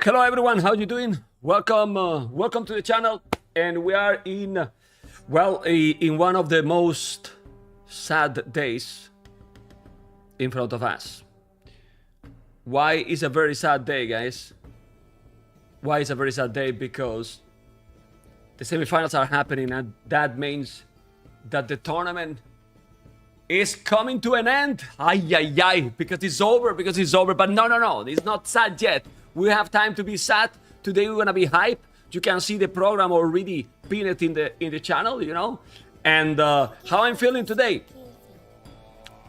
Hello everyone, how you doing? Welcome to the channel. And we are in, well, in one of the most sad days in front of us. Why is a very sad day, guys? Why is a very sad day? Because the semifinals are happening, and that means that the tournament is coming to an end. Ay, ay, ay, because it's over, But no, it's not sad yet. We have time to be sad. Today we're gonna be hype. You can see the program already pinned in the channel, you know. And how I'm feeling today?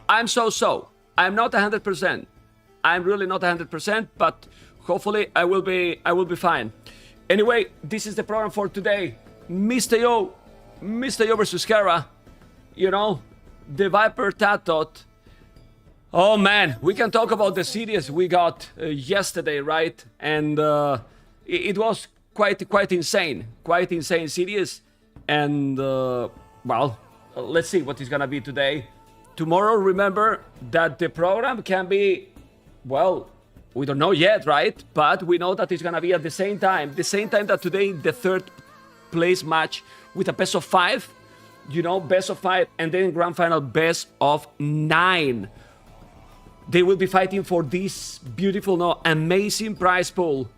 I'm so. I'm not 100%. I'm really not 100%, but hopefully I will be fine. Anyway, this is the program for today. MR.YO versus Hera. You know, the Viper TaToH. Oh man, we can talk about the series we got yesterday, right? And it was quite insane series. And well, let's see what is gonna be today. Tomorrow, remember that the program can be, well, we don't know yet, right? But we know that it's gonna be at the same time that today, the third place match with a best of 5. You know, best of 5, and then grand final best of 9. They will be fighting for this beautiful, no, amazing prize pool.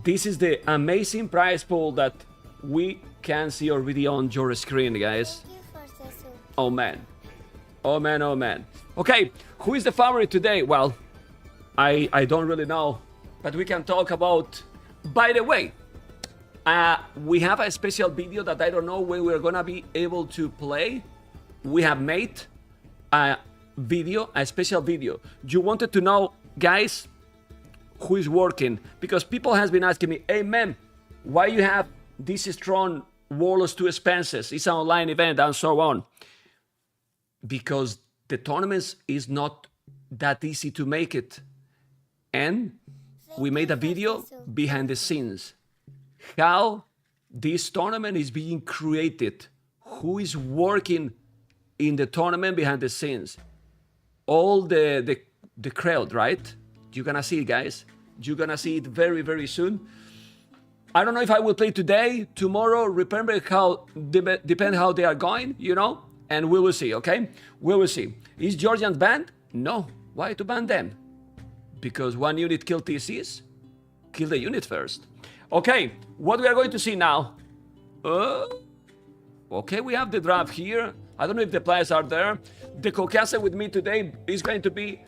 This is the amazing prize pool that we can see already on your screen, guys. Oh man. Okay, who is the favorite today? Well, I don't really know, but we can talk about. By the way, we have a special video that I don't know when we're gonna be able to play. We have made a special video. You wanted to know, guys, who is working, because people has been asking me, hey man, why you have this strong Warlords 2 expenses? It's an online event and so on. Because the tournaments is not that easy to make it. And we made a video behind the scenes. How this tournament is being created. Who is working in the tournament behind the scenes. All the crowd, right? You're gonna see it, guys. You're gonna see it very soon. I don't know if I will play today, tomorrow. Remember how depend how they are going, you know. And we will see. Okay, we will see. Is Georgians banned? No. Why to ban them? Because one unit killed TCs. Kill the unit first. Okay, what we are going to see now. Okay, we have the draft here. I don't know if the players are there. The Caucasian with me today is going to be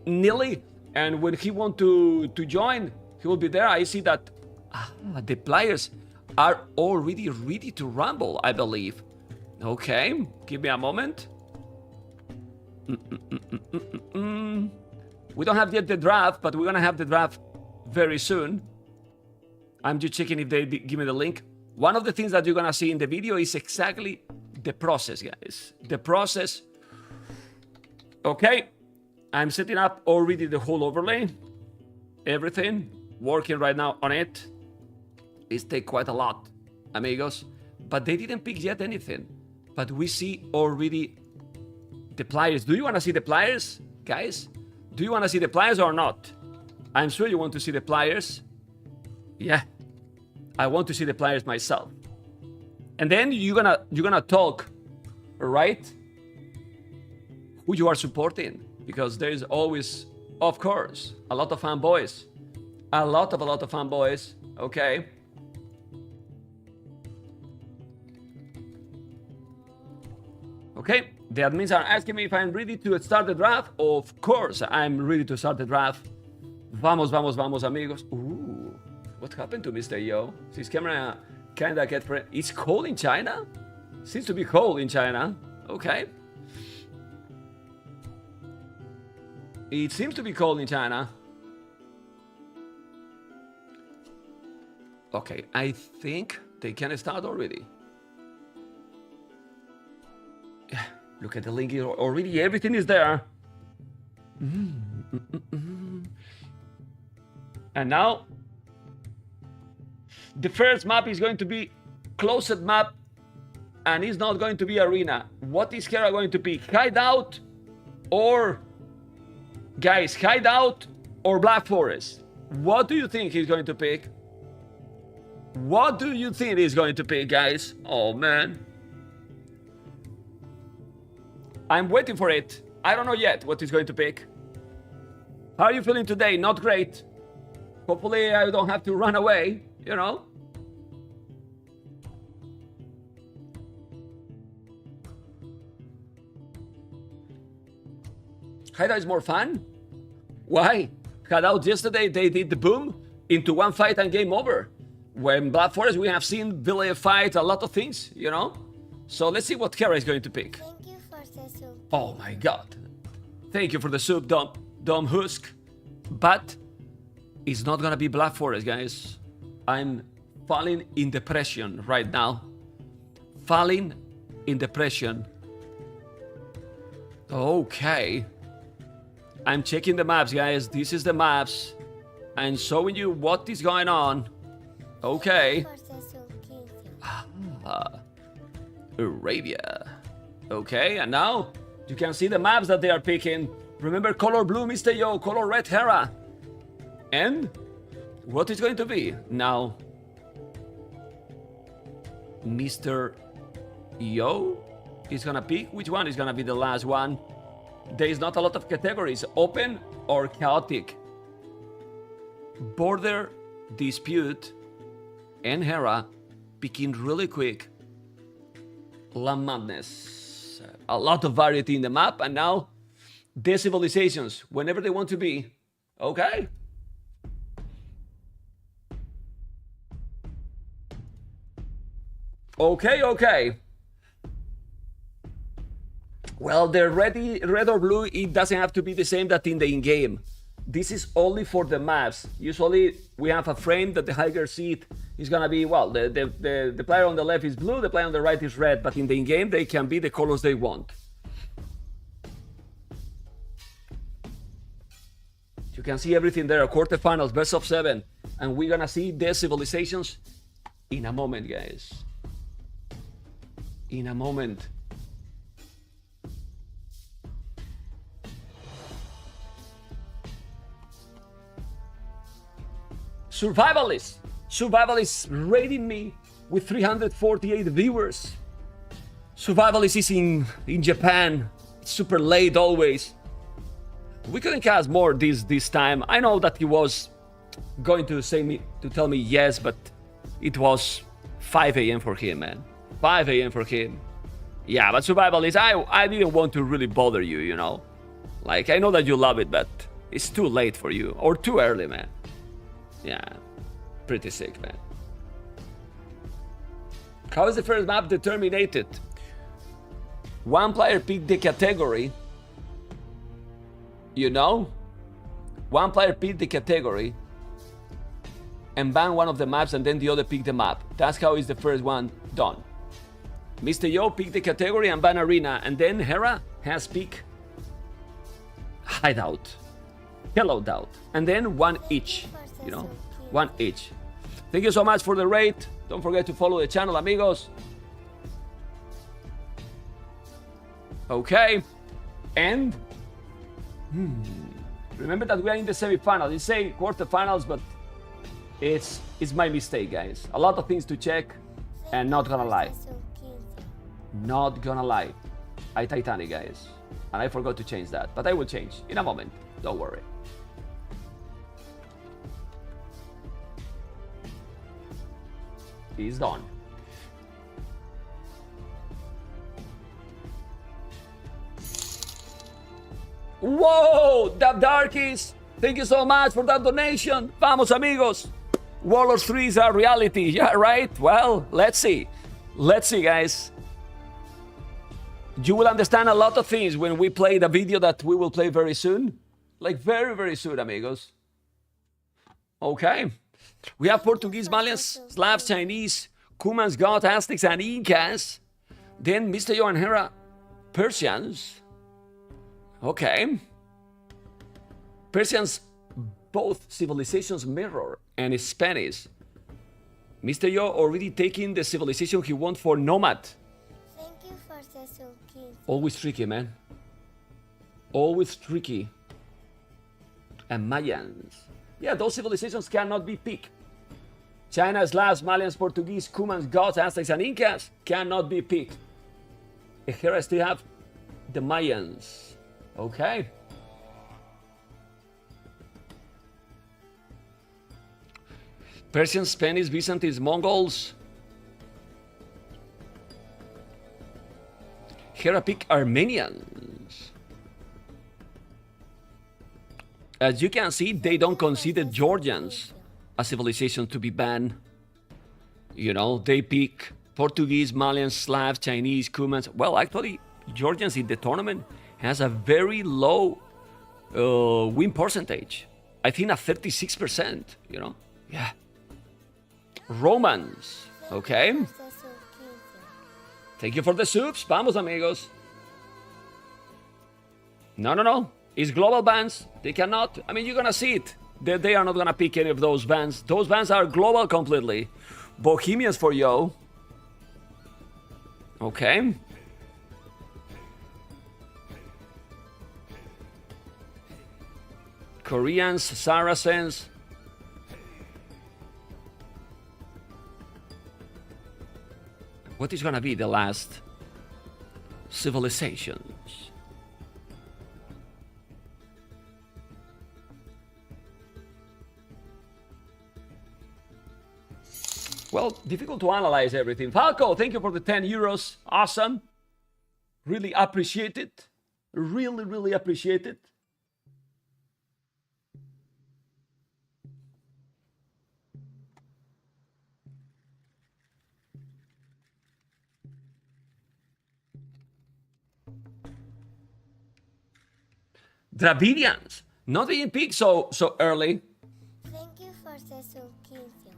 Nilly, and when he want to join, he will be there. I see that the players are already ready to rumble, I believe. Okay, give me a moment. We don't have yet the draft, but we're gonna have the draft very soon. I'm just checking if they give me the link. One of the things that you're gonna see in the video is exactly the process, guys. The process. Okay, I'm setting up already the whole overlay. Everything, working right now on it. It's take quite a lot, amigos. But they didn't pick yet anything. But we see already the players. Do you wanna see the players, guys? Do you wanna see the players or not? I'm sure you want to see the players. Yeah, I want to see the players myself. And then you're gonna talk, right? Who you are supporting, because there is always, of course, a lot of fanboys, a lot of fanboys. Okay. Okay, the admins are asking me if I'm ready to start the draft. Of course, I'm ready to start the draft. Vamos, amigos. Ooh. What happened to MR.YO? His camera kinda get... It's cold in China? Seems to be cold in China. Okay. It seems to be cold in China. Okay, I think they can start already. Yeah, look at the link here. Already everything is there. And now... the first map is going to be closed map, and it's not going to be arena. What is Hera going to be? Hideout or... Guys, Hideout or Black Forest? What do you think he's going to pick? What do you think he's going to pick, guys? Oh, man. I'm waiting for it. I don't know yet what he's going to pick. How are you feeling today? Not great. Hopefully I don't have to run away, you know? Hideout is more fun? Why? Hideout yesterday, they did the boom into one fight and game over. When Black Forest, we have seen Village fight, a lot of things, you know? So let's see what Hera is going to pick. Thank you for the soup. Oh my god. Thank you for the soup, Dom Husk. But it's not gonna be Black Forest, guys. I'm falling in depression right now. Falling in depression. Okay. I'm checking the maps, guys. This is the maps. I'm showing you what is going on. Okay. Arabia. Okay, and now you can see the maps that they are picking. Remember, color blue, MR.YO, color red, Hera. And what is going to be? Now, MR.YO is gonna pick which one is gonna be the last one. There is not a lot of categories, open or chaotic. Border, dispute, and Hera picking really quick. Land Madness. A lot of variety in the map, and now the civilizations, whenever they want to be. Okay? Okay. Well, the red or blue, it doesn't have to be the same that in the in-game. This is only for the maps. Usually, we have a frame that the higher seat is gonna be, well, the player on the left is blue, the player on the right is red, but in the in-game, they can be the colors they want. You can see everything there, quarterfinals, best of 7, and we're gonna see the civilizations in a moment, guys. In a moment. Survivalist rating me with 348 viewers. Survivalist is in Japan. It's super late always. We couldn't cast more this time. I know that he was going to tell me yes, but it was 5 a.m. for him, man. 5 a.m. for him. Yeah, but Survivalist, I didn't want to really bother you, you know? Like, I know that you love it, but it's too late for you. Or too early, man. Yeah, pretty sick, man. How is the first map determined? One player picked the category. You know? One player picked the category and banned one of the maps, and then the other picked the map. That's how is the first one done. MR.YO picked the category and banned arena, and then Hera has picked hideout, hello doubt, and then one each. You know, one each. Thank you so much for the rate. Don't forget to follow the channel, amigos. Okay, and remember that we are in the semifinals. It's saying quarterfinals, but it's my mistake, guys. A lot of things to check, and not gonna lie, I Titanic, guys, and I forgot to change that, but I will change in a moment. Don't worry. He's done. Whoa, the Darkies, thank you so much for that donation. Vamos, amigos. Warlords 3 is a reality. Yeah, right? Well, let's see. Let's see, guys. You will understand a lot of things when we play the video that we will play very soon. Like very, very soon, amigos. Okay. We have Portuguese, Malians, Slavs, Chinese, Kumans, Goths, Aztecs, and Incas. Then MR.YO and Hera, Persians. Okay. Persians, both civilizations mirror, and Spanish. MR.YO already taking the civilization he wants for Nomad. Thank you for the soup. Always tricky, man. Always tricky. And Mayans. Yeah, those civilizations cannot be picked. China, Slavs, Malians, Portuguese, Cumans, Goths, Aztecs, and Incas cannot be picked. Hera still have the Mayans. Okay. Persians, Spanish, Byzantines, Mongols. Hera pick Armenians. As you can see, they don't consider Georgians a civilization to be banned. You know, they pick Portuguese, Malians, Slavs, Chinese, Cumans. Well, actually, Georgians in the tournament has a very low win percentage. I think a 36%, you know? Yeah. Romans, okay? Thank you for the subs. Vamos, amigos. No. It's global bans. They cannot. I mean, you're gonna see it. They are not gonna pick any of those bans. Those bans are global completely. Bohemians for yo. Okay. Koreans, Saracens. What is gonna be the last civilizations? Well, difficult to analyze everything. Falco, thank you for the 10 euros. Awesome. Really appreciate it. Really appreciate it. Dravidians, not being picked so early. Thank you for the subscription.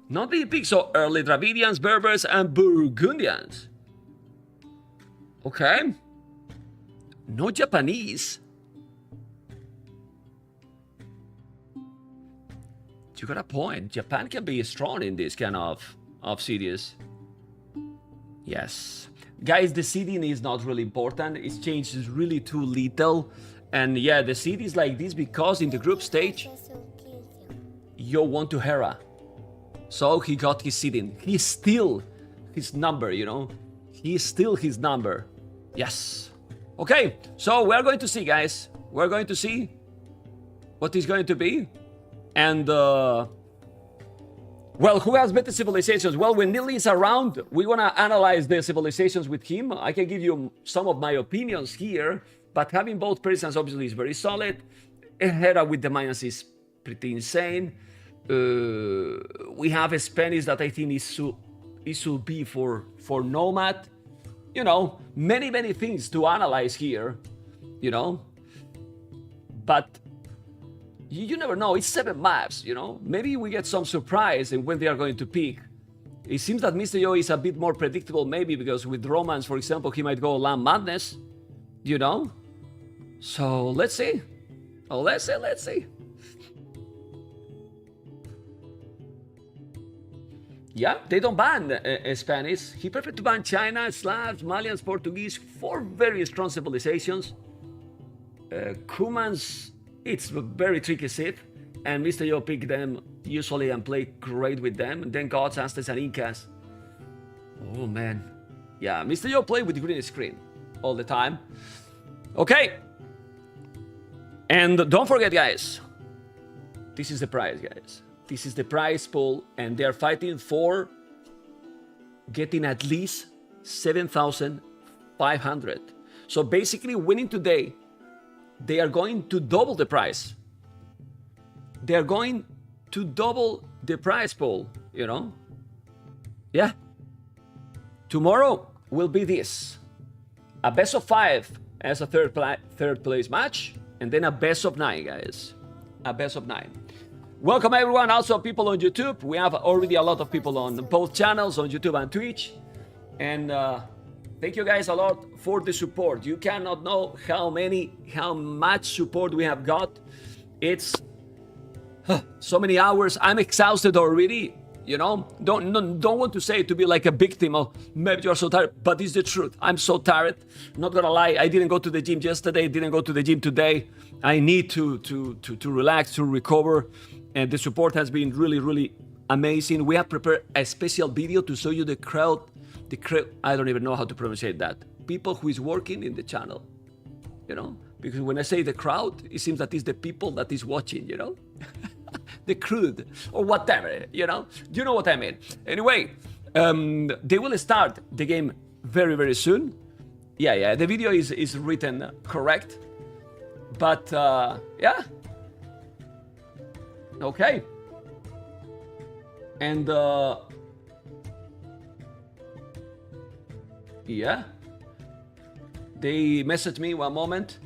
Not being picked so early. Dravidians, Berbers, and Burgundians. Okay. No Japanese. You got a point. Japan can be strong in this kind of series. Yes. Guys, the seeding is not really important. It's changed really too little. And yeah, the seed is like this because in the group stage, Yo won to Hera. So he got his seeding. He's still his number, you know? He's still his number. Yes. Okay, so we're going to see, guys. We're going to see what is going to be. And, well, who has better civilizations? Well, when Nili is around, we want to analyze the civilizations with him. I can give you some of my opinions here. But having both Persians obviously is very solid. Hera with the Mayans is pretty insane. We have a Spanish that I think it should be for Nomad. You know, many things to analyze here. You know, but you never know. It's 7 maps. You know, maybe we get some surprise in when they are going to pick. It seems that MR.YO is a bit more predictable, maybe because with Romance, for example, he might go Land Madness. You know. So let's see. Oh, let's see. Yeah, they don't ban Spanish. He preferred to ban China, Slavs, Malians, Portuguese, 4 very strong civilizations. Cumans, it's a very tricky seed, and MR.YO picked them usually and play great with them. And then Goths, Aztecs, and Incas. Oh man, yeah, MR.YO played with green screen all the time. Okay. And don't forget, guys, this is the prize, guys. This is the prize pool, and they're fighting for getting at least 7,500. So basically, winning today, they are going to double the prize. They are going to double the prize pool, you know? Yeah. Tomorrow will be this. A best of 5 as a third place match. And then a best of 9, guys. A best of 9. Welcome, everyone. Also, people on YouTube. We have already a lot of people on both channels, on YouTube and Twitch. And thank you guys a lot for the support. You cannot know how much support we have got. It's so many hours. I'm exhausted already. You know, don't want to say it to be like a victim of maybe you're so tired, but it's the truth. I'm so tired. Not gonna lie, I didn't go to the gym yesterday, didn't go to the gym today. I need to relax, to recover, and the support has been really amazing. We have prepared a special video to show you the crowd. I don't even know how to pronounce that. People who is working in the channel, you know, because when I say the crowd, it seems that it's the people that is watching, you know. The crude or whatever, you know what I mean. Anyway, they will start the game very soon. Yeah, the video is written correct, but yeah, okay. And yeah, they messaged me one moment.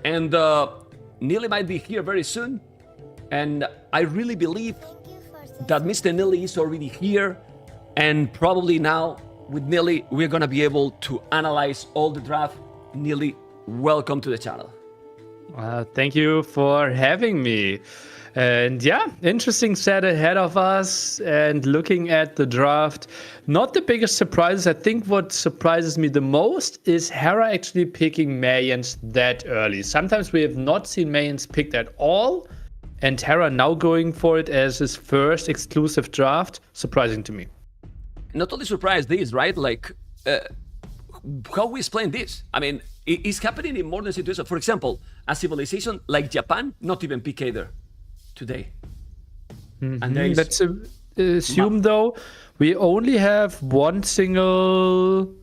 And Nili might be here very soon. And I really believe that Mr. Nili is already here. And probably now, with Nili, we're going to be able to analyze all the draft. Nili, welcome to the channel. Thank you for having me. And yeah, interesting set ahead of us. And looking at the draft, not the biggest surprises. I think what surprises me the most is Hera actually picking Mayans that early. Sometimes we have not seen Mayans picked at all. And Hera now going for it as his first exclusive draft. Surprising to me. Not only surprised this, right? Like, how we explain this? I mean, it's happening in modern situations. For example, a civilization like Japan, not even PK there today. And let's assume though, we only have one single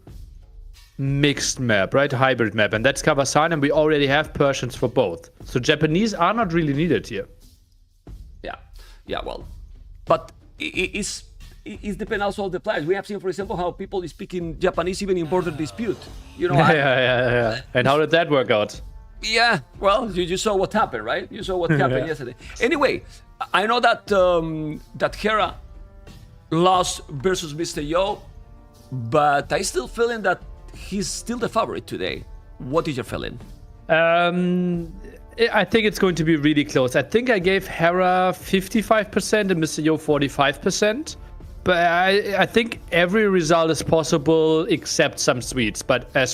mixed map, right? Hybrid map, and that's Kawasan, and we already have Persians for both. So Japanese are not really needed here. Yeah, well, but it depends also on the players. We have seen, for example, how people is speaking Japanese even in border dispute. You know, yeah. And how did that work out? Yeah, well, you saw what happened, right? You saw what happened yesterday. Anyway, I know that that Hera lost versus MR.YO, but I still feeling that he's still the favorite today. What is your feeling? I think it's going to be really close. I think I gave Hera 55% and MR.YO 45%. But I think every result is possible except some sweeps. But I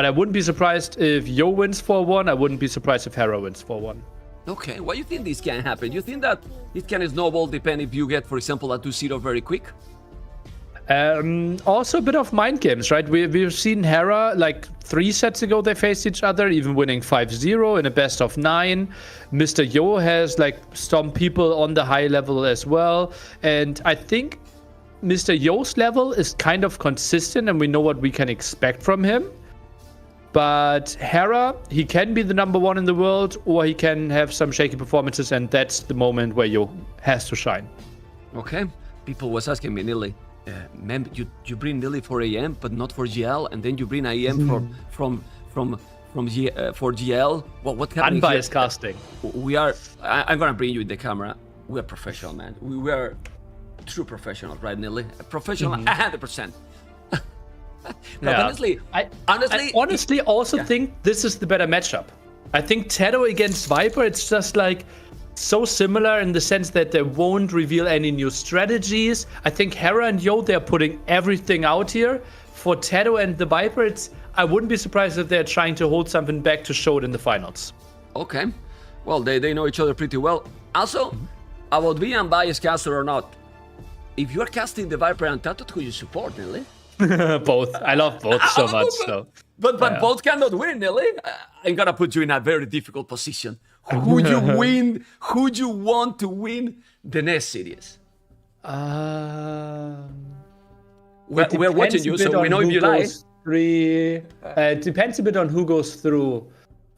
wouldn't be surprised if Yo wins 4-1. I wouldn't be surprised if Hera wins 4-1. Okay, why do you think this can happen? You think that it can snowball depending if you get, for example, a 2-0 very quick? Also a bit of mind games, right? We've seen Hera, like 3 sets ago they faced each other, even winning 5-0 in a best of 9. MR.YO has like stomped people on the high level as well. And I think MR.YO's level is kind of consistent and we know what we can expect from him. But Hera, he can be the #1 in the world or he can have some shaky performances, and that's the moment where Yo has to shine. Okay, people was asking me, Nili, you bring Nili for AM but not for GL, and then you bring AM for GL. What happened? Unbiased casting. I'm gonna bring you in the camera. We are professional, man. We are true professional, right, Nili? Professional, 100%. No, Yeah. honestly, I honestly also think this is the better matchup. I think TaToH against Viper, it's just like so similar in the sense that they won't reveal any new strategies. I think Hera and Yo, they're putting everything out here. For TaToH and the Viper, I wouldn't be surprised if they're trying to hold something back to show it in the finals. Okay, well, they know each other pretty well. Also, about being unbiased caster or not, if you're casting the Viper and TaToH, who you support, Nili? Both. I love both so much. So. But both cannot win, Nili. I'm gonna put you in a very difficult position. Who you win? Who you want to win the next series? We're watching you, so we know if you lie. It depends a bit on who goes through.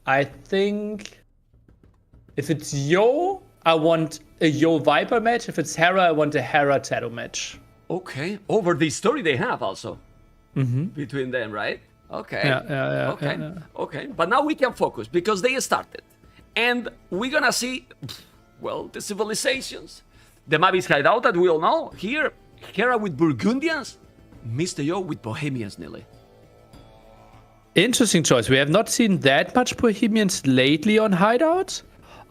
I think if it's Yo, I want a Yo Viper match. If it's Hera, I want a Hera TaToH match. Okay, over the story they have also between them, right? Okay. Yeah. Okay, but now we can focus because they started. And we're gonna see, well, the civilizations. The map is hideout that we all know. Here, Hera with Burgundians, MR.YO with Bohemians, Nili. Interesting choice. We have not seen that much Bohemians lately on Hideout.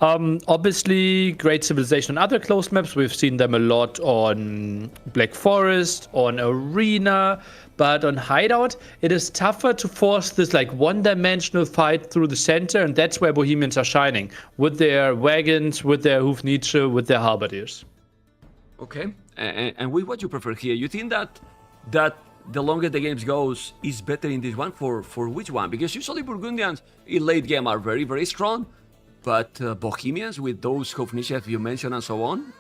Obviously, Great Civilization on other closed maps. We've seen them a lot on Black Forest, on Arena. But on Hideout, it is tougher to force this like one-dimensional fight through the center. And that's where Bohemians are shining. With their wagons, with their Hufnitsche, with their halberdiers. Okay, and with what you prefer here, you think that the longer the games goes is better in this one for which one? Because usually Burgundians in late game are very, very strong, but Bohemians with those Hofnische you mentioned and so on.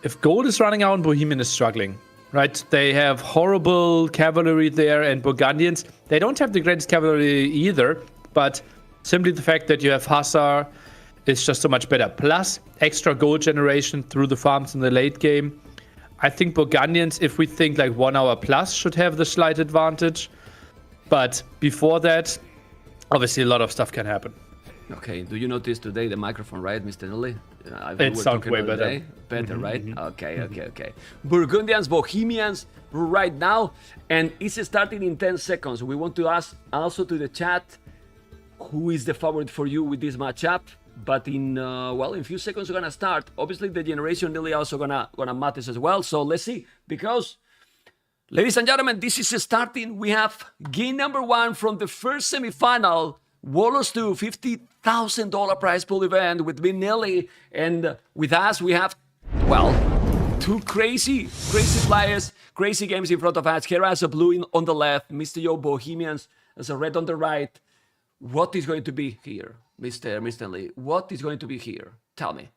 If gold is running out, Bohemian is struggling, right? They have horrible cavalry there, and Burgundians, they don't have the greatest cavalry either, but simply the fact that you have Hussar is just so much better. Plus, extra gold generation through the farms in the late game. I think Burgundians, if we think like 1 hour plus, should have the slight advantage. But before that, obviously a lot of stuff can happen. Okay, do you notice today the microphone, right, Mr. Nully? It sounds way better. Better, right? Okay. Burgundians, Bohemians right now, and it's starting in 10 seconds. We want to ask also to the chat, who is the favorite for you with this matchup? But in a few seconds we're gonna start. Obviously the generation really also gonna matter as well. So let's see, because ladies and gentlemen, this is starting. We have game number 1 from the first semifinal. Warlords 2, $50,000 prize pool event with me, Nelly, and with us we have, well, 2 crazy players, crazy games in front of us. Hera as a blue on the left, MR.YO Bohemians as a red on the right. What is going to be here, Mr. Lee? What is going to be here? Tell me.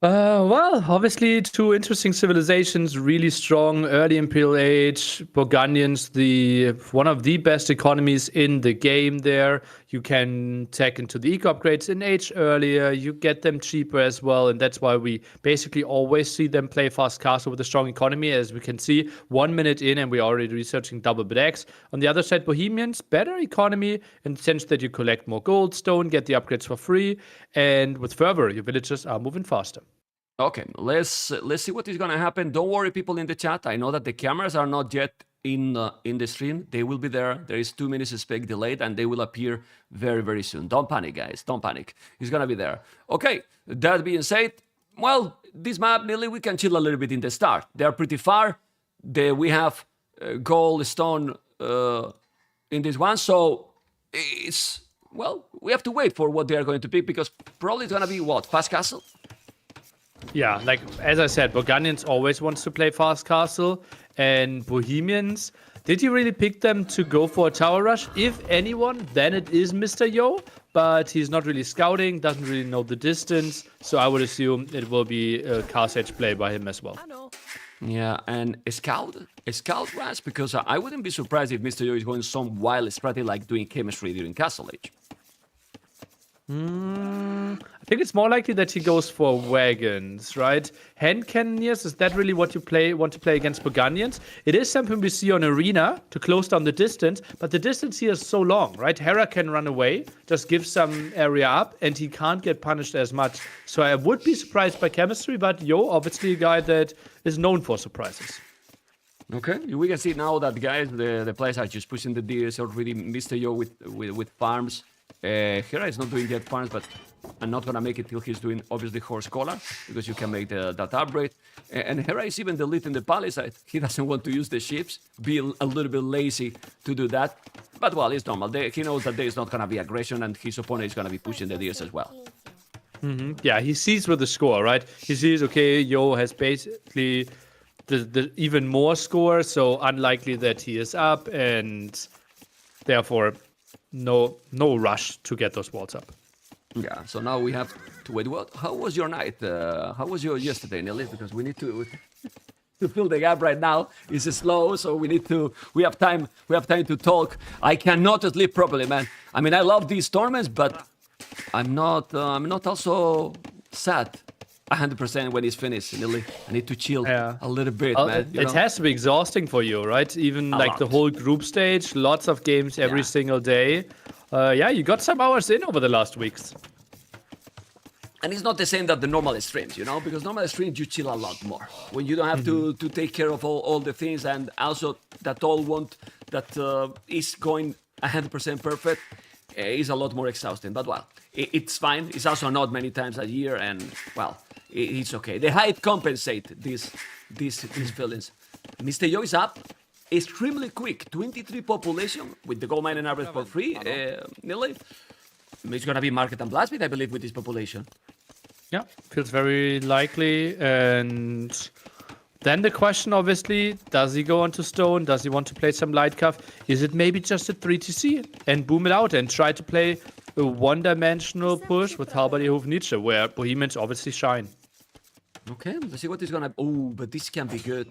Well, obviously 2 interesting civilizations, really strong early Imperial Age. Burgundians, one of the best economies in the game there. You can tech into the eco upgrades in age earlier. You get them cheaper as well, and that's why we basically always see them play fast castle with a strong economy. As we can see, 1 minute in, and we're already researching double BDX. On the other side, Bohemians, better economy in the sense that you collect more gold, stone, get the upgrades for free, and with fervor, your villages are moving faster. Okay, let's see what is gonna happen. Don't worry, people in the chat. I know that the cameras are not yet in the stream. They will be there. There is 2 minutes spec delayed, and they will appear very, very soon. Don't panic, guys. Don't panic. It's gonna be there. Okay, that being said, well, this map, nearly we can chill a little bit in the start. They are pretty far. We have gold, stone in this one, so it's, well, we have to wait for what they are going to pick, because probably it's gonna be what, fast castle? Yeah, like as I said, Burgundians always wants to play fast castle, and Bohemians, did you really pick them to go for a tower rush? If anyone, then it is MR.YO, but he's not really scouting, doesn't really know the distance, so I would assume it will be a Chaos Age play by him as well. Yeah, and a scout rush, because I wouldn't be surprised if MR.YO is going some wild strategy like doing chemistry during Castle Age. I think it's more likely that he goes for wagons, right? Hand cannoneers, is that really what you want to play against Burgundians? It is something we see on Arena to close down the distance, but the distance here is so long, right? Hera can run away, just give some area up, and he can't get punished as much. So I would be surprised by chemistry, but Yo, obviously a guy that is known for surprises. Okay, we can see now that guys, the players are just pushing the deers already. MR.YO with farms. Hera is not doing yet farms, but I'm not gonna make it till he's doing obviously horse collar, because you can make that upgrade. And Hera is even deleting the palisade. He doesn't want to use the ships, be a little bit lazy to do that. But well, it's normal. He knows that there is not gonna be aggression, and his opponent is gonna be pushing the deers as well. Yeah, he sees with the score, right? He sees, okay, Yo has basically the even more score, so unlikely that he is up, and therefore no rush to get those walls up. Yeah, so now we have to wait. What? How was your night? How was your yesterday, Nelly? Because we need to fill the gap right now. It's slow, so we have time to talk. I cannot sleep properly, man. I mean, I love these tournaments, but I'm not also sad 100% when it's finished, Nelly. I need to chill a little bit, man. It has to be exhausting for you, right? Even like the whole group stage, lots of games every single day. Yeah, you got some hours in over the last weeks. And it's not the same that the normal streams, you know, because normal streams you chill a lot more when you don't have to take care of all the things, and also that all want that is going 100% perfect is a lot more exhausting. But well, it's fine. It's also not many times a year, and well, it's okay. The height compensate these feelings. MR.YO is up extremely quick. 23 population with the gold mine and harvest for free. Nearly. It's gonna be market and blast, I believe, with this population. Yeah, feels very likely. And then the question, obviously, does he go onto stone? Does he want to play some light cuff? Is it maybe just a 3TC and boom it out and try to play a one-dimensional push with Halberd Nietzsche, where Bohemians obviously shine? Okay, let's see what he's gonna... Oh, but this can be good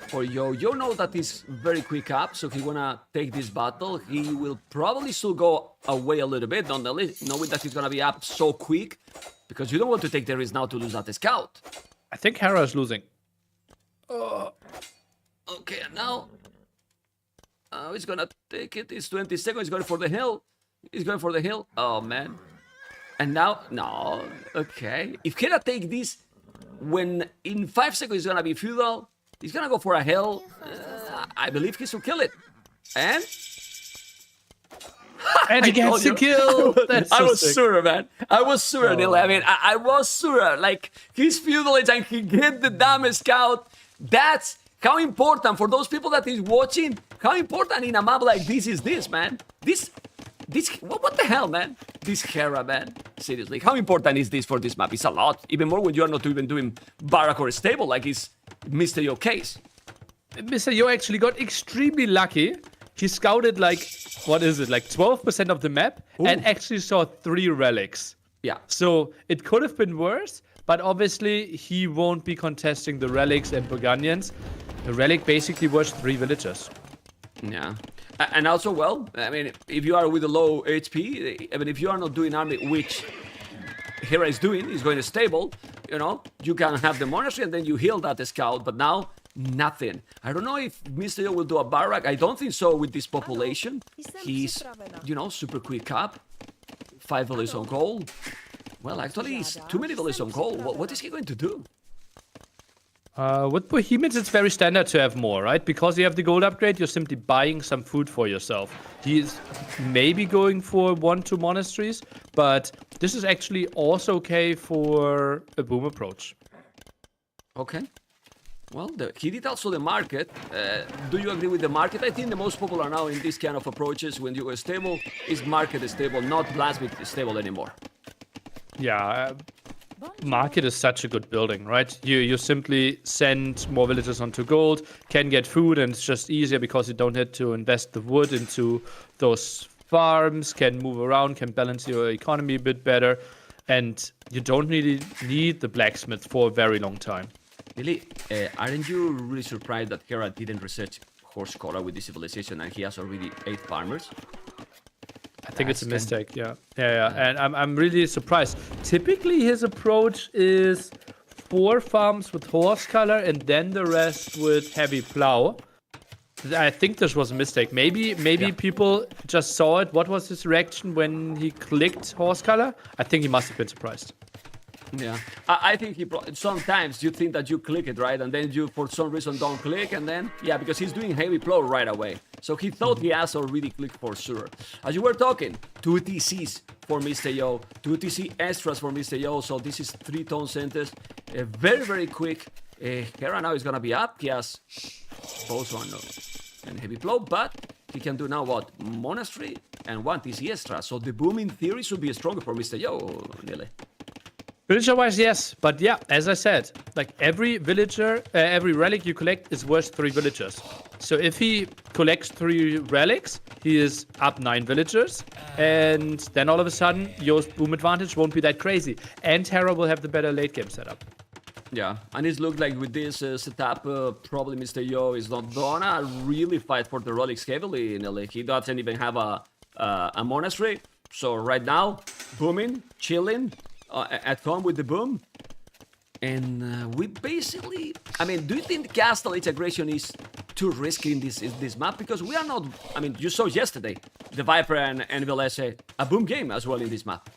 for Yo. Yo know that he's very quick up, so he wanna take this battle. He will probably still go away a little bit, nonetheless, knowing that he's gonna be up so quick, because you don't want to take the risk now to lose that scout. I think Hera is losing. Okay, and now he's gonna take it. It's 20 seconds. He's going for the hill. He's going for the hill. Oh man! And now, no. Okay, if Hera take this, when in 5 seconds he's gonna be feudal, he's gonna go for a hill. I believe he should kill it. And and he gets the kill. I was sure, man. I was sure, Neil. I mean, I was sure. Like, he's feudalist and he get the damn scout. That's how important for those people that is watching. How important in a map like this is this, man? This, what the hell, man? This Hera, man. Seriously, how important is this for this map? It's a lot. Even more when you are not even doing Barrack or stable like it's MR.YO case. MR.YO actually got extremely lucky. He scouted like, what is it, like 12% of the map and actually saw 3 relics. Yeah. So it could have been worse, but obviously he won't be contesting the relics and Burgundians. The relic basically was 3 villagers. Yeah. And also, well, I mean, if you are with a low HP, I mean, if you are not doing army, which Hera is doing, is going to stable, you know, you can have the monastery and then you heal that scout, but now, nothing. I don't know if MR.YO will do a barrack. I don't think so with this population. He's, you know, super quick up. 5 villages on gold. Well, actually, it's too many villages on gold. What is he going to do? With Bohemians, it's very standard to have more, right? Because you have the gold upgrade, you're simply buying some food for yourself. He's maybe going for 1-2 monasteries, but this is actually also okay for a boom approach. Okay. Well, he did also the market. Do you agree with the market? I think the most popular now in this kind of approaches when you go stable is market stable, not blasphemy stable anymore. Yeah, market is such a good building, right? You simply send more villagers onto gold, can get food, and it's just easier because you don't have to invest the wood into those farms, can move around, can balance your economy a bit better, and you don't really need the blacksmith for a very long time. Really, aren't you really surprised that Hera didn't research horse color with this civilization and he has already 8 farmers? I think it's a mistake, yeah. And I'm really surprised. Typically, his approach is 4 farms with horse color and then the rest with heavy plow. I think this was a mistake. Maybe people just saw it. What was his reaction when he clicked horse color? I think he must have been surprised. Yeah, I think sometimes you think that you click it, right? And then you, for some reason, don't click, and then, yeah, because he's doing heavy plow right away. So he thought he has already clicked for sure. As you were talking, 2 TCs for MR.YO, 2 TC extras for MR.YO, so this is 3 tone centers. Very, very quick. Hera now is gonna be up. He has both one and heavy plow, but he can do now what? Monastery and 1 TC extra. So the boom in theory should be stronger for MR.YO, really. Villager-wise, yes, but yeah, as I said, like every villager, every relic you collect is worth 3 villagers. So if he collects 3 relics, he is up 9 villagers, and then all of a sudden, your boom advantage won't be that crazy, and Hera will have the better late game setup. Yeah, and it looks like with this setup, probably MR.YO is not gonna really fight for the relics heavily in LA. He doesn't even have a monastery, so right now, booming, chilling. At home with the boom, and we basically, I mean, do you think Castle integration is too risky in this map? Because we are not, I mean, you saw yesterday the Viper and VLS a boom game as well in this map.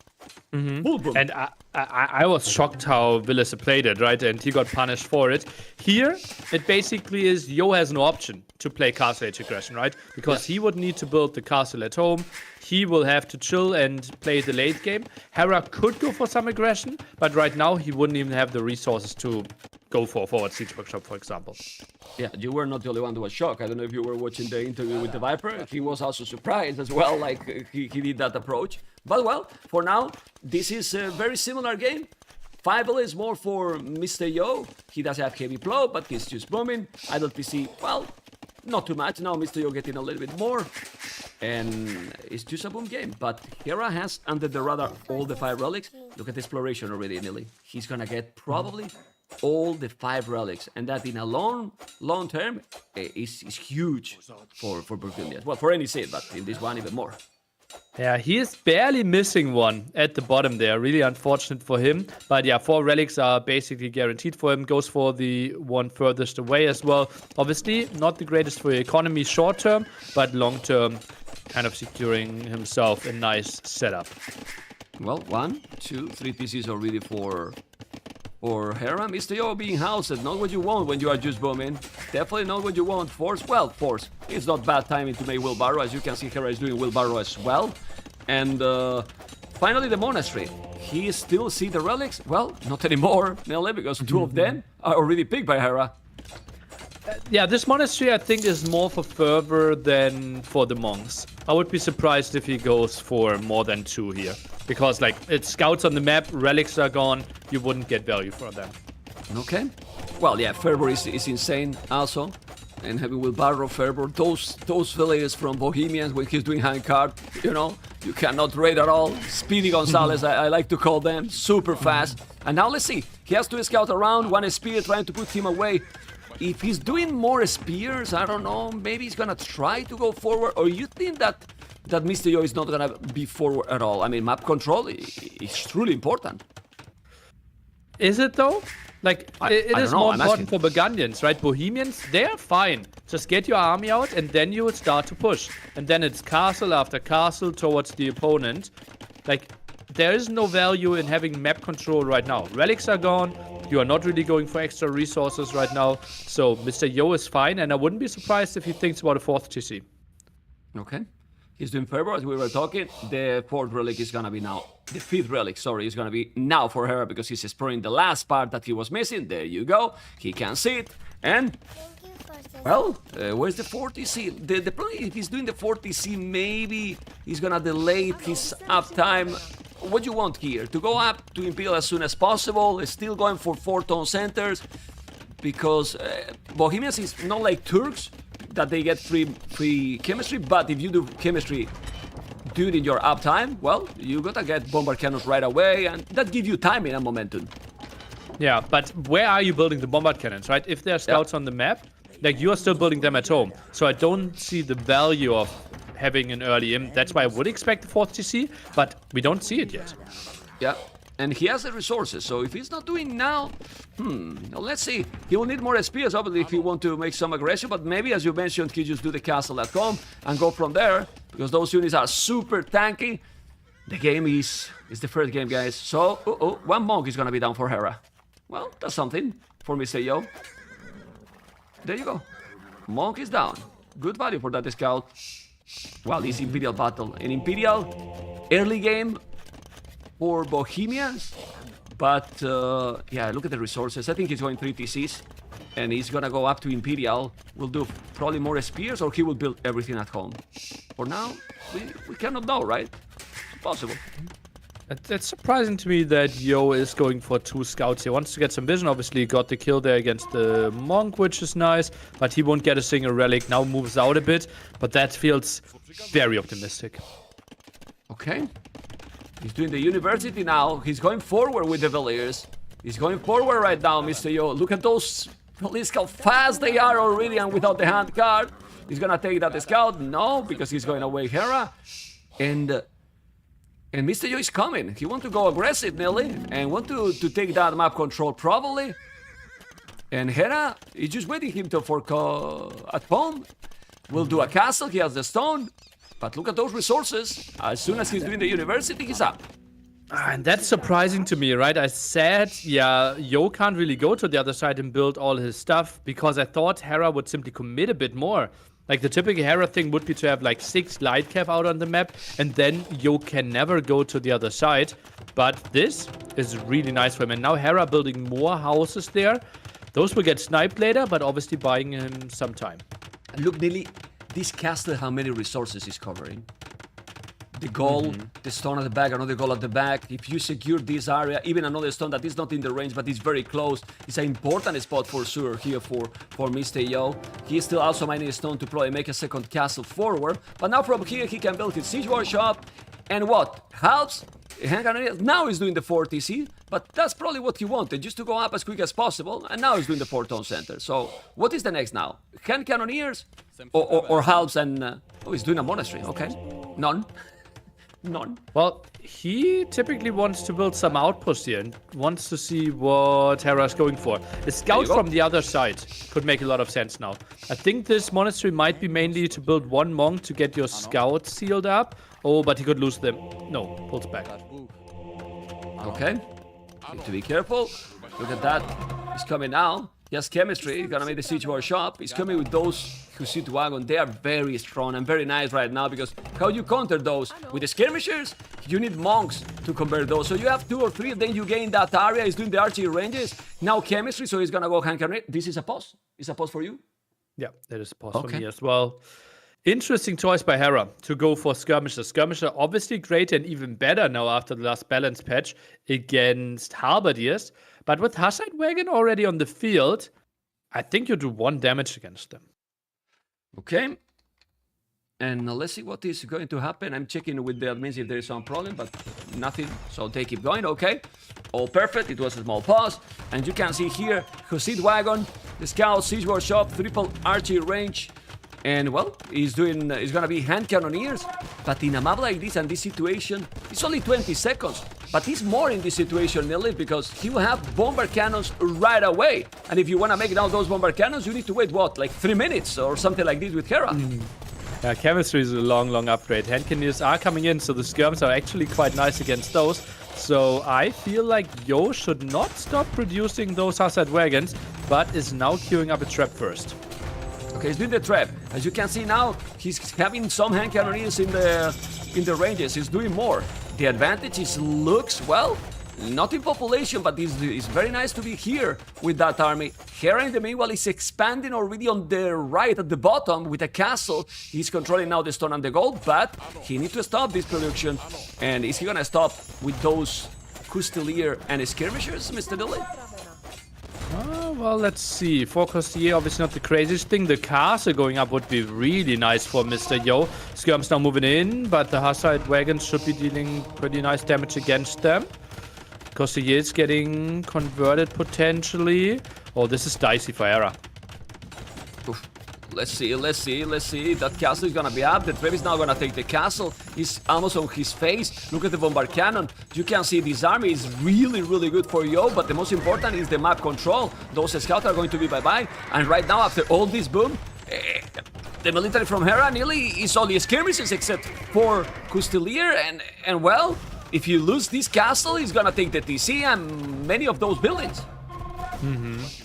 Full boom. And I was shocked how Villis played it, right? And he got punished for it. Here, it basically is Yo has no option to play Castle Age aggression, right? Because he would need to build the castle at home. He will have to chill and play the late game. Hera could go for some aggression, but right now he wouldn't even have the resources to go for forward siege workshop, for example. Yeah, you were not the only one who was shocked. I don't know if you were watching the interview with the Viper. He was also surprised as well, like he did that approach. But well, for now, this is a very similar game. 5 is more for MR.YO. He does have heavy blow, but he's just booming. Idle PC, well, not too much. Now MR.YO getting a little bit more. And it's just a boom game. But Hera has under the radar all the 5 relics. Look at the exploration already, Nilly. He's gonna get probably all the 5 relics, and that in a long term is huge for Brazilians. Well, for any seed, but in this one even more. Yeah, he is barely missing one at the bottom there. Really unfortunate for him. But yeah, 4 relics are basically guaranteed for him. Goes for the one furthest away as well. Obviously, not the greatest for economy short term, but long term, kind of securing himself a nice setup. Well, 1, 2, 3 pieces already for Hera. MR.YO being housed, not what you want when you are just booming. Definitely not what you want. Force, well, Force. It's not bad timing to make wheelbarrow. As you can see, Hera is doing wheelbarrow as well. And finally, the monastery. He still see the relics? Well, not anymore, Nelly, because 2 of them are already picked by Hera. Yeah, this monastery I think is more for fervor than for the monks. I would be surprised if he goes for more than 2 here. Because, like, it's scouts on the map, relics are gone, you wouldn't get value for them. Okay. Well, yeah, fervor is insane also. And having wheelbarrow, fervor, those villagers from Bohemians when he's doing handcart, you know, you cannot raid at all. Speedy Gonzalez, I like to call them, super fast. And now let's see, he has to scout around, 1 spear trying to put him away. If he's doing more spears, I don't know, maybe he's gonna try to go forward, or you think that MR.YO is not gonna be forward at all? I mean, map control is truly important. Is it though? Like, it is more important for Burgundians, right? Bohemians, they're fine. Just get your army out and then you would start to push. And then it's castle after castle towards the opponent. Like, there is no value in having map control right now. Relics are gone. You are not really going for extra resources right now. So MR.YO is fine, and I wouldn't be surprised if he thinks about a 4th TC. Okay. He's doing fervor as we were talking. The 4th relic is gonna be now. The 5th relic, sorry, is gonna be now for Hera because he's exploring the last part that he was missing. There you go. He can see it. And, well, where's the 4th TC? The problem, if he's doing the 4th TC, maybe he's gonna delay his uptime. What do you want here? To go up to Imperial as soon as possible, still going for 4-tone centers, because Bohemians is not like Turks, that they get free chemistry, but if you do chemistry during your uptime, well, you gotta get bombard cannons right away, and that gives you timing and momentum. Yeah, but where are you building the bombard cannons, right? If there are scouts on the map, like, you are still building them at home, so I don't see the value of having an early im. That's why I would expect the 4th TC, but we don't see it yet. Yeah, and he has the resources, so if he's not doing now, well, let's see. He will need more spears, obviously, if he want to make some aggression, but maybe, as you mentioned, he just do the castle at home and go from there, because those units are super tanky. The game is the first game, guys. So, 1 monk is gonna be down for Hera. Well, that's something for MR.YO. There you go. Monk is down. Good value for that scout. Well, this Imperial battle. An Imperial early game for Bohemians. But, yeah, look at the resources. I think he's going 3 TCs. And he's gonna go up to Imperial. We'll do probably more spears, or he will build everything at home. For now, we cannot know, right? It's possible. It's surprising to me that Yo is going for 2 scouts. He wants to get some vision. Obviously, got the kill there against the monk, which is nice. But he won't get a single relic. Now moves out a bit. But that feels very optimistic. Okay. He's doing the university now. He's going forward with the villagers. He's going forward right now, MR.YO. Look at those police, how fast they are already, and without the hand card. He's gonna take that scout. No, because he's going away Hera. And MR.YO is coming. He wants to go aggressive, Nelly, and want to take that map control probably. And Hera is just waiting him to fork at home. Will do a castle. He has the stone. But look at those resources. As soon as he's doing the university, he's up. And that's surprising to me, right? I said, yeah, Yo can't really go to the other side and build all his stuff because I thought Hera would simply commit a bit more. Like the typical Hera thing would be to have like 6 light cap out on the map and then Yo can never go to the other side. But this is really nice for him. And now Hera building more houses there. Those will get sniped later, but obviously buying him some time. Look, Nili, this castle, how many resources is covering? The goal, the stone at the back, another goal at the back. If you secure this area, even another stone that is not in the range, but is very close, it's an important spot for sure here for MR.YO. He is still also mining a stone to probably make a second castle forward. But now from here, he can build his siege workshop. And what? Halves? Now he's doing the 40, see? But that's probably what he wanted, just to go up as quick as possible. And now he's doing the 4-tone center. So what is the next now? Hand cannoneers? Or halves and... oh, he's doing a monastery. Okay. None. None. Well, he typically wants to build some outposts here and wants to see what Hera's going for. A scout from the other side could make a lot of sense now. I think this monastery might be mainly to build one monk to get your scout sealed up. Oh, but he could lose them. No, pulls back. Okay. Need to be careful. Look at that. He's coming now. He has chemistry. He's gonna make the siege workshop. He's coming with those who sit wagon. They are very strong and very nice right now because how you counter those? With the skirmishers, you need monks to convert those. So you have 2 or 3, then you gain that area. He's doing the archery ranges. Now chemistry, so he's gonna go hand cannon. This is a pause. Is a pause for you? Yeah, that is a pause for me as well. Interesting choice by Hera to go for Skirmisher. Skirmisher obviously great and even better now after the last balance patch against Halberdiers. But with Hussite Wagon already on the field, I think you do 1 damage against them. Okay. And let's see what is going to happen. I'm checking with the admins if there is some problem, but nothing. So they keep going, okay. All perfect. It was a small pause. And you can see here, Hussite Wagon, the Scout, Siege Workshop, triple archery range. And well, he's gonna be hand cannoneers. But in a map like this and this situation, it's only 20 seconds. But he's more in this situation, Nili, because he will have bomber cannons right away. And if you wanna make now those bomber cannons, you need to wait, what, like 3 minutes or something like this with Hera. Yeah, chemistry is a long upgrade. Hand cannoneers are coming in, so the skirms are actually quite nice against those. So I feel like Yo should not stop producing those Hussite Wagons, but is now queuing up a trap first. Okay, he's doing the trap. As you can see now, he's having some hand cannoneers in the ranges. He's doing more. The advantage is looks, well, not in population, but it's very nice to be here with that army. Hera in the meanwhile is expanding already on the right at the bottom with a castle. He's controlling now the stone and the gold, but he needs to stop this production. And is he gonna stop with those Custelier and skirmishers, Mr. Dilly? Well, let's see. For Costier, obviously not the craziest thing. The castle going up would be really nice for MR.YO. Skirms now moving in, but the Hussite Wagons should be dealing pretty nice damage against them. Costier is getting converted potentially. Oh, this is dicey for Hera. Oof. Let's see. That castle is gonna be up. The Trev is now gonna take the castle. He's almost on his face. Look at the bombard cannon. You can see this army is really good for Yo, but the most important is the map control. Those scouts are going to be bye-bye. And right now, after all this boom, the military from Hera nearly is only skirmishes except for Custelier. And well, if you lose this castle, he's gonna take the TC and many of those buildings.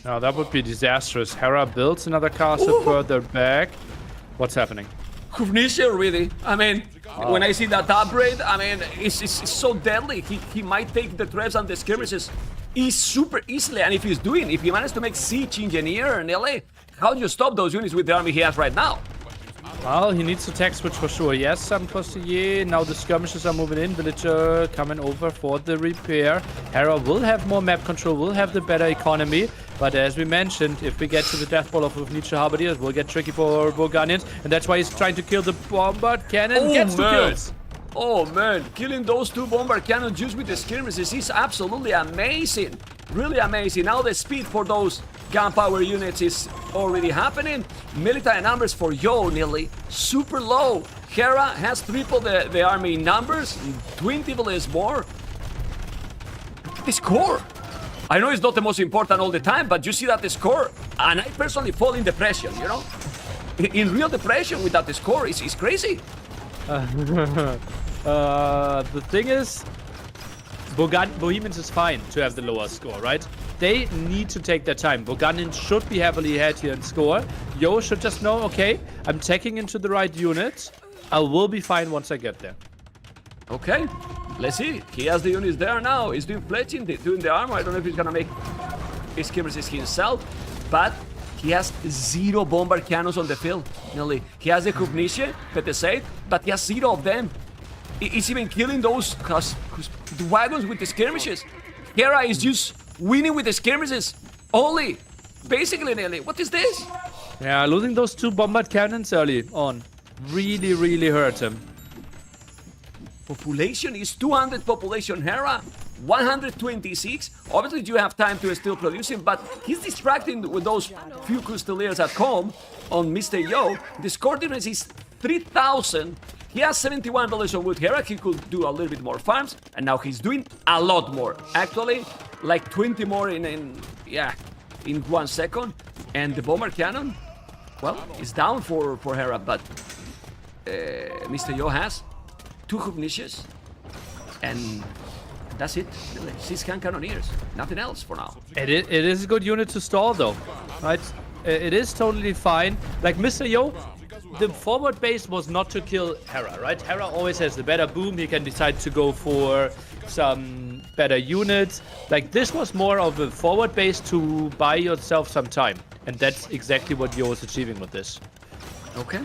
Now that would be disastrous. Hera builds another castle further back. What's happening? Kuvnisha, really. I mean, when I see that upgrade, I mean, it's so deadly. He might take the traps and the skirmishes super easily. And if he managed to make siege engineer in LA, how do you stop those units with the army he has right now? Well, he needs to tech switch for sure. Yes, some Costier. Now the skirmishes are moving in. Villager coming over for the repair. Hera will have more map control, will have the better economy. But as we mentioned, if we get to the death ball of Nietzsche Halberdiers, we'll get tricky for Bulgarians. And that's why he's trying to kill the bombard cannon. Gets 2 kills. Oh man, killing those 2 bombard cannons just with the skirmishes is absolutely amazing. Really amazing. Now the speed for those gunpowder units is already happening. Military numbers for Yo nearly super low. Hera has tripled the army in numbers, 20 is more. The score! I know it's not the most important all the time, but you see that the score, and I personally fall in depression, you know? In real depression with that score, it's crazy. The thing is, Bohemians is fine to have the lower score, right? They need to take their time. Boganin should be heavily ahead here in score. Yo should just know, okay, I'm taking into the right unit. I will be fine once I get there. Okay, let's see. He has the units there now. He's doing pledging, doing the armor. I don't know if he's gonna make his skirmishes himself, but he has 0 bomber cannons on the field. Nearly. He has the Kubnische, PT8, but he has 0 of them. He's even killing those the wagons with the skirmishes. Hera is just winning with the skirmishes only. Basically, Nearly. What is this? Yeah, losing those 2 bombard cannons early on really, really hurt him. Population is 200 population. Hera 126. Obviously, you have time to still producing, but he's distracting with those few Custeliers at home on MR.YO. The score difference is 3,000. He has $71 on wood. Hera, he could do a little bit more farms, and now he's doing a lot more. Actually, like 20 more in 1 second. And the bomber cannon, well, is down for Hera, but MR.YO has 2 Hubnishes, and that's it. 6 hand cannoneers, nothing else for now. It is a good unit to stall though, right? It is totally fine. Like MR.YO, the forward base was not to kill Hera, right? Hera always has the better boom. He can decide to go for some better units. Like this was more of a forward base to buy yourself some time, and that's exactly what Yo is achieving with this. Okay.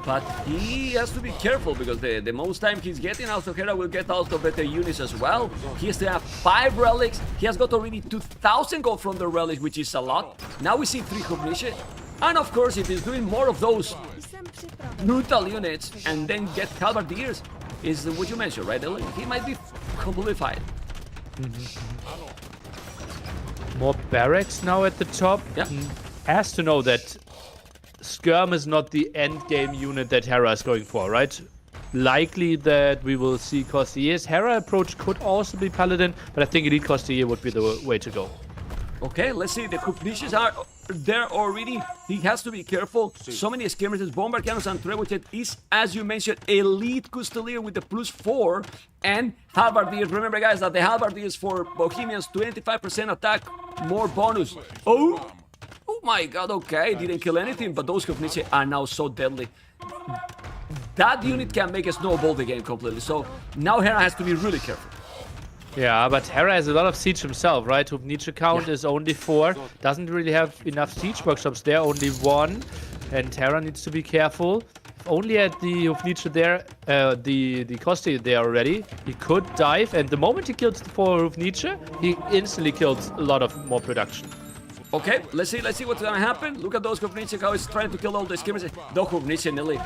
But he has to be careful because the most time he's getting out of Hera will get out of better units as well. He has to have 5 relics. He has got already 2,000 gold from the relics, which is a lot. Now we see 3 Hubnische. And of course, if he's doing more of those neutral units and then get Halberdiers, is what you mentioned, right, Ellie? He might be completely fine. More barracks now at the top. Yeah. Has to know that Skirm is not the end game unit that Hera is going for, right? Likely that we will see Costiers. Hera approach could also be Paladin, but I think Elite Costier would be the way to go. Okay, let's see. The Kupnishes are there already. He has to be careful. So many skirmishes, bomber cannons, and trebuchet is, as you mentioned, Elite Custelier with the +4 and Halberdiers. Remember, guys, that the Halberdiers for Bohemians 25% attack, more bonus. Oh my god, okay, didn't kill anything, but those Kupnische are now so deadly. That unit can make a snowball the game completely, so now Hera has to be really careful. Yeah, but Hera has a lot of siege himself, right? Hubnische count is only 4. Doesn't really have enough siege workshops there, only 1. And Hera needs to be careful. If only had the Hubnische there, the Costi there already, he could dive. And the moment he kills the 4 Hubnische, he instantly kills a lot of more production. Okay, let's see what's gonna happen. Look at those Hubnische, how he's trying to kill all the skirmishes. Those Hubnische nearly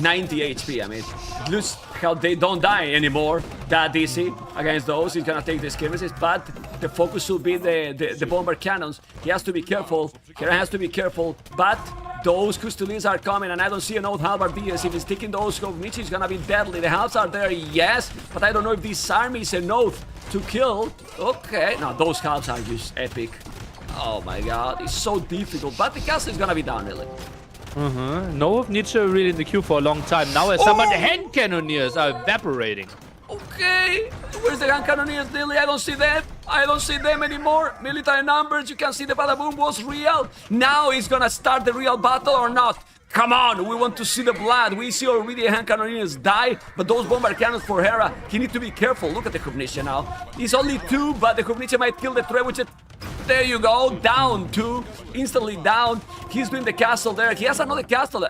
90 HP, I mean, look how they don't die anymore that easy against those. He's gonna take the skirmishes, but the focus should be the bomber cannons. He has to be careful. Hera has to be careful, but those Custeliers are coming, and I don't see an old Halberdiers. If he's taking those Hubnische, it's gonna be deadly. The halves are there, yes, but I don't know if this army is enough to kill. Okay, now those halves are just epic. Oh my god, it's so difficult, but the castle is gonna be down, really. No Hubnische really in the queue for a long time. Now as some of the hand cannoneers are evaporating. Okay, where's the hand cannoneers, Lily? I don't see them. I don't see them anymore. Military numbers, you can see the badaboom was real. Now it's gonna start the real battle or not? Come on, we want to see the blood. We see already hand cannoneers die, but those bomber cannons for Hera, he needs to be careful. Look at the Hubnische now. It's only 2, but the Hubnische might kill the trebuchet. There you go, down 2, instantly down. He's doing the castle there. He has another castle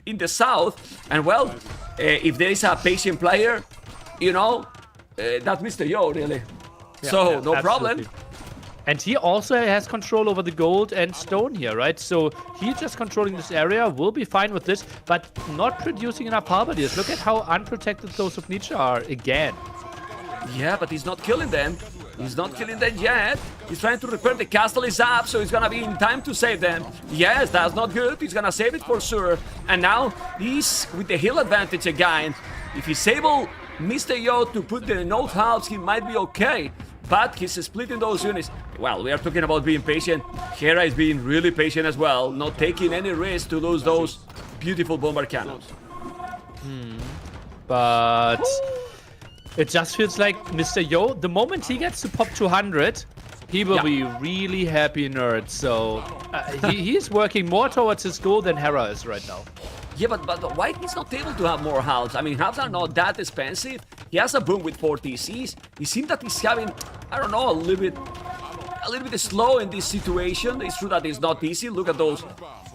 in the south, and well, if there is a patient player, you know, that's MR.YO, really. Yeah, so, yeah, no problem. absolutely. And he also has control over the gold and stone here, right? So he's just controlling this area, will be fine with this, but not producing enough halberdiers. Look at how unprotected those Hubnische are again. Yeah, but he's not killing them. He's not killing them yet. He's trying to repair. The castle is up, so he's gonna be in time to save them. Yes, that's not good. He's gonna save it for sure. And now he's with the hill advantage again. If he's able, MR.YO, to put the note halves, he might be okay. But he's splitting those units. Well, we are talking about being patient. Hera is being really patient as well, not taking any risk to lose those beautiful bomber cannons. But It just feels like MR.YO, the moment he gets to pop 200, he will be really happy nerd. So he's working more towards his goal than Hera is right now. Yeah, but why he's not able to have more halves? I mean, halves are not that expensive. He has a boom with 4 TCs. It seems that he's having, I don't know, a little bit slow in this situation. It's true that it's not easy. Look at those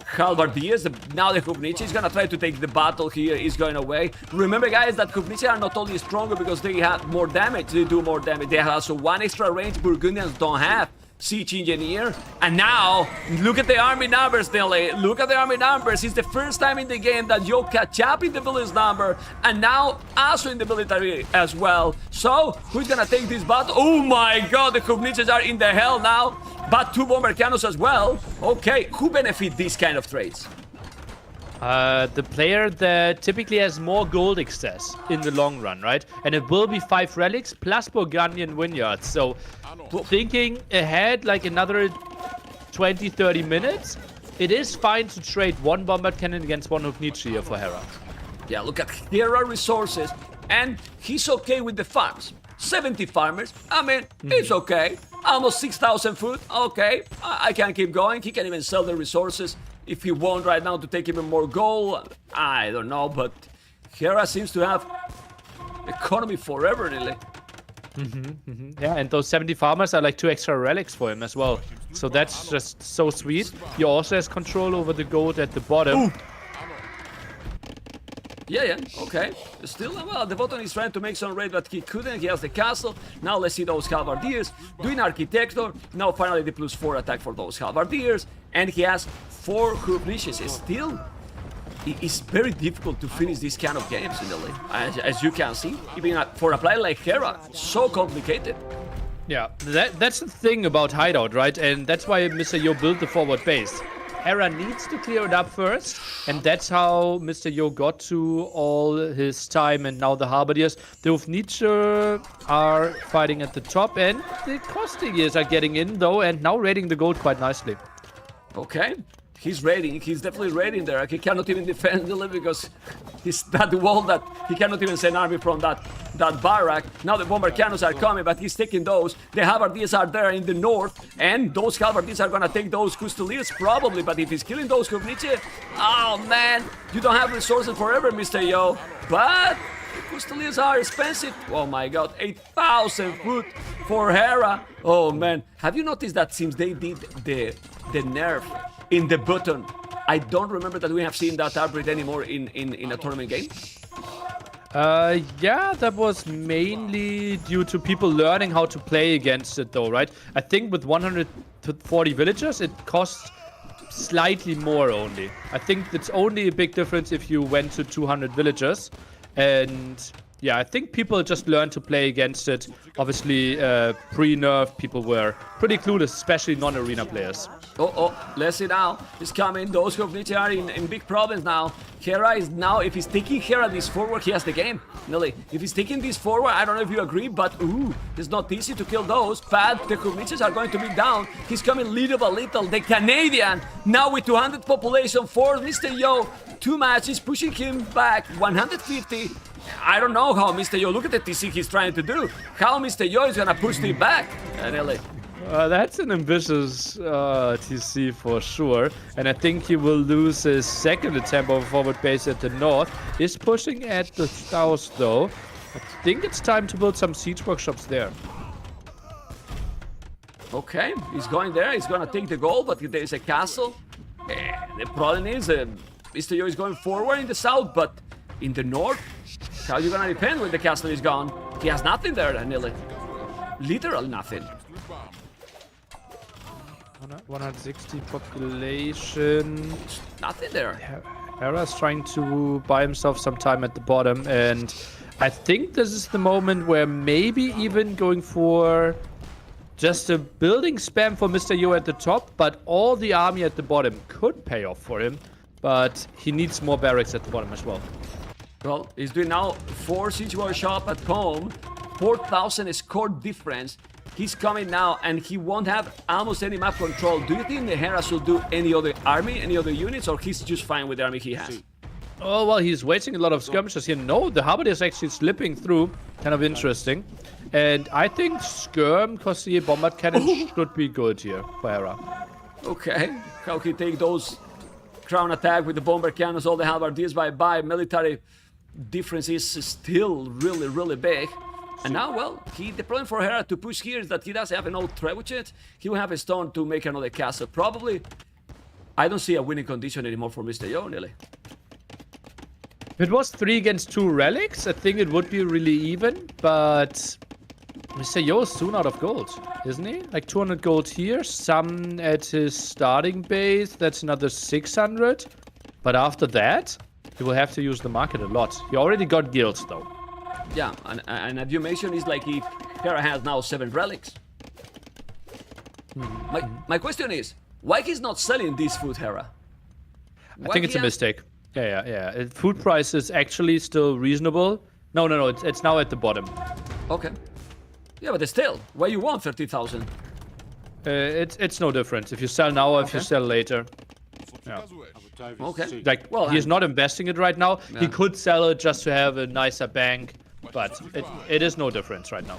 halberdiers. Now the Hufnice is gonna try to take the battle here. He's going away. Remember, guys, that Hufnice are not only stronger because they have more damage, they do more damage. They have also 1 extra range Burgundians don't have. Siege Engineer. And now, look at the army numbers, Nelly. Look at the army numbers. It's the first time in the game that you catch up in the village number. And now, also in the military as well. So, who's gonna take this battle? Oh my god, the Hufnices are in the hell now. But 2 bomber cannons as well. Okay, who benefit these kind of trades? The player that typically has more gold excess in the long run, right? And it will be 5 relics plus Burgundian vineyards. So thinking ahead like another 20-30 minutes, it is fine to trade 1 bombard cannon against 1 Hufnice here for Hera. Yeah, look at Hera resources. And he's okay with the farms. 70 farmers. I mean, it's okay. Almost 6,000 food. Okay, I can keep going. He can even sell the resources if he wants right now to take even more gold. I don't know, but Hera seems to have economy forever, nearly. Yeah, and those 70 farmers are like 2 extra relics for him as well. So that's just so sweet. He also has control over the gold at the bottom. Ooh. Yeah, okay. Still, well, the bottom is trying to make some raid, but he couldn't. He has the castle. Now let's see those halberdiers doing Architector. Now finally the +4 attack for those halberdiers. And he has 4 Hufnices. Still, it's very difficult to finish these kind of games in the league. As you can see, even for a player like Hera, so complicated. Yeah, that's the thing about Hideout, right? And that's why MR.YO built the forward base. Hera needs to clear it up first, and that's how MR.YO got to all his time and now the halberdiers. The Hufnice are fighting at the top, and the Costigiers are getting in though, and now raiding the gold quite nicely. Okay, he's raiding. He's definitely raiding there. He cannot even defend the because he's that wall that he cannot even send army from that barrack. Now the bomber cannons are coming, but he's taking those. The halberdiers are there in the north, and those halberdiers are gonna take those Custoliers probably. But if he's killing those Hufnice, oh man, you don't have resources forever, MR.YO. But Custoliers are expensive. Oh my god, 8,000 food for Hera. Oh man, have you noticed that since they did the nerf in the button, I don't remember that we have seen that upgrade anymore in a tournament game? Yeah, that was mainly due to people learning how to play against it though, right? I think with 140 villagers, it costs slightly more only. I think it's only a big difference if you went to 200 villagers. And yeah, I think people just learned to play against it. Obviously, pre-nerf, people were pretty clueless, especially non-arena players. Oh, let's see now. He's coming. Those Hufnice are in big problems now. Hera is now, if he's taking Hera this forward, he has the game. Nelly, if he's taking this forward, I don't know if you agree, but it's not easy to kill those. But the Hufnices are going to be down. He's coming little by little. The Canadian, now with 200 population for MR.YO. 2 matches, pushing him back 150. I don't know how MR.YO, look at the TC he's trying to do. How MR.YO is gonna push him back, Nelly. That's an ambitious TC for sure. And I think he will lose his second attempt of forward base at the north. Is pushing at the south though. I think it's time to build some siege workshops there. Okay, he's going there. He's gonna take the goal, but there is a castle. The problem is MR.YO is going forward in the south, but in the north, how are you gonna defend when the castle is gone? He has nothing there, Nelly. Literal nothing. 160 population. Nothing there. Hera's trying to buy himself some time at the bottom, and I think this is the moment where maybe even going for just a building spam for MR.YO at the top, but all the army at the bottom could pay off for him, but he needs more barracks at the bottom as well. Well, he's doing now 4 siege workshop at home, 4,000 score difference. He's coming now, and he won't have almost any map control. Do you think the Hera should do any other army, any other units, or he's just fine with the army he has? Oh, well, he's wasting a lot of skirmishes here. No, the Halberd is actually slipping through. Kind of interesting. And I think Skirm, because the Bombard Cannon should be good here for Hera. Okay, how he take those crown attack with the bomber cannons, all the halberdiers bye-bye. Military difference is still really big. And now, well, the problem for Hera to push here is that he doesn't have an old trebuchet. He will have a stone to make another castle. Probably, I don't see a winning condition anymore for MR.YO, nearly. If it was 3 against 2 relics, I think it would be really even, but MR.YO is soon out of gold, isn't he? Like 200 gold here, some at his starting base, that's another 600. But after that, he will have to use the market a lot. He already got guilds though. Yeah, and as you mentioned, it's like if Hera has now 7 relics. My question is, why he's not selling this food, Hera? I think it's a mistake. Yeah. Food price is actually still reasonable. No, it's now at the bottom. Okay. Yeah, but still, why you want 30,000? It's no difference if you sell now or if you sell later. Yeah. Okay. Like, well, he's not investing it right now. Yeah. He could sell it just to have a nicer bank, but it is no difference right now.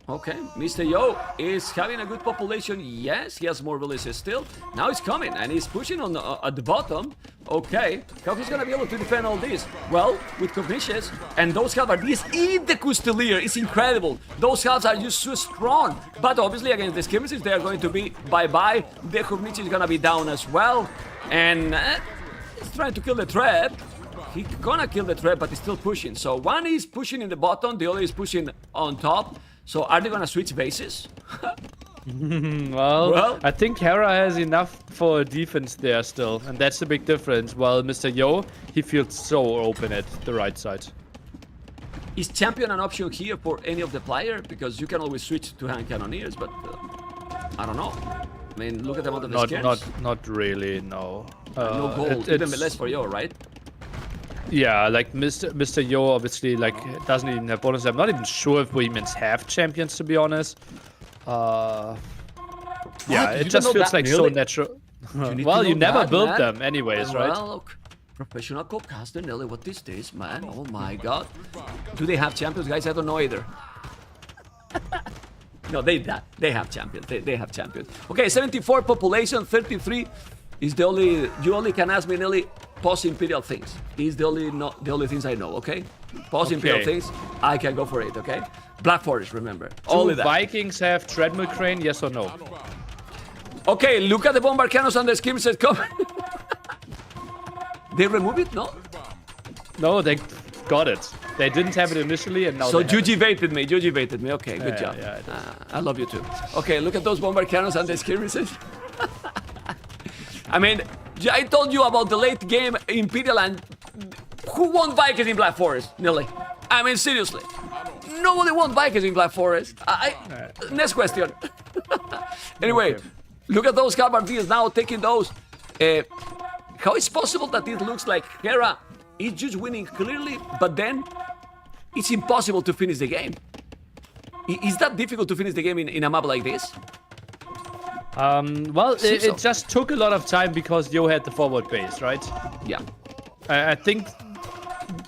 Okay, MR.YO is having a good population. Yes, he has more villages still. Now he's coming and he's pushing on at the bottom. Okay, how he's gonna be able to defend all this? Well, with Cognitions and those halberdiers in the Custelier, it's incredible. Those halves are just so strong. But obviously against the skirmishes, they are going to be bye-bye. The Cognition is gonna be down as well. And he's trying to kill the trap. He's gonna kill the trap, but he's still pushing. So one is pushing in the bottom, the other is pushing on top. So are they gonna switch bases? well, I think Hera has enough for defense there still, and that's the big difference. While MR.YO, he feels so open at the right side. Is champion an option here for any of the player? Because you can always switch to hand cannoneers, but I don't know. I mean, look at the amount of the skins. Not really, no. No gold, even less for Yo, right? Yeah, like MR.YO obviously like doesn't even have bonus. I'm not even sure if Bohemians have champions, to be honest. Yeah, it just feels like so natural. Well, you never built them anyways, right? Well, professional co-caster, Nelly, what is this, man? Oh my god. Do they have champions, guys? I don't know either. No, they have champions. They have champions. Okay, 74 population, 33 is the only... You only can ask me, Nelly, post-imperial things. Is the only things I know, okay? Post-imperial things, I can go for it, okay? Black Forest, remember. Only that. Vikings have treadmill crane, yes or no? Okay, look at the bombard cannons and the skirmishes coming. They remove it, no? No, they got it. They didn't have it initially, and now so Juji baited me. Okay, good job. Yeah, I love you too. Okay, look at those bombard cannons and the skirmishes. I mean, I told you about the late game Imperial, and who won Vikings in Black Forest, Nelly? I mean, seriously. Nobody won Vikings in Black Forest. Next question. Anyway, look at those halberdiers now taking those. How is possible that it looks like Hera is just winning clearly, but then it's impossible to finish the game? Is that difficult to finish the game in a map like this? Well, it just took a lot of time because Yo had the forward base, right? Yeah. I think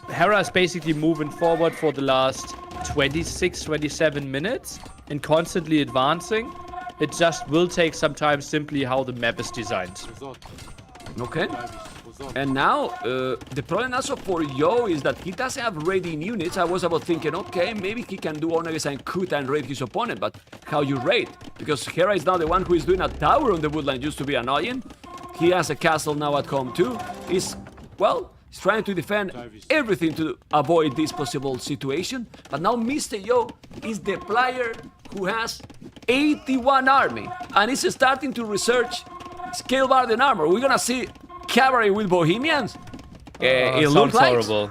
Hera is basically moving forward for the last 26, 27 minutes and constantly advancing. It just will take some time simply how the map is designed. Okay. And now, the problem also for Yo is that he doesn't have raiding units. I was about thinking, okay, maybe he can do honors and Kut and raid his opponent, but how you raid? Because Hera is now the one who is doing a tower on the woodland, used to be annoying. He has a castle now at home too. He's trying to defend everything to avoid this possible situation. But now MR.YO is the player who has 81 army and is starting to research scale barden armor. We're gonna see cavalry with Bohemians. It sounds horrible.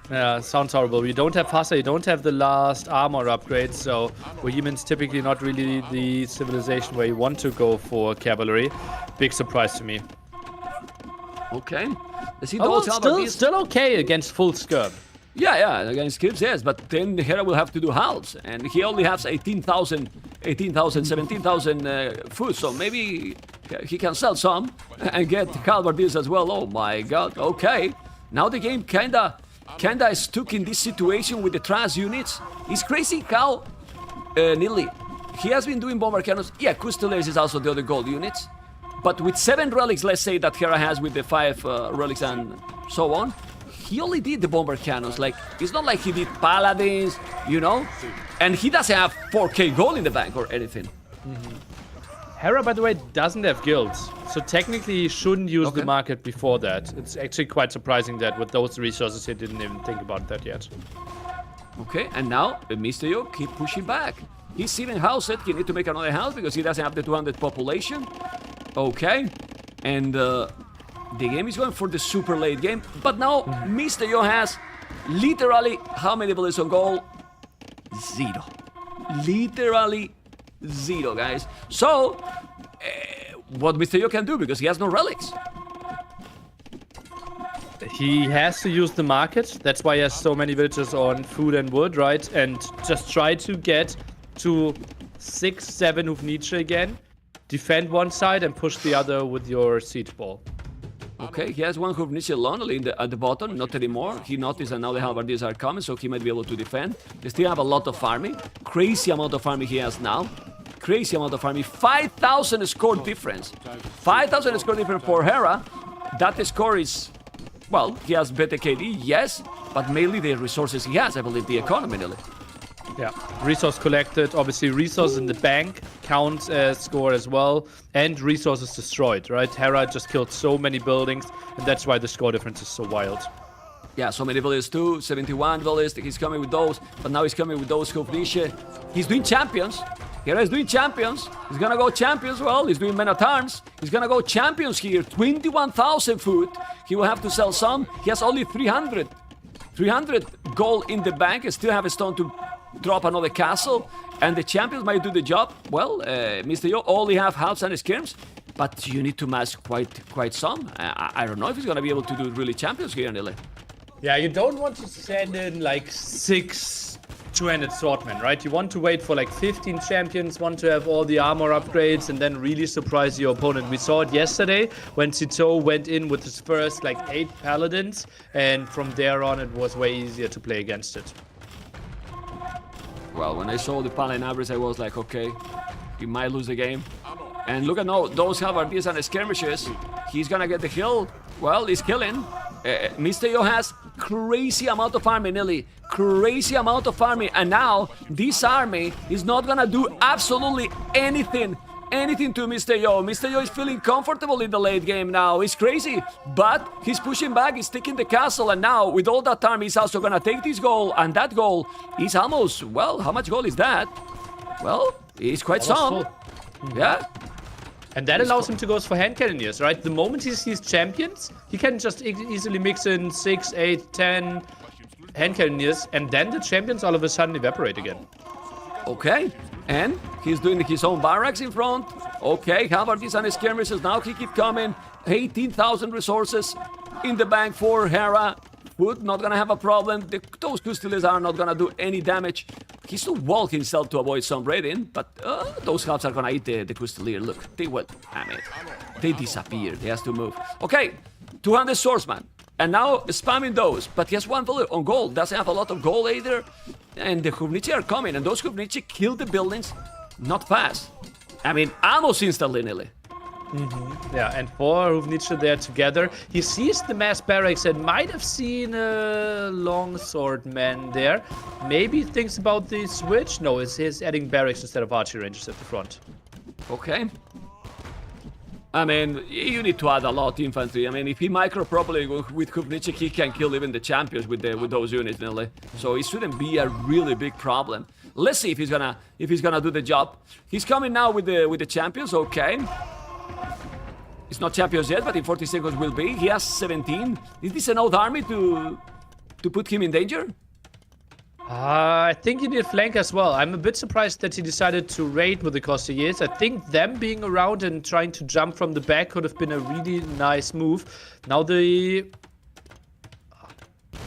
Yeah, sounds horrible. We don't have Hassa, you don't have the last armor upgrade, so Bohemians typically not really the civilization where you want to go for cavalry. Big surprise to me. Okay. Let's see those still okay against full skirm. Yeah, against skirms, yes, but then Hera will have to do halves, and he only has 17,000 food, so maybe he can sell some and get halberdiers as well. Oh my god, okay. Now the game kinda is stuck in this situation with the trash units. It's crazy how Nilly, he has been doing bomber cannons. Yeah, Custellers is also the other gold units. But with 7 relics, let's say, that Hera has with the 5 relics and so on, he only did the bomber cannons. Like, it's not like he did paladins, you know? And he doesn't have 4k gold in the bank or anything. Hera, by the way, doesn't have guilds, so technically he shouldn't use the market before that. It's actually quite surprising that with those resources he didn't even think about that yet. Okay, and now MR.YO keep pushing back. He's even housed. He need to make another house because he doesn't have the 200 population. Okay, and the game is going for the super late game. But now MR.YO has literally how many bullets on goal? 0. Literally 0, guys. So, what MR.YO can do because he has no relics. He has to use the market. That's why he has so many villagers on food and wood, right? And just try to get to 6-7 Hufnice again. Defend one side and push the other with your siege ball. Okay, he has one Hufnice alone at the bottom, not anymore. He noticed that now the halberdiers are coming, so he might be able to defend. They still have a lot of farming. Crazy amount of farming he has now. Crazy amount of farming. 5,000 score difference. 5,000 score difference for Hera. That score is... Well, he has better KD, yes, but mainly the resources he has, I believe, the economy nearly. Yeah, resource collected, obviously resources in the bank count as score as well, and resources destroyed, right? Hera just killed so many buildings, and that's why the score difference is so wild. Yeah, so many villages too, 71 villages, he's coming with those, but now he's coming with those Hufnice. He's doing champions. Hera is doing champions. He's gonna go champions, well, he's doing men at arms. He's gonna go champions here, 21,000 food. He will have to sell some. He has only 300 gold in the bank, and still have a stone to drop another castle, and the champions might do the job. Well, MR.YO only have halves and skirms, but you need to mass quite some. I don't know if he's gonna be able to do really champions here, Nile. Yeah, you don't want to send in like 6 2-handed swordmen, right? You want to wait for like 15 champions, want to have all the armor upgrades, and then really surprise your opponent. We saw it yesterday when TaToH went in with his first like 8 paladins, and from there on it was way easier to play against it. Well, when I saw the paladin average, I was like, okay, he might lose the game. And look at now, those halberdiers and skirmishes. He's gonna get the kill. Well, he's killing. MR.YO has crazy amount of army, Nilly. Crazy amount of army. And now, this army is not gonna do absolutely anything to MR.YO. MR.YO is feeling comfortable in the late game now. It's crazy. But he's pushing back, he's taking the castle. And now, with all that army, he's also gonna take this goal. And that goal is almost, well, how much goal is that? Well, it's quite some. Yeah. And that allows him to go for hand cannoneers, right? The moment he sees champions, he can just easily mix in 6, 8, 10 hand cannoneers, and then the champions all of a sudden evaporate again. Okay, and he's doing his own barracks in front. Okay, halberdiers and skirmishes now he keep coming. 18,000 resources in the bank for Hera. Wood not gonna have a problem. Those Custellers are not gonna do any damage. He's to walk himself to avoid some raiding, but those halves are gonna eat the Custeller. Look, they will. Damn it. They disappear. They has to move. Okay, 200 swordsman. And now spamming those. But he has one villager on gold. Doesn't have a lot of gold either. And the Hufnice are coming. And those Hufnice kill the buildings not fast. I mean, almost instantly, nearly. Yeah, and 4 Hufnice there together. He sees the mass barracks and might have seen a longsword man there. Maybe thinks about the switch. No, he's adding barracks instead of archery rangers at the front. Okay. I mean, you need to add a lot of infantry. I mean, if he micro properly with Hufnice, he can kill even the champions with those units, nearly. So it shouldn't be a really big problem. Let's see if he's gonna do the job. He's coming now with the champions. Okay. It's not champions yet, but in 40 seconds will be. He has 17. Is this an old army to put him in danger? I think he did flank as well. I'm a bit surprised that he decided to raid with the Costiers. I think them being around and trying to jump from the back could have been a really nice move. Now the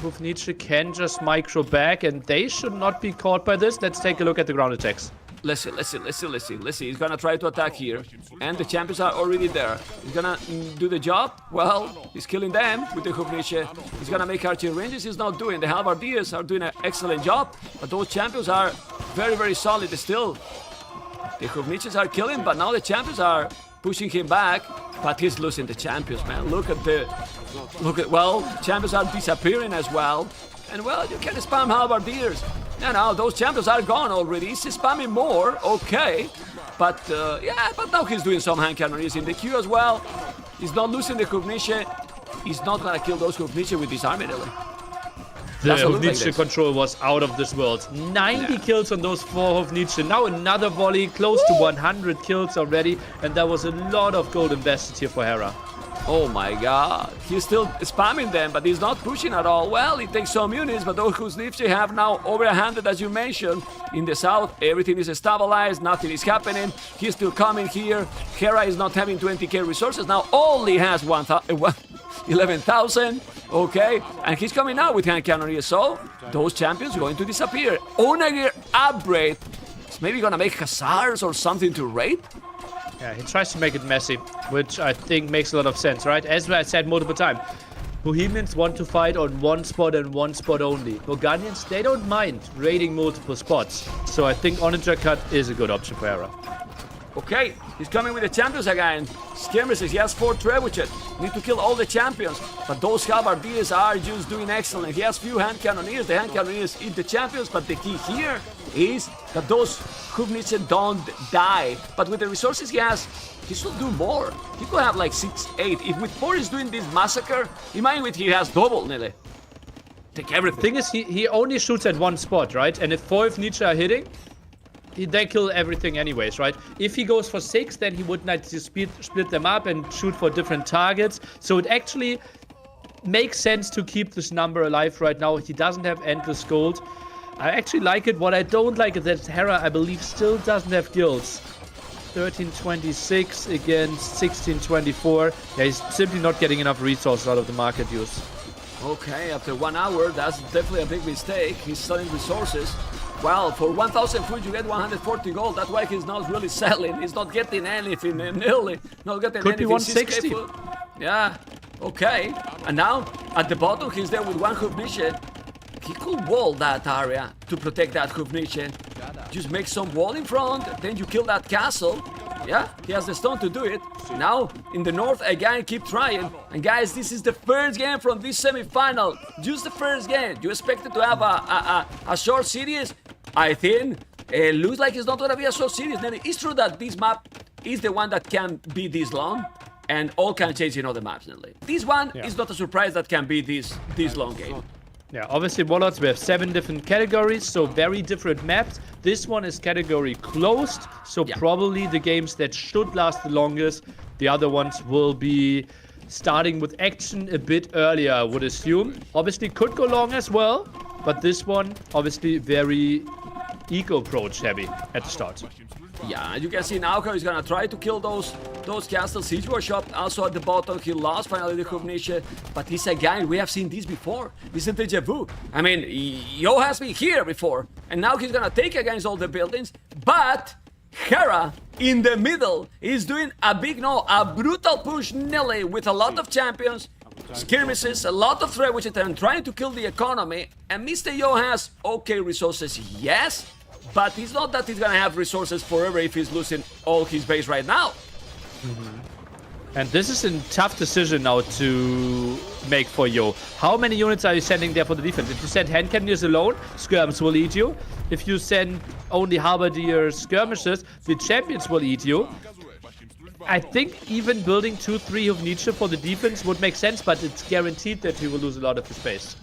Hufnice can just micro back, and they should not be caught by this. Let's take a look at the ground attacks. Let's see. He's gonna try to attack here. And the champions are already there. He's gonna do the job. Well, he's killing them with the Hufniche. He's gonna make archery ranges. He's not doing. The Halbardiers are doing an excellent job. But those champions are very, very solid still. The Hufniches are killing, but now the champions are pushing him back. But he's losing the champions, man. Well, champions are disappearing as well. And well, you can spam Halbardiers. And now those champions are gone already. He's spamming more, okay. But but now he's doing some hand cannons in the queue as well. He's not losing the Hufniche. He's not gonna kill those Hufniche with this army, really. The Hufniche control was out of this world. 90 kills on those 4 Hufniche. Now another volley, close to 100 kills already. And there was a lot of gold invested here for Hera. Oh my god, he's still spamming them, but he's not pushing at all. Well, it takes some units, but those Hufniche have now over 100, as you mentioned. In the south, everything is stabilized, nothing is happening. He's still coming here. Hera is not having 20k resources, now only has 11,000, okay? And he's coming out with hand cannoneers, so those champions are going to disappear. Onager upgrade, it's maybe gonna make Hussars or something to raid? Yeah, he tries to make it messy, which I think makes a lot of sense, right? As I said multiple times, Bohemians want to fight on one spot and one spot only. Burgundians, they don't mind raiding multiple spots. So I think Onager cut is a good option for Hera. Okay, he's coming with the champions again. Skirmishes, he has 4 trebuchets. Need to kill all the champions. But those Halbardiers are just doing excellent. He has few hand cannoneers. The hand cannoneers eat the champions, but the key here is that those Hufniche don't die. But with the resources he has, he should do more. He could have like 6, 8. If with 4 he's doing this massacre, imagine with he has double, nearly. Take everything. The thing is, he only shoots at one spot, right? And if 4 Hufniche are hitting, they kill everything anyways, right? If he goes for 6, then he would not just split them up and shoot for different targets. So it actually makes sense to keep this number alive right now. He doesn't have endless gold. I actually like it. What I don't like is that Hera, I believe, still doesn't have guilds. 1326 against 1624. Yeah, he's simply not getting enough resources out of the market use. Okay, after 1 hour, that's definitely a big mistake. He's selling resources. Well, for 1,000 food, you get 140 gold. That's why he's not really selling. He's not getting anything, nearly. Not getting Could anything. be 160. Yeah, okay. And now, at the bottom, he's there with 1 Hufniche. He could wall that area to protect that Hufniche. Just make some wall in front, then you kill that castle. Yeah, he has the stone to do it. Now, in the north, again, keep trying. And guys, this is the first game from this semi-final. Just the first game. You expected to have a short series? I think it looks like it's not going to be a short series. Then it's true that this map is the one that can be this long. And all can change in other maps, Nelly. This one is not a surprise that can be this long game. Yeah, obviously Warlords, we have 7 different categories, so very different maps. This one is category closed, so probably the games that should last the longest. The other ones will be starting with action a bit earlier, I would assume. Obviously could go long as well, but this one obviously very eco approach heavy at the start. Yeah, you can see now how he's gonna try to kill those castles. Siege Workshop also at the bottom. He lost finally the Hufniche, but he's again, we have seen this before. This is deja vu. I mean, Yo has been here before, and now he's gonna take against all the buildings, but Hera in the middle is doing a brutal push, Nelly, with a lot of champions, skirmishes, a lot of trebuchets, and trying to kill the economy. And Mr. Yo has okay resources, yes, but it's not that he's gonna have resources forever if he's losing all his base right now. And this is a tough decision now to make for Yo. How many units are you sending there for the defense? If you send hand cannoneers alone, skirms will eat you. If you send only halberdier skirmishes, the champions will eat you. I think even building 2-3 of Nietzsche for the defense would make sense, but it's guaranteed that he will lose a lot of his base.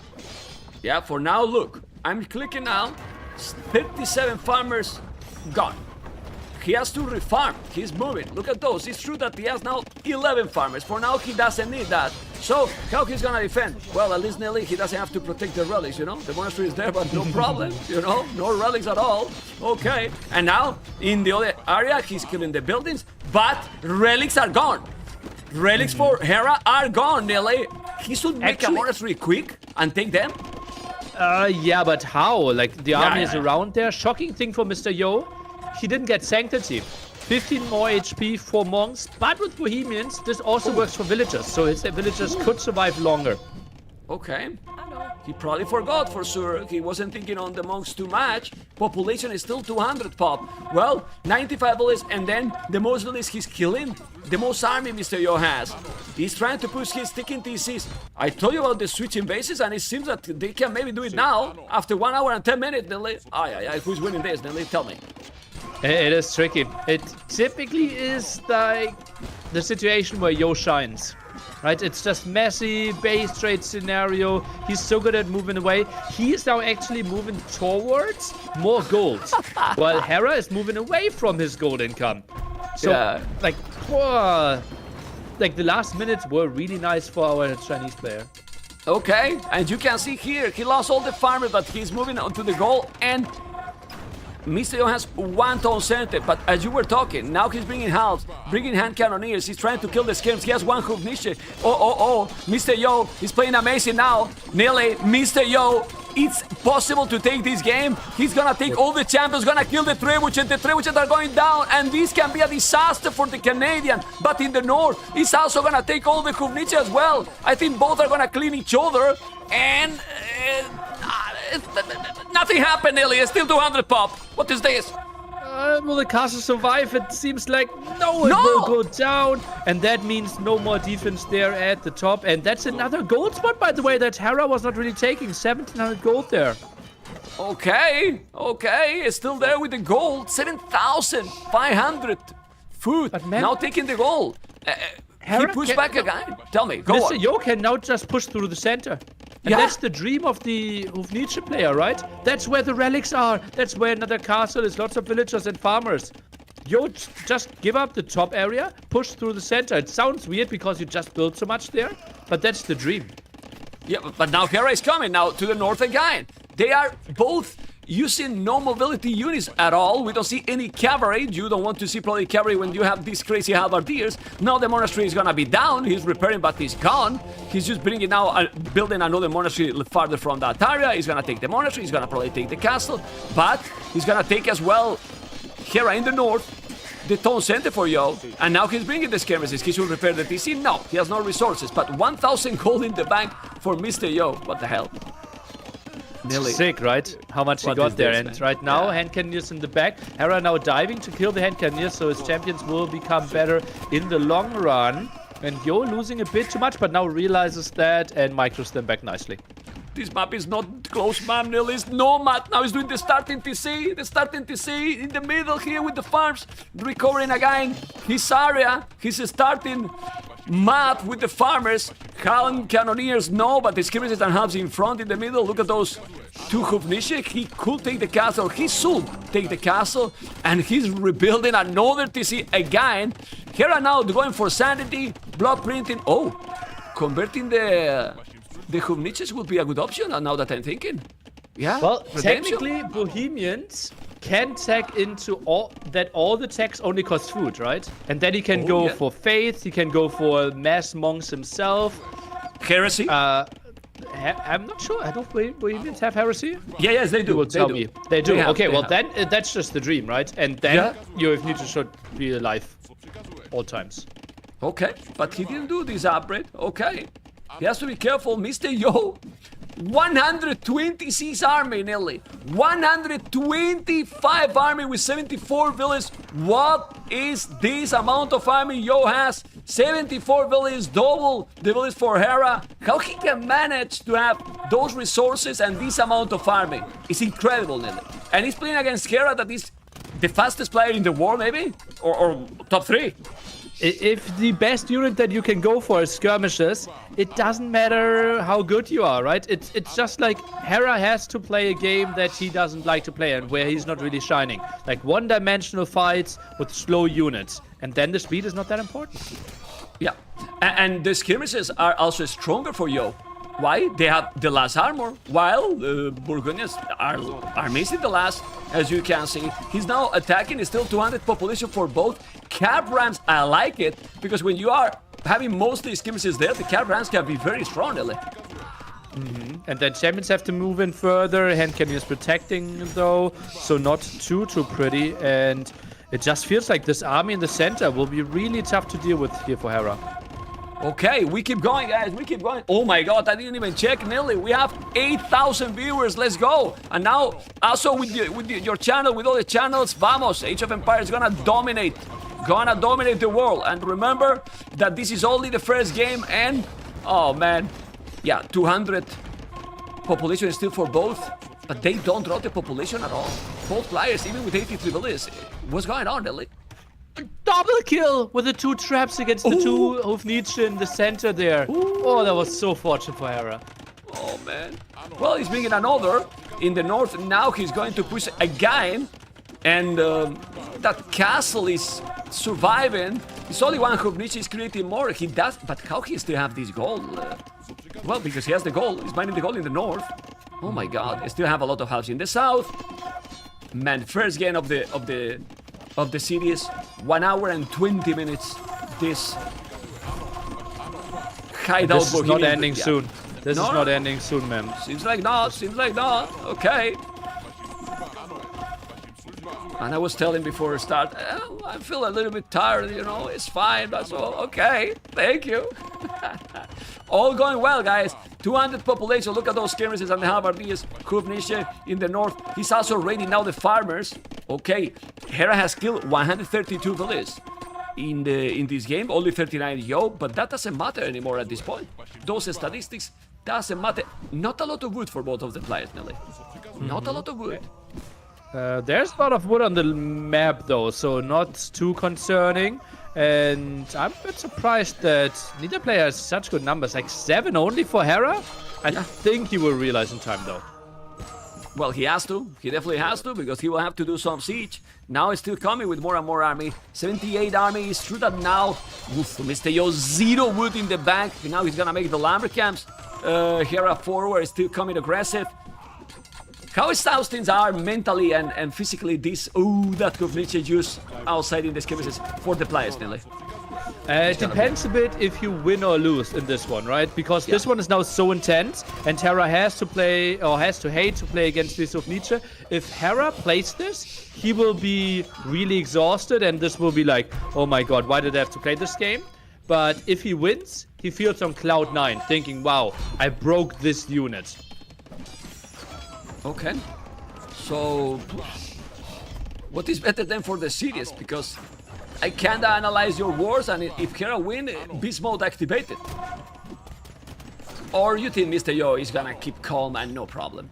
Yeah, for now, look, I'm clicking now. 57 farmers gone. He has to refarm. He's moving. Look at those. It's true that he has now 11 farmers. For now, he doesn't need that. So, how he's gonna defend? Well, at least Nelly, he doesn't have to protect the relics, you know? The monastery is there, but no problem, you know? No relics at all. Okay. And now, in the other area, he's killing the buildings, but relics are gone. Relics for Hera are gone, Nelly. He should make a monastery quick and take them. Yeah, but how? Like, the army is around there. Shocking thing for Mr. Yo. he didn't get Sanctity. 15 more HP for monks, but with Bohemians, this also works for villagers, so his villagers could survive longer. Okay. He probably forgot for sure. He wasn't thinking on the monks too much. Population is still 200 pop. Well, 95 villages, and then the most villages he's killing. The most army MR.YO has. He's trying to push his sticking TCs. I told you about the switching bases, and it seems that they can maybe do it now. After 1 hour and 10 minutes, Nelly. Who's winning this, Nelly? Tell me. It is tricky. It typically is like the situation where Yo shines. Right, it's just messy, base trade scenario. He's so good at moving away. He is now actually moving towards more gold, while Hera is moving away from his gold income. So, Yeah. like the last minutes were really nice for our Chinese player. Okay, and you can see here, he lost all the farmers, but he's moving on to the goal, and MR.YO has 1 ton center, but as you were talking, now he's bringing halves, bringing hand cannoneers, he's trying to kill the skirms, he has 1 hoof niche. Oh, MR.YO is playing amazing now. Nearly, MR.YO, it's possible to take this game. He's gonna take all the champions, gonna kill the trebuchet, the trebuchet are going down, and this can be a disaster for the Canadian. But in the north, he's also gonna take all the hoof niche as well. I think both are gonna clean each other, and nothing happened, Nearly. It's still 200 pop. What is this? Will the castle survive? It seems like no, it will go down. And that means no more defense there at the top. And that's another gold spot, by the way, that Hera was not really taking. 1,700 gold there. Okay, it's still there with the gold. 7,500 food. But man, now taking the gold. He Hera pushed back again. Tell me, go on. MR.YO can now just push through the center. And that's the dream of the Nietzsche player, right? That's where the relics are. That's where another castle is. Lots of villagers and farmers. Yo, just give up the top area, push through the center. It sounds weird because you just built so much there, but that's the dream. Yeah, but now Hera is coming now to the north again. They are both using no mobility units at all. We don't see any cavalry. You don't want to see probably cavalry when you have these crazy halberdiers. Now the monastery is gonna be down. He's repairing, but he's gone. He's just bringing now, building another monastery farther from that area. He's gonna take the monastery. He's gonna probably take the castle, but he's gonna take as well Hera in the north, the town center for Yo, and now he's bringing the skirmishes. He should repair the TC. No, he has no resources, but 1,000 gold in the bank for MR.YO. What the hell? Nearly. Sick, right? How much he got there. And right now, hand cannoneers in the back. Hera now diving to kill the hand cannoneers, so his champions will become better in the long run. And Yo losing a bit too much, but now realizes that and micros them back nicely. This map is not close map, Nearly. It's no map. Now he's doing the starting TC. The starting TC in the middle here with the farms. Recovering again his area. His starting map with the farmers. Hand cannoneers, no, but the skirmishes and halves in front in the middle. Look at those 2 hoof niche. He could take the castle. He should take the castle. And he's rebuilding another TC again. Hera now going for sanity. Block printing. Oh, converting the hoof niches would be a good option now that I'm thinking. Yeah. Well, redemption. technically, Bohemians can tag into all the tags only cost food, right? And then he can go for faith, he can go for mass monks himself. Heresy? I'm not sure. I don't Bohemians have heresy? Yes, they do. You will tell me. They do. Okay, well then then that's just the dream, right? And then you have Nietzsche should be alive all times. Okay, but he didn't do this upgrade. Okay. He has to be careful. MR.YO, 126 army, Nelly. 125 army with 74 villages. What is this amount of army Yo has? 74 villages, double the village for Hera. How he can manage to have those resources and this amount of army? It's incredible, Nelly. And he's playing against Hera, that is the fastest player in the world, maybe? Or top 3. If the best unit that you can go for is skirmishes, it doesn't matter how good you are, right? It's just like Hera has to play a game that he doesn't like to play and where he's not really shining. Like one-dimensional fights with slow units. And then the speed is not that important. Yeah, and the skirmishes are also stronger for Yo. Why? They have the last armor, while the Burgundians are missing the last, as you can see. He's now attacking, it's still 200 population for both. Cap rams, I like it, because when you are having mostly skirmishes there, the cap rams can be very strong, Ellie. And then champions have to move in further. Hand cannon is protecting though, so not too pretty. And it just feels like this army in the center will be really tough to deal with here for Hera. Okay, we keep going, guys. We keep going. Oh my god, I didn't even check, Nelly. We have 8,000 viewers. Let's go. And now, also with your channel, with all the channels, vamos. Age of Empires gonna dominate. Gonna dominate the world. And remember that this is only the first game. And, oh man, yeah, 200 population is still for both. But they don't drop the population at all. Both players, even with 83 villages. What's going on, Nelly? Double kill with the 2 traps against the 2 of Nietzsche in the center there. Ooh. Oh, that was so fortunate for Hera. Oh, man. Well, he's bringing another in the north. Now he's going to push again. And that castle is surviving. It's only one who Nietzsche is creating more. He does, but how he still have this gold? Well, because he has the gold. He's mining the gold in the north. Oh my god. He still have a lot of houses in the south. Man, first game of the series, 1 hour and 20 minutes. This hideout. This is not ending soon. This is not ending soon, man. Seems like not. Seems like not. Okay. And I was telling before the start, I feel a little bit tired. You know, it's fine. That's all. Okay. Thank you. All going well, guys. 200 population. Look at those skirmishes and the halberdiers. Nietzsche in the north. He's also raiding now the farmers. Okay, Hera has killed 132 villages in this game. Only 39 Yo, but that doesn't matter anymore at this point. Those statistics doesn't matter. Not a lot of wood for both of the players, Nelly. Not a lot of wood. There's a lot of wood on the map though, so not too concerning. And I'm a bit surprised that neither player has such good numbers. Like 7 only for Hera? I think he will realize in time though. Well, he has to. He definitely has to, because he will have to do some siege. Now it's still coming with more and more army. 78 army. It's true that now, MR.YO 0 wood in the bank. Now he's gonna make the lumber camps. Hera forward is still coming aggressive. How South things are mentally and physically this, that could Nietzsche use outside in the skirmishes for the players, Nelly? It depends a bit if you win or lose in this one, right? Because this one is now so intense, and Hera has to play, or has to hate to play against this of Nietzsche. If Hera plays this, he will be really exhausted, and this will be like, oh my god, why did I have to play this game? But if he wins, he feels on cloud 9, thinking, wow, I broke this unit. Okay. So, what is better than for the series? Because I kinda analyze your wars, and if Hera win, beast mode activated. Or you think MR.YO is gonna keep calm and no problem?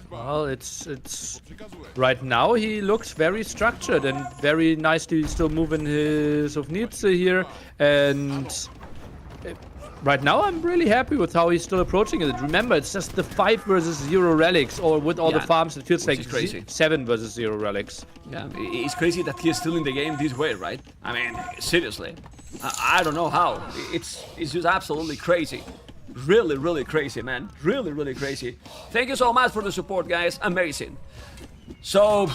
Well, it's right now he looks very structured and very nicely still moving his of Nietzsche here, and right now I'm really happy with how he's still approaching it. Remember, it's just the 5 versus 0 relics, or with all the farms, it feels like crazy. 7 versus 0 relics. Yeah, it's crazy that he's still in the game this way, right? I mean, seriously, I don't know how. It's just absolutely crazy. Really, really crazy, man. Really, really crazy. Thank you so much for the support, guys. Amazing. So,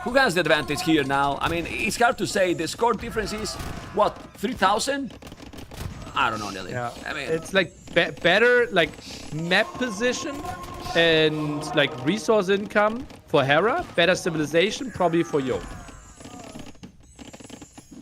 who has the advantage here now? I mean, it's hard to say. The score difference is, what, 3,000? I don't know, Nelly. Yeah, I mean, it's like better like map position and like resource income for Hera. Better civilization probably for Yo.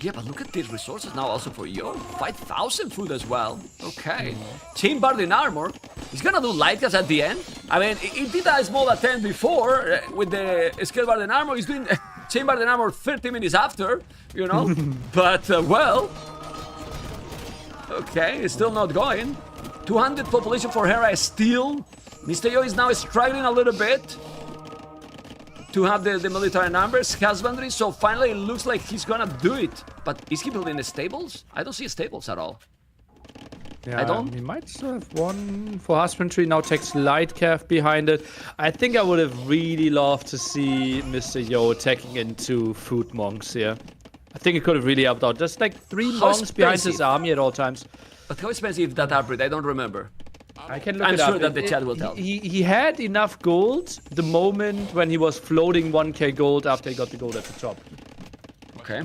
yeah, but look at these resources now also for Yo. 5,000 food as well. Okay. Chain Bardin armor. He's gonna do light gas at the end. I mean, he did a small attempt before with the Scale Bardin armor. He's doing Chain Bardin armor 30 minutes after, you know. But, well... Okay, it's still not going. 200 population for Hera is still. MR.YO is now struggling a little bit to have the military numbers, husbandry, so finally it looks like he's gonna do it. But is he building the stables? I don't see stables at all. Yeah, I don't. He might still have one for husbandry, now takes light calf behind it. I think I would have really loved to see MR.YO attacking into food monks here. I think it could have really helped out. Just like 3 monks behind his army at all times. But how expensive that upgrade? I don't remember. I can look I'm it up. sure that the chat will tell. He had enough gold the moment when he was floating 1k gold after he got the gold at the top. Okay.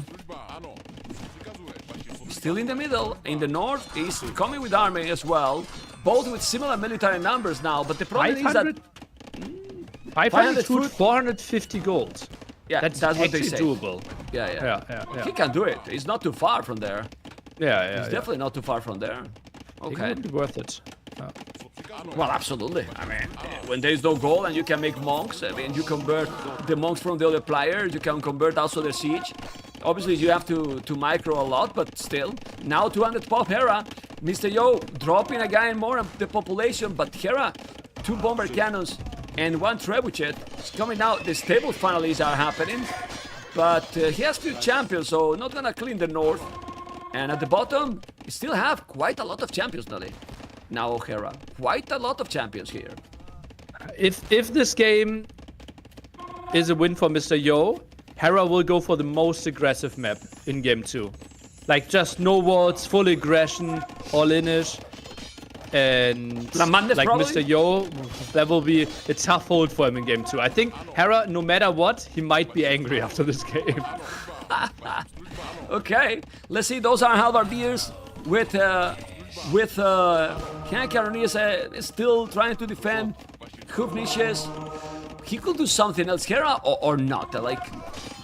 Still in the middle. In the north, he's coming with army as well. both with similar military numbers now, but the problem is that 500 food, food, 450 gold. yeah, That's what they actually say. doable. Yeah. He can do it. He's not too far from there. Yeah. He's definitely not too far from there. It Okay. would be worth it. Well, absolutely. I mean, when there's no goal and you can make monks, I mean, you convert the monks from the other players, you can convert also their siege. Obviously, you have to micro a lot, but still. Now 200 pop Hera. MR.YO dropping again more of the population, but Hera, 2 bomber cannons and 1 trebuchet. It's coming out. The stable finalies are happening, but he has 2 champions, so not gonna clean the north. And at the bottom, you still have quite a lot of champions, Nelly. Now Hera, quite a lot of champions here. If this game is a win for MR.YO, Hera will go for the most aggressive map in game 2. Like just no walls, full aggression, all in-ish. And Lamandes like probably? MR.YO, that will be a tough hold for him in game 2. I think Hera, no matter what, he might be angry after this game. Okay, let's see. Those are halberdiers with Conquerors still trying to defend. Hoof niches. He could do something else, Hera, or not. Like,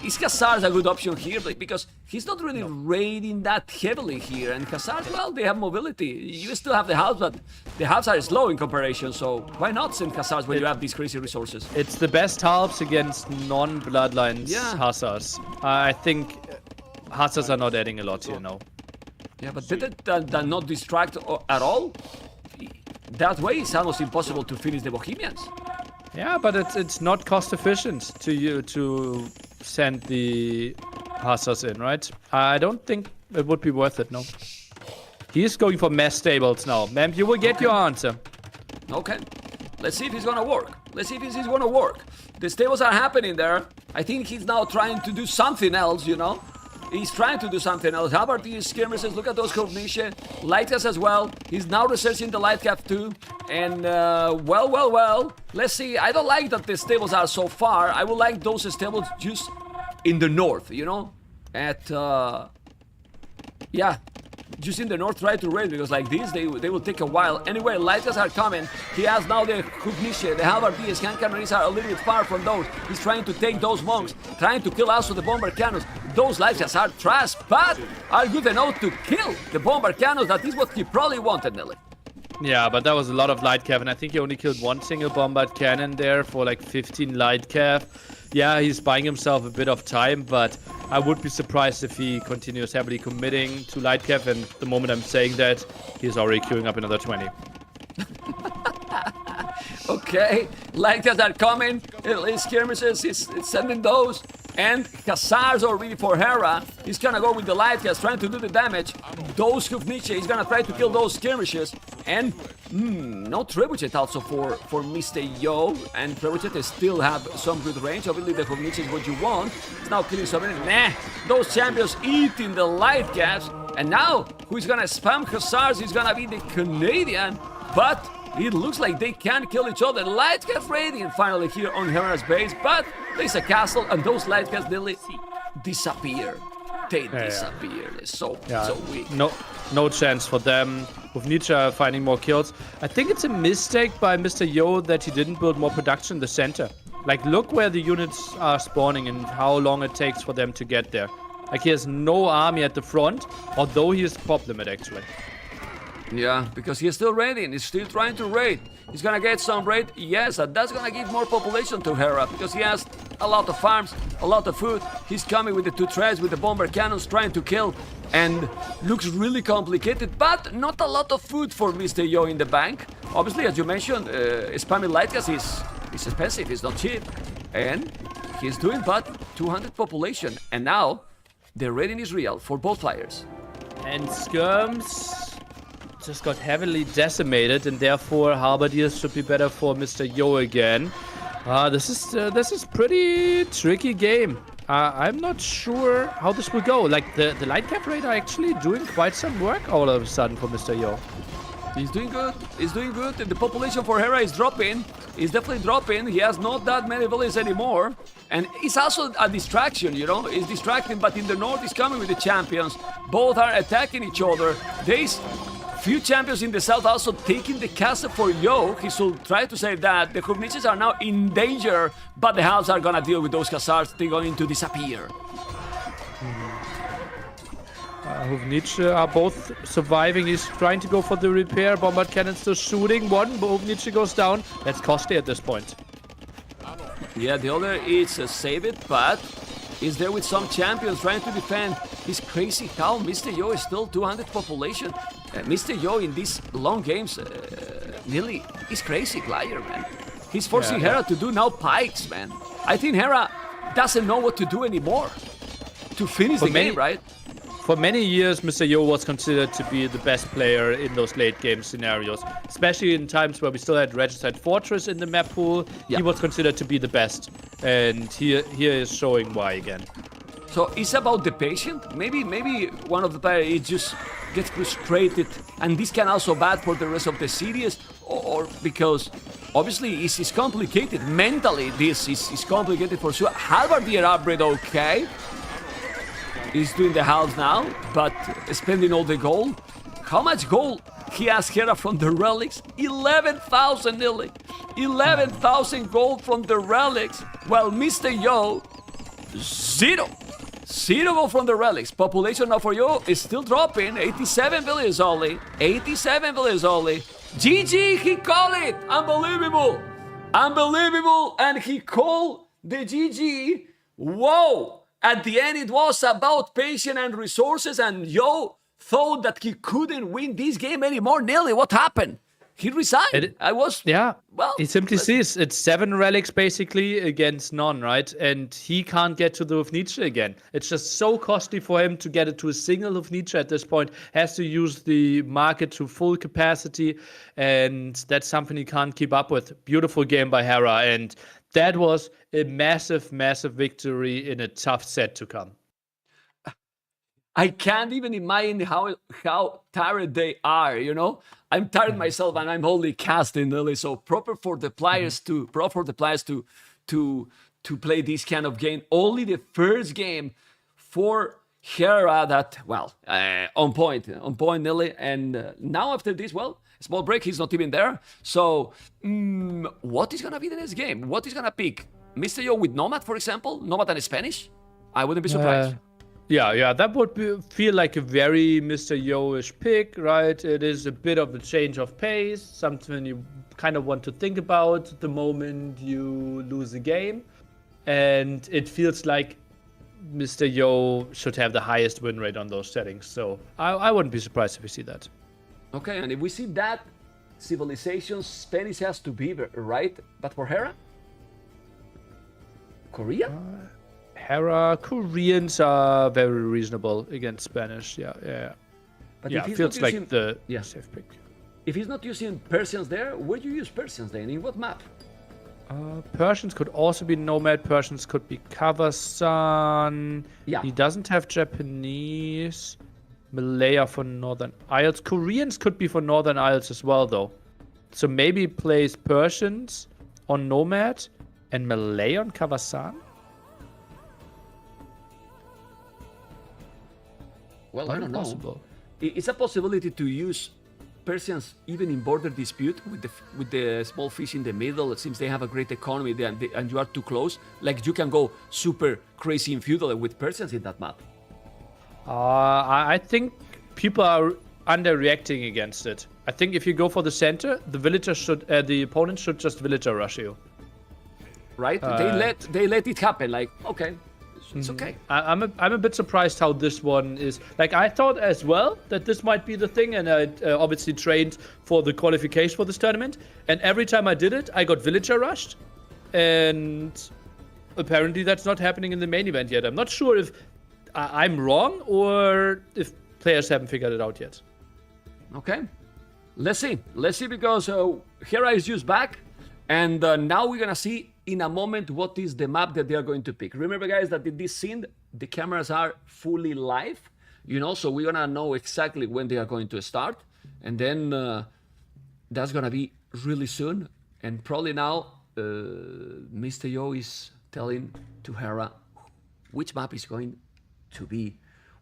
is Khazars a good option here? Like, because he's not really raiding that heavily here, and Khazars, well, they have mobility. You still have the halves, but the halves are slow in comparison. So why not send Khazars when you have these crazy resources? It's the best halves against non-bloodlines Yeah. I think Hussars are not adding a lot here now. Yeah, but did that not distract at all? That way, it's almost impossible to finish the Bohemians. Yeah, but it's not cost efficient to send the Hussars in, right? I don't think it would be worth it, no. He's going for mass stables now. Ma'am, you will get your answer. Okay, let's see if it's gonna work. Let's see if this is gonna work. The stables are happening there. I think he's now trying to do something else, you know? He's trying to do something else. Halberdier skirmishes, look at those Kovnische. Lightcast as well. He's now researching the Lightcap too. And, well. Let's see. I don't like that the stables are so far. I would like those stables just in the north, you know? At, yeah. Just in the north, try to raid, because like this, they will take a while. Anyway, Lightcast are coming. He has now the Kovnische, the Halberdiers. Conquerors are a little bit far from those. He's trying to take those monks, trying to kill also the bomber cannons. Those Lightcasts are trash, but are good enough to kill the bomber cannons. That is what he probably wanted, Nelly. Yeah, but that was a lot of light cav, and I think he only killed 1 single bombard cannon there for like 15 light cav. Yeah, he's buying himself a bit of time, but I would be surprised if he continues heavily committing to light cav, and the moment I'm saying that, he's already queuing up another 20. Okay, Lightcasts are coming. His skirmishes, he's sending those. And Khazars already for Hera. He's gonna go with the Lightcast, trying to do the damage. Those Kovnische, he's gonna try to kill those skirmishes. And, no Trebuchet also for MR.YO. And Trebuchet still have some good range. Obviously, the Kovnische is what you want. It's now killing so many. Nah, those champions eating the Lightcasts. And now, who's gonna spam Khazars is gonna be the Canadian. But it looks like they can't kill each other. Lightcast raiding finally here on Hera's base, but there's a castle and those Lightcasts nearly disappear. They disappear. They're so weak. No chance for them. With Nietzsche finding more kills. I think it's a mistake by MR.YO that he didn't build more production in the center. Like, look where the units are spawning and how long it takes for them to get there. Like, he has no army at the front, although he is pop limit actually. Yeah, because he's still raiding. He's still trying to raid. He's gonna get some raid. Yes, and that's gonna give more population to Hera because he has a lot of farms, a lot of food. He's coming with the 2 treads, with the bomber cannons, trying to kill. And looks really complicated, but not a lot of food for MR.YO in the bank. Obviously, as you mentioned, spamming Lightcast is expensive. It's not cheap. And he's doing but 200 population. And now, the raiding is real for both players. And skirms just got heavily decimated, and therefore Halberdiers should be better for MR.YO again. This is pretty tricky game. I'm not sure how this will go. Like the light cap raid are actually doing quite some work all of a sudden for MR.YO. He's doing good. He's doing good. The population for Hera is dropping. He's definitely dropping. He has not that many villages anymore. And it's also a distraction, you know? It's distracting, but in the north he's coming with the champions. Both are attacking each other. There's few champions in the south also taking the castle for Yo. He should try to say that the Hubniches are now in danger, but the Halves are gonna deal with those Khazars. They're going to disappear. Hubniche are both surviving. He's trying to go for the repair. Bombard cannon still shooting one, but Hubniche goes down. That's costly at this point. Yeah, the other is save it, but is there with some champions trying to defend. It's crazy how MR.YO is still 200 population. MR.YO in these long games, nearly, he's crazy player, man. He's forcing Hera to do now pikes, man. I think Hera doesn't know what to do anymore to finish the game, right? For many years, MR.YO was considered to be the best player in those late game scenarios, especially in times where we still had Regicide Fortress in the map pool. Yeah. He was considered to be the best, and here is showing why again. So it's about the patient. Maybe one of the players just gets frustrated, and this can also bad for the rest of the series, or because obviously it's complicated mentally. This is complicated for sure. Halbardier upgrade, okay. He's doing the halves now, but spending all the gold. How much gold he has Hera from the relics? 11,000 nearly. 11,000 gold from the relics. While MR.YO, zero. Zero gold from the relics. Population now for Yo is still dropping. 87 villages only. 87 villages only. GG, he called it. Unbelievable. Unbelievable. And he called the GG. Whoa. At the end, it was about patience and resources, and Yo thought that he couldn't win this game anymore. Nearly, what happened? He resigned. Well, he simply sees it's 7 relics basically against none, right? And he can't get to the Hubniche again. It's just so costly for him to get it to a single Hubniche at this point. Has to use the market to full capacity, and that's something he can't keep up with. Beautiful game by Hera, and that was a massive, massive victory in a tough set to come. I can't even imagine how tired they are, you know? I'm tired myself, and I'm only casting really, so proper for the players to play this kind of game. Only the first game for Hera that, well, on point nearly, and now after this, well, small break, he's not even there. So, what is gonna be the next game? What is gonna pick? MR.YO with Nomad, for example? Nomad and Spanish? I wouldn't be surprised. Yeah, that would feel like a very MR.YO-ish pick, right? It is a bit of a change of pace, something you kind of want to think about the moment you lose a game. And it feels like MR.YO should have the highest win rate on those settings. So I wouldn't be surprised if we see that. Okay, and if we see that, Civilization, Spanish has to be right, but for Hera? Korea? Hera, Koreans are very reasonable against Spanish. Yeah. But yeah, if he's feels not using, like the safe pick. If he's not using Persians there, where do you use Persians then? In what map? Persians could also be Nomad. Persians could be Kazakhstan. Yeah. He doesn't have Japanese. Malaya for Northern Isles. Koreans could be for Northern Isles as well, though. So maybe he plays Persians on Nomad and Malay on Kazakhstan. Well, I don't know. It's a possibility to use Persians even in border dispute with the small fish in the middle. It seems they have a great economy there, and you are too close. Like you can go super crazy in feudal with Persians in that map. I think people are underreacting against it. I think if you go for the center, the opponent should just villager rush you. Right? They let it happen. Like, okay, it's okay. I'm a bit surprised how this one is. Like, I thought as well that this might be the thing, and I obviously trained for the qualification for this tournament. And every time I did it, I got villager rushed, and apparently that's not happening in the main event yet. I'm not sure if I'm wrong or if players haven't figured it out yet. Okay, let's see because Hera is just back, and now we're gonna see in a moment what is the map that they are going to pick. Remember, guys, that in this scene the cameras are fully live, you know, so we're gonna know exactly when they are going to start, and then that's gonna be really soon. And probably now MR.YO is telling to Hera which map is going to be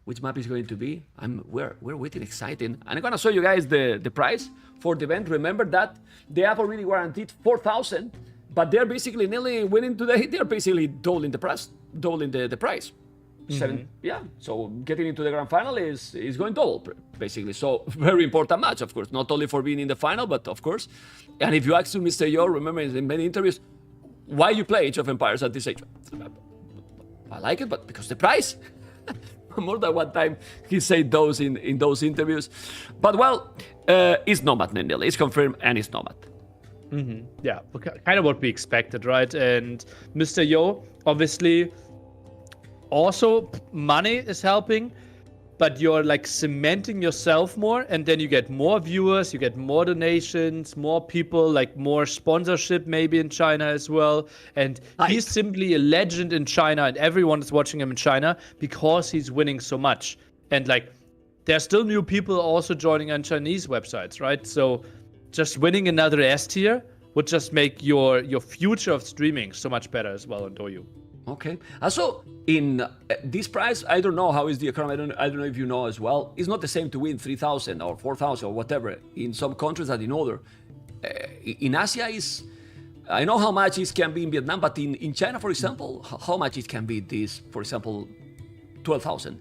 which map is going to be. We're waiting, exciting. And I'm gonna show you guys the price for the event. Remember that they have already guaranteed 4,000, but they're basically nearly winning today. They're basically doubling the price, Yeah, so getting into the grand final is going double, basically. So very important match, of course, not only for being in the final, but of course. And if you ask to Mr. Yo, remember in many interviews, why you play Age of Empires at this age? I like it, but because the price. More than one time he said those in those interviews. But well, it's Nomad, Nindil. It's confirmed and it's Nomad. Yeah, kind of what we expected, right? And Mr. Yo, obviously, also money is helping, but you're like cementing yourself more, and then you get more viewers, you get more donations, more people, like more sponsorship maybe in China as well. And he's simply a legend in China, and everyone is watching him in China because he's winning so much. And like, there's still new people also joining on Chinese websites, right? So just winning another S tier would just make your future of streaming so much better as well on TaToH. Okay. Also, in this price, I don't know how is the economy. I don't know if you know as well. It's not the same to win 3,000 or 4,000 or whatever in some countries than in other. In Asia, I know how much it can be in Vietnam, but in China, for example, how much it can be this, for example, $12,000.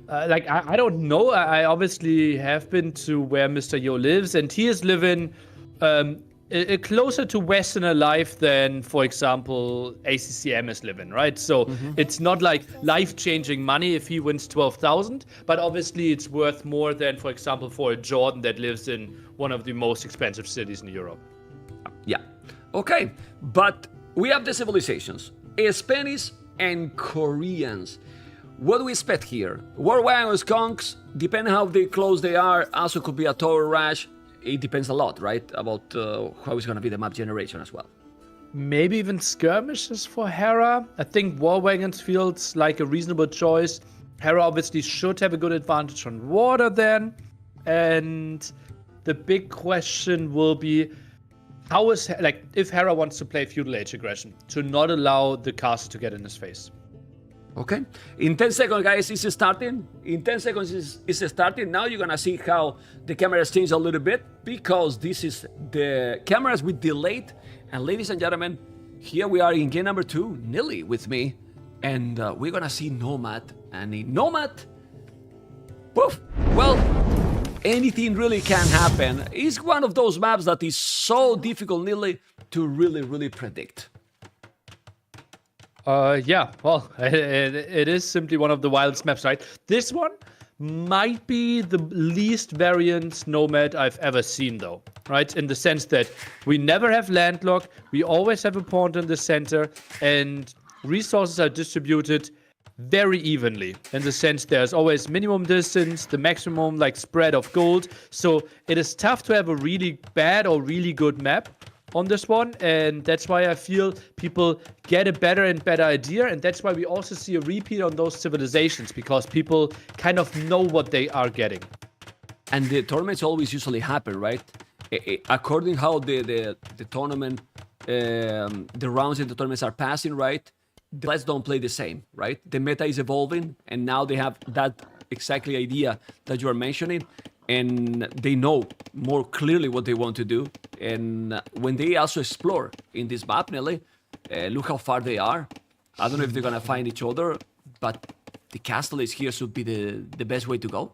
Like I don't know. I obviously have been to where Mr. Yo lives, and he is living closer to Westerner life than, for example, ACCM is living, right? So it's not like life-changing money if he wins 12,000, but obviously it's worth more than, for example, for a Jordan that lives in one of the most expensive cities in Europe. Yeah. Okay. But we have the civilizations, Spanish and Koreans. What do we expect here? Warlords or Skunks, depending how close they are, also could be a tower rush. It depends a lot, right? About how it's going to be the map generation as well. Maybe even skirmishes for Hera. I think War Wagons feels like a reasonable choice. Hera obviously should have a good advantage on water then. And the big question will be, how is, like, if Hera wants to play Feudal Age aggression, to not allow the castle to get in his face. Okay. In 10 seconds, guys, it's starting. In 10 seconds, it's starting. Now you're going to see how the cameras change a little bit, because this is the cameras with delayed. And ladies and gentlemen, here we are in game number 2, Nilly with me. And we're going to see Nomad. And in Nomad, poof, well, anything really can happen. It's one of those maps that is so difficult, Nilly, to really predict. Yeah, well, it is simply one of the wildest maps, right? This one might be the least variant Nomad I've ever seen, though, right? In the sense that we never have landlock, we always have a pawn in the center, and resources are distributed very evenly. In the sense there's always minimum distance, the maximum like spread of gold. So it is tough to have a really bad or really good map on this one, and that's why I feel people get a better and better idea, and that's why we also see a repeat on those civilizations, because people kind of know what they are getting. And the tournaments always usually happen, right? According how the tournament, the rounds in the tournaments are passing, right? The players don't play the same, right? The meta is evolving, and now they have that exactly idea that you are mentioning, and they know more clearly what they want to do. And when they also explore in this map, Nelly, look how far they are. I don't know if they're gonna find each other, but the castle is here should be the best way to go.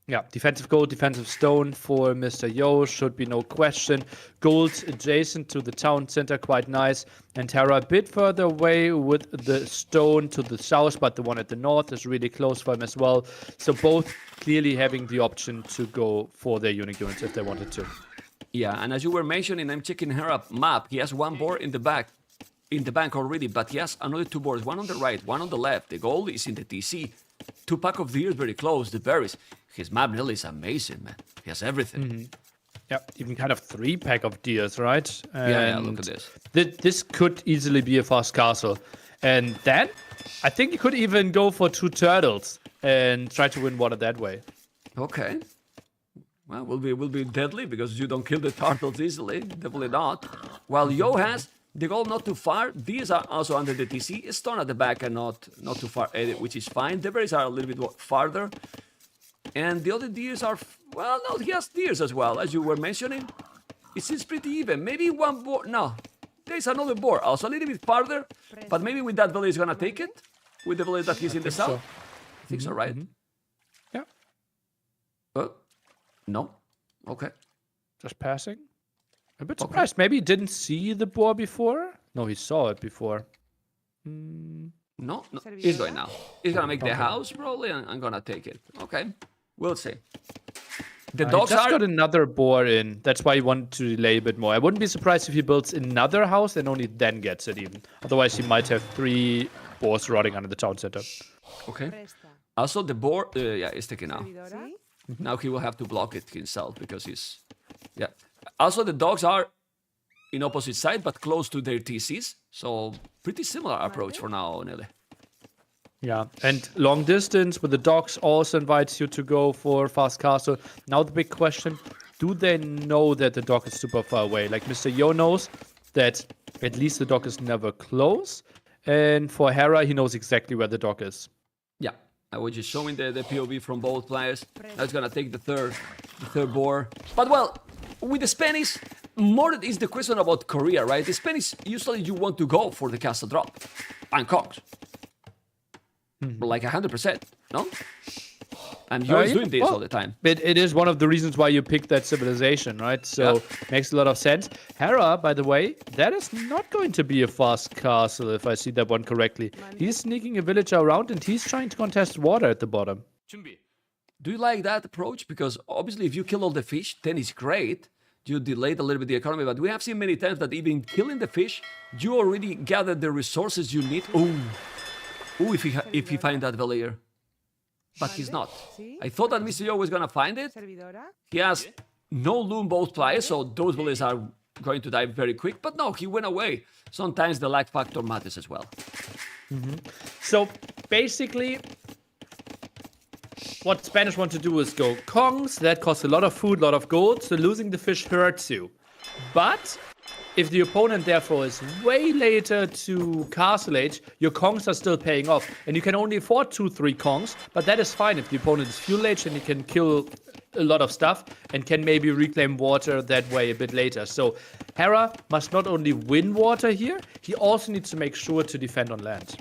Yeah, defensive gold, defensive stone for Mr. Yo, should be no question. Gold adjacent to the town center, quite nice. And Hera a bit further away with the stone to the south, but the one at the north is really close for him as well. So both clearly having the option to go for their unique units if they wanted to. Yeah, and as you were mentioning, I'm checking Hera map. He has one board in the bank already, but he has another 2 boards, one on the right, one on the left. The gold is in the TC. 2 pack of deers very close, the berries. His map really is amazing, man. He has everything. Yeah, even kind of 3 pack of deers, right? Yeah, look at this. This could easily be a fast castle. And then, I think you could even go for 2 turtles and try to win water that way. Okay. Well, will be deadly because you don't kill the turtles easily. Definitely not. While Yo has The goal not too far. These are also under the TC. Stone at the back and not too far, which is fine. The berries are a little bit farther. And the other deers are... Well, no, he has deers as well, as you were mentioning. It seems pretty even. Maybe one boar... No, there's another boar. Also a little bit farther. But maybe with that village he's going to take it. With the village that he's in the south. so. I think so, right? Yeah. No. Okay. Just passing. A bit surprised. Maybe he didn't see the boar before? No, he saw it before. No, he's going now. He's gonna make the house probably, and I'm gonna take it. Okay, we'll see. The dogs just are... got another boar in. That's why he wanted to delay a bit more. I wouldn't be surprised if he builds another house and only then gets it even. Otherwise, he might have 3 boars rotting under the town center. Okay. Also, the boar... yeah, it's taken now. Now he will have to block it himself because he's... Yeah. Also, the dogs are in opposite side, but close to their TCs. So, pretty similar approach for now, Nelly. Yeah, and long distance with the dogs also invites you to go for fast castle. Now the big question, do they know that the dog is super far away? Like MR.YO knows that at least the dog is never close. And for Hera, he knows exactly where the dog is. Yeah, I was just showing the POV from both players. That's gonna take the third boar. But well, with the Spanish, more is the question about Korea, right? The Spanish, usually you want to go for the castle drop and conks. Like 100%, no? And you're doing this all the time. It is one of the reasons why you picked that civilization, right? So makes a lot of sense. Hera, by the way, that is not going to be a fast castle, if I see that one correctly. He's sneaking a villager around and he's trying to contest water at the bottom. Do you like that approach? Because obviously if you kill all the fish, then it's great. You delayed a little bit the economy, but we have seen many times that even killing the fish, you already gathered the resources you need. Ooh, if he find that villager. But he's not. I thought that MR.YO was gonna find it. He has no loom both players, so those villagers are going to die very quick. But no, he went away. Sometimes the lag factor matters as well. So basically, what Spanish want to do is go kongs. That costs a lot of food, a lot of gold. So losing the fish hurts you. But if the opponent therefore is way later to Castle Age, your kongs are still paying off. And you can only afford 2-3 kongs, but that is fine if the opponent is fuel age and you can kill a lot of stuff and can maybe reclaim water that way a bit later. So Hera must not only win water here, he also needs to make sure to defend on land.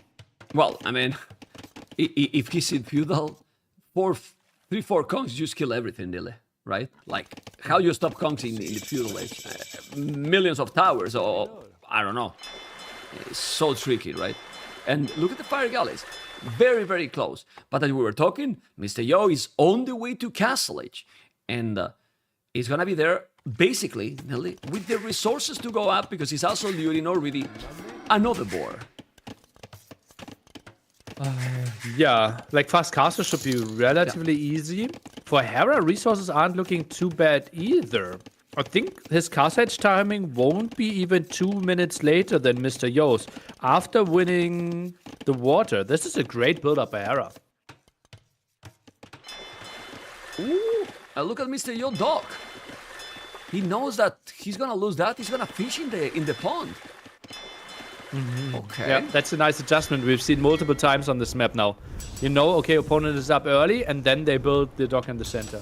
Well, I mean, if he's in feudal, 3-4 kongs, you just kill everything, really. Right? Like, how you stop kongs in the feudal age? Millions of towers, or I don't know. It's so tricky, right? And look at the fire galleys. Very, very close. But as we were talking, MR.YO is on the way to Castle Age. And he's gonna be there, basically, Nelly, with the resources to go up, because he's also luring already another boar. Yeah, like fast castle should be relatively easy. For Hera, resources aren't looking too bad either. I think his Castle Age timing won't be even 2 minutes later than MR.YO's after winning the water. This is a great build-up by Hera. Ooh, look at MR.YO dog. He knows that he's gonna lose that. He's gonna fish in the pond. Okay. Yeah, that's a nice adjustment. We've seen multiple times on this map now. You know, okay, opponent is up early, and then they build the dock in the center.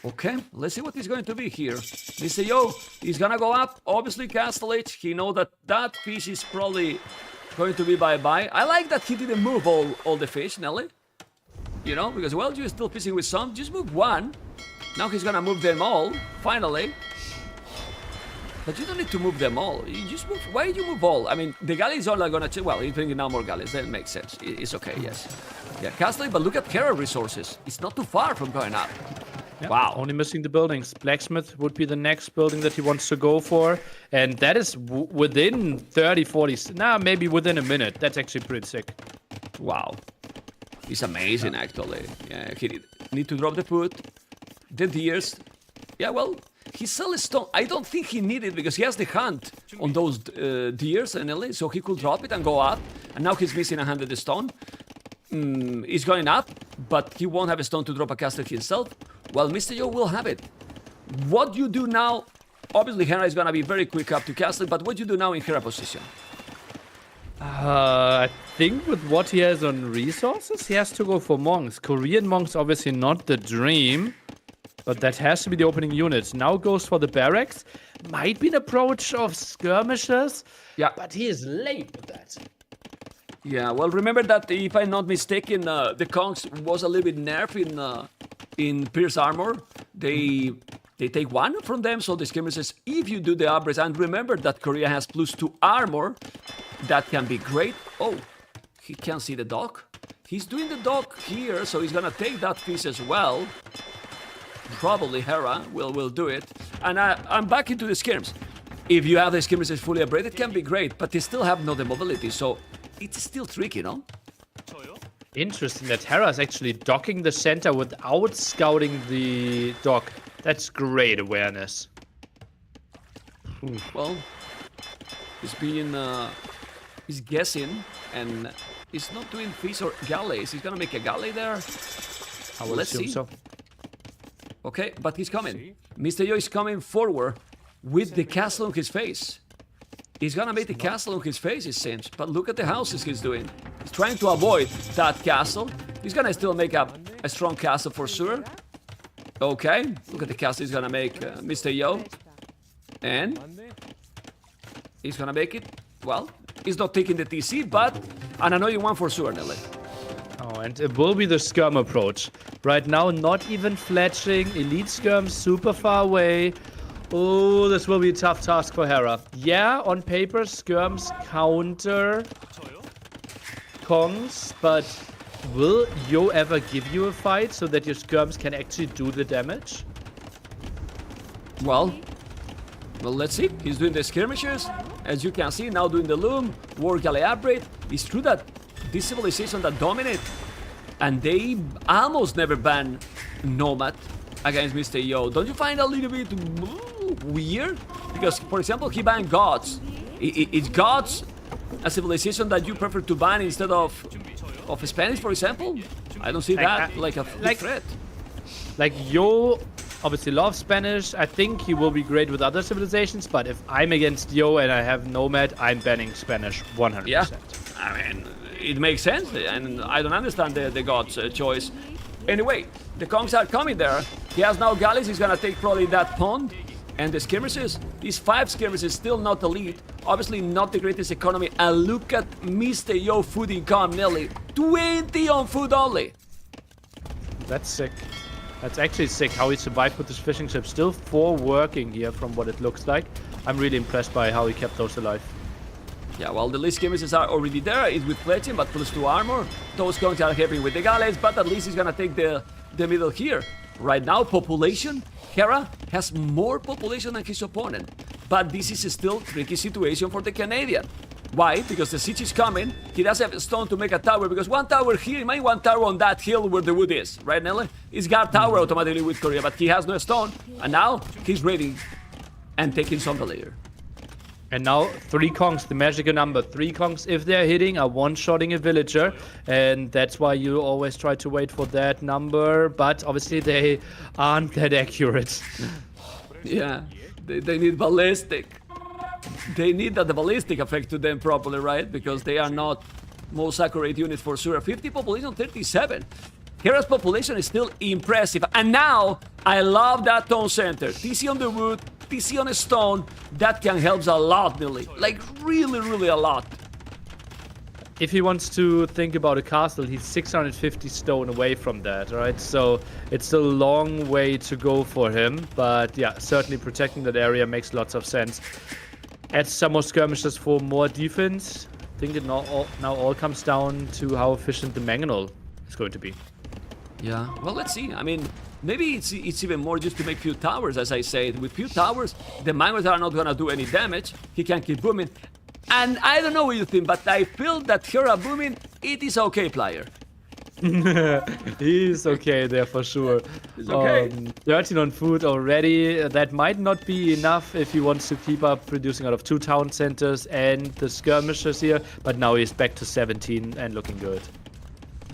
Okay, let's see what is going to be here. MR.YO, he's gonna go up, obviously Castle Age. He knows that that fish is probably going to be bye-bye. I like that he didn't move all the fish, Nelly. You know, because, well, you're still fishing with some. Just move one. Now he's gonna move them all, finally. But you don't need to move them all. You just move. Why do you move all? I mean, the galleys are not gonna. Well, he's bringing now more galleys. That makes sense. It's okay. Yes. Yeah, Castle, but look at Hera resources. It's not too far from going up. Yeah, wow. Only missing the buildings. Blacksmith would be the next building that he wants to go for, and that is within 30, 40. Nah, maybe within a minute. That's actually pretty sick. Wow. It's amazing, actually. Yeah, he need to drop the foot. The deers. Yeah, well. He sells stone. I don't think he needed because he has the hunt on those deers and LA, so he could drop it and go up. And now he's missing 100 stone. He's going up, but he won't have a stone to drop a castle himself. Well, MR.YO will have it. What you do now Obviously, Hera is gonna be very quick up to castle, but what do you do now in Hera position? I think with what he has on resources, he has to go for monks. Korean monks, obviously not the dream, but that has to be the opening unit. Now goes for the barracks. Might be an approach of skirmishers, Yeah. but he is late with that. Yeah, well, remember that if I'm not mistaken, the Conks was a little bit nerfed in Pierce Armor. They take 1 from them, so the skirmisher says if you do the upgrades, and remember that Korea has +2 armor, that can be great. Oh, he can't see the dock. He's doing the dock here, so he's gonna take that piece as well. Probably Hera will do it. And I'm back into the skirms. If you have the skirmishers fully upgraded, it can be great, but they still have no mobility, so it's still tricky, no? Interesting that Hera is actually docking the center without scouting the dock. That's great awareness. Well, he's guessing, and he's not doing fees or galleys. He's gonna make a galley there. I will Let's assume see. so. Okay, but he's coming. MR.YO is coming forward with the castle on his face. He's gonna make the castle on his face, it seems. But look at the houses he's doing. He's trying to avoid that castle. He's gonna still make a strong castle for sure. Okay, look at the castle he's gonna make, MR.YO. And he's gonna make it. Well, he's not taking the TC, but an annoying one for sure, Nelly. Oh, and it will be the skirm approach. Right now, not even fletching. Elite skirm super far away. Oh, this will be a tough task for Hera. Yeah, on paper, skirms counter Kongs, but will Yo ever give you a fight so that your skirms can actually do the damage? Well, let's see. He's doing the skirmishes. As you can see, now doing the loom, war galley upgrade. It's true that this civilization that dominate, and they almost never ban Nomad against MR.YO. Don't you find a little bit weird? Because, for example, he banned Gods. Is Gods a civilization that you prefer to ban instead of Spanish, for example? I don't see that like a big threat. Like, Yo obviously loves Spanish. I think he will be great with other civilizations, but if I'm against Yo and I have Nomad, I'm banning Spanish 100%. Yeah, I mean, it makes sense, and I don't understand the God's choice. Anyway, the Kongs are coming there. He has now galleys. He's gonna take probably that pond. And the skirmishes, these 5 skirmishes, still not elite. Obviously not the greatest economy. And look at MR.YO food income, Nelly. 20 on food only. That's sick. That's actually sick how he survived with his fishing ship. Still 4 working here from what it looks like. I'm really impressed by how he kept those alive. Yeah, well, the least skirmishes are already there. It's with fletching, but +2 armor. Those Kongs are helping with the galleys, but at least he's gonna take the middle here. Right now, population, Hera has more population than his opponent. But this is still a tricky situation for the Canadian. Why? Because the siege is coming. He doesn't have a stone to make a tower, because 1 tower here, mind 1 tower on that hill where the wood is. Right, Nelly? He's got tower automatically with Korea, but he has no stone. And now, he's raiding and taking some layer. And now 3 Kongs, the magical number. 3 Kongs, if they're hitting, are one-shotting a villager. And that's why you always try to wait for that number. But obviously they aren't that accurate. Yeah, they need ballistic. They need that the ballistic affect to them properly, right? Because they are not most accurate units for sure. 50 population, 37. Hera's population is still impressive. And now, I love that town center. TC on the wood, TC on a stone. That can help a lot, Nelly. Like, really, really a lot. If he wants to think about a castle, he's 650 stone away from that, right? So it's a long way to go for him. But yeah, certainly protecting that area makes lots of sense. Add some more skirmishes for more defense. I think it now all comes down to how efficient the mangonel is going to be. Yeah, well, let's see. I mean, maybe it's even more just to make few towers, as I said. With few towers, the mangoes are not gonna do any damage. He can keep booming. And I don't know what you think, but I feel that Hera booming, it is okay, player. He's okay there for sure. He's okay. 13 on food already. That might not be enough if he wants to keep up producing out of 2 town centers and the skirmishers here. But now he's back to 17 and looking good.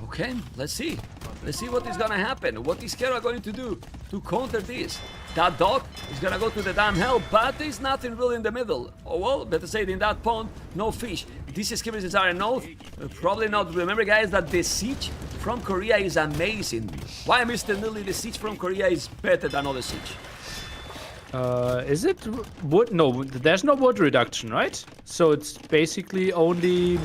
Okay, let's see. Let's see what is gonna happen. What is Hera going to do to counter this? That dog is gonna go to the damn hell, but there's nothing really in the middle. Oh well, better say it, in that pond, no fish. These skirmishes are an oath? Probably not. Remember, guys, that the siege from Korea is amazing. Why, Mr. Nilly, the siege from Korea is better than other siege? Is it wood? No, there's no wood reduction, right? So it's basically only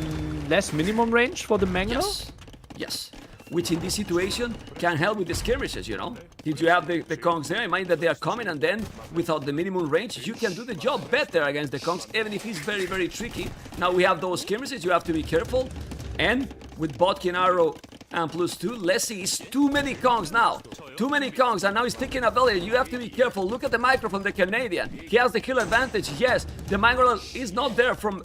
less minimum range for the mango? Yes. Yes. Which in this situation can help with the skirmishes, you know? If you have the conks there, in mind that they are coming, and then without the minimum range, you can do the job better against the conks, even if it's very, very tricky. Now we have those skirmishes, you have to be careful. And with Botkin Arrow and +2, let's see, it's too many conks now. Too many conks, and now he's taking a village. You have to be careful. Look at the micro from the Canadian. He has the kill advantage, yes. The micro is not there from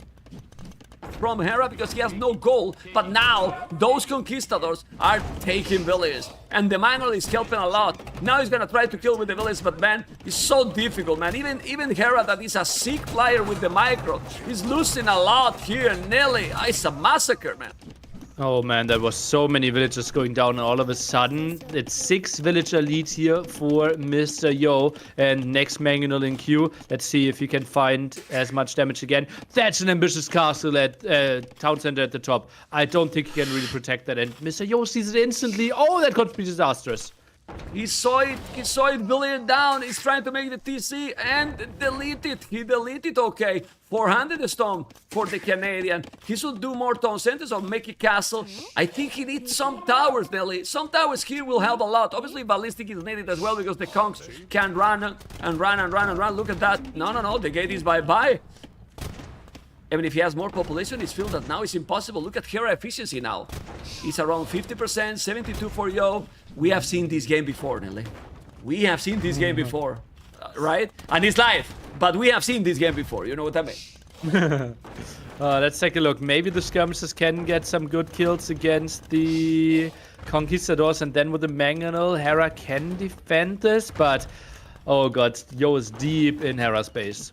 Hera because he has no goal, but now those conquistadors are taking villages, and the manual is helping a lot. Now he's gonna try to kill with the village, but man, it's so difficult, man. Even Hera, that is a sick player with the micro, is losing a lot here. Nelly, it's a massacre, man. Oh man, there was so many villagers going down, and all of a sudden it's 6 villager lead here for MR.YO, and next mangonel in queue. Let's see if he can find as much damage again. That's an ambitious castle at town center at the top. I don't think he can really protect that, and MR.YO sees it instantly. Oh, that could be disastrous. He saw it building down. He's trying to make the TC and delete it. He deleted, okay. 400 stone for the Canadian. He should do more town centers or make a castle. I think he needs some towers, Nelly. Some towers here will help a lot. Obviously, ballistic is needed as well because the conks can run and run and run and run. Look at that. No. The gate is bye-bye. Even if he has more population, it's feel that now it's impossible. Look at Hera efficiency now. It's around 50%, 72 for Yo. We have seen this game before, Nelly. We have seen this game before, right? And it's live, but we have seen this game before. You know what I mean? Let's take a look. Maybe the skirmishers can get some good kills against the conquistadors, and then with the mangonel, Hera can defend this, but oh god, Yo is deep in Hera's base.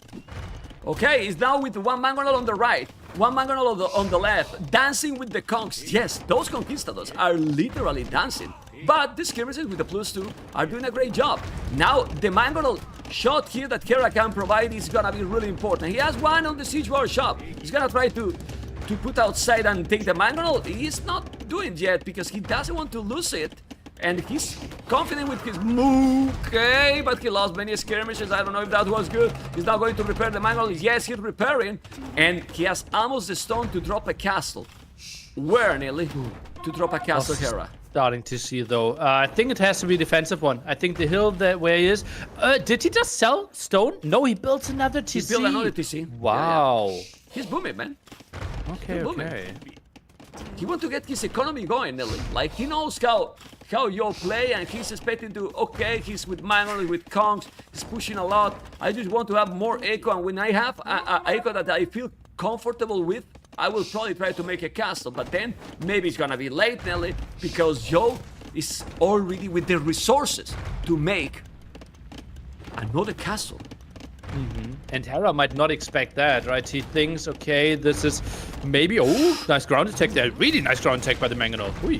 Okay, he's now with one mangonel on the right, one mangonel on the left, dancing with the conks. Yes, those conquistadors are literally dancing. But the skirmishers with the +2 are doing a great job. Now, the mangonel shot here that Hera can provide is gonna be really important. He has one on the siege war shop. He's gonna try to put outside and take the mangonel. He's not doing it yet because he doesn't want to lose it. And he's confident with his move, okay, but he lost many skirmishes. I don't know if that was good. He's now going to repair the mangonel. Yes, he's repairing, and he has almost the stone to drop a castle. Where, Nelly? To drop a castle, Hera? Starting to see though. I think it has to be a defensive one. I think the hill where he is. Did he just sell stone? No, he built another TC. He built another TC. Wow. Yeah. He's booming, man. Okay. He wants to get his economy going, Nelly. Like, he knows how Yo play, and he's expecting to, okay, he's with mangonel, with conks, he's pushing a lot. I just want to have more echo, and when I have a echo that I feel comfortable with, I will probably try to make a castle, but then maybe it's gonna be late, Nelly, because Yo is already with the resources to make another castle. And Hera might not expect that, right? He thinks, okay, this is maybe... Oh, nice ground attack there. Really nice ground attack by the mangonel. Ooh.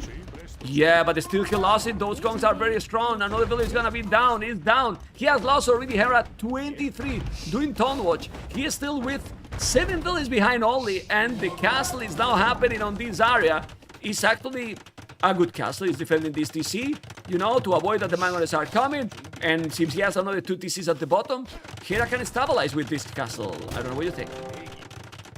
Yeah, but still he lost it. Those conks are very strong. Another village is gonna be down. He's down. He has lost already. Hera 23 doing town watch. He is still with 7 villages behind only, and the castle is now happening on this area. It's actually a good castle. He's defending this TC, you know, to avoid that the mangonels are coming. And since he has another 2 TCs at the bottom, Hera can stabilize with this castle. I don't know what you think.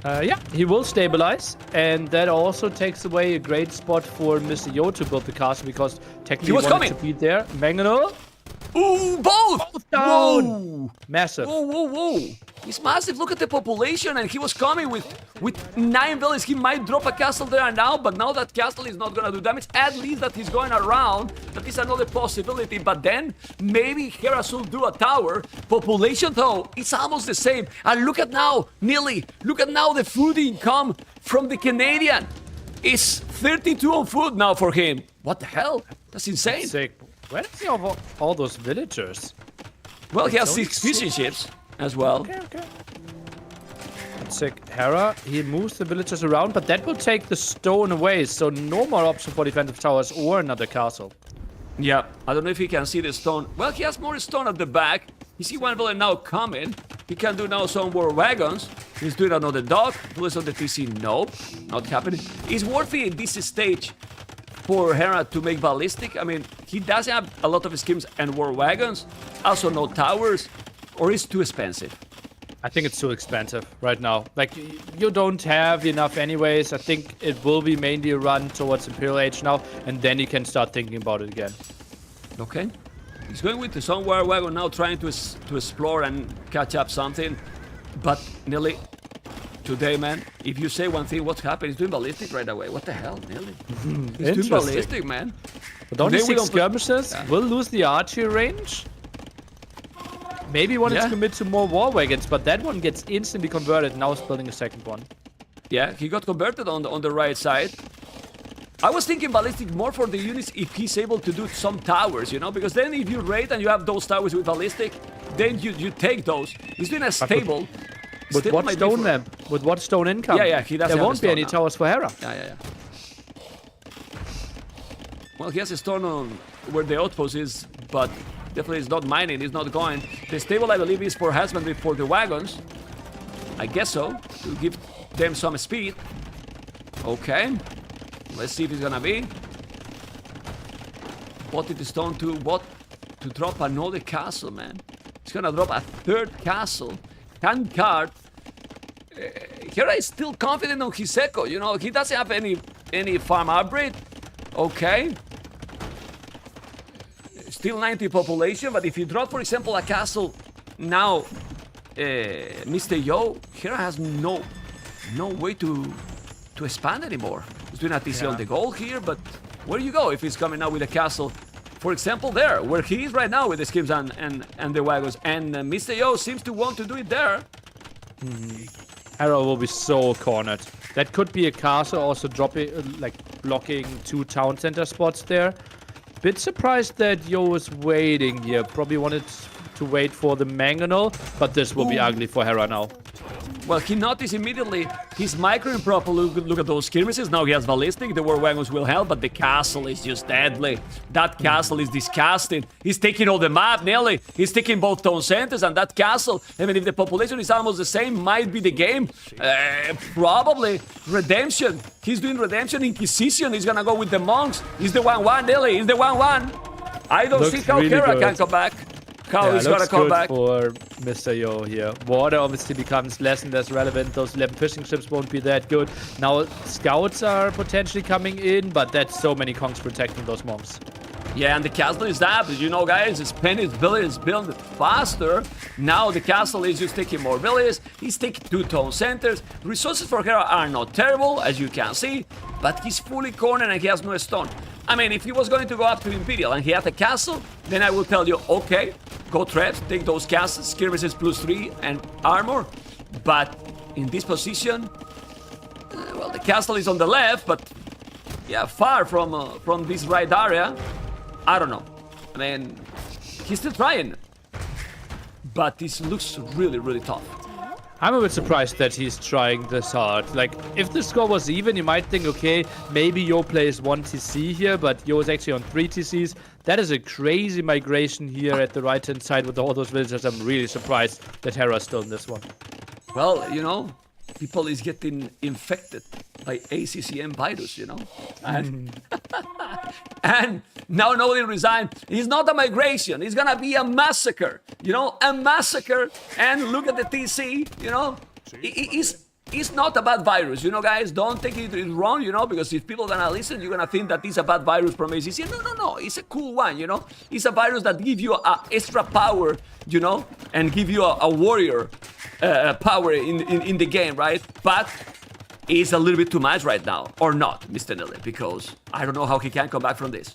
Yeah, he will stabilize, and that also takes away a great spot for MR.YO to build the castle, because technically he wanted coming to be there. Mangonel. Ooh, both down. Whoa. Massive. Whoa. He's massive. Look at the population, and he was coming with 9 villages. He might drop a castle there now, but now that castle is not gonna do damage. At least that he's going around. That is another possibility. But then maybe Hera should do a tower. Population though, it's almost the same. And look at now, Nearly. Look at now the food income from the Canadian. It's 32 on food now for him. What the hell? That's insane. Sick. Where does he have all those villagers? Well, he has 6 fishing ships as well. Okay. sick. Hera, he moves the villagers around, but that will take the stone away, so no more option for defensive towers or another castle. Yeah, I don't know if he can see the stone. Well, he has more stone at the back. You see one villain now coming. He can do now some more wagons. He's doing another dog. Bullets on the TC, no, not happening. It's worth it in this stage for Hera to make ballistic. I mean, he does have a lot of schemes and war wagons. Also no towers, or it's too expensive. I think it's too expensive right now. Like, you don't have enough anyways. I think it will be mainly a run towards Imperial Age now, and then you can start thinking about it again. Okay. He's going with the Sun War Wagon now, trying to explore and catch up something. But, Nelly, today, man, if you say one thing, what's happened? He's doing ballistic right away. What the hell, Nelly? He's doing ballistic, man. But only Today we 6 don't skirmishes will lose the archery range. Maybe wanted to commit to more war wagons, but that one gets instantly converted. Now he's building a second one. Yeah, he got converted on the right side. I was thinking ballistic more for the units if he's able to do some towers, you know, because then if you raid and you have those towers with ballistic, then you take those. He's doing a stable. With what stone then? With what stone income? Yeah, he doesn't. There won't be any towers for Hera. Yeah. Well, he has a stone on where the outpost is, but definitely it's not mining, it's not going. The stable, I believe, is for husbandry for the wagons. I guess so, to give them some speed. Okay. Let's see if it's gonna be. Botted the stone to what? To drop another castle, man. He's gonna drop a third castle. Hand card. Hera is still confident on his echo, you know. He doesn't have any farm upgrade. Okay. Still 90 population, but if you drop, for example, a castle now, MR.YO, Hera has no way to expand anymore. He's doing a TC on the goal here, but where you go if he's coming out with a castle? For example, there, where he is right now with the schemes and the wagons, and MR.YO seems to want to do it there. Hera will be so cornered. That could be a castle also dropping, like blocking 2 town center spots there. Bit surprised that Yo was waiting here. Probably wanted to wait for the mangonel, but this will be ugly for Hera now. Well, he noticed immediately his micro improper. Look at those skirmishes. Now he has ballistic. The war wagons will help, but the castle is just deadly. That castle is disgusting. He's taking all the map, Nelly. He's taking both town centers and that castle. Even if the population is almost the same, might be the game. Probably. Redemption. He's doing Redemption. Inquisition. He's gonna go with the monks. He's the 1-1, Nelly. He's the 1-1. I don't see how really Hera can come back. How he's gonna come back. For MR.YO here. Water obviously becomes less and less relevant. Those 11 fishing ships won't be that good. Now scouts are potentially coming in, but that's so many conks protecting those monks. Yeah, and the castle is up, as you know, guys. His pen is built faster. Now the castle is just taking more villages. He's taking 2 town centers. Resources for Hera are not terrible, as you can see, but he's fully cornered and he has no stone. I mean, if he was going to go up to Imperial and he had a castle, then I will tell you, okay, go traps, take those castles, skirmishes +3 and armor. But in this position, well, the castle is on the left, but yeah, far from this right area. I don't know. I mean, he's still trying, but this looks really, really tough. I'm a bit surprised that he's trying this hard. Like, if the score was even, you might think, okay, maybe Yo plays 1 TC here, but Yo is actually on 3 TCs. That is a crazy migration here at the right-hand side with all those villagers. I'm really surprised that Hera's still in this one. Well, you know, people is getting infected by ACCM virus, you know. And, and now nobody resigned. It's not a migration. It's gonna be a massacre, you know, a massacre. And look at the TC, you know. It's not a bad virus, you know, guys. Don't take it wrong, you know, because if people gonna listen, you're gonna think that it's a bad virus from ACC. No. It's a cool one, you know. It's a virus that gives you extra power, you know, and give you a warrior power in the game, right? But it's a little bit too much right now, or not, Mr. Nelly, because I don't know how he can come back from this.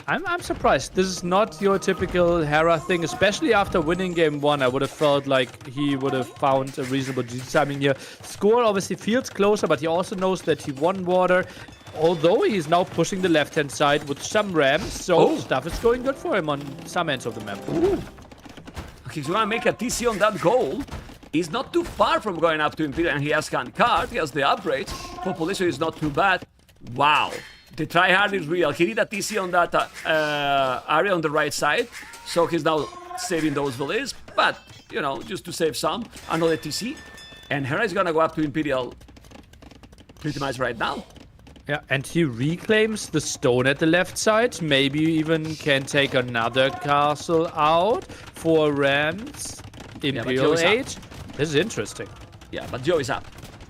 I'm surprised. This is not your typical Hera thing, especially after winning game 1. I would have felt like he would have found a reasonable GG timing here. Score obviously feels closer, but he also knows that he won water. Although he's now pushing the left-hand side with some rams, so stuff is going good for him on some ends of the map. Ooh. Okay, so we're gonna make a TC on that goal. He's not too far from going up to Imperial, and he has Cart, he has the upgrades. Population is not too bad. Wow. The tryhard is real. He did a TC on that area on the right side, so he's now saving those villages, but, you know, just to save some. Another TC, and Hera is gonna go up to Imperial pretty much right now. Yeah, and he reclaims the stone at the left side. Maybe even can take another castle out for Rams. Imperial Age. This is interesting. Yeah, but Joe is up.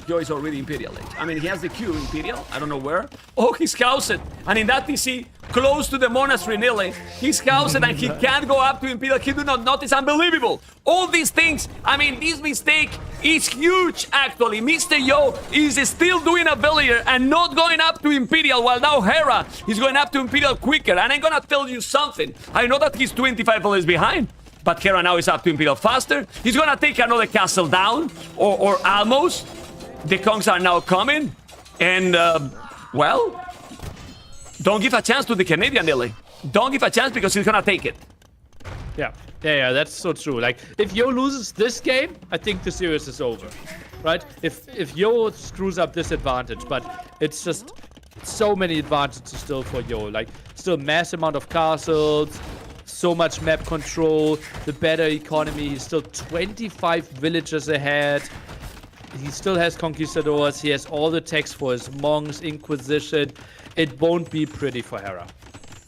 Joe is already Imperial Age. I mean, he has the Q Imperial. I don't know where. Oh, he's Scouted. And in that TC, close to the monastery nearly, he's Scouted and he can't go up to Imperial. He do not notice. Unbelievable. All these things. I mean, this mistake is huge, actually. MR.YO is still doing a villager and not going up to Imperial, while now Hera is going up to Imperial quicker. And I'm gonna tell you something. I know that he's 25 villages behind, but Hera now is up to Imperial faster. He's gonna take another castle down, or almost. The Kongs are now coming, and, well, don't give a chance to the Canadian, Lily. Don't give a chance because he's gonna take it. Yeah, that's so true. Like, if Yo loses this game, I think the series is over, right? If Yo screws up this advantage, but it's just so many advantages still for Yo. Like, still mass amount of castles, so much map control, the better economy. He's still 25 villages ahead. He still has Conquistadors. He has all the techs for his monks, Inquisition. It won't be pretty for Hera.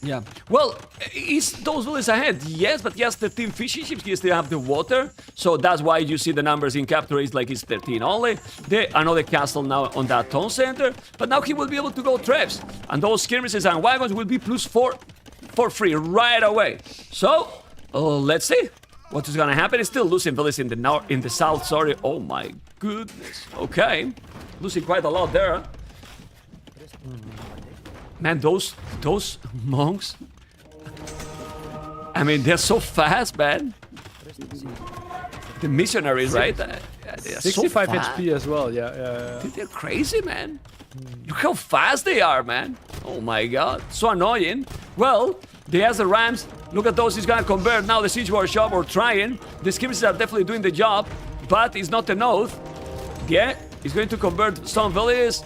Yeah. Well, is those villages ahead? Yes, but he has 13 fishing ships. He still have the water. So that's why you see the numbers in capture is like it's 13 only. Another castle now on that town center. But now he will be able to go traps. And those skirmishes and wagons will be +4 for free right away. So, let's see. What is gonna happen? He's still losing villages in the north, in the south, sorry. Oh my goodness. Okay. Losing quite a lot there. Man, those monks. I mean, they're so fast, man. The missionaries, right? They're 65 so HP as well, yeah. They're crazy, man. Look how fast they are, man. Oh my god. So annoying. Well, they has the Rams. Look at those. He's gonna convert now the Siege Workshop, or trying. The skirmishes are definitely doing the job, but it's not enough. Yeah, he's going to convert some villages.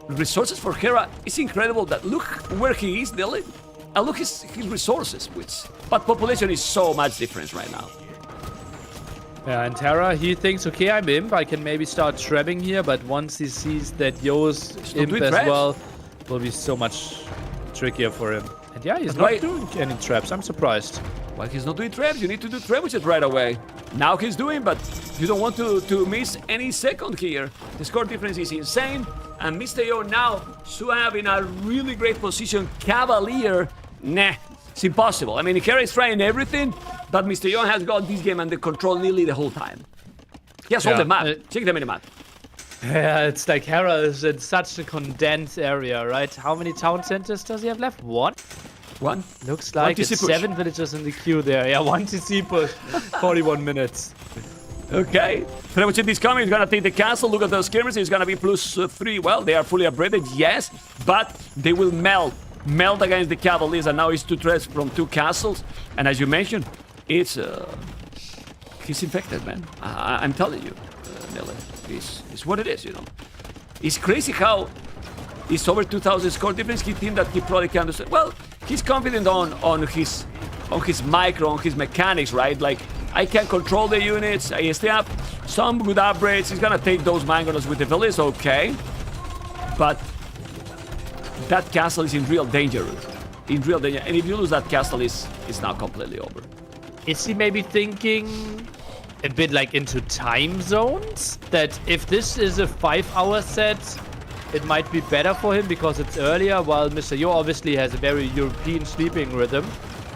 Resources for Hera. It's incredible that look where he is, Dilly. And look his resources, but population is so much different right now. Yeah, and Hera, he thinks, okay, I'm imp, I can maybe start trapping here, but once he sees that Yo's imp as well, it will be so much trickier for him. And yeah, he's not doing any traps, I'm surprised. Why he's not doing traps? You need to do trebuchets right away. Now he's doing, but you don't want to miss any second here. The score difference is insane, and MR.YO now should have in a really great position. Cavalier, nah, it's impossible. I mean, Hera is trying everything, but MR.YO has got this game under control nearly the whole time. He has all the map. Check the minimap. Yeah, it's like Hera is in such a condensed area, right? How many town centers does he have left? One? Looks like it's 7 villagers in the queue there. Yeah, 1 TC push. 41 minutes. Okay. Trebuchet is coming. He's gonna take the castle. Look at those skirmishes. He's gonna be +3. Well, they are fully upgraded, yes, but they will melt against the Cavaliers, and now it's 2 threats from 2 castles. And as you mentioned, it's he's infected, man. I'm telling you, Nelly. It's what it is, you know. It's crazy how it's over 2,000 score difference. He thinks that he probably can do. Well, he's confident on his micro, on his mechanics, right? Like, I can control the units. I still have some good upgrades. He's gonna take those mangoes with the village, okay. But that castle is in real danger. And if you lose that castle, it's now completely over. Is he maybe thinking a bit like into time zones? That if this is a 5-hour set, it might be better for him because it's earlier, while MR.YO obviously has a very European sleeping rhythm.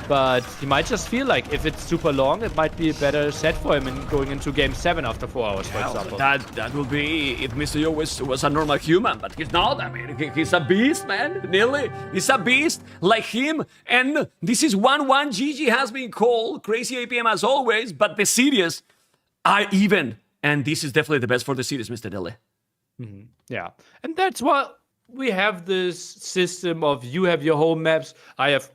But he might just feel like if it's super long, it might be a better set for him in going into Game 7 after 4 hours, for example. That would be if MR.YO was a normal human, but he's not. I mean, he's a beast, man. Nearly. He's a beast like him. And this is 1-1. GG has been called. Crazy APM as always, but the series are even. And this is definitely the best for the series, Mr. Dele. Yeah. And that's why we have this system of you have your home maps, I have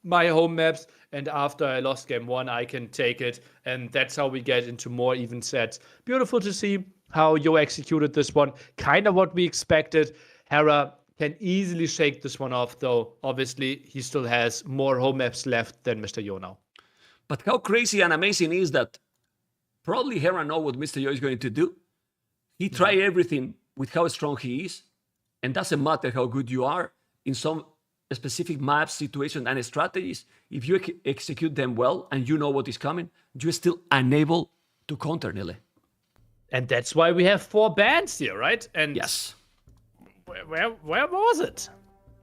my home maps, and after I lost game 1, I can take it. And that's how we get into more even sets. Beautiful to see how Yo executed this one. Kind of what we expected. Hera can easily shake this one off, though. Obviously, he still has more home maps left than MR.YO now. But how crazy and amazing is that probably Hera know what MR.YO is going to do. He tried everything with how strong he is, and doesn't matter how good you are in some specific maps, situations, and strategies. If you execute them well and you know what is coming, you're still unable to counter Nile. And that's why we have 4 bans here, right? And yes, where was it?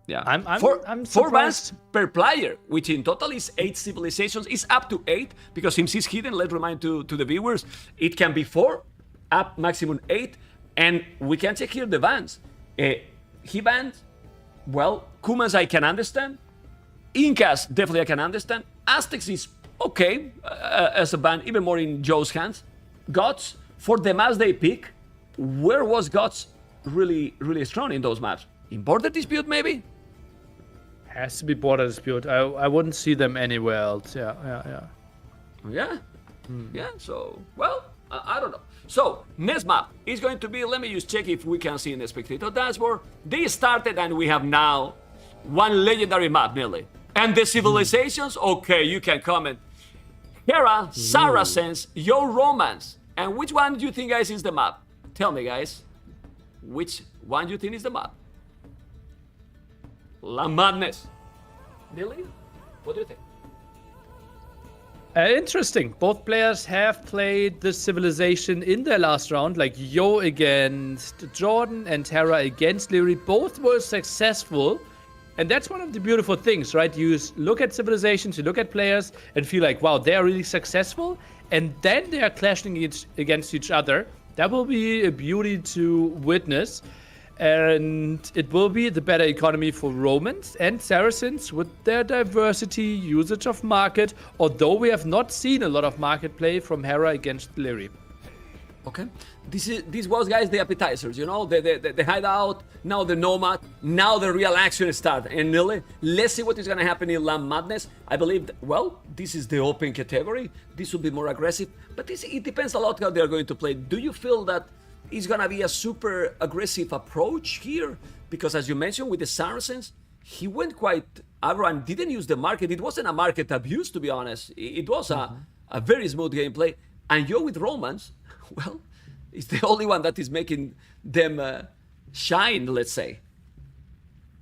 yeah, I'm four surprised. bans per player, which in total is 8 civilizations. It's up to 8 because since it's hidden, let's remind to the viewers, it can be 4, up maximum 8, and we can check here the bans. He banned, well, Kumans I can understand, Incas definitely I can understand, Aztecs is okay as a ban, even more in Joe's hands. Gods, for the maps they pick, where was Gods really strong in those maps? In Border Dispute maybe? Has to be Border Dispute. I wouldn't see them anywhere else. Yeah. Yeah, so, well, I don't know. So, next map is going to be, let me just check if we can see in the spectator dashboard. They started and we have now one legendary map, nearly. And the civilizations, okay, you can comment. Hera, Saracens, Yo Romance. And which one do you think, guys, is the map? Tell me, guys. Which one do you think is the map? La Madness. Nearly? What do you think? Interesting. Both players have played this civilization in their last round, like Yo against Jordan and Hera against Leary. Both were successful. And that's one of the beautiful things, right? You look at civilizations, you look at players and feel like, wow, they're really successful. And then they are clashing against each other. That will be a beauty to witness. And it will be the better economy for Romans and Saracens with their diversity, usage of market, although we have not seen a lot of market play from Hera against Leary. Okay, this was, guys, the appetizers, you know, the hideout, now the nomad, now the real action starts. And let's see what is going to happen in Land Madness. I believe, well, this is the open category. This will be more aggressive, but it depends a lot how they're going to play. Do you feel that it's going to be a super aggressive approach here? Because as you mentioned with the Saracens, he went quite aggro and didn't use the market. It wasn't a market abuse, to be honest. It was a very smooth gameplay. And Yo with Romance, well, it's the only one that is making them shine, let's say.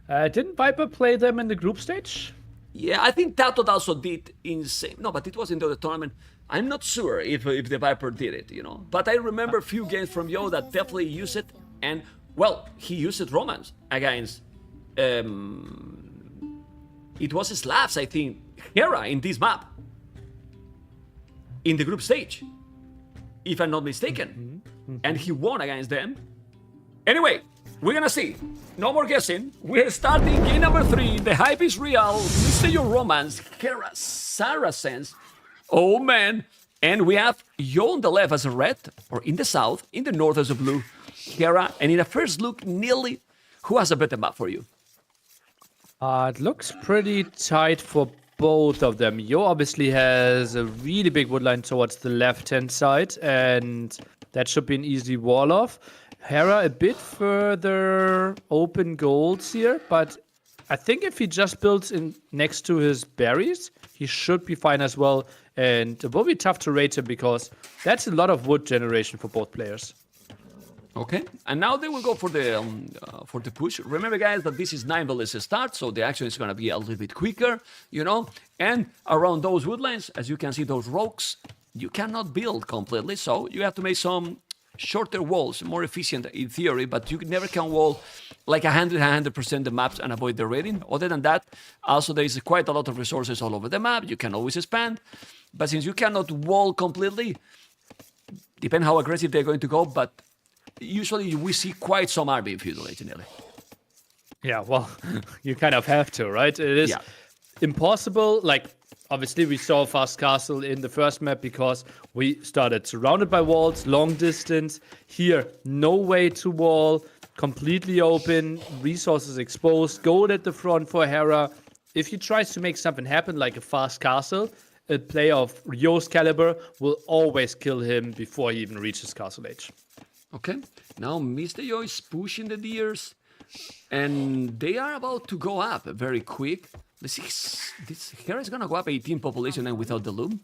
Didn't Viper play them in the group stage? Yeah, I think TaToH also did in same. No, but it was in the tournament. I'm not sure if the Viper did it, you know. But I remember a few games from Yo that definitely used it. And, well, he used it Romance against... it was Slavs, I think, Hera in this map. In the group stage, if I'm not mistaken. And he won against them. Anyway, we're gonna see. No more guessing. We're starting game number 3. The hype is real. MR.YO Romance, Hera, Saracens. Oh man. And we have Yo on the left as a red, or in the south, in the north as a blue. Hera, and in a first look, nearly. Who has a better map for you? It looks pretty tight for both of them. Yo obviously has a really big woodline towards the left-hand side, and that should be an easy wall-off. Hera a bit further open golds here, but I think if he just builds in next to his berries, he should be fine as well. And it will be tough to rate him because that's a lot of wood generation for both players. Okay, and now they will go for the push. Remember, guys, that this is 9 villages start, so the action is going to be a little bit quicker, you know. And around those woodlands, as you can see, those rocks, you cannot build completely, so you have to make some shorter walls, more efficient in theory, but you never can wall like 100% the maps and avoid the raiding. Other than that, also there is quite a lot of resources all over the map. You can always expand, but since you cannot wall completely, depend how aggressive they're going to go, but usually we see quite some RB feudal legionary. Yeah, well, you kind of have to, right? It is impossible. Like, obviously, we saw Fast Castle in the first map because we started surrounded by walls, long distance. Here, no way to wall, completely open, resources exposed, gold at the front for Hera. if he tries to make something happen, like a fast castle, a player of Yo's caliber will always kill him before he even reaches castle age. Okay, now MR.YO is pushing the deers, and they are about to go up very quick. Let's see, this Hera is gonna go up 18 population and without the loom.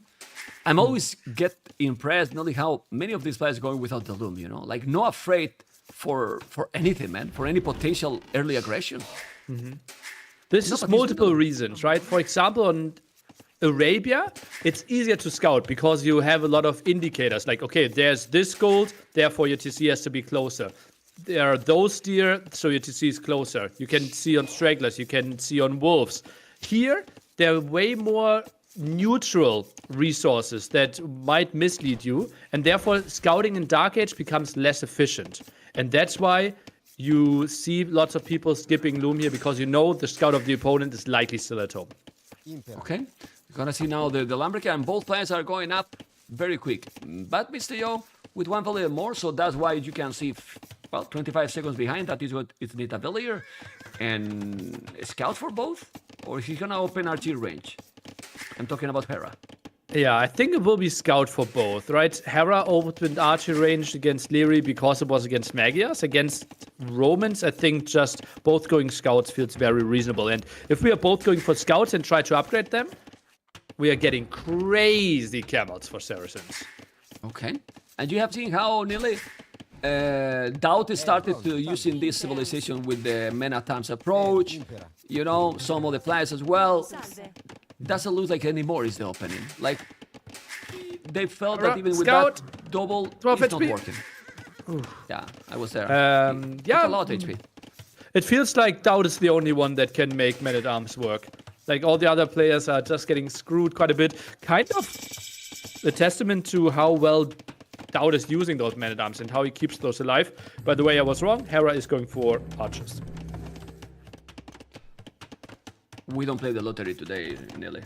I'm always get impressed, not how many of these players are going without the loom, you know? Like, no afraid for anything, man, for any potential early aggression. This is multiple reasons, right? For example, on Arabia, it's easier to scout because you have a lot of indicators. Like, okay, there's this gold, therefore your TC has to be closer. There are those deer, so your TC is closer. You can see on stragglers, you can see on wolves. Here, there are way more neutral resources that might mislead you, and therefore scouting in Dark Age becomes less efficient. And that's why you see lots of people skipping loom here, because you know the scout of the opponent is likely still at home. Okay, you're gonna see now the Lumberjack, and both players are going up very quick. But MR.YO with one Villier more, so that's why you can see, well, 25 seconds behind. That is what it needs a Villier. And a scout for both? Or he's gonna open RT range? I'm talking about Hera. Yeah, I think it will be scout for both, right? Hera opened archery range against Leary because it was against Magias. Against Romans, I think just both going scouts feels very reasonable. And if we are both going for scouts and try to upgrade them, we are getting crazy camels for Saracens. Okay. And you have seen how nearly TaToH started to using this civilization with the men-at-arms approach. You know, some of the players as well. Doesn't look like anymore is the opening. Like, they felt that even with that double, it's not working. Yeah, I was there. Yeah, a lot of HP. It feels like TaToH is the only one that can make men-at-arms work. Like, all the other players are just getting screwed quite a bit. Kind of a testament to how well TaToH is using those men-at-arms and how he keeps those alive. By the way, I was wrong. Hera is going for archers. We don't play the lottery today, Nelly.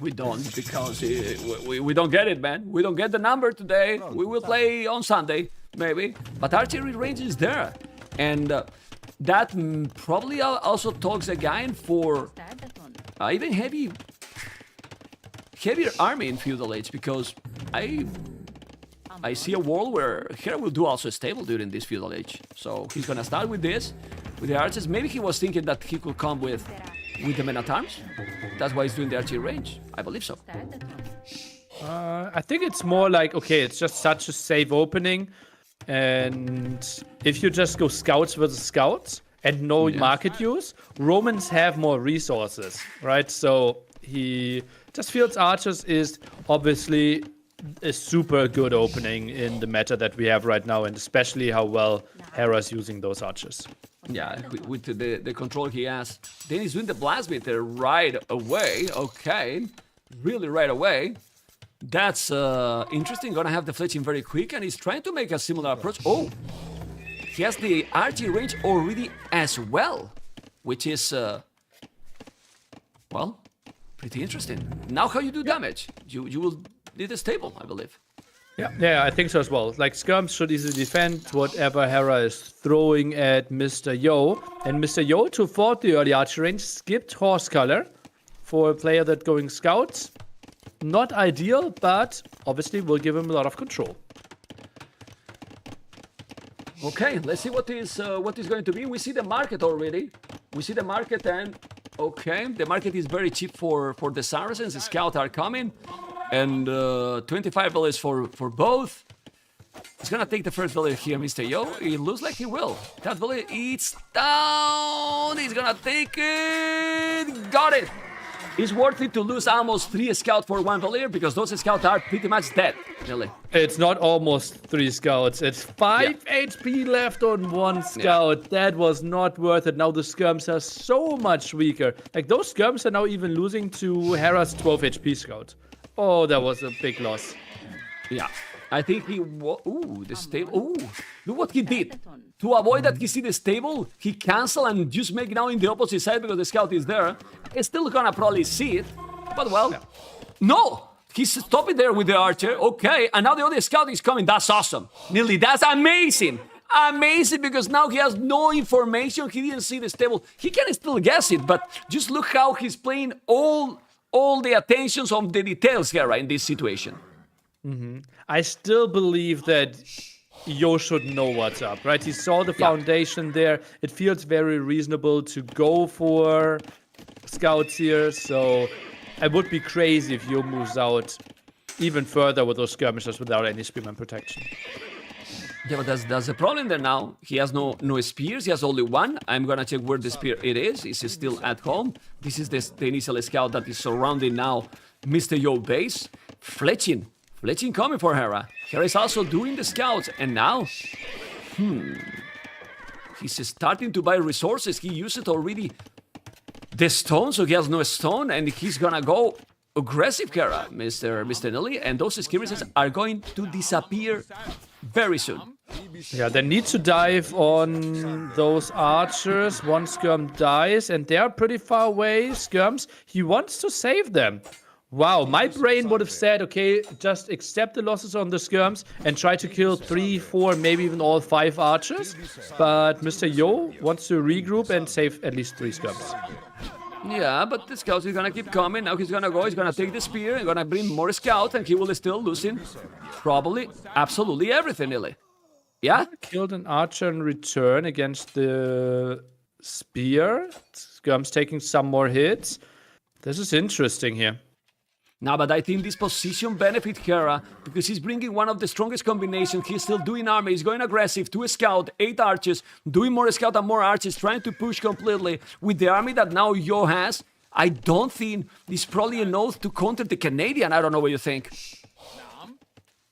We don't, because we don't get it, man. We don't get the number today. We will play on Sunday, maybe. But archery range is there. And that probably also talks again for even heavier army in Feudal Age, because I see a world where Hera will do also stable during this Feudal Age. So he's gonna start with this, with the archers. Maybe he was thinking that he could come with the men-at-arms. That's why he's doing the archery range. I believe so. I think it's more like, okay, it's just such a safe opening. And if you just go scouts versus scouts and no market use, Romans have more resources, right? So he just feels archers is obviously a super good opening in the meta that we have right now, and especially how well Hera's using those archers. Yeah, with the control he has. Then he's doing the blast meter right away. Okay, really right away. That's interesting. Gonna have the fletching very quick, and he's trying to make a similar approach. Oh, he has the RT range already as well, which is well, pretty interesting. Now how you do damage? You will need a stable, I believe. Yeah, I think so as well. Like, skirms should easily defend whatever Hera is throwing at MR.YO. And MR.YO, to afford the early archer range, skipped horse color for a player that going scouts. Not ideal, but obviously will give him a lot of control. Okay, let's see what is going to be. We see the market already. We see the market, and okay, the market is very cheap for the Saracens. The scouts are coming. And 25 dollars for both. He's gonna take the first value here, MR.YO. It looks like he will. That value, it's down. He's gonna take it. Got it. It's worth it to lose almost 3 scouts for 1 value, because those scouts are pretty much dead, really. It's not almost 3 scouts. It's 5 HP left on 1 scout. Yeah. That was not worth it. Now the skirms are so much weaker. Like, those skirms are now even losing to Hera's 12 HP scout. Oh, that was a big loss. Yeah, I think he... Ooh, the stable... Ooh, look what he did. To avoid that he see the stable, he cancel and just make now in the opposite side because the scout is there. He's still gonna probably see it, but well... Yeah. No! He's stopping there with the archer. Okay, and now the other scout is coming. That's awesome. Nearly, that's amazing. amazing because now he has no information. He didn't see the stable. He can still guess it, but just look how he's playing all the attentions on the details here in this situation. I still believe that Yo should know what's up, right? He saw the foundation there. It feels very reasonable to go for scouts here, so I would be crazy if Yo moves out even further with those skirmishers without any spearman protection. Yeah, but that's a problem there now. He has no spears. He has only one. I'm gonna check where the spear it is. It's still at home. This is the initial scout that is surrounding now MR.YO base. Fletching coming for Hera. Hera is also doing the scouts, and now, he's starting to buy resources. He used already the stone, so he has no stone, and he's gonna go aggressive, Hera, Mr. Nelly, and those skirmishes are going to disappear very soon. Yeah, they need to dive on those archers. One skirm dies, and they are pretty far away. Skirms, he wants to save them. Wow, my brain would have said, okay, just accept the losses on the skirms and try to kill 3, 4, maybe even all 5 archers. But MR.YO wants to regroup and save at least 3 skirms. Yeah, but the scouts is gonna keep coming. Now he's gonna go, he's gonna take the spear, and gonna bring more scouts, and he will still losing probably absolutely everything, Illy. Yeah? Killed an archer in return against the spear. Skirm's taking some more hits. This is interesting here. Now, but I think this position benefits Hera because he's bringing one of the strongest combinations. He's still doing army. He's going aggressive. 2 scout, 8 archers, doing more scout and more archers, trying to push completely with the army that now Yo has. I don't think it's probably enough to counter the Canadian. I don't know what you think.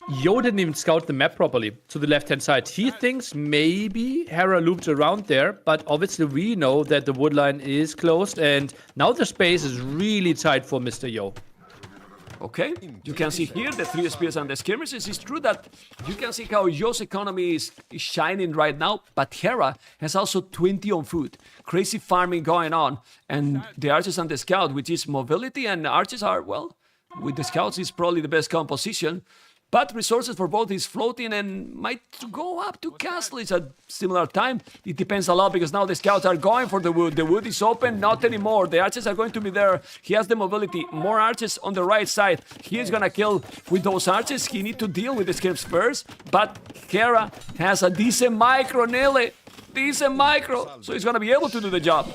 Yo didn't even scout the map properly to the left-hand side. He thinks maybe Hera looped around there, but obviously we know that the wood line is closed, and now the space is really tight for MR.YO. Okay, you can see here the 3 spears and the skirmishes. It's true that you can see how Yo's economy is shining right now, but Hera has also 20 on foot. Crazy farming going on, and the archers and the scout, which is mobility, and the archers are, well, with the scouts is probably the best composition. But resources for both is floating and might go up to castle. It's a similar time. It depends a lot because now the scouts are going for the wood. The wood is open, not anymore. The archers are going to be there. He has the mobility. More archers on the right side. He is gonna kill with those archers. He need to deal with the skirms first. But Hera has a decent micro, Nelly. Decent micro. So he's gonna be able to do the job.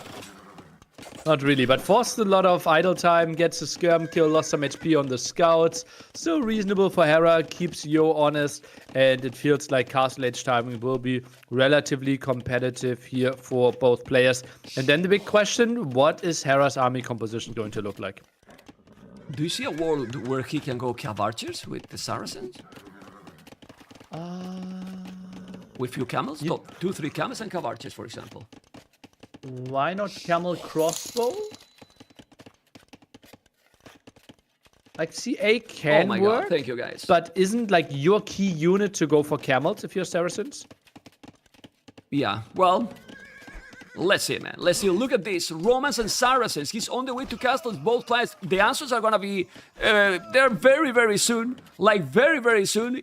Not really, but forced a lot of idle time, gets a skirm kill, lost some HP on the scouts. Still reasonable for Hera, keeps Yo honest, and it feels like Castle Age timing will be relatively competitive here for both players. And then the big question, what is Hera's army composition going to look like? Do you see a world where he can go cav archers with the Saracens? With few camels? No, 2, 3 camels and cav archers, for example. Why not camel crossbow? Like CA can oh my work, God, thank you guys. But isn't like your key unit to go for camels if you're Saracens? Yeah, well, let's see, man. Let's see. Look at this. Romans and Saracens. He's on the way to castles, both sides. The answers are gonna be there very, very soon. Like very, very soon.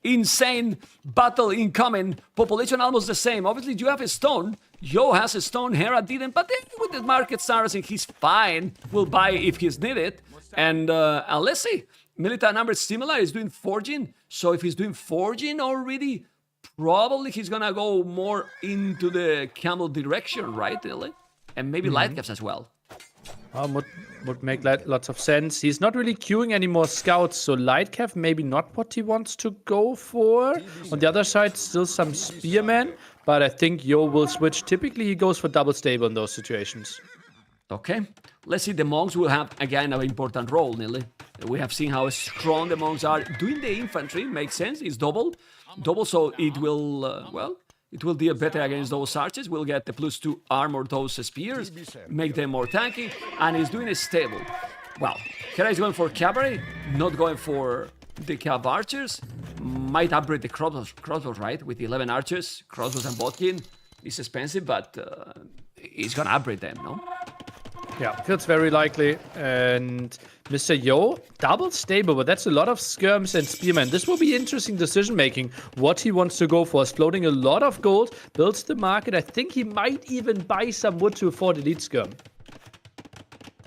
Insane battle incoming. Population almost the same. Obviously, you have a stone. Yo has a stone. Hera didn't. But then with the market Saracen, he's fine. Will buy if he's needed. And let's see. Military numbers similar. He's doing forging. So if he's doing forging already, probably he's gonna go more into the camel direction, right, Dylan? And maybe light caps as well. Would make lots of sense. He's not really queuing any more scouts, so light cav maybe not what he wants to go for. On the other side, still some spearmen, but I think Yo will switch. Typically, he goes for double stable in those situations. Okay, let's see. The monks will have again an important role, Nilly. We have seen how strong the monks are. Doing the infantry makes sense. It's double, so it will well. It will deal better against those archers. We'll get the +2 armor, those spears, make them more tanky, and he's doing a stable. Well, Hera is going for cavalry, not going for the cav archers. Might upgrade the crossbows, right? With 11 archers, crossbows and bodkin. It's expensive, but he's gonna upgrade them, no? Yeah, feels very likely. And MR.YO, double stable, but that's a lot of skirms and spearmen. This will be interesting decision making. What he wants to go for is floating a lot of gold, builds the market. I think he might even buy some wood to afford elite skirm.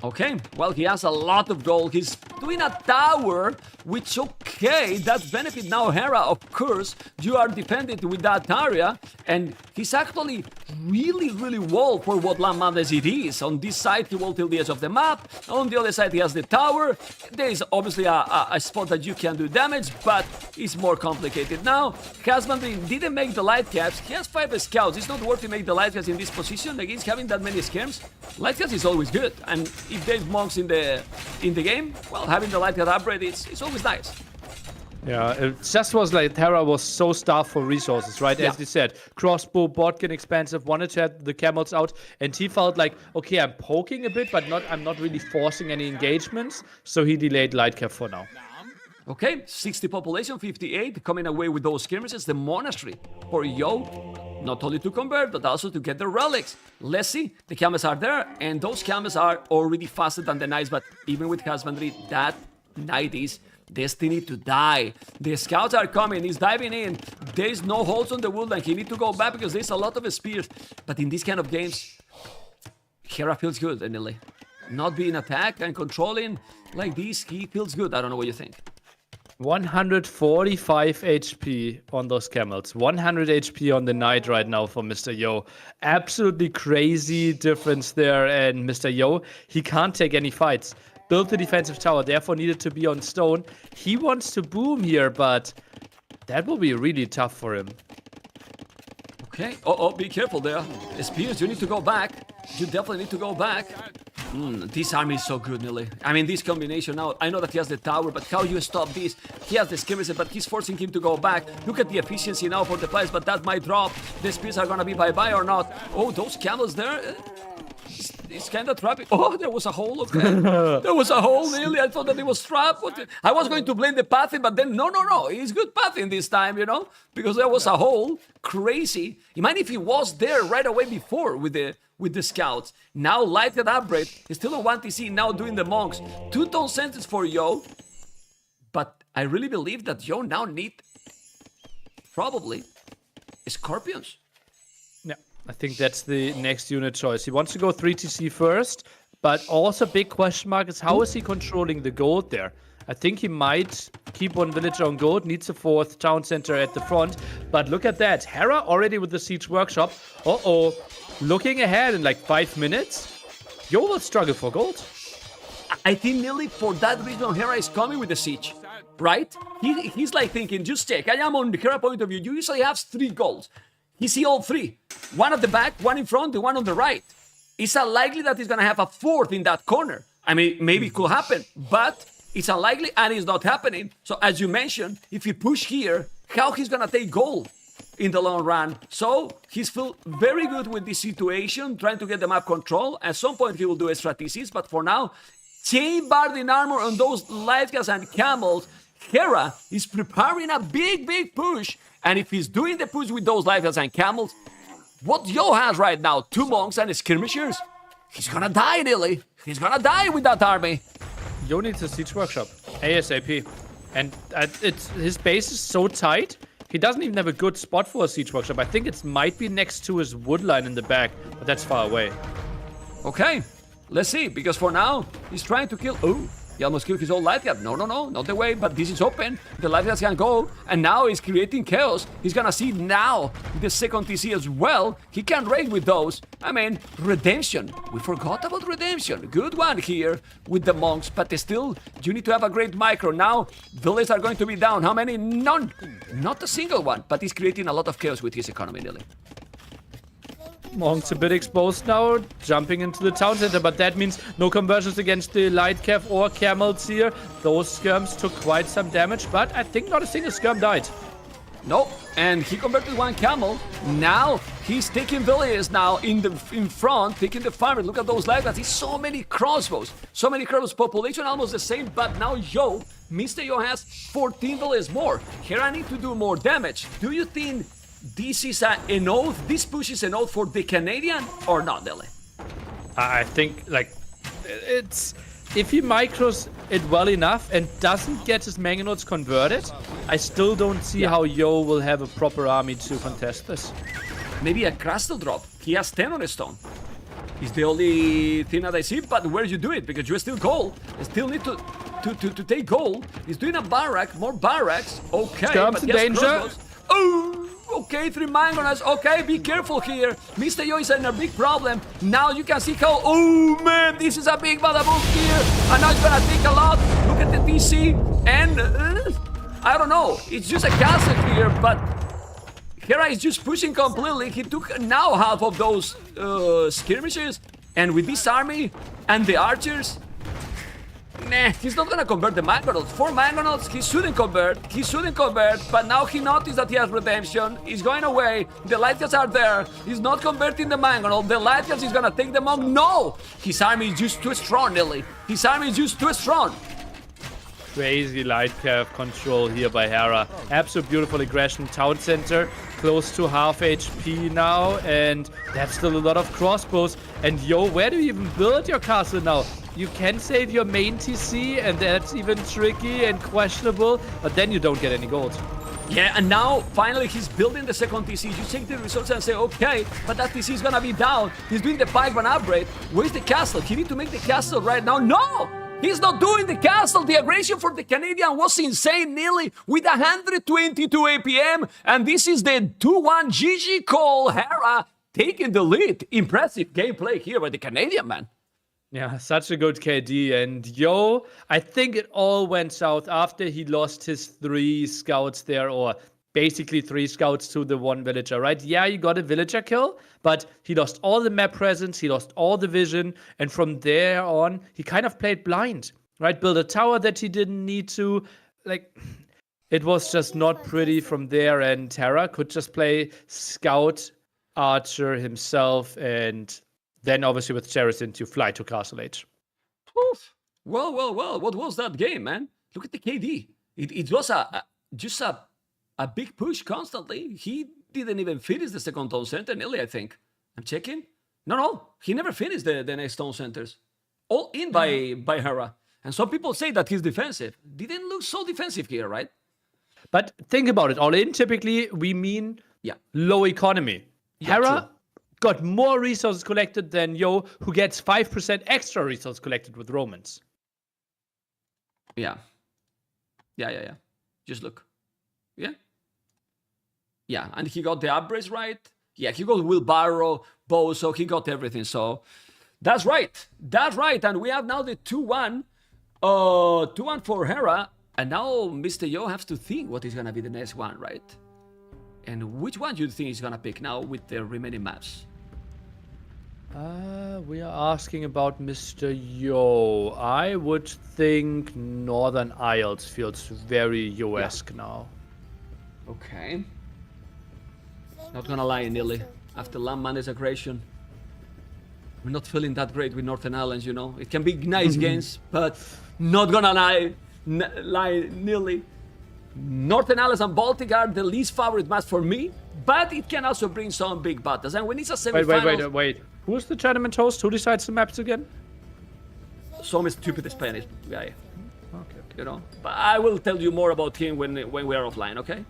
Okay, well, he has a lot of gold. He's doing a tower, which, okay, that's benefit now, Hera, of course. You are defended with that area, and he's actually really well for what land madness it is. On this side, he will till the edge of the map. On the other side, he has the tower. There is obviously a spot that you can do damage, but it's more complicated. Now, husbandry didn't make the light caps. He has 5 scouts. It's not worth to make the light caps in this position. Against having that many skirms, light caps is always good, and if there's monks in the game, well, having the light cat upgrade, it's always nice. Yeah, it just was like Hera was so starved for resources, right? Yeah. As you said, crossbow, botkin expensive, wanted to have the camels out, and he felt like, okay, I'm poking a bit, but I'm not really forcing any engagements, so he delayed light cap for now. Okay, 60 population, 58, coming away with those skirmishes. The monastery for Yo, not only to convert, but also to get the relics. Let's see, the camels are there, and those camels are already faster than the knights, but even with husbandry, that knight is destined to die. The scouts are coming, he's diving in. There's no holes on the woodland, he needs to go back because there's a lot of spears. But in these kind of games, Hera feels good, Anile. Not being attacked and controlling like this, he feels good. I don't know what you think. 145 HP on those camels. 100 HP on the knight right now for MR.YO. Absolutely crazy difference there. And MR.YO, he can't take any fights. Built the defensive tower, therefore needed to be on stone. He wants to boom here, but that will be really tough for him. Okay, oh, be careful there. Spears, you need to go back. You definitely need to go back. This army is so good, Nili. I mean, this combination now, I know that he has the tower, but how you stop this? He has the skirmishes, but he's forcing him to go back. Look at the efficiency now for the players, but that might drop. The spears are gonna be bye-bye or not. Oh, those camels there, it's kind of trapping. Oh, there was a hole, okay. There was a hole, Nili. I thought that it was trapped. I was going to blame the pathing, but then, no. It's good pathing this time, you know? Because there was a hole. Crazy. Imagine if he was there right away before with the scouts. Now lighted upgrade. He's still on 1 TC, now doing the monks. 2-tone sentence for Yo. But I really believe that Yo now need probably scorpions. Yeah, I think that's the next unit choice. He wants to go 3 TC first, but also big question mark is how is he controlling the gold there? I think he might keep one villager on gold, needs a 4th town center at the front. But look at that, Hera already with the siege workshop. Uh-oh. Looking ahead in like 5 minutes, Yo will struggle for gold. I think nearly for that reason Hera is coming with the siege, right? He's like thinking, just check, I am on the Hera point of view. You usually have 3 golds. He see all 3. One at the back, one in front, the one on the right. It's unlikely that he's gonna have a 4th in that corner. I mean, maybe it could happen, but it's unlikely and it's not happening. So as you mentioned, if he push here, how he's gonna take gold in the long run? So he's feel very good with this situation, trying to get the map control. At some point he will do extra TCs, but for now, chain barding armor on those light gas and camels. Hera is preparing a big push, and if he's doing the push with those light gas and camels, what Yo has right now, 2 monks and skirmishers, he's gonna die, Nili. He's gonna die with that army. Yo needs a siege workshop ASAP, and his base is so tight. He doesn't even have a good spot for a siege workshop. I think it might be next to his wood line in the back, but that's far away. Okay, let's see, because for now, he's trying to kill... Oh, he almost killed his own light gas. No, not the way, but this is open. The light gas can go, and now he's creating chaos. He's gonna see now the second TC as well. He can raid with those. I mean, redemption. We forgot about redemption. Good one here with the monks, but still, you need to have a great micro. Now, the lists are going to be down. How many? None. Not a single one, but he's creating a lot of chaos with his economy, Nili. Monk's a bit exposed now, jumping into the town center, but that means no conversions against the light cav or camels here. Those skirms took quite some damage, but I think not a single skirm died. No, and he converted 1 camel. Now he's taking villages now in front, taking the farmer. Look at those light guns. He's so many crossbows. So many crossbows. Population almost the same, but now MR.YO has 14 villages more. Hera need to do more damage. Do you think this is an oath? This push is an oath for the Canadian or not, Nili? I think, like, it's if he micros it well enough and doesn't get his Mangonauts converted, I still don't see how Yo will have a proper army to contest this. Maybe a crystal drop. He has 10 on his stone. It's the only thing that I see, but where you do it? Because you're still gold. You still need to take gold. He's doing a barrack, more barracks. Okay, Skirms but in he has danger. crossbows. Oh, okay, 3 mangonels. Okay, be careful here. MR.YO is in a big problem. Now you can see how, oh man, this is a big badaboom here. And now it's gonna take a lot. Look at the DC. And I don't know, it's just a castle here, but Hera is just pushing completely. He took now half of those skirmishes. And with this army and the archers, nah, he's not gonna convert the Mangonauts. 4 Mangonauts, he shouldn't convert. He shouldn't convert, but now he noticed that he has redemption. He's going away. The Lythians are there. He's not converting the Mangonaut. The Lythians is gonna take them on. No! His army is just too strong, Nilly. His army is just too strong. Crazy light curve control here by Hera. Absolute beautiful aggression. Town center close to half HP now, and that's still a lot of crossbows. And Yo, where do you even build your castle now? You can save your main TC, and that's even tricky and questionable, but then you don't get any gold. Yeah, and now finally he's building the second TC. You check the results and say, okay, but that TC is gonna be down. He's doing the pikeman upgrade. Where's the castle? He need to make the castle right now. No! He's not doing the castle. The aggression for the Canadian was insane, nearly with 122 APM. And this is the 2-1 GG call. Hera taking the lead. Impressive gameplay here by the Canadian, man. Yeah, such a good KD. And Yo, I think it all went south after he lost his 3 scouts there, or basically 3 scouts to the 1 villager, right? Yeah, you got a villager kill, but he lost all the map presence, he lost all the vision, and from there on, he kind of played blind, right? Built a tower that he didn't need to. Like, it was just not pretty from there, and Hera could just play scout archer himself, and then obviously with Cherison to fly to Castle Age. Oof. Well, what was that game, man? Look at the KD. It was just a big push constantly. He didn't even finish the second town center, nearly, I think. I'm checking. No, he never finished the next town centers. All in by Hera. And some people say that he's defensive. Didn't look so defensive here, right? But think about it. All in, typically, we mean low economy. Hera got more resources collected than Yo, who gets 5% extra resources collected with Romans. Yeah. Just look. Yeah, and he got the upgrades right. Yeah, he got wheelbarrow, bow, so he got everything. So that's right. And we have now the 2-1. 2-1 for Hera. And now MR.YO has to think what is going to be the next one, right? And which one do you think he's going to pick now with the remaining maps? We are asking about MR.YO. I would think Northern Isles feels very Yo-esque now. Okay. Not gonna lie, Nilly. After Landman's aggression, we're not feeling that great with Northern Islands, you know? It can be nice games, but not gonna lie, Nilly. Northern Islands and Baltic are the least favorite match for me, but it can also bring some big battles. And when it's a semifinals... Wait. Who's the tournament host? Who decides the maps again? Some stupid Spanish guy. Okay. You know? But I will tell you more about him when we are offline, okay?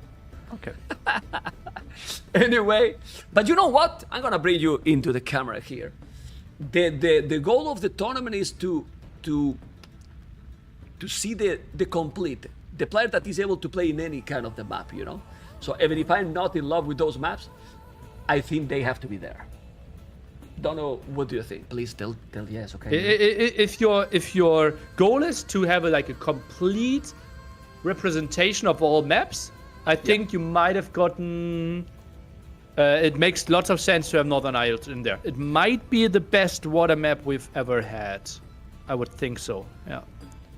Okay. Anyway, but you know what? I'm gonna bring you into the camera here. The goal of the tournament is to see the complete, the player that is able to play in any kind of the map, you know? So even if I'm not in love with those maps, I think they have to be there. Don't know, what do you think? Please tell yes, okay? If your goal is to have a complete representation of all maps, I think you might have gotten... it makes lots of sense to have Northern Isles in there. It might be the best water map we've ever had. I would think so, yeah.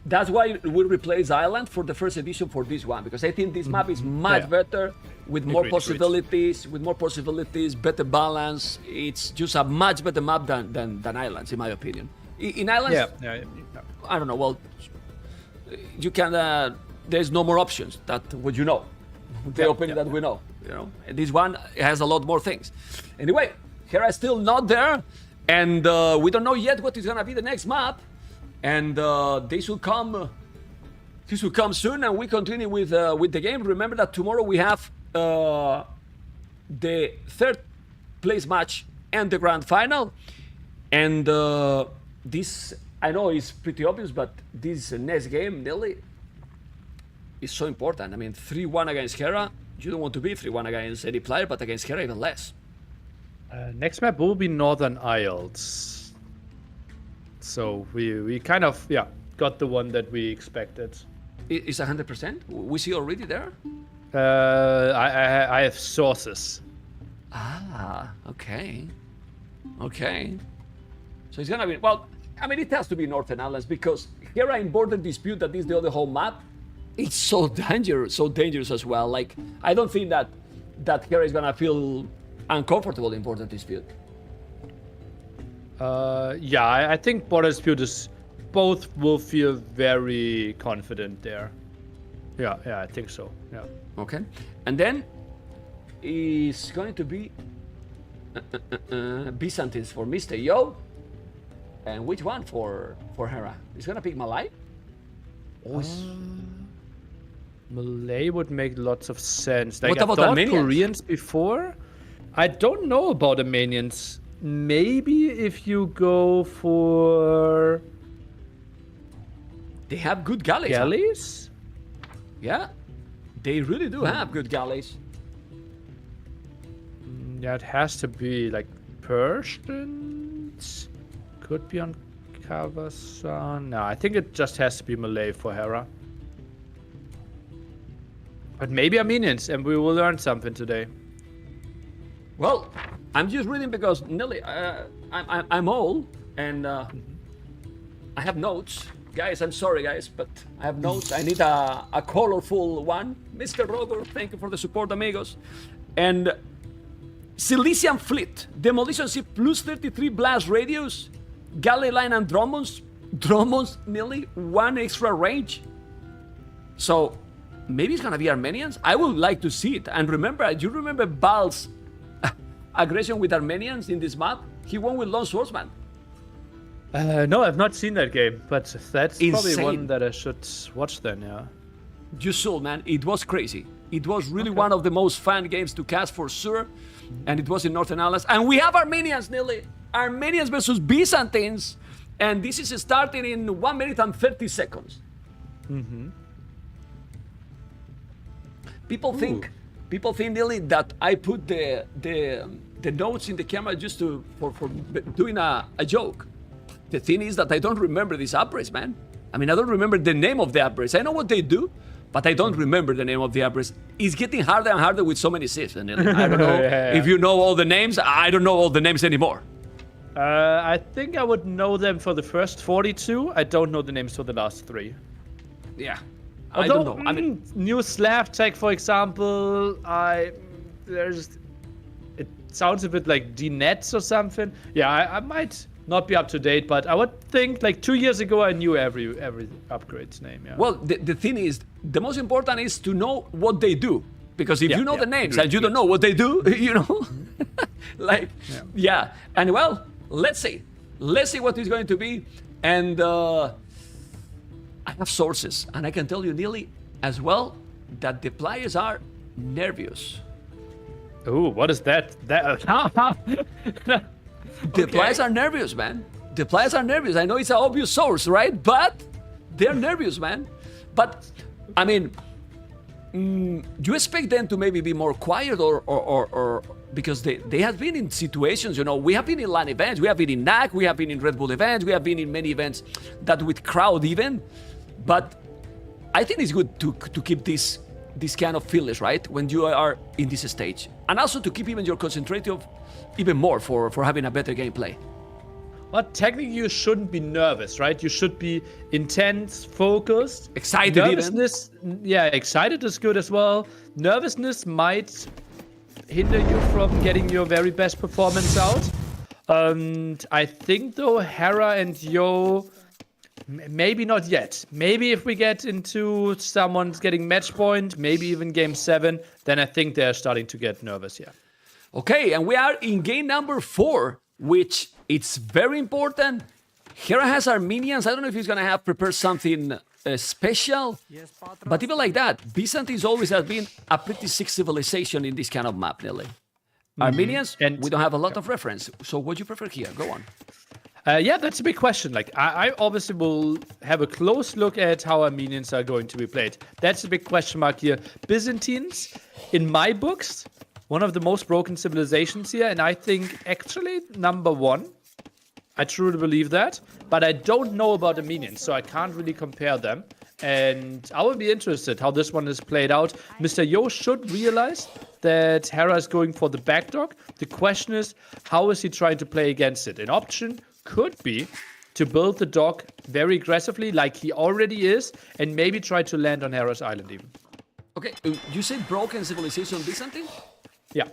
That's why we replace Island for the first edition for this one, because I think this map is much better, with more possibilities, better balance. It's just a much better map than Islands, in my opinion. In Islands, I don't know, well, you can, there's no more options, that what you know. The opening that we know, you know. And this one has a lot more things. Anyway, Hera is still not there. And we don't know yet what is gonna be the next map. And this will come soon, and we continue with the game. Remember that tomorrow we have the third place match and the grand final. And this, I know is pretty obvious, but this next game, Nelly, is so important. I mean, 3-1 against Hera. You don't want to be 3-1 against any player, but against Hera even less. Next map will be Northern Isles. So we kind of, got the one that we expected. Is 100%? We see already there? I have sources. Ah, okay. Okay. So it's gonna be, well, I mean, it has to be Northern Islands because Hera in Border Dispute, that is the other whole map, it's so dangerous as well. Like, I don't think that Hera is gonna feel uncomfortable in Border Dispute. I think Border Dispute is, both will feel very confident there. Yeah, I think so. Yeah. Okay. And then is going to be Byzantines for MR.YO. And which one for Hera? He's gonna pick Malay? Malay would make lots of sense. Like, What about I thought Armenians? Koreans before? I don't know about Armenians. Maybe if you go for They have good galleys. Huh? galleys? Yeah. They really do have good galleys. Yeah, it has to be like Persians. Could be on Kazakhstan. No, I think it just has to be Malay for Hera. But maybe Armenians, and we will learn something today. Well, I'm just reading because Nelly, I'm old and I have notes. Guys, I'm sorry, guys, but I have notes. I need a colorful one. Mr. Roger, thank you for the support, amigos. And Cilician Fleet, Demolition Ship plus 33 blast radius, galley line and Dromons, nearly 1 extra range. So maybe it's gonna be Armenians. I would like to see it. And remember, you remember Bal's aggression with Armenians in this map? He won with Lone Swordsman. No, I've not seen that game, but that's probably Insane. one that I should watch then, yeah. You saw, man, it was crazy. It was really one of the most fun games to cast for sure. And it was in Northern Ireland. And we have Armenians, Nelly. Armenians versus Byzantines. And this is starting in 1 minute and 30 seconds. People think, Nelly, that I put the notes in the camera just for doing a joke. The thing is that I don't remember these upgrades, man. I mean, I don't remember the name of the upgrades. I know what they do, but I don't remember the name of the upgrades. It's getting harder and harder with so many Siths. And I don't know if you know all the names. I don't know all the names anymore. I think I would know them for the first 42. I don't know the names for the last 3. Yeah, Although, I don't know. I mean, new Slav tech, for example, it sounds a bit like D-Nets or something. Yeah, I might not be up to date, but I would think like 2 years ago I knew every upgrade's name. Yeah. well, the thing is, the most important is to know what they do. Because if you know the names and you don't know what they do, you know, like, And well, let's see. Let's see what is going to be. And I have sources, and I can tell you, Neely, as well, that the players are nervous. Oh, what is that? The players are nervous, man. The players are nervous. I know it's an obvious source, right? But they're nervous, man. But, I mean, do you expect them to maybe be more quiet or because they have been in situations, you know, we have been in LAN events, we have been in NAC, we have been in Red Bull events, we have been in many events that with crowd even. But I think it's good to keep this kind of feelings, right? When you are in this stage. And also to keep even your concentration even more for having a better gameplay. But technically you shouldn't be nervous, right? You should be intense, focused. Excited Nervousness, yeah, excited is good as well. Nervousness might hinder you from getting your very best performance out. And I think though Hera and Yo, maybe not yet. Maybe if we get into someone's getting match point, maybe even game 7, then I think they're starting to get nervous, yeah. Okay, and we are in game number 4. which it's very important. Hera has Armenians. I don't know if he's going to have prepared something special. But even like that, Byzantines always has been a pretty sick civilization in this kind of map, Nelly. Armenians, And- we don't have a lot of reference. So what do you prefer here? Go on. Yeah, that's a big question. Like, I obviously will have a close look at how Armenians are going to be played. That's a big question mark here. Byzantines, in my books, one of the most broken civilizations here, and I think actually number one. I truly believe that, but I don't know about Armenians, so I can't really compare them. And I will be interested how this one is played out. MR.YO should realize that Hera is going for the backdock. The question is, how is he trying to play against it? An option could be to build the dock very aggressively, like he already is, and maybe try to land on Hera's island even. Okay, you say broken civilization Byzantine? Yeah.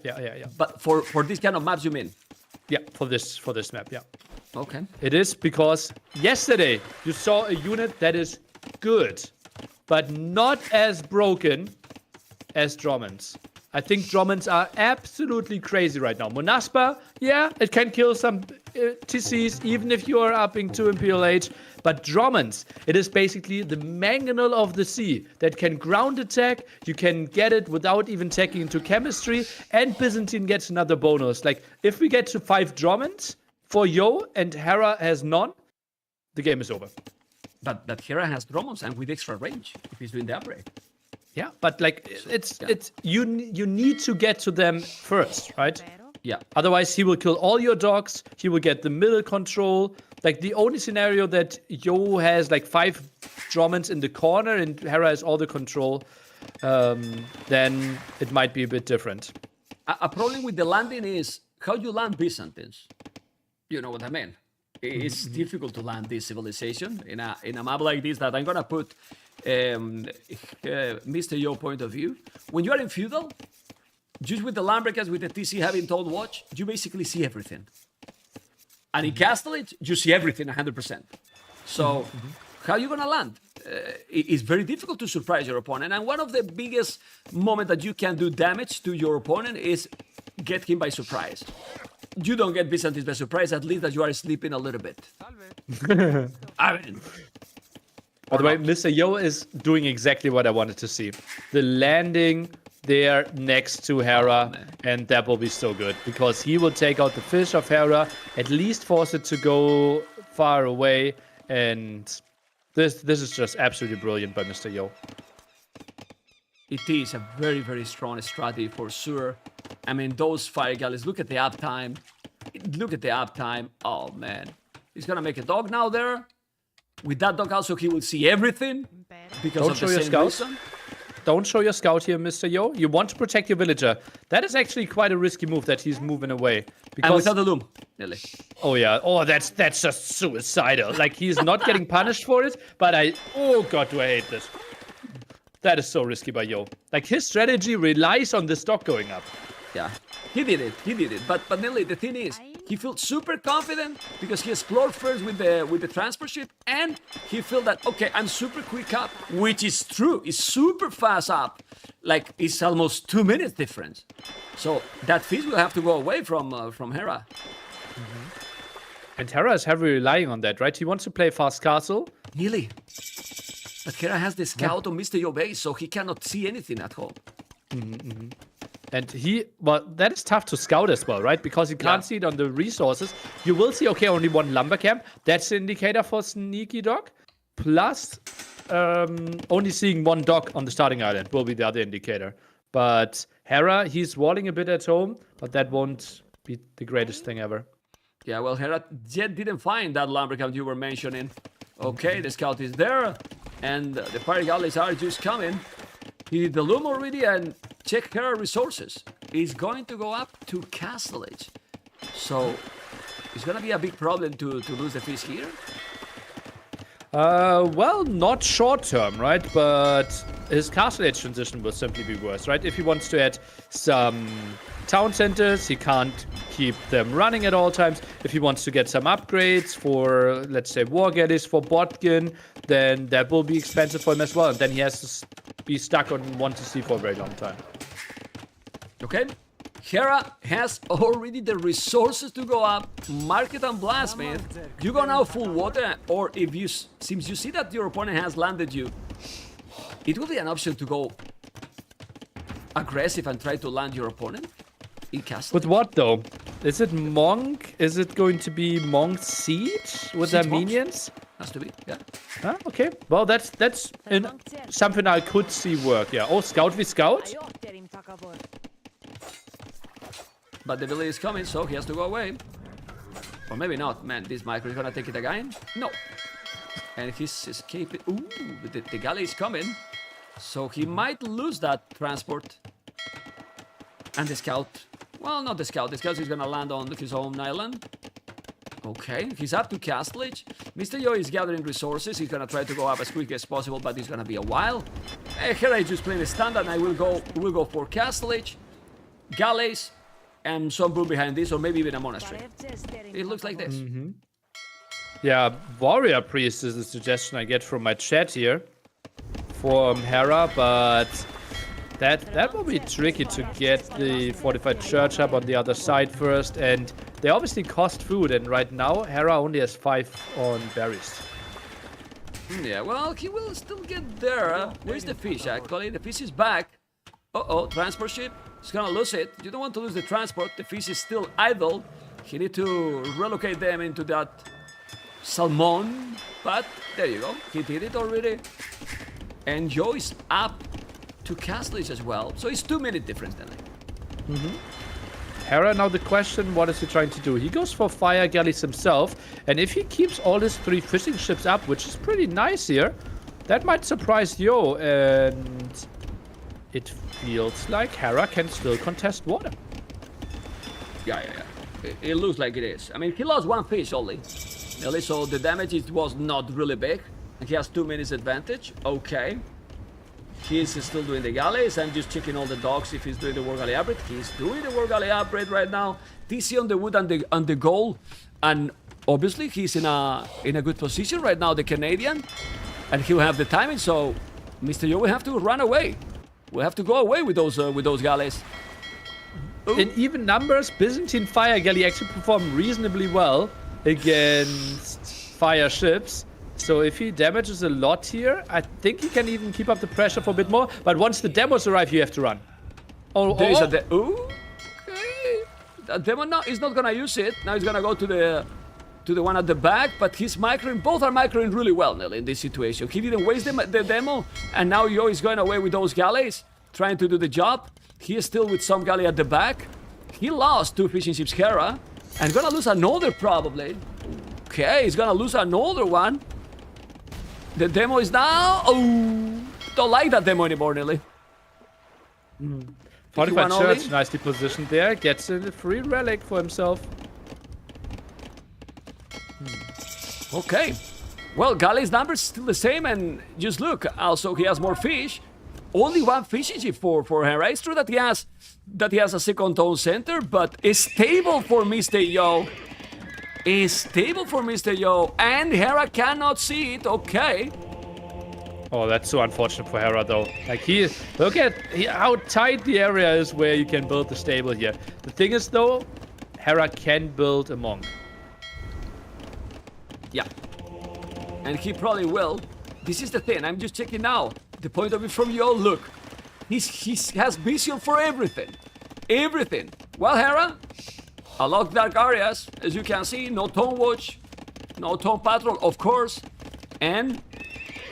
But for this kind of maps, you mean? Yeah, for this map, yeah. Okay. It is because yesterday you saw a unit that is good, but not as broken as Dromans. I think Dromans are absolutely crazy right now. Monaspa, yeah, it can kill some TCs even if you are upping to Imperial Age. But Dromans, it is basically the mangonel of the sea that can ground attack. You can get it without even taking into chemistry. And Byzantine gets another bonus. Like, if we get to 5 Dromans for Yo and Hera has none, the game is over. But Hera has Dromos and with extra range if he's doing the upgrade. Yeah, but like it's you need to get to them first, right? Yeah. Otherwise, he will kill all your dogs. He will get the middle control. Like the only scenario that Yo has like 5 Dromans in the corner and Hera has all the control, then it might be a bit different. A problem with the landing is how you land Byzantines. You know what I mean? It's difficult to land this civilization in a map like this that I'm gonna put MR.YO point of view. When you are in feudal, just with the Lambrekas, with the TC having told watch, you basically see everything. And in Castlage, you see everything 100%. So how are you gonna land? It's very difficult to surprise your opponent. And one of the biggest moments that you can do damage to your opponent is get him by surprise. You don't get Byzantines by surprise, at least that you are sleeping a little bit. I mean, By the way, MR.YO is doing exactly what I wanted to see. The landing there next to Hera, and that will be so good. Because he will take out the fish of Hera, at least force it to go far away. And this is just absolutely brilliant by MR.YO. it is a very, very strong strategy for sure. I mean, those fire galleys, look at the uptime. Look at the uptime. Oh, man. He's going to make a dog now there. With that dog also, he will see everything. Because Don't of show the your same scouts. reason. Don't show your scout here, MR.YO. You want to protect your villager. That is actually quite a risky move that he's moving away. Because, And without the loom, Nelly. oh yeah, oh that's just suicidal. Like he's not getting punished for it, but oh god, do I hate this. That is so risky by Yo. Like his strategy relies on the stock going up. Yeah, he did it. But Nelly, the thing is, he felt super confident because he explored first with the transport ship, and he felt that okay, I'm super quick up, which is true. It's super fast up, like it's almost 2 minutes difference. So that fish will have to go away from Hera. And Hera is heavily relying on that, right? He wants to play fast castle. Nearly. But Hera has the scout on MR.YO base, so he cannot see anything at home. And that is tough to scout as well, right? Because you can't see it on the resources. You will see, okay, only one lumber camp. That's the indicator for sneaky dog. Plus, only seeing one dog on the starting island will be the other indicator. But Hera, he's walling a bit at home, but that won't be the greatest thing ever. Yeah, well, Hera yet didn't find that lumber camp you were mentioning. Okay, the scout is there, and the fire galleys are just coming. He did the loom already, and check Hera resources. He's going to go up to Castlage. So, it's going to be a big problem to lose the fish here. Well, not short term, right? But his castle age transition will simply be worse, right? If he wants to add some town centers, he can't keep them running at all times. If he wants to get some upgrades for, let's say, war galleys for Botkin, then that will be expensive for him as well. And then he has to be stuck on 1 TC for a very long time. Okay, Hera has already the resources to go up. Market and Blastsmith. You go now full water, or if you seems you see that your opponent has landed you, it will be an option to go aggressive and try to land your opponent in castle. With what though? Is it Monk? Is it going to be Monk Siege with their Siege Monks? minions? Has to be, yeah. Huh? Okay. Well, that's something I could see work. Yeah. Oh, Scout v Scout. But the village is coming, so he has to go away. Or maybe not. Man, this micro is gonna take it again. No. And he's escaping. Ooh, the galley is coming. So he might lose that transport. And the scout. Well, not the scout. The scout is gonna land on his own island. Okay, he's up to Castle Age. MR.YO is gathering resources. He's gonna try to go up as quick as possible, but it's gonna be a while. Hera is just playing a standard, and we'll go for Castle Age, galleys, and some broom behind this, or maybe even a monastery. It looks like this. Yeah, Warrior Priest is the suggestion I get from my chat here for Hera, but that will be tricky to get the fortified church up on the other side first, and they obviously cost food, and right now Hera only has 5 on berries. Yeah, well, he will still get there. Where's the fish, actually? The fish is back. Uh-oh, transport ship. He's gonna lose it. You don't want to lose the transport. The fish is still idle. He need to relocate them into that salmon. But there you go. He did it already. And Joe is up to Castles as well. So it's 2 minute difference then. Hera, now the question, what is he trying to do? He goes for fire galleys himself, and if he keeps all his 3 fishing ships up, which is pretty nice here, that might surprise Yo, and it feels like Hera can still contest water. Yeah. It looks like it is. I mean, he lost 1 fish only. So the damage was not really big. He has 2 minutes advantage. Okay. He's still doing the galleys. I'm just checking all the dogs if he's doing the war galley upgrade. He's doing the war galley upgrade right now. TC on the wood and the goal. And obviously he's in a good position right now, the Canadian. And he'll have the timing, so MR.YO will have to run away. We'll have to go away with those galleys. Ooh. In even numbers, Byzantine fire galley actually performed reasonably well against fire ships. So if he damages a lot here, I think he can even keep up the pressure for a bit more. But once the demos arrive, you have to run. There is a ooh, okay. The demo now is not gonna use it. Now he's gonna go to the one at the back. But he's microing. Both are microing really well, Nelly, in this situation. He didn't waste the demo, and now Yo is going away with those galleys, trying to do the job. He is still with some galley at the back. He lost 2 fishing ships, Hera, and gonna lose another probably. Okay, he's gonna lose another one. The demo is now. Oh, don't like that demo anymore, Nelly. Fortified Church, nicely positioned there. Gets a free relic for himself. Okay. Well, Galley's numbers still the same, and just look. Also, he has more fish. Only 1 fishing ship for Hera. It's true that he has a second tone center, but it's stable for MR.YO. Is stable for MR.YO, and Hera cannot see it. Okay. Oh, that's so unfortunate for Hera, though. Like, look at how tight the area is where you can build the stable here. The thing is, though, Hera can build a monk. Yeah. And he probably will. This is the thing. I'm just checking now. The point of view from Yo, look. He has vision for everything. Everything. Well, Hera, a lot of dark areas, as you can see. No Tone Watch, no Tone Patrol, of course. And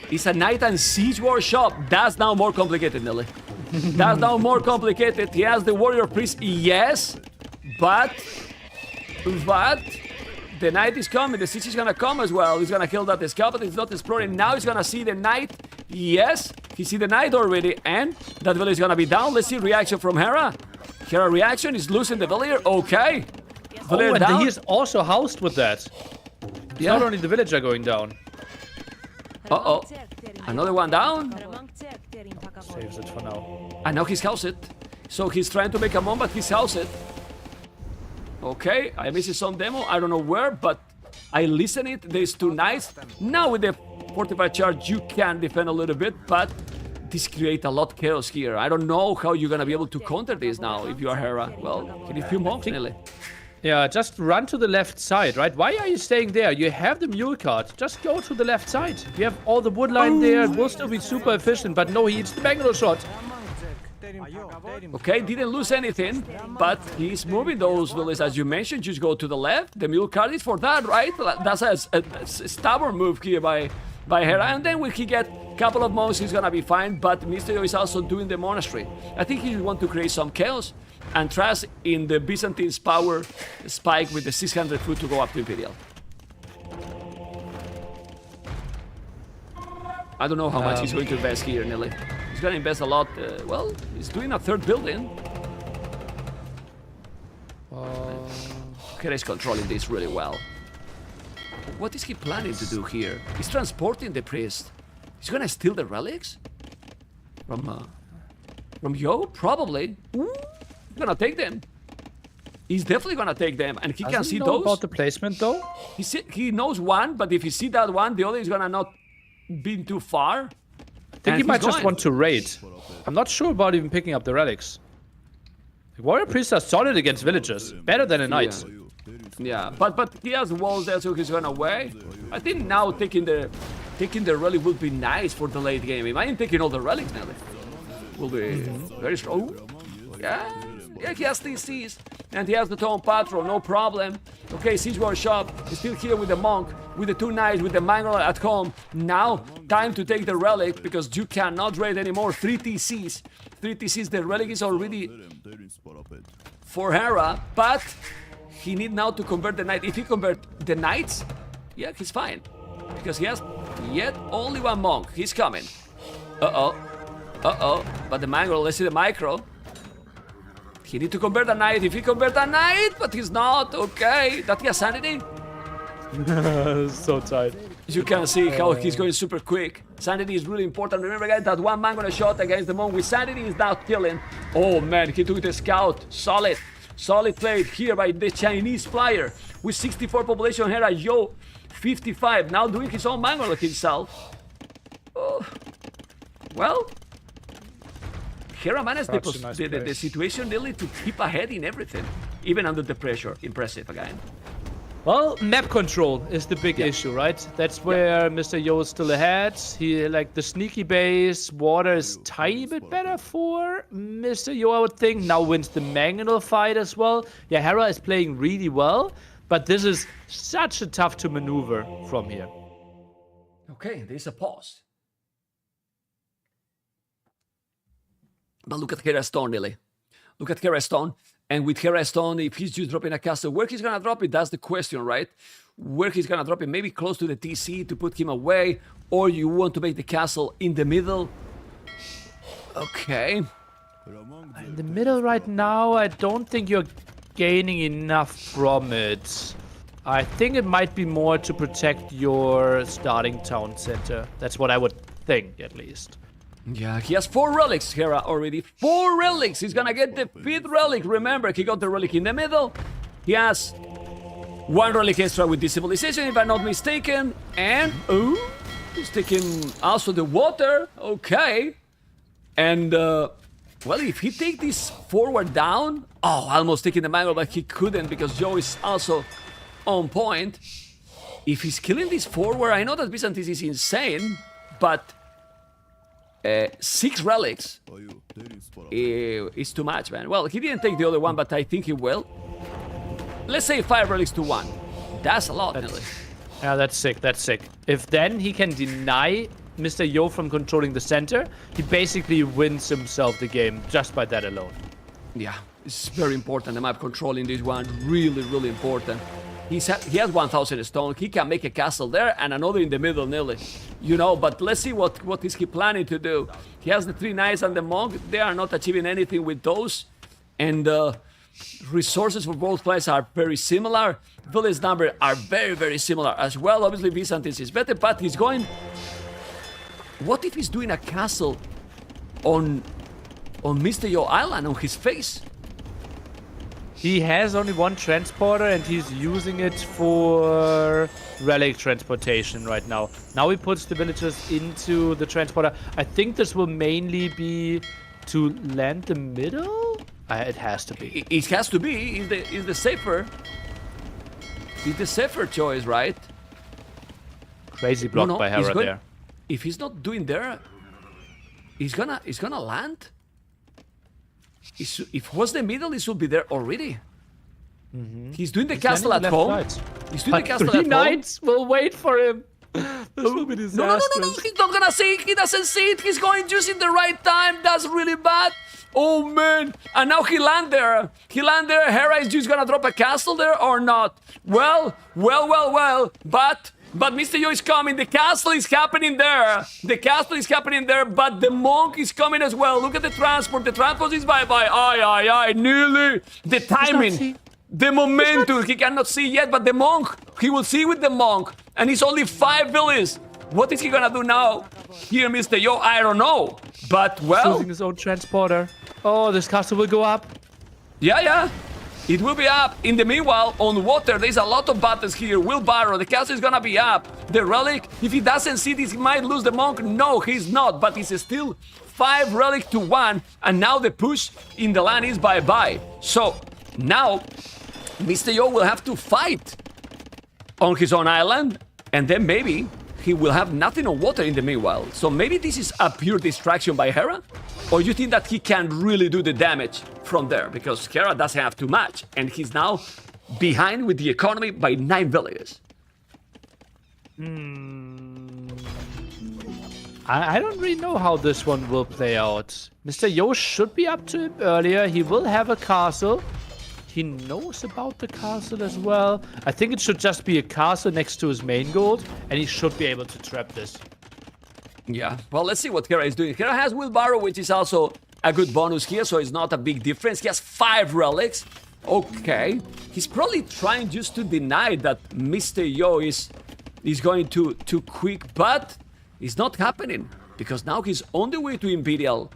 it's a Night and Siege Workshop. That's now more complicated, Nelly. That's now more complicated. He has the Warrior Priest, yes. But the Night is coming. The Siege is gonna come as well. He's gonna kill that Scout, but he's not exploring. Now he's gonna see the Night. Yes, he see the Night already. And that village is gonna be down. Let's see reaction from Hera. Hera reaction is losing the villager. Okay. Villager down. He is also housed with that. Yeah. Not only the villager going down. Uh-oh. Another one down. Saves it for now. And now he's housed. So he's trying to make a move, but he's housed. Okay, I missed some demo. I don't know where, but I listen it. There's 2 knights. Now with the fortified charge, you can defend a little bit, but this create a lot of chaos here. I don't know how you're gonna be able to counter this now if you are Hera. Well, you need a few monks, nearly. Yeah, just run to the left side, right? Why are you staying there? You have the mule cart. Just go to the left side. You have all the wood line there. It will still be super efficient, but no, he hits the Bangalore shot. Okay, didn't lose anything, but he's moving those villages as you mentioned. Just go to the left. The mule cart is for that, right? That's a stubborn move here by Hera. And then when he get a couple of monks, he's gonna be fine. But MR.YO is also doing the monastery. I think he want to create some chaos and trust in the Byzantine's power spike with the 600 foot to go up to Imperial. I don't know how much he's going to invest here, Nelly. He's going to invest a lot. Well, he's doing a third building. Hera is controlling this really well. What is he planning to do here? He's transporting the priest. He's going to steal the relics? From Yo? Probably. Ooh. He's gonna take them. He's definitely gonna take them, and he can see know those. About the placement, though. He knows one, but if he see that one, the other is gonna not be too far. I think he might just want to raid. I'm not sure about even picking up the relics. The warrior priests are solid against villagers, better than a knight. Yeah, but he has walls there, so he's gonna away. I think now taking the relic will be nice for the late game. Imagine taking all the relics now. Will be very strong. Ooh. Yeah, he has TCs, and he has the Tone Patrol, no problem. Okay, Siege Workshop is still here with the Monk, with the two Knights, with the Mangler at home. Now, time to take the Relic, because you cannot raid anymore. 3 TCs. 3 TCs, the Relic is already for Hera, but he need now to convert the Knight. If he convert the Knights, yeah, he's fine. Because he has yet only one Monk. He's coming. Uh-oh. But the Mangler, let's see the Micro. He need to convert a Knight. If he convert a Knight, but he's not. Okay. That he has Sanity? So tight. You can see how he's going super quick. Sanity is really important. Remember, guys, that one man gonna shot against the Monk with Sanity is not killing. Oh, man, he took the Scout. Solid. Solid played here by the Chinese player. With 64 population, Hera, Yo, 55. Now doing his own Mangler himself. Oh. Well... Hera managed the situation really to keep ahead in everything, even under the pressure. Impressive again. Well, map control is the big issue, right? That's where MR.YO is still ahead. He like the sneaky base. Water is tiny bit better for MR.YO, I would think. Now wins the Mangonel fight as well. Yeah, Hera is playing really well, but this is such a tough to maneuver from here. Okay, there's a pause. But look at Hera Stone, really. Look at Hera Stone. And with Hera Stone, if he's just dropping a castle, where he's going to drop it? That's the question, right? Where he's going to drop it? Maybe close to the TC to put him away. Or you want to make the castle in the middle. Okay. In the middle right now, I don't think you're gaining enough from it. I think it might be more to protect your starting town center. That's what I would think, at least. Yeah, he has 4 relics, Hera, already. 4 relics! He's gonna get the 5th relic. Remember, he got the relic in the middle. He has 1 relic extra with this civilization, if I'm not mistaken. And, oh, he's taking also the water. Okay. And, well, if he take this forward down... Oh, almost taking the Mango, but he couldn't because Joe is also on point. If he's killing this forward, I know that Byzantine is insane, but... 6 relics is too much, man. Well, he didn't take the other one, but I think he will. Let's say 5 relics to 1. That's a lot, Nelly. Yeah, that's sick, that's sick. If then he can deny MR.YO from controlling the center, he basically wins himself the game just by that alone. Yeah, it's very important, the map controlling this one. Really, really important. He has 1,000 stone. He can make a castle there and another in the middle, nearly. You know, but let's see what is he planning to do. He has the 3 Knights and the Monk. They are not achieving anything with those. And resources for both players are very similar. Village number are very, very similar as well. Obviously, Byzantine is better, but he's going... What if he's doing a castle on MR.YO Island, on his face? He has only one transporter and he's using it for relic transportation right now. Now he puts the villagers into the transporter. I think this will mainly be to land the middle? It has to be. It has to be. Is the safer. Is the safer choice, right? Crazy block by Hera there. If he's not doing there, he's gonna land. If it was the middle, he should be there already. He's doing the castle at home. He's doing the castle at home. 3 knights will wait for him. This will be disastrous. No. He's not gonna see it. He doesn't see it. He's going just in the right time. That's really bad. Oh man! And now he land there. Hera is just gonna drop a castle there or not? Well. But Mr. Yo is coming. The castle is happening there. But the monk is coming as well. Look at the transport. The transport is bye-bye. Aye. Nearly. The timing. The momentum. He cannot see yet, but the monk. He will see with the monk. And it's only 5 villages. What is he gonna do now? Here, Mr. Yo, I don't know. But, well... Using his own transporter. Oh, this castle will go up. Yeah. It will be up. In the meanwhile, on water, there's a lot of battles here. Wheelbarrow, the castle is gonna be up. The relic, if he doesn't see this, he might lose the monk. No, he's not, but it's still 5 relic to 1. And now the push in the land is bye-bye. So, now, Mr. Yo will have to fight on his own island. And then maybe he will have nothing on water in the meanwhile. So maybe this is a pure distraction by Hera? Or you think that he can really do the damage from there? Because Hera doesn't have too much. And he's now behind with the economy by 9 villages. I don't really know how this one will play out. Mr. Yo should be up to it earlier. He will have a castle. He knows about the castle as well. I think it should just be a castle next to his main gold. And he should be able to trap this. Yeah, well, let's see what Hera is doing. Hera has Wheelbarrow, which is also a good bonus here, so it's not a big difference. He has 5 relics. Okay. He's probably trying just to deny that Mr. Yo is going too quick, but it's not happening. Because now he's on the way to Imperial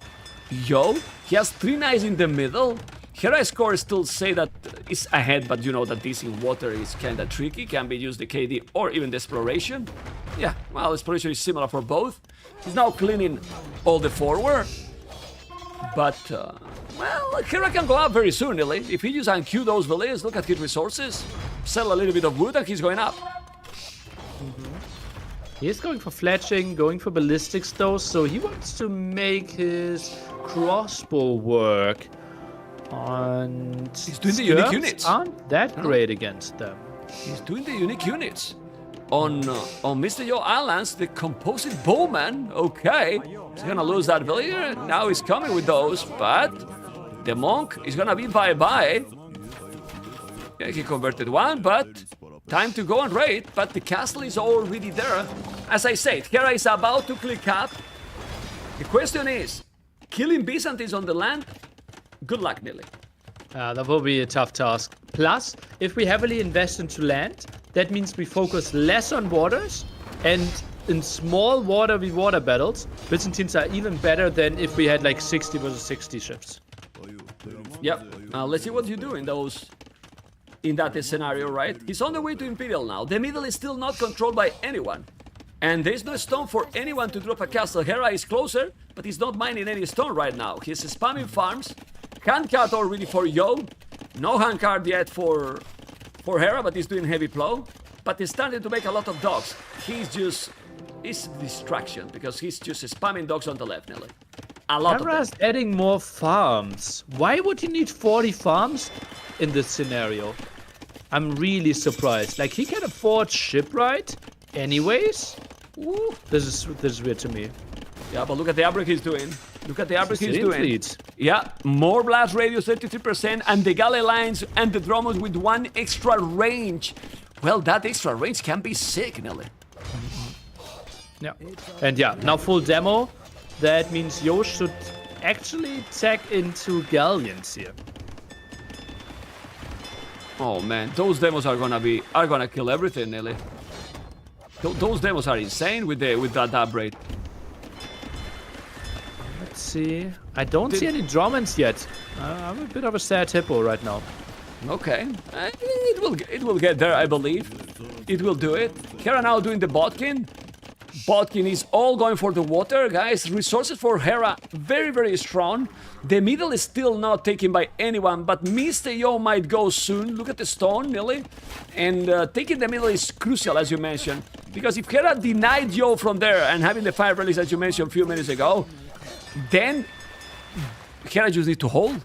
Yo. He has 3 knights in the middle. Hera's score still say that it's ahead, but you know that this in water is kinda tricky. Can be used the KD or even the exploration. Yeah, well, exploration is similar for both. He's now cleaning all the forward. But, well, Hera can go up very soon, really. If he just unqueue those villages, look at his resources. Sell a little bit of wood and he's going up. He's going for fletching, going for ballistics though, so he wants to make his crossbow work. And he's doing the unique units. Aren't that great against them. He's doing the unique units. On Mr. Yo Islands, the composite bowman, okay. He's gonna lose that villager. Now he's coming with those, but the monk is gonna be bye-bye. Yeah, he converted 1, but time to go and raid. But the castle is already there. As I said, Hera is about to click up. The question is, killing Byzantines on the land? Good luck, Nilly. That will be a tough task. Plus, if we heavily invest into land, that means we focus less on waters, and in small water v water battles, Byzantines are even better than if we had like 60 versus 60 ships. Yep. Let's see what you do in that scenario, right? He's on the way to Imperial now. The middle is still not controlled by anyone. And there's no stone for anyone to drop a castle. Hera is closer, but he's not mining any stone right now. He's spamming farms. Hand card already for Yo. No hand card yet for Hera, but he's doing heavy plow. But he's starting to make a lot of dogs. It's distraction because he's just spamming dogs on the left, Nelly. A lot Hera's of them. adding more farms. Why would you need 40 farms in this scenario? I'm really surprised. Like, he can afford shipwright anyways. Ooh, this is weird to me. Yeah, but look at the upgrade he's doing. Look at the upgrade he's doing. Fleet. Yeah, more blast radius, 33%, and the galley lines and the dromos with 1 extra range. Well, that extra range can be sick, Nelly. Yeah. And yeah, now full demo. That means Yo should actually tag into galleons here. Oh man, those demos are gonna kill everything, Nelly. Those demos are insane with that upgrade. Let's see. I don't see any Drummons yet. I'm a bit of a sad hippo right now. Okay, it will get there, I believe. It will do it. Hera now doing the botkin. Botkin is all going for the water, guys. Resources for Hera very, very strong. The middle is still not taken by anyone, but MR.YO might go soon. Look at the stone, nearly. And taking the middle is crucial, as you mentioned. Because if Hera denied Yo from there and having the fire release, as you mentioned a few minutes ago, then Hera just need to hold.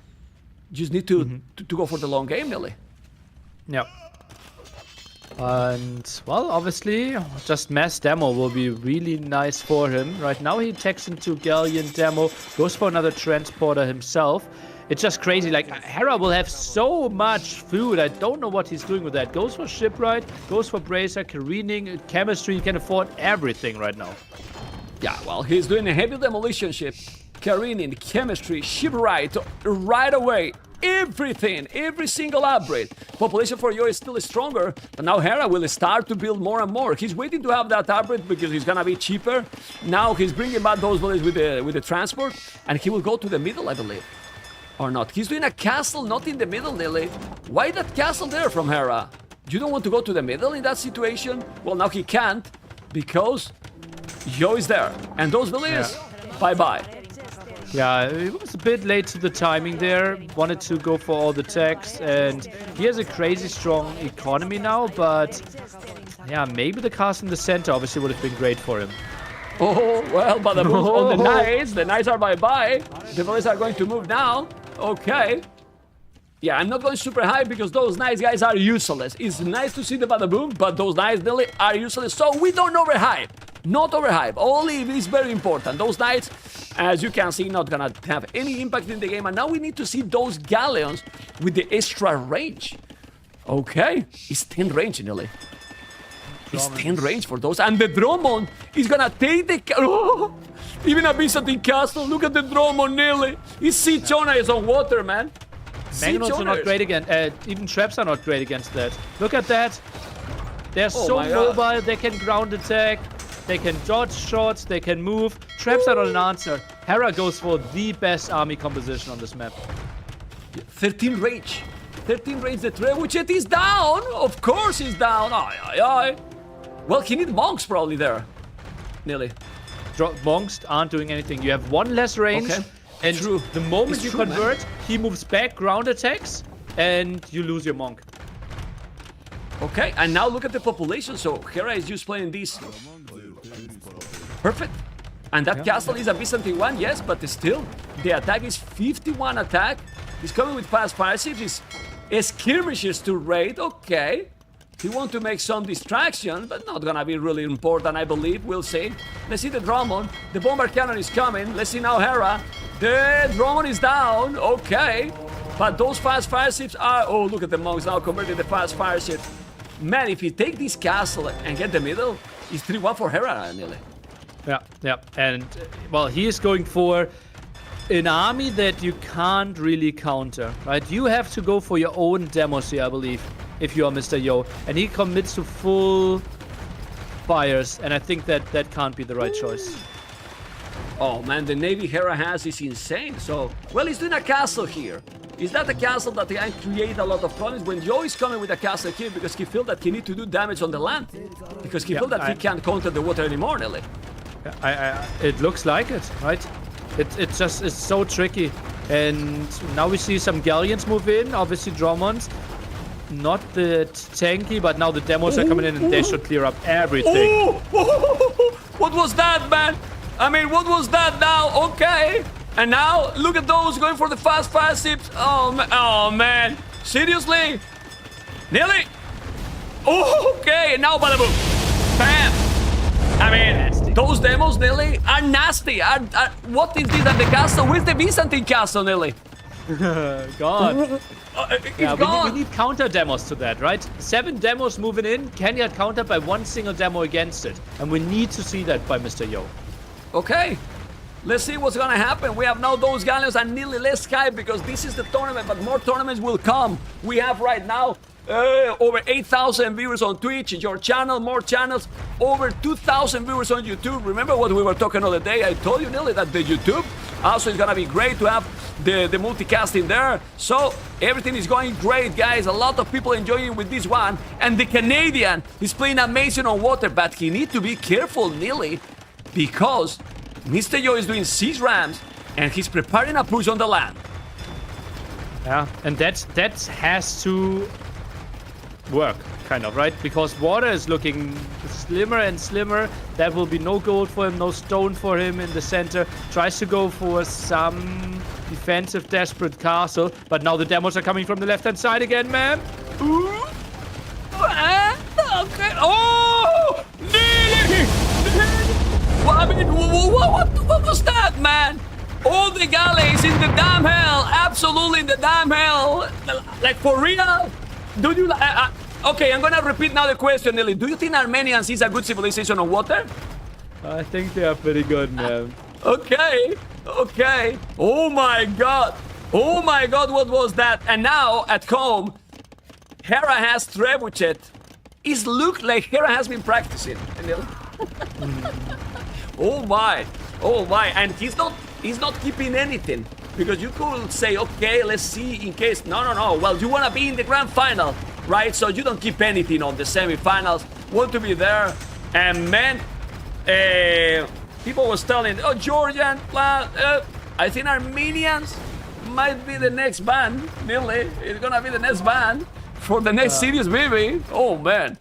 Just need to go for the long game, nearly. Yeah. And, well, obviously, just mass demo will be really nice for him. Right now he checks into Galleon demo, goes for another transporter himself. It's just crazy, like, Hera will have so much food, I don't know what he's doing with that. Goes for shipwright, goes for bracer, careening, chemistry, he can afford everything right now. Yeah, well, he's doing a heavy demolition ship, careening, chemistry, shipwright, right away. Everything, every single upgrade. Population for Yo is still stronger, but now Hera will start to build more and more. He's waiting to have that upgrade because he's gonna be cheaper. Now he's bringing back those bullets with the transport, and he will go to the middle, I believe. Or not. He's doing a castle not in the middle, Lily. Why that castle there from Hera? You don't want to go to the middle in that situation? Well, now he can't, because Yo is there. And those bullets, bye-bye. Yeah, it was a bit late to the timing there. Wanted to go for all the techs, and he has a crazy strong economy now, but yeah, maybe the castle in the center obviously would have been great for him. Oh, well, but the moves on the knights are bye-bye. The bullets are going to move now. Okay. Yeah, I'm not going super high because those knights guys are useless. It's nice to see the bada-boom, but those knights really are useless, so we don't overhype. Not overhype, only if it's very important. Those knights, as you can see, not gonna have any impact in the game, and now we need to see those galleons with the extra range. Okay, it's 10 range, nearly. It's 10 range for those, and the Drummond is gonna take the... Oh, even a Byzantine castle, look at the Drummond, nearly. His siege owner is on water, man. Magnons are not great against, even traps are not great against that. Look at that. They're so mobile, they can ground attack. They can dodge shots, they can move. Traps are not an answer. Hera goes for the best army composition on this map. 13 range. 13 range the trap, which it is down. Of course he's down. Aye, aye, aye. Well, he needs monks probably there. Nearly. Monks aren't doing anything. You have one less range. Okay. And the moment you convert, man, he moves back, ground attacks, and you lose your monk. Okay, and now look at the population. So Hera is just playing this. Perfect. And that castle is a Byzantine one, yes, but still, the attack is 51 attack. He's coming with fast fire ships. He's skirmishes to raid, okay. He wants to make some distraction, but not gonna be really important, I believe. We'll see. Let's see the Drummond. The bomber cannon is coming. Let's see now Hera. The Drummond is down, okay. But those fast fire ships are... Oh, look at the monks now converting the fast fire ships. Man, if you take this castle and get the middle, it's 3-1 for Hera, nearly. Yeah. And, well, he is going for an army that you can't really counter, right? You have to go for your own demos here, I believe, if you are MR.YO. And he commits to full fires, and I think that can't be the right choice. Oh, man, the navy Hera has is insane. So, well, he's doing a castle here. Is that a castle that can create a lot of problems? When Yo is coming with a castle here because he feels that he needs to do damage on the land. Because he feels that he can't counter the water anymore, Nelly. It looks like it, right? It's so tricky. And now we see some galleons move in, obviously Drummonds. Not the tanky, but now the demos are coming in and they should clear up everything. What was that, man? I mean, what was that now? Okay. And now, look at those going for the fast fire ships. Oh, man. Seriously? Nearly? Oh, okay. And now, bada boom. Bam. I mean, those demos, Nelly, are nasty. What is this at the castle? Where's the Byzantine castle, Nelly? God. Yeah, we need counter demos to that, right? 7 demos moving in can get countered by 1 single demo against it. And we need to see that by MR.YO. Okay. Let's see what's gonna happen. We have now those galleons and nearly less hype because this is the tournament, but more tournaments will come. We have right now over 8,000 viewers on Twitch, your channel, more channels, over 2,000 viewers on YouTube. Remember what we were talking the other day? I told you, Nelly, that the YouTube also is gonna be great to have the multicasting there. So everything is going great, guys. A lot of people enjoying with this one. And the Canadian is playing amazing on water, but he need to be careful, Nelly, because MR.YO is doing siege rams and he's preparing a push on the land. Yeah, and that has to work, kind of, right? Because water is looking slimmer and slimmer. That will be no gold for him, no stone for him in the center. Tries to go for some defensive, desperate castle, but now the demos are coming from the left-hand side again, man. Ooh. Okay. Oh! Nearly! Well, I mean, what was that, man? All the galleys in the damn hell, absolutely in the damn hell. Like, for real? Do you okay, I'm gonna repeat now the question, Nelly. Do you think Armenians is a good civilization on water? I think they are pretty good, man. Okay. Oh my god, what was that? And now at home, Hera has trebuchet. It looks like Hera has been practicing. Oh my, and he's not keeping anything. Because you could say, okay, let's see in case. No. Well, you want to be in the grand final, right? So you don't keep anything on the semifinals. Want to be there. And man, people was telling, oh, Georgian, I think Armenians might be the next band. Nearly, it's gonna be the next band for the next series, maybe. Oh man,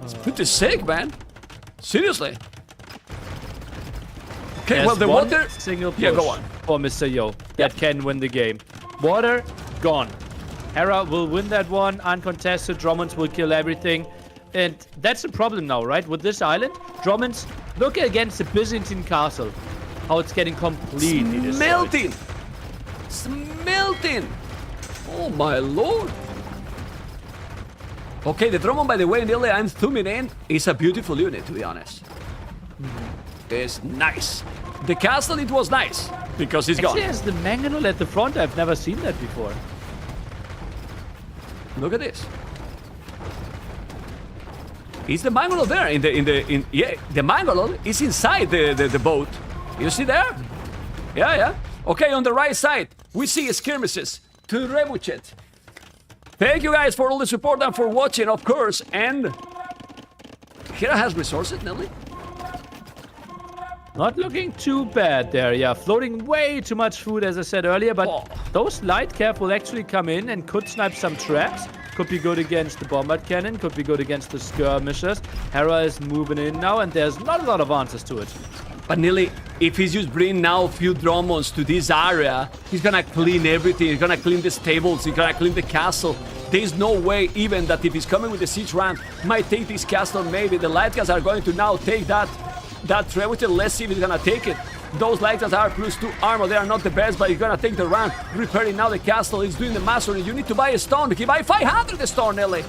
it's pretty sick, man. Seriously. Okay, There's well, the one water. Single push Yeah, go on. for MR.YO that can win the game. Water gone. Hera will win that one, uncontested. Dromans will kill everything. And that's the problem now, right? With this island, Dromans look against the Byzantine castle. How it's getting completely destroyed. Smelting! Oh my lord! Okay, the Drummond, by the way, Nearly, I'm zooming in, is a beautiful unit, to be honest. It's nice. The castle, it was nice, because it's Actually, gone. has the mangonel at the front. I've never seen that before. Look at this. Is the mangonel there? Yeah, the mangonel is inside the boat. You see there? Yeah. Okay, on the right side, we see skirmishes to Trebuchet. Thank you guys for all the support and for watching, of course. And Hera has resources, Nelly. Not looking too bad there, yeah. Floating way too much food, as I said earlier, but those light cap will actually come in and could snipe some traps. Could be good against the bombard cannon, could be good against the skirmishers. Hera is moving in now, and there's not a lot of answers to it. But Nelly, if he's just bringing now a few Dromons to this area, he's gonna clean everything. He's gonna clean the stables, he's gonna clean the castle. There's no way even that if he's coming with the siege ram, might take this castle. Maybe the light guys are going to now take that trebuchet. Let's see if he's gonna take it. Those light guys are +2 armor. They are not the best, but he's gonna take the ram. Repairing now the castle. He's doing the mastery. You need to buy a stone. He buy 500 stone, Nelly.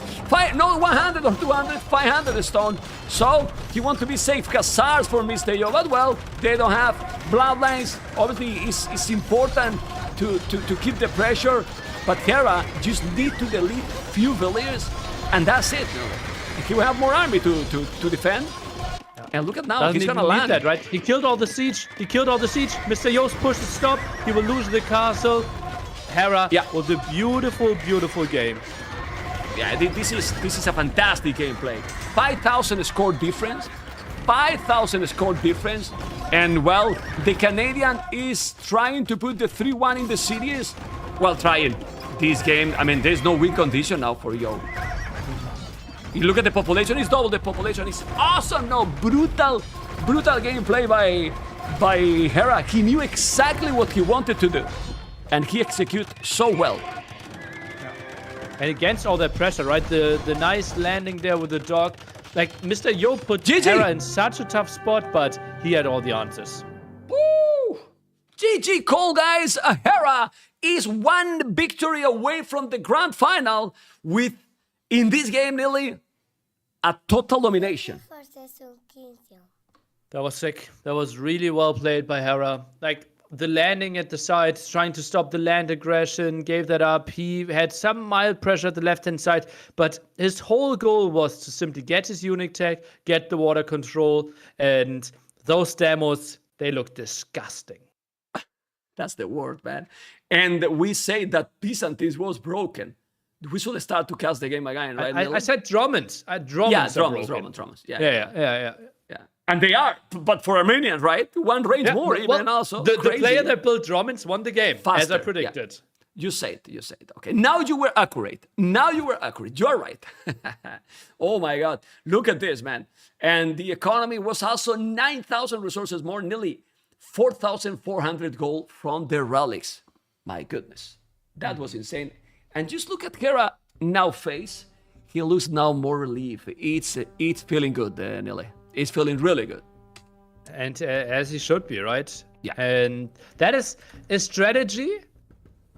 No 100 or 200, 500 stone. So he wants to be safe. Khazars for MR.YO, but well, they don't have bloodlines. Obviously, it's important to keep the pressure. But Hera just need to delete few villagers, and that's it. He will have more army to defend. And look at now, Doesn't he's even gonna need land. that, right? He killed all the siege. MR.YO's push is stopped. He will lose the castle. Hera with a beautiful, beautiful game. Yeah, this is a fantastic gameplay. 5,000 score difference. 5,000 score difference. And well, the Canadian is trying to put the 3-1 in the series. Well, trying. This game, I mean, there's no win condition now for Yo. You look at the population, it's double the population. It's awesome. No, brutal gameplay by Hera. He knew exactly what he wanted to do, and he executed so well. And against all that pressure, right? The nice landing there with the dog. Like, MR.YO put GG. Hera in such a tough spot, but he had all the answers. Woo! GG call, guys. Hera is one victory away from the grand final with, in this game, Nelly, a total domination. For the Sulkinsio. That was sick. That was really well played by Hera. Like, the landing at the side, trying to stop the land aggression, gave that up. He had some mild pressure at the left-hand side, but his whole goal was to simply get his unique tech, get the water control, and those demos, they look disgusting. That's the word, man. And we say that Byzantines was broken. We should start to cast the game again, right? I said Drummond. Drummond. Yeah, Drummond. Yeah. And they are, but for Armenians, right? One range more, even also. The player that built Drummonds won the game, as I predicted. Yeah. You said. Okay, now you were accurate. You're right. Oh my God. Look at this, man. And the economy was also 9,000 resources more, nearly 4,400 gold from the relics. My goodness. That was insane. And just look at Hera now face. He looks now more relief. It's feeling good, Nili. It's feeling really good. And as he should be, right? Yeah. And that is a strategy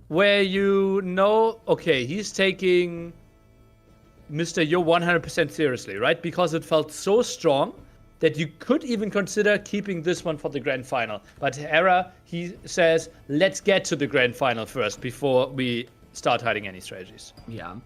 where you know, okay, he's taking MR.YO 100% seriously, right? Because it felt so strong that you could even consider keeping this one for the grand final. But Hera, he says, let's get to the grand final first before we start hiding any strategies. Yeah.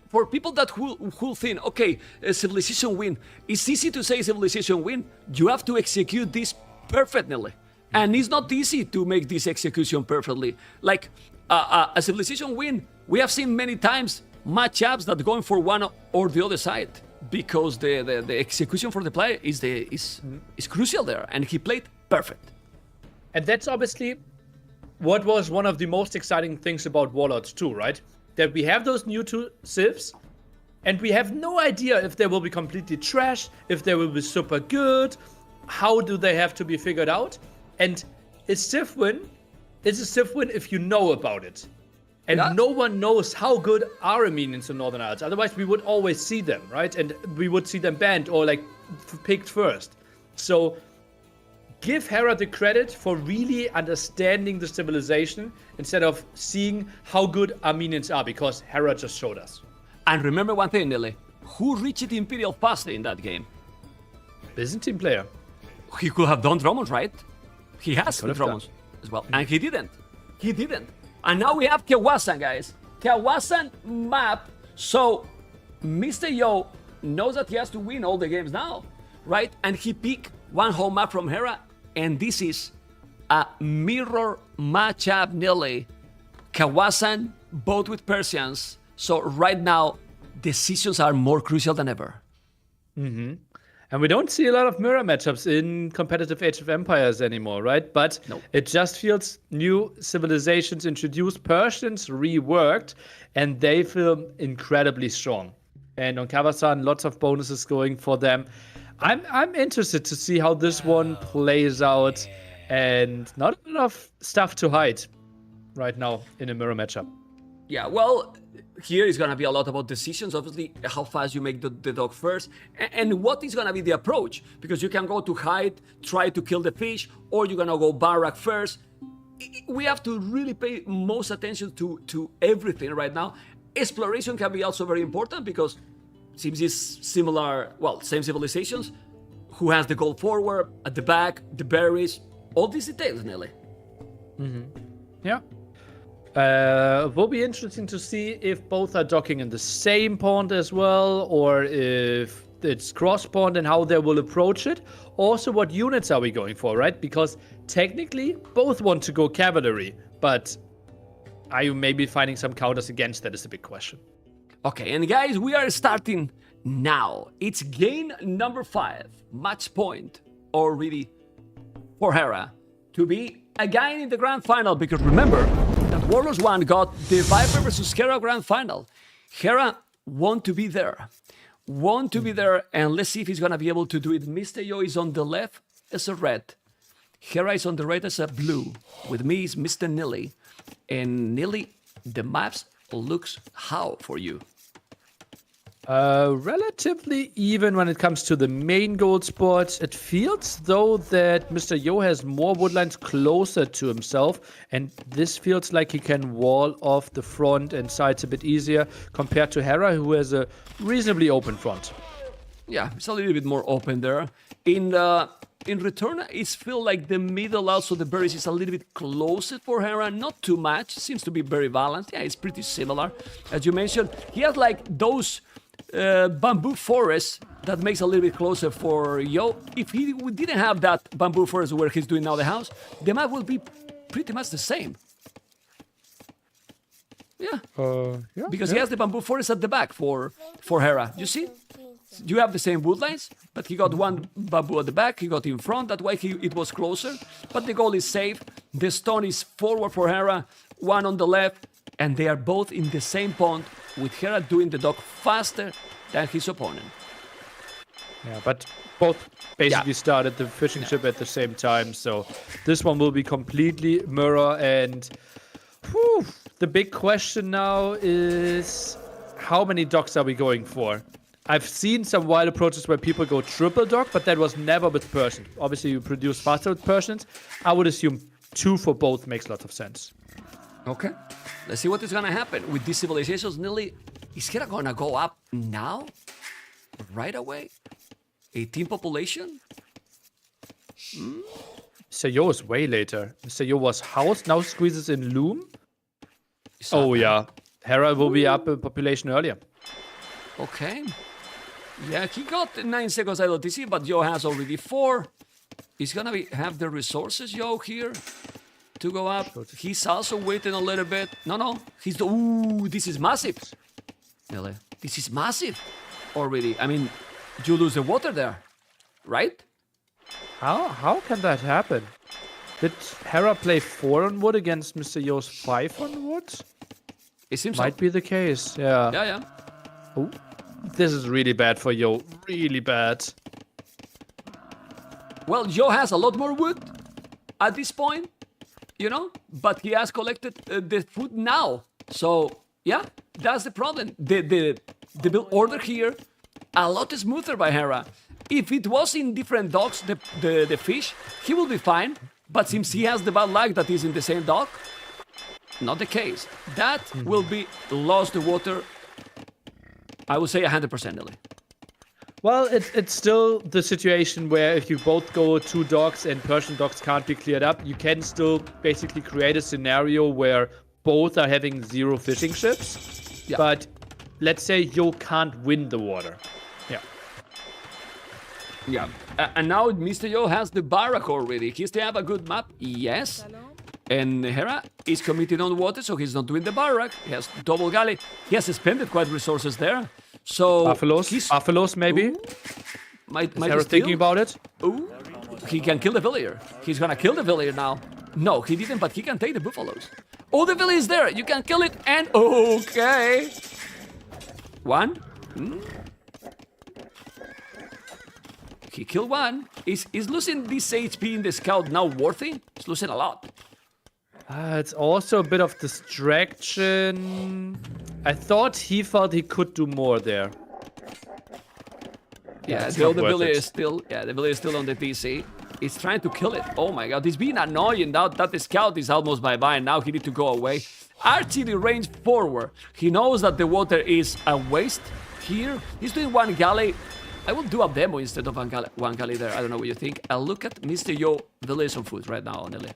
For people that who think, okay, a civilization win, it's easy to say civilization win. You have to execute this perfectly. And it's not easy to make this execution perfectly. Like a civilization win, we have seen many times matchups that going for one or the other side because the execution for the player is crucial there. And he played perfect. And that's obviously what was one of the most exciting things about Warlords 2, right? That we have those new two civs, and we have no idea if they will be completely trash, if they will be super good, how do they have to be figured out? And a civ win is a civ win if you know about it. And no one knows how good are Armenians in Northern Ireland. Otherwise, we would always see them, right? And we would see them banned or like picked first. So give Hera the credit for really understanding the civilization instead of seeing how good Armenians are, because Hera just showed us. And remember one thing, Nili. Who reached the Imperial faster in that game? Byzantine player. He could have done Drummond, right? He has Drummond as well. And he didn't. And now we have Kawasan, guys. Kawasan map. So MR.YO knows that he has to win all the games now, right? And he picked one whole map from Hera. And this is a mirror matchup, Nili. Kawasan, both with Persians. So right now, decisions are more crucial than ever. Mm-hmm. And we don't see a lot of mirror matchups in competitive Age of Empires anymore, right? But it just feels new civilizations introduced, Persians reworked, and they feel incredibly strong. And on Kawasan, lots of bonuses going for them. I'm interested to see how this one plays out, and not a lot of stuff to hide right now in a mirror matchup. Yeah, well, here is going to be a lot about decisions, obviously, how fast you make the dog first, and what is going to be the approach, because you can go to hide, try to kill the fish, or you're going to go barrack first. We have to really pay most attention to everything right now. Exploration can be also very important, because seems it's similar, well, same civilizations, who has the gold forward, at the back, the berries, all these details, Nili. Mm-hmm. Yeah. It will be interesting to see if both are docking in the same pond as well, or if it's cross-pond and how they will approach it. Also, what units are we going for, right? Because technically, both want to go cavalry, but are you maybe finding some counters against that is a big question. Okay, and guys, we are starting now. It's game number 5, match point already for Hera to be again in the grand final, because remember that Warlords 1 got the Viper versus Hera grand final. Hera want to be there, and let's see if he's gonna be able to do it. MR.YO is on the left as a red, Hera is on the right as a blue. With me is Mr. Nili, and Nili, the maps looks how for you? Relatively even when it comes to the main gold spots. It feels though that MR.YO has more woodlines closer to himself, and this feels like he can wall off the front and sides a bit easier compared to Hera, who has a reasonably open front. Yeah, it's a little bit more open there. In the in return, it's feel like the middle also the berries is a little bit closer for Hera, not too much. Seems to be very balanced. Yeah, it's pretty similar. As you mentioned, he has like those bamboo forests that makes a little bit closer for Yo. If he didn't have that bamboo forest where he's doing now the house, the map will be pretty much the same. Yeah. Yeah. Because he has the bamboo forest at the back for Hera. You see? You have the same wood lines, but he got one bamboo at the back, he got in front, that way it was closer. But the goal is safe. The stone is forward for Hera, one on the left, and they are both in the same pond, with Hera doing the dock faster than his opponent. Yeah, but both basically started the fishing ship at the same time, so this one will be completely mirror. And whew, the big question now is, how many docks are we going for? I've seen some wild approaches where people go triple dock, but that was never with Persian. Obviously, you produce faster with Persians. I would assume 2 for both makes lots of sense. Okay. Let's see what is gonna happen with these civilizations. Nearly, is Hera gonna go up now? Right away? 18 population? Mr. Yo is way later. Mr. Yo was housed, now squeezes in Loom. Oh yeah, Hera will be up in population earlier. Okay. Yeah, he got 9 seconds ILTC, but Yo has already 4. He's gonna have the resources, Yo, here to go up. He's also waiting a little bit. No, he's the... Ooh, this is massive. Really? This is massive already. I mean, you lose the water there, right? How can that happen? Did Hera play 4 on wood against Mr. Yo's 5 on wood? It seems Might be the case, yeah. Yeah. Oh, this is really bad for Yo. Really bad. Well, Yo has a lot more wood at this point, you know, but he has collected the food now. So, yeah, that's the problem. The build order here, a lot smoother by Hera. If it was in different docks, the fish, he will be fine. But since he has the bad luck that he's in the same dock, not the case. That will be lost the water, I would say 100% nearly. Well, it's still the situation where if you both go 2 docks and Persian docks can't be cleared up, you can still basically create a scenario where both are having 0 fishing ships. Yeah. But let's say Yo can't win the water. Yeah. And now Mr. Yo has the barrack already. He still have a good map, yes. And Hera is committed on water, so he's not doing the barrack. He has double galley. He has expended quite resources there. So Buffaloes maybe? Might Hera thinking about it? Ooh, he can kill the villager. He's gonna kill the villager now. No, he didn't, but he can take the buffaloes. Oh, the villager is there. You can kill it and... Okay. 1. He killed 1. Is losing this HP in the scout now worth it? He's losing a lot. It's also a bit of distraction. I thought he felt he could do more there. Yeah, the villager is still... Yeah, the villager is still on the PC. He's trying to kill it. Oh my god, he's being annoying now that the scout is almost bye-bye and now he needs to go away. Archery range forward. He knows that the water is a waste here. He's doing 1 galley. I will do a demo instead of one galley there. I don't know what you think. I'll look at Mr. Yo village on foot right now, Nelly.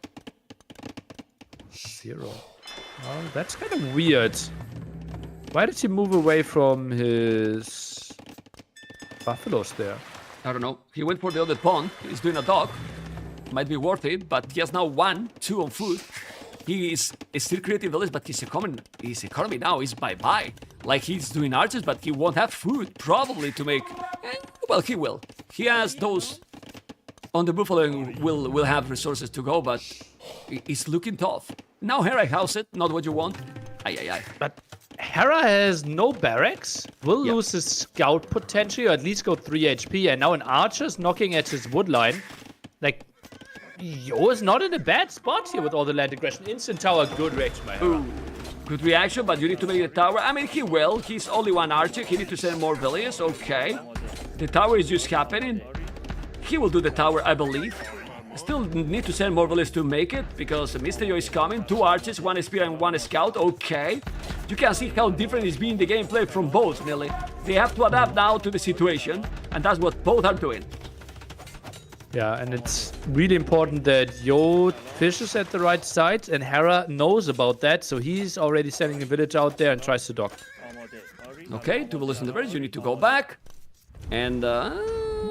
0. Well, that's kind of weird. Why did he move away from his buffaloes there? I don't know. He went for the other pond. He's doing a dock. Might be worth it, but he has now 1, 2 on foot. He is still creating village, but his economy now is bye-bye. Like he's doing archers, but he won't have food probably to make... Well, he will. He has those on the buffalo and will have resources to go, but it's looking tough. Now Hera house it, not what you want. Ay. But Hera has no barracks, will lose his scout potential, or at least go 3 HP, and now an archer's knocking at his wood line. Like, Yo is not in a bad spot here with all the land aggression. Instant tower, good reaction by Hera. Ooh, good reaction, but you need to make the tower. I mean, he will. He's only 1 archer. He needs to send more villagers. Okay. The tower is just happening. He will do the tower, I believe. Still need to send more villagers to make it, because Mr. Yo is coming. 2 archers, 1 spear and 1 scout. Okay. You can see how different is being the gameplay from both, Millie. They have to adapt now to the situation, and that's what both are doing. Yeah, and it's really important that Yo fishes at the right side, and Hera knows about that, so he's already sending a village out there and tries to dock. Okay, two bullets in the village. You need to go back. And,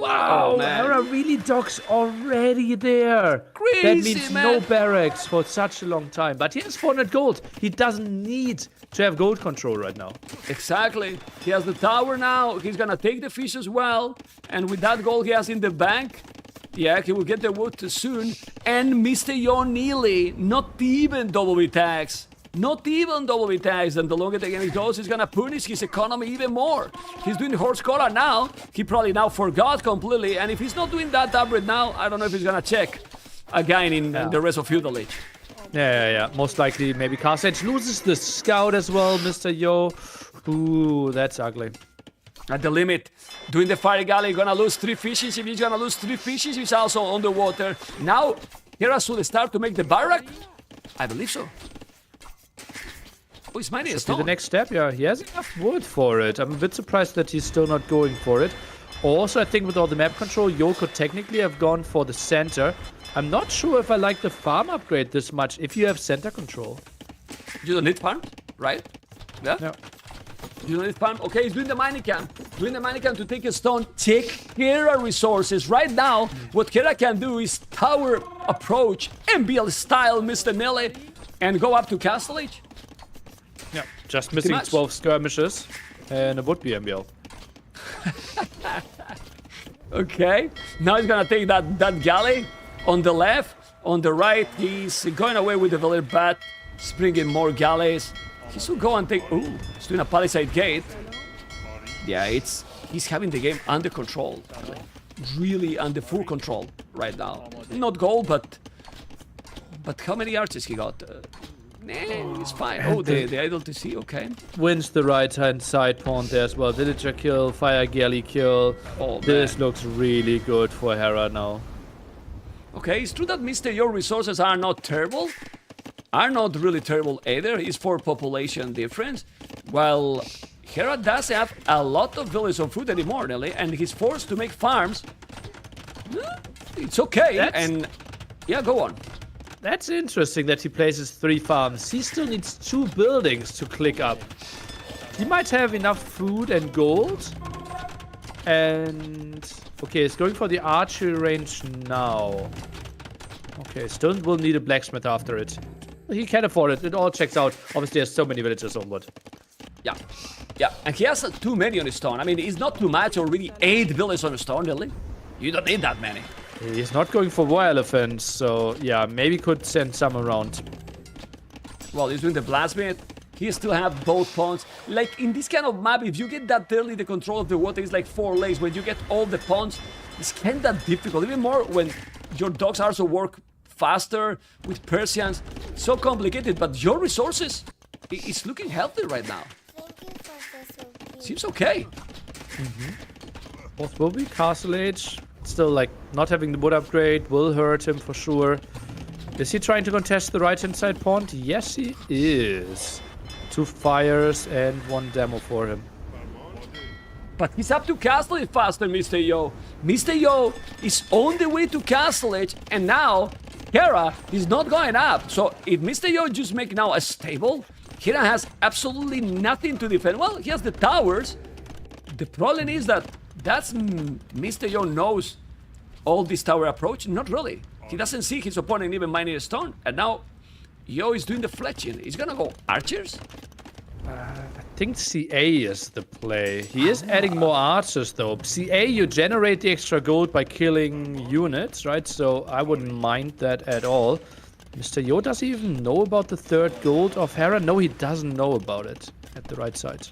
Wow, oh, man. Hera really docks already there. Crazy, that means man. no barracks for such a long time. But he has 400 gold. He doesn't need to have gold control right now. Exactly. He has the tower now. He's gonna take the fish as well. And with that gold he has in the bank, yeah, he will get the wood soon. And Mr. Yo Neely, not even double tax. Not even double tax. And the longer the game goes, he's gonna punish his economy even more. He's doing horse collar now. He probably now forgot completely. And if he's not doing that upgrade now, I don't know if he's gonna check again in the rest of Feudal Age. Yeah. Most likely, maybe Carthage loses the scout as well, Mr. Yo. Ooh, that's ugly. At the limit, doing the fire galley, gonna lose 3 fishes. If he's gonna lose 3 fishes, he's also on the water. Now, Hera should start to make the barrack? I believe so. Oh, he's mining a Be stone. the next step, yeah. He has enough wood for it. I'm a bit surprised that he's still not going for it. Also, I think with all the map control, Yo could technically have gone for the center. I'm not sure if I like the farm upgrade this much if you have center control. You don't need farm, right? Yeah? No. You don't need farm. Okay, he's doing the mining camp. Doing the mining camp to take a stone. Take Hera resources. Right now, what Hera can do is tower approach, MBL style, Mr. Nelly, and go up to Castle Age. Yeah. Just missing much. 12 skirmishes, and it would be MBL. Okay, now he's gonna take that galley on the left. On the right, he's going away with the Velir Bat, bringing more galleys. He should go and take. Ooh, he's doing a palisade gate. Yeah, he's having the game under control, really under full control right now. Not gold, but how many archers he got? It's fine. Oh, the idle to see. Okay. Wins the right hand side pawn there as well. Villager kill, fire galley kill. Oh, This man. looks really good for Hera now. Okay, it's true that Mr. Your resources are not terrible. Are not really terrible either. It's for population difference. While Hera doesn't have a lot of villages of food anymore, Nelly, and he's forced to make farms. It's okay. And yeah, go on. That's interesting that he places 3 farms. He still needs 2 buildings to click up. He might have enough food and gold. And okay, he's going for the archery range now. Okay, still will need a blacksmith after it. He can afford it. It all checks out. Obviously, there's so many villages on wood. Yeah, and he has too many on his stone. I mean, it's not too much, already 8 villages on a stone, Nelly. You don't need that many. He's not going for war elephants, so yeah, maybe could send some around. Well, he's doing the blacksmith. He still have both pawns. Like, in this kind of map, if you get that early, the control of the water is like 4 lanes. When you get all the pawns, it's kind of difficult. Even more when your dogs also work faster with Persians. So complicated, but your resources is looking healthy right now. Thank you for the soup. Seems okay. Both will be Castle Age. Still, like, not having the wood upgrade will hurt him for sure. Is he trying to contest the right-hand side pawn? Yes, he is. 2 fires and 1 demo for him. But he's up to Castle Age faster, Mr. Yo. Mr. Yo is on the way to Castle Age, and now Hera is not going up. So if Mr. Yo just make now a stable, Hera has absolutely nothing to defend. Well, he has the towers. The problem is that Mr. Yo knows all this tower approach. Not really. He doesn't see his opponent even mining a stone. And now Yo is doing the fletching. He's gonna go archers? I think CA is the play. He is adding more archers though. CA, you generate the extra gold by killing units, right? So I wouldn't mind that at all. Mr. Yo, does he even know about the 3rd gold of Hera? No, he doesn't know about it at the right side.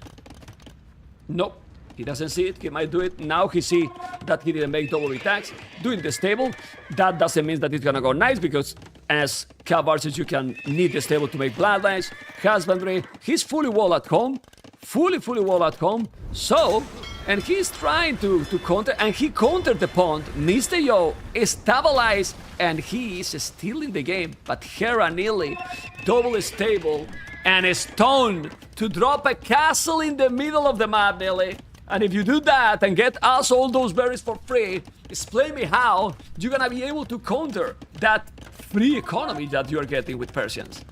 Nope. He doesn't see it. He might do it. Now he see that he didn't make double attacks. Doing the stable, that doesn't mean that it's gonna go nice, because as cav archers you can need the stable to make bloodlines, husbandry. He's fully wall at home. Fully wall at home. So, and he's trying to counter, and he countered the pond. Mr. Yo is stabilized, and he is still in the game. But Hera nearly double stable and a stone to drop a castle in the middle of the map, Nelly. And if you do that and get us all those berries for free, explain me how you're gonna be able to counter that free economy that you're getting with Persians.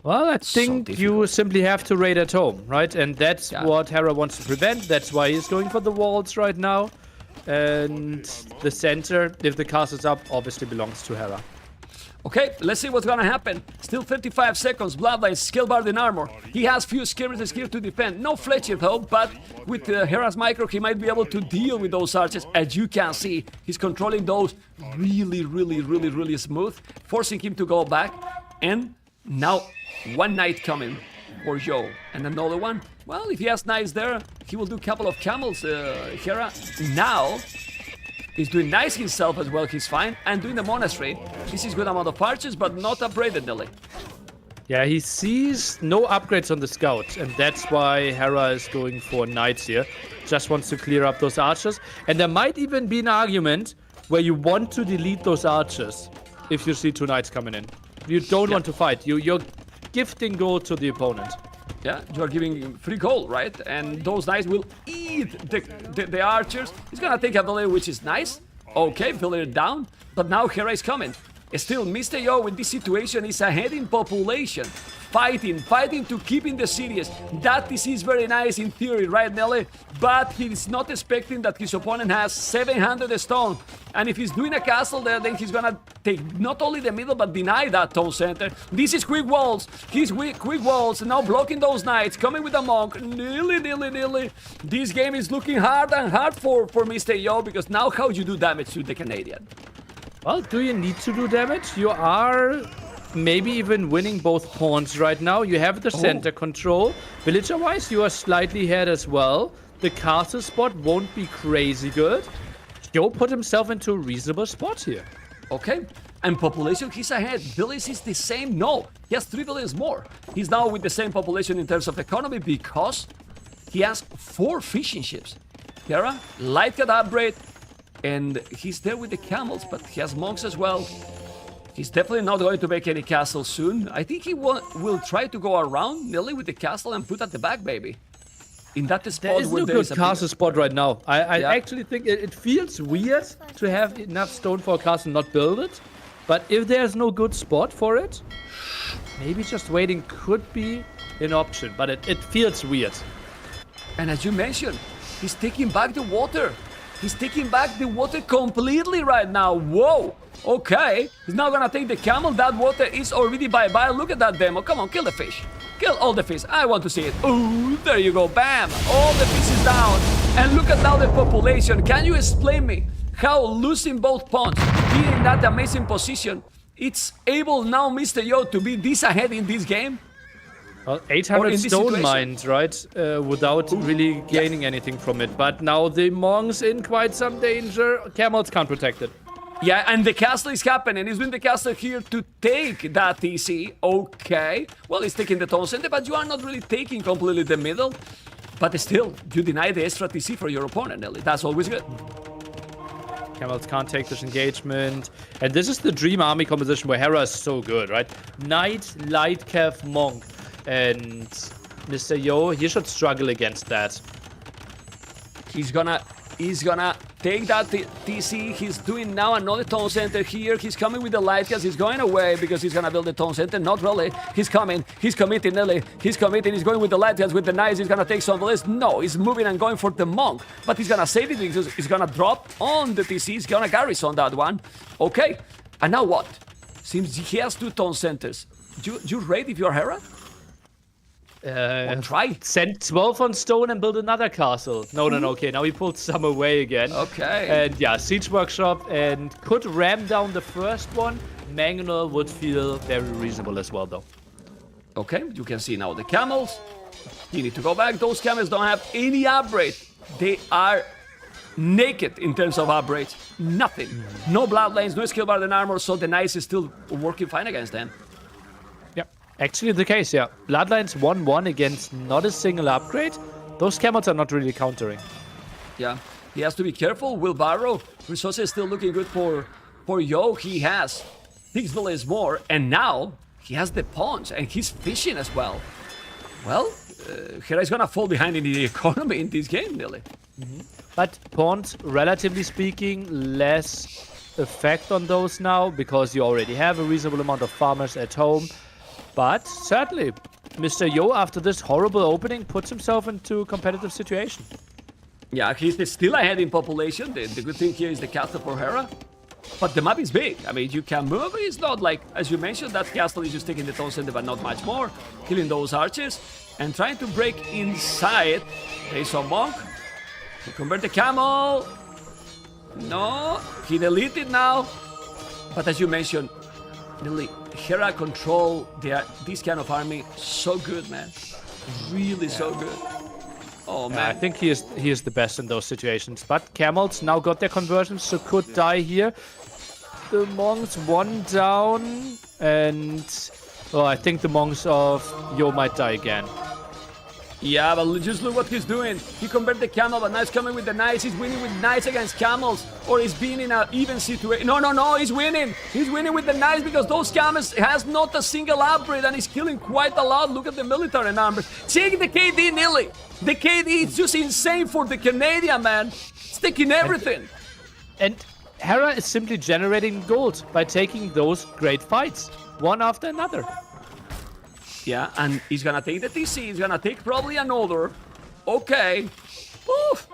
Well, I think you simply have to raid at home, right? And that's what Hera wants to prevent. That's why he's going for the walls right now. And the center, if the castle's up, obviously belongs to Hera. Okay, let's see what's gonna happen. Still 35 seconds, Bloodline, Skillbard in armor. He has few skirmishes here to defend. No Fletcher though, but with Hera's micro, he might be able to deal with those archers. As you can see, he's controlling those really smooth, forcing him to go back. And now, one knight coming for YO. And another one. Well, if he has knights there, he will do a couple of camels, Hera. Now, he's doing nice himself as well, he's fine. And doing the monastery. This is good amount of archers, but not upgraded, Nelly. Yeah, he sees no upgrades on the scout. And that's why Hera is going for knights here. Just wants to clear up those archers. And there might even be an argument where you want to delete those archers if you see two knights coming in. You don't want to fight. You're gifting gold to the opponent. Yeah, you are giving free gold, right? And those knights will eat the archers. He's gonna take a villager, which is nice. Okay, villager down. But now Hera is coming. Still, MR.YO in this situation is ahead in population. Fighting to keep in the cities. That is very nice in theory, right, Nelly? But he's not expecting that his opponent has 700 stone. And if he's doing a castle there, then he's gonna take not only the middle, but deny that town center. This is quick walls. He's quick walls, now blocking those knights, coming with a monk. Nearly. This game is looking hard and hard for MR.YO, because now how you do damage to the Canadian? Well, do you need to do damage? You are maybe even winning both pawns right now. You have the center control. Villager-wise, you are slightly ahead as well. The castle spot won't be crazy good. YO put himself into a reasonable spot here. Okay, and population, he's ahead. Villages is the same. No, he has 3 villages more. He's now with the same population in terms of economy because he has 4 fishing ships. Hera, light cat upgrade, and he's there with the camels, but he has monks as well. He's definitely not going to make any castle soon. I think he will try to go around Nelly with the castle and put at the back, baby. In that spot there is where no there is good a castle spot right now. I Yeah. actually think it feels weird to have enough stone for a castle and not build it. But if there's no good spot for it, maybe just waiting could be an option. But it feels weird. And as you mentioned, he's taking back the water. He's taking back the water completely right now. Whoa. Okay. He's now gonna take the camel. That water is already bye-bye. Look at that demo. Come on, kill the fish. Kill all the fish. I want to see it. Ooh, there you go. Bam. All the fish is down. And look at now the population. Can you explain me how losing both pawns, being in that amazing position, it's able now MR.YO to be this ahead in this game? Well, Or 800 in this stone situation. mines, right? Without really gaining anything from it. But now the monks in quite some danger. Camels can't protect it. Yeah, and the castle is happening. He's doing the castle here to take that TC. Okay. Well, he's taking the town center, but you are not really taking completely the middle. But still, you deny the extra TC for your opponent, Nelly. That's always good. Camels can't take this engagement. And this is the dream army composition where Hera is so good, right? Knight, light cav, monk. And MR.YO, he should struggle against that. He's gonna take that TC. He's doing now another town center here. He's coming with the light gas. He's going away because he's gonna build the town center. Not really. He's coming. He's committing, Nelly. He's committing. He's going with the light gas, with the knights. He's gonna take some of this. No, he's moving and going for the monk. But he's gonna save it because he's gonna drop on the TC. He's gonna garrison that one. Okay. And now what? Seems he has 2 town centers. You raid if you're Hera? Try. Send 12 on stone and build another castle. No. Okay, now he pulled some away again. Okay. And yeah, Siege Workshop and could ram down the first one. Manual would feel very reasonable as well, though. Okay, you can see now the camels. You need to go back. Those camels don't have any upgrade. They are naked in terms of upgrades. Nothing. No bloodlines, no skill bar and armor, so the knights is still working fine against them. Actually the case, yeah. Bloodlines 1-1 against not a single upgrade. Those camels are not really countering. Yeah, he has to be careful. Wheelbarrow resources still looking good for YO. He has 6 villages more, and now he has the pawns, and he's fishing as well. Well, Hera is gonna fall behind in the economy in this game, Nelly. But Cont, relatively speaking, less effect on those now because you already have a reasonable amount of farmers at home. But certainly, MR.YO, after this horrible opening, puts himself into a competitive situation. Yeah, he's still ahead in population. The good thing here is the castle for Hera. But the map is big. I mean, you can move. It's not like, as you mentioned, that castle is just taking the town center, but not much more. Killing those archers and trying to break inside. There's a monk. He convert the camel. No, he deleted now. But as you mentioned, really, Hera control this kind of army so good, man. Really so good. Oh man, I think he is the best in those situations. But camels now got their conversions, so could die here. The monks one down, and I think the monks of Yo might die again. Yeah, but just look what he's doing. He converted the camel, but now he's coming with the knights. He's winning with knights against camels, or he's being in an even situation. No, he's winning. He's winning with the knights because those camels has not a single upgrade, and he's killing quite a lot. Look at the military numbers. Check the KD, Nilly. The KD is just insane for the Canadian, man. It's taking everything. And Hera is simply generating gold by taking those great fights, one after another. Yeah, and he's gonna take the TC. He's gonna take probably another. Okay. Oof.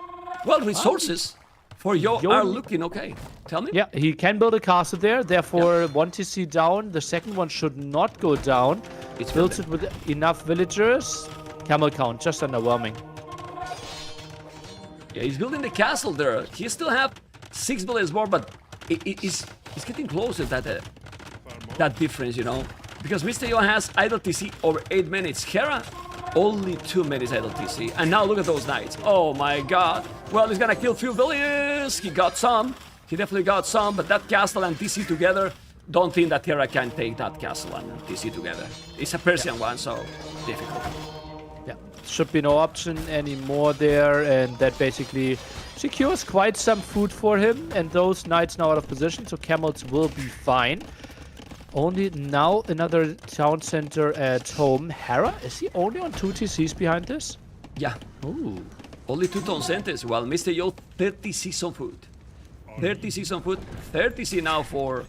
Well, resources for Yo are looking okay. Tell me. Yeah, he can build a castle there. Therefore, one TC down. The second one should not go down. It's built it with enough villagers. Camel count just underwhelming. Yeah, he's building the castle there. He still have 6 villages more, but it's getting closer that difference, you know. Because MR.YO has idle TC over 8 minutes. Hera, only 2 minutes idle TC. And now look at those knights. Oh my god. Well, he's gonna kill few villages. He got some. He definitely got some. But that castle and TC together, don't think that Hera can take that castle and TC together. It's a Persian one, so difficult. Yeah, should be no option anymore there. And that basically secures quite some food for him. And those knights now out of position, so camels will be fine. Only now another town center at home. Hera, is he only on 2 TCs behind this? Yeah. Ooh. Only 2 town centers, while MR.YO 30 season food. 30 season food, 30 C now for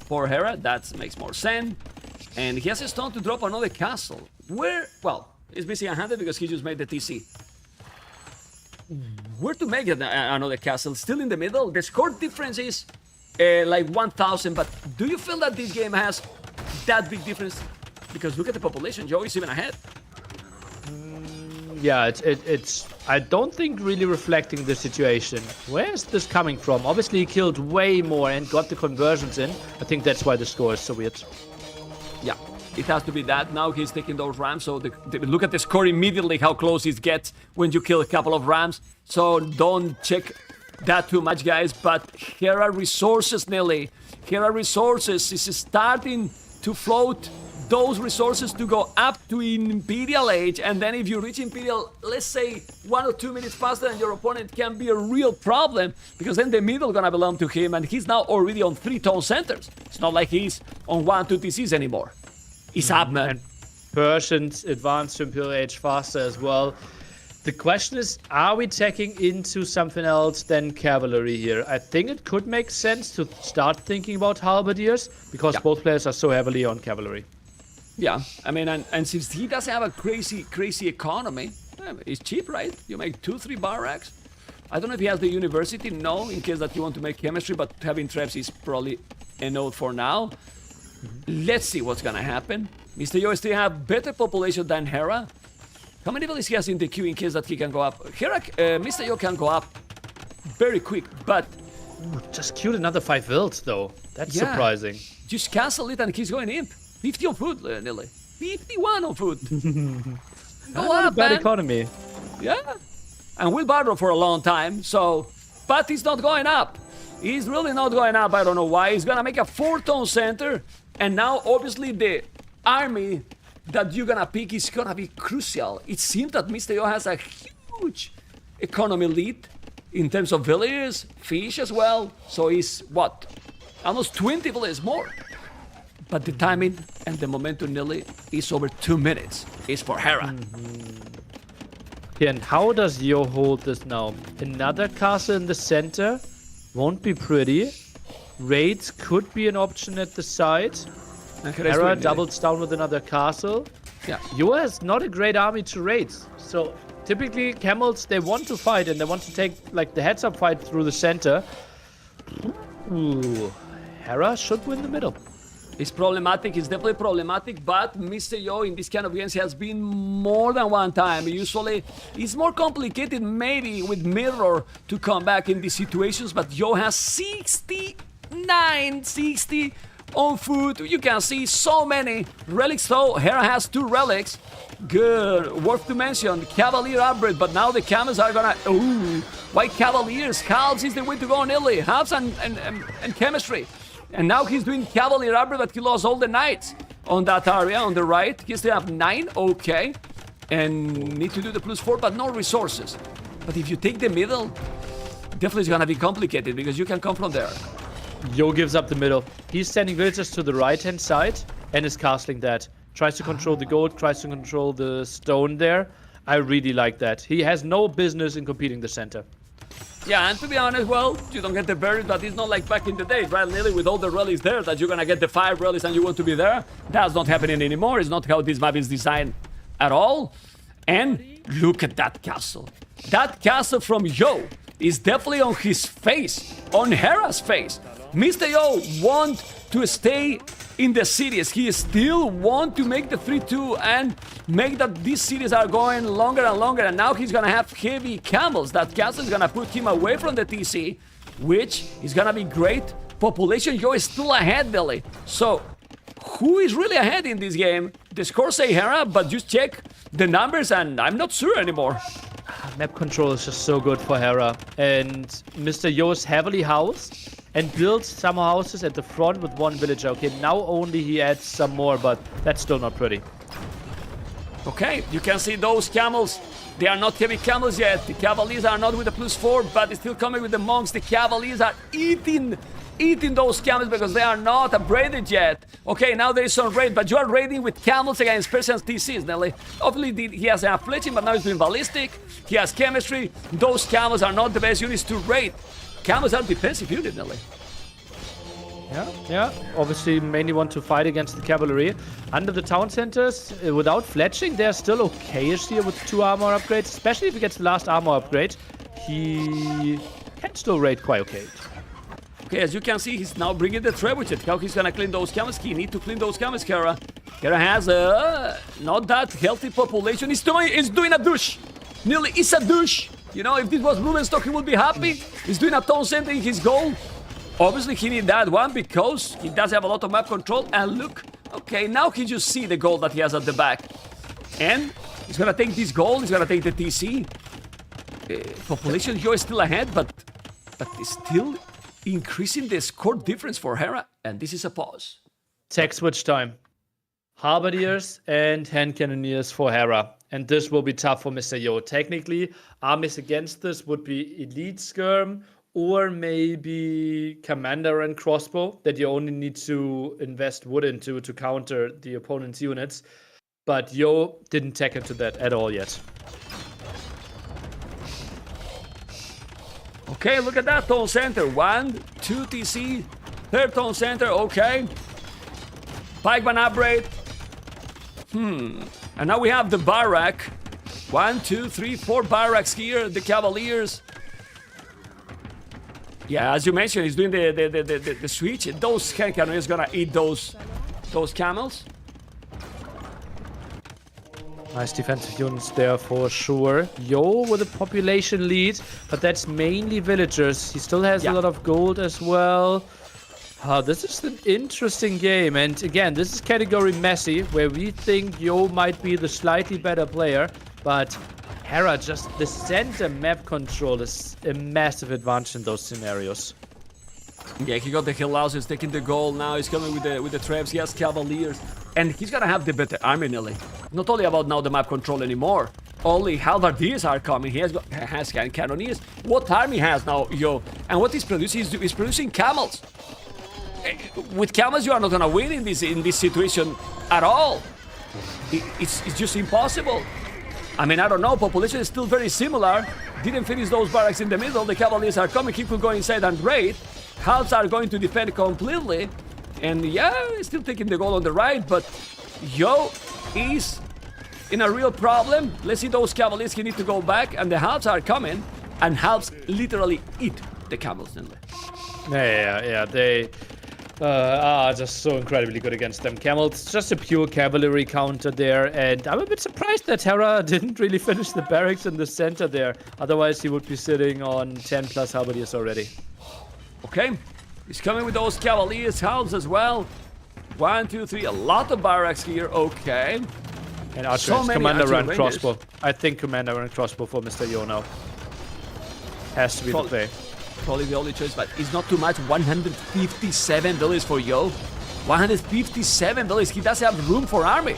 Hera. That makes more sense. And he has a stone to drop another castle. Where, well, he's missing a hand because he just made the TC. Where to make another castle? Still in the middle. The score difference is like 1,000, but do you feel that this game has that big difference? Because look at the population, Joe is even ahead. Yeah, it's I don't think really reflecting the situation. Where is this coming from? Obviously he killed way more and got the conversions in. I think that's why the score is so weird. Yeah, it has to be that. Now he's taking those rams, so look at the score immediately, how close it gets when you kill a couple of rams. So don't check that too much, guys. But Hera resources, Nelly. Hera resources is starting to float those resources to go up to Imperial Age, and then if you reach Imperial, let's say 1 or 2 minutes faster than your opponent, can be a real problem, because then the middle gonna belong to him, and he's now already on 3 town centers. It's not like he's on 1, 2 TCs anymore. He's up, man. And Persians advance to Imperial Age faster as well. The question is, are we taking into something else than cavalry here? I think it could make sense to start thinking about halberdiers, because both players are so heavily on cavalry. Yeah, I mean, and since he doesn't have a crazy economy, it's cheap, right? You make 2-3 barracks. I don't know if he has the university, no, in case that you want to make chemistry, but having traps is probably a note for now. Let's see what's gonna happen. MR.YO still have better population than Hera. How many villages he has in the queue in case that he can go up? Hera, MR.YO can go up very quick, but... Ooh, just killed another 5 vills, though. That's surprising. Just cancel it and he's going imp. 50 on food, Nelly. 51 on food. Go up, bad man. economy. Yeah. And we'll borrow for a long time, so... But he's not going up. He's really not going up, I don't know why. He's gonna make a 4-town center, and now, obviously, the army that you're gonna pick is gonna be crucial. It seems that MR.YO has a huge economy lead in terms of villages, fish as well. So he's, what? Almost 20 villages more. But the timing and the momentum, Nelly, is over 2 minutes. It's for Hera. Okay, and how does Yo hold this now? Another castle in the center. Won't be pretty. Raids could be an option at the side. Hera doubles down with another castle. Yeah. Yo has not a great army to raid. So typically camels, they want to fight and they want to take like the heads up fight through the center. Ooh. Hera should win the middle. It's problematic, it's definitely problematic, but MR.YO in this kind of games has been more than one time. Usually, it's more complicated maybe with Mirror to come back in these situations, but Yo has 60 on foot. You can see so many relics, though. Hera has 2 relics. Good, worth to mention, Cavalier upgrade, but now the camels are gonna... Ooh, why Cavaliers? Halves is the way to go nearly. Halves and chemistry. And now he's doing Cavalier upgrade, but he lost all the knights on that area on the right. He still have 9, okay. And need to do the +4, but no resources. But if you take the middle, definitely it's gonna be complicated because you can come from there. Yo gives up the middle. He's sending villagers to the right-hand side and is castling that. Tries to control the gold, tries to control the stone there. I really like that. He has no business in competing the center. Yeah, and to be honest, well, you don't get the berries, but it's not like back in the days, right? Nearly with all the relics there, that you're gonna get the 5 relics and you want to be there. That's not happening anymore. It's not how this map is designed at all. And look at that castle. That castle from Yo is definitely on his face, on Hera's face. MR.YO want to stay in the series. He still want to make the 3-2 and make that these series are going longer and longer. And now he's gonna have heavy camels. That castle is gonna put him away from the TC, which is gonna be great. Population Yo is still ahead, Billy. So who is really ahead in this game? The scores say Hera, but just check the numbers and I'm not sure anymore. Map control is just so good for Hera. And MR.YO is heavily housed and builds some houses at the front with 1 villager. Okay, now only he adds some more, but that's still not pretty. Okay, you can see those camels. They are not heavy camels yet. The Cavaliers are not with the +4, but they're still coming with the monks. The Cavaliers are eating those camels because they are not upgraded yet. Okay, now there is some raid, but you are raiding with camels against Persian's TCs, Nelly. Obviously, he has a fletching, but now he's doing ballistic. He has chemistry. Those camels are not the best units to raid. Camels are defensive unit, Nelly. Yeah. Obviously, mainly want to fight against the cavalry. Under the town centers, without fletching, they're still okay-ish here with 2 armor upgrades. Especially if he gets the last armor upgrade, he can still raid quite okay. Okay, as you can see, he's now bringing the trebuchet. How he's gonna clean those camels? He need to clean those camels, Hera. Hera has a not that healthy population. He's doing a douche. Nearly, it's a douche. You know, if this was Blumenstock, he would be happy. He's doing a town center in his goal. Obviously, he need that one because he does have a lot of map control. And look, okay, now he just see the goal that he has at the back. And he's gonna take this goal, he's gonna take the TC. Population Yo is still ahead, but it's still increasing the score difference for Hera. And this is a pause. Tech switch time. Halberdiers and hand cannoneers for Hera. And this will be tough for MR.YO. Technically, armies against this would be Elite Skirm or maybe Commander and Crossbow that you only need to invest wood into to counter the opponent's units. But Yo didn't tech into that at all yet. Okay, look at that town center. 1, 2 TC, 3rd town center, okay. Pikeman upgrade. And now we have the barrack. 1, 2, 3, 4 barracks here. The Cavaliers. Yeah, as you mentioned, he's doing the switch. Those hand cannons gonna eat those camels. Nice defensive units there for sure. Yo with a population lead, but that's mainly villagers. He still has a lot of gold as well. This is an interesting game. And again, this is category messy, where we think Yo might be the slightly better player. But Hera, just the center map control is a massive advantage in those scenarios. Yeah, he got the hill houses, taking the goal. Now he's coming with the traps. He has Cavaliers. And he's gonna have the better army, Nelly. Not only about now the map control anymore. Only halberdiers are coming. He has cannoneers. What army has now Yo? And what he's producing is producing camels. With camels, you are not gonna win in this situation at all. It's just impossible. I mean, I don't know, population is still very similar. Didn't finish those barracks in the middle. The Cavaliers are coming. He could go inside and raid. Halves are going to defend completely. And yeah, still taking the goal on the right, but Yo is in a real problem. Let's see those Cavaliers. He need to go back, and the halves are coming, and halves literally eat the camels. Yeah, they are just so incredibly good against them. Camels, just a pure cavalry counter there, and I'm a bit surprised that Hera didn't really finish the barracks in the center there. Otherwise, he would be sitting on 10 plus halberdiers already. Okay, he's coming with those Cavaliers, halves as well. 1, 2, 3, a lot of barracks here. Okay. And Archer So has many Commander archer Run ranges. crossbow. I think Commander Run crossbow for MR.YO now. Has to be the play. Probably the only choice, but it's not too much. $157 for Yo. $157. He doesn't have room for army.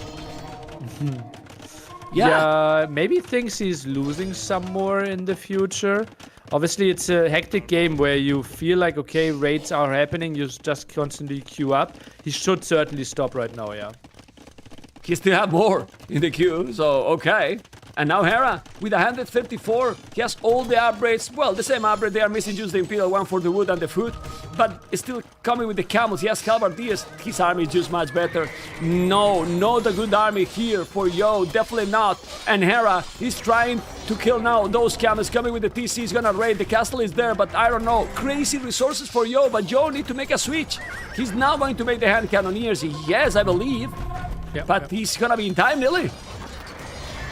Yeah, maybe thinks he's losing some more in the future. Obviously, it's a hectic game where you feel like, okay, raids are happening, you just constantly queue up. He should certainly stop right now, yeah. He still have more in the queue, so okay. And now Hera with 134. He has all the upgrades. Well, the same upgrade. They are missing just the Imperial one for the wood and the food. But it's still coming with the camels. He has halberdiers. His army is just much better. No, not a good army here for Yo. Definitely not. And Hera is trying to kill now those camels. Coming with the TC. He's gonna raid. The castle is there, but I don't know. Crazy resources for Yo. But Yo need to make a switch. He's now going to make the hand cannoneers. Yes, I believe. But he's gonna be in time, nearly.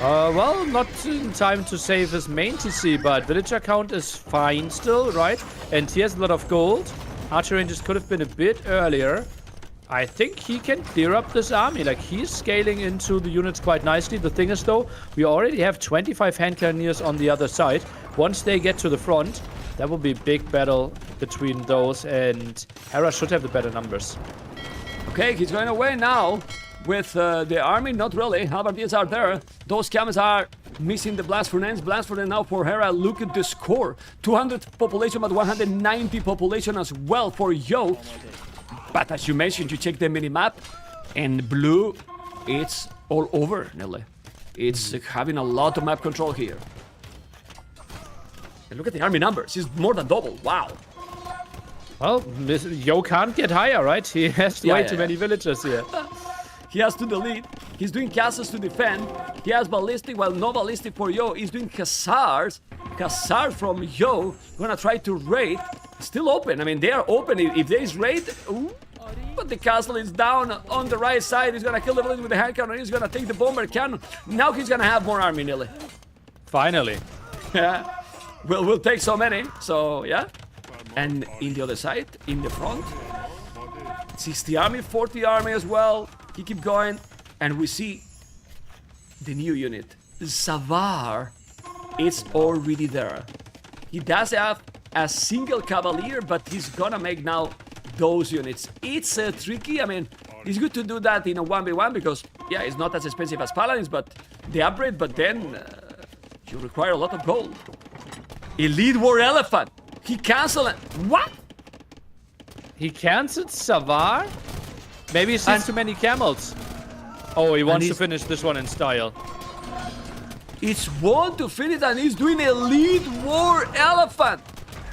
Well, not in time to save his main TC, but villager count is fine still, right? And he has a lot of gold. Archer ranges could have been a bit earlier. I think he can clear up this army. Like, he's scaling into the units quite nicely. The thing is, though, we already have 25 hand cannoneers on the other side. Once they get to the front, that will be a big battle between those, and Hera should have the better numbers. Okay, he's going away now. With the army, not really. Halberdiers are there. Those camels are missing the blast furnace. Blast furnace now for Hera. Look at the score. 200 population, but 190 population as well for Yo. But as you mentioned, you check the mini-map, and blue, it's all over, Nelly. It's having a lot of map control here. And look at the army numbers. It's more than double. Wow. Well, Yo can't get higher, right? He has way too many villagers here. He has to delete. He's doing castles to defend. He has ballistic, while no ballistic for Yo. He's doing hussars. Hussar from Yo. Gonna try to raid. Still open. I mean, they are open. If there is raid, ooh, but the castle is down on the right side. He's gonna kill the village with the hand cannon. He's gonna take the bomber cannon. Now he's gonna have more army, nearly. Finally. Yeah. We'll take so many. So yeah. And in the other side, in the front, 60 army, 40 army as well. He keep going, and we see the new unit. Savar is already there. He does have a single cavalier, but he's gonna make now those units. It's tricky. I mean, it's good to do that in a 1v1 because, yeah, it's not as expensive as paladins, but the upgrade, but then you require a lot of gold. Elite War Elephant. He canceled it. What? He cancelled Savar? Maybe he sees too many camels. Oh, he wants to finish this one in style. It's one to finish, and he's doing Elite War Elephant.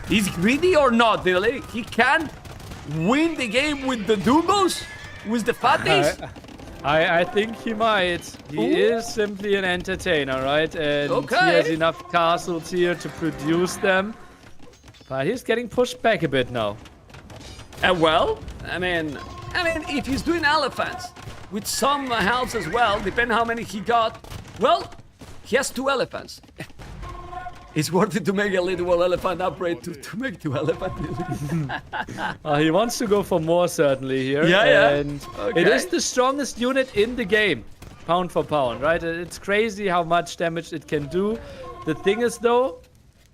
He's greedy or not, really? He can win the game with the Dumbos? With the fatties? I think he might. He is simply an entertainer, right? And he has enough castles here to produce them. But he's getting pushed back a bit now. Well, I mean, if he's doing elephants with some halves as well, depending how many he got, well, he has 2 elephants. It's worth it to make a little elephant upgrade to make 2 elephants. He wants to go for more, certainly, here. And it is the strongest unit in the game, pound for pound, right? It's crazy how much damage it can do. The thing is, though,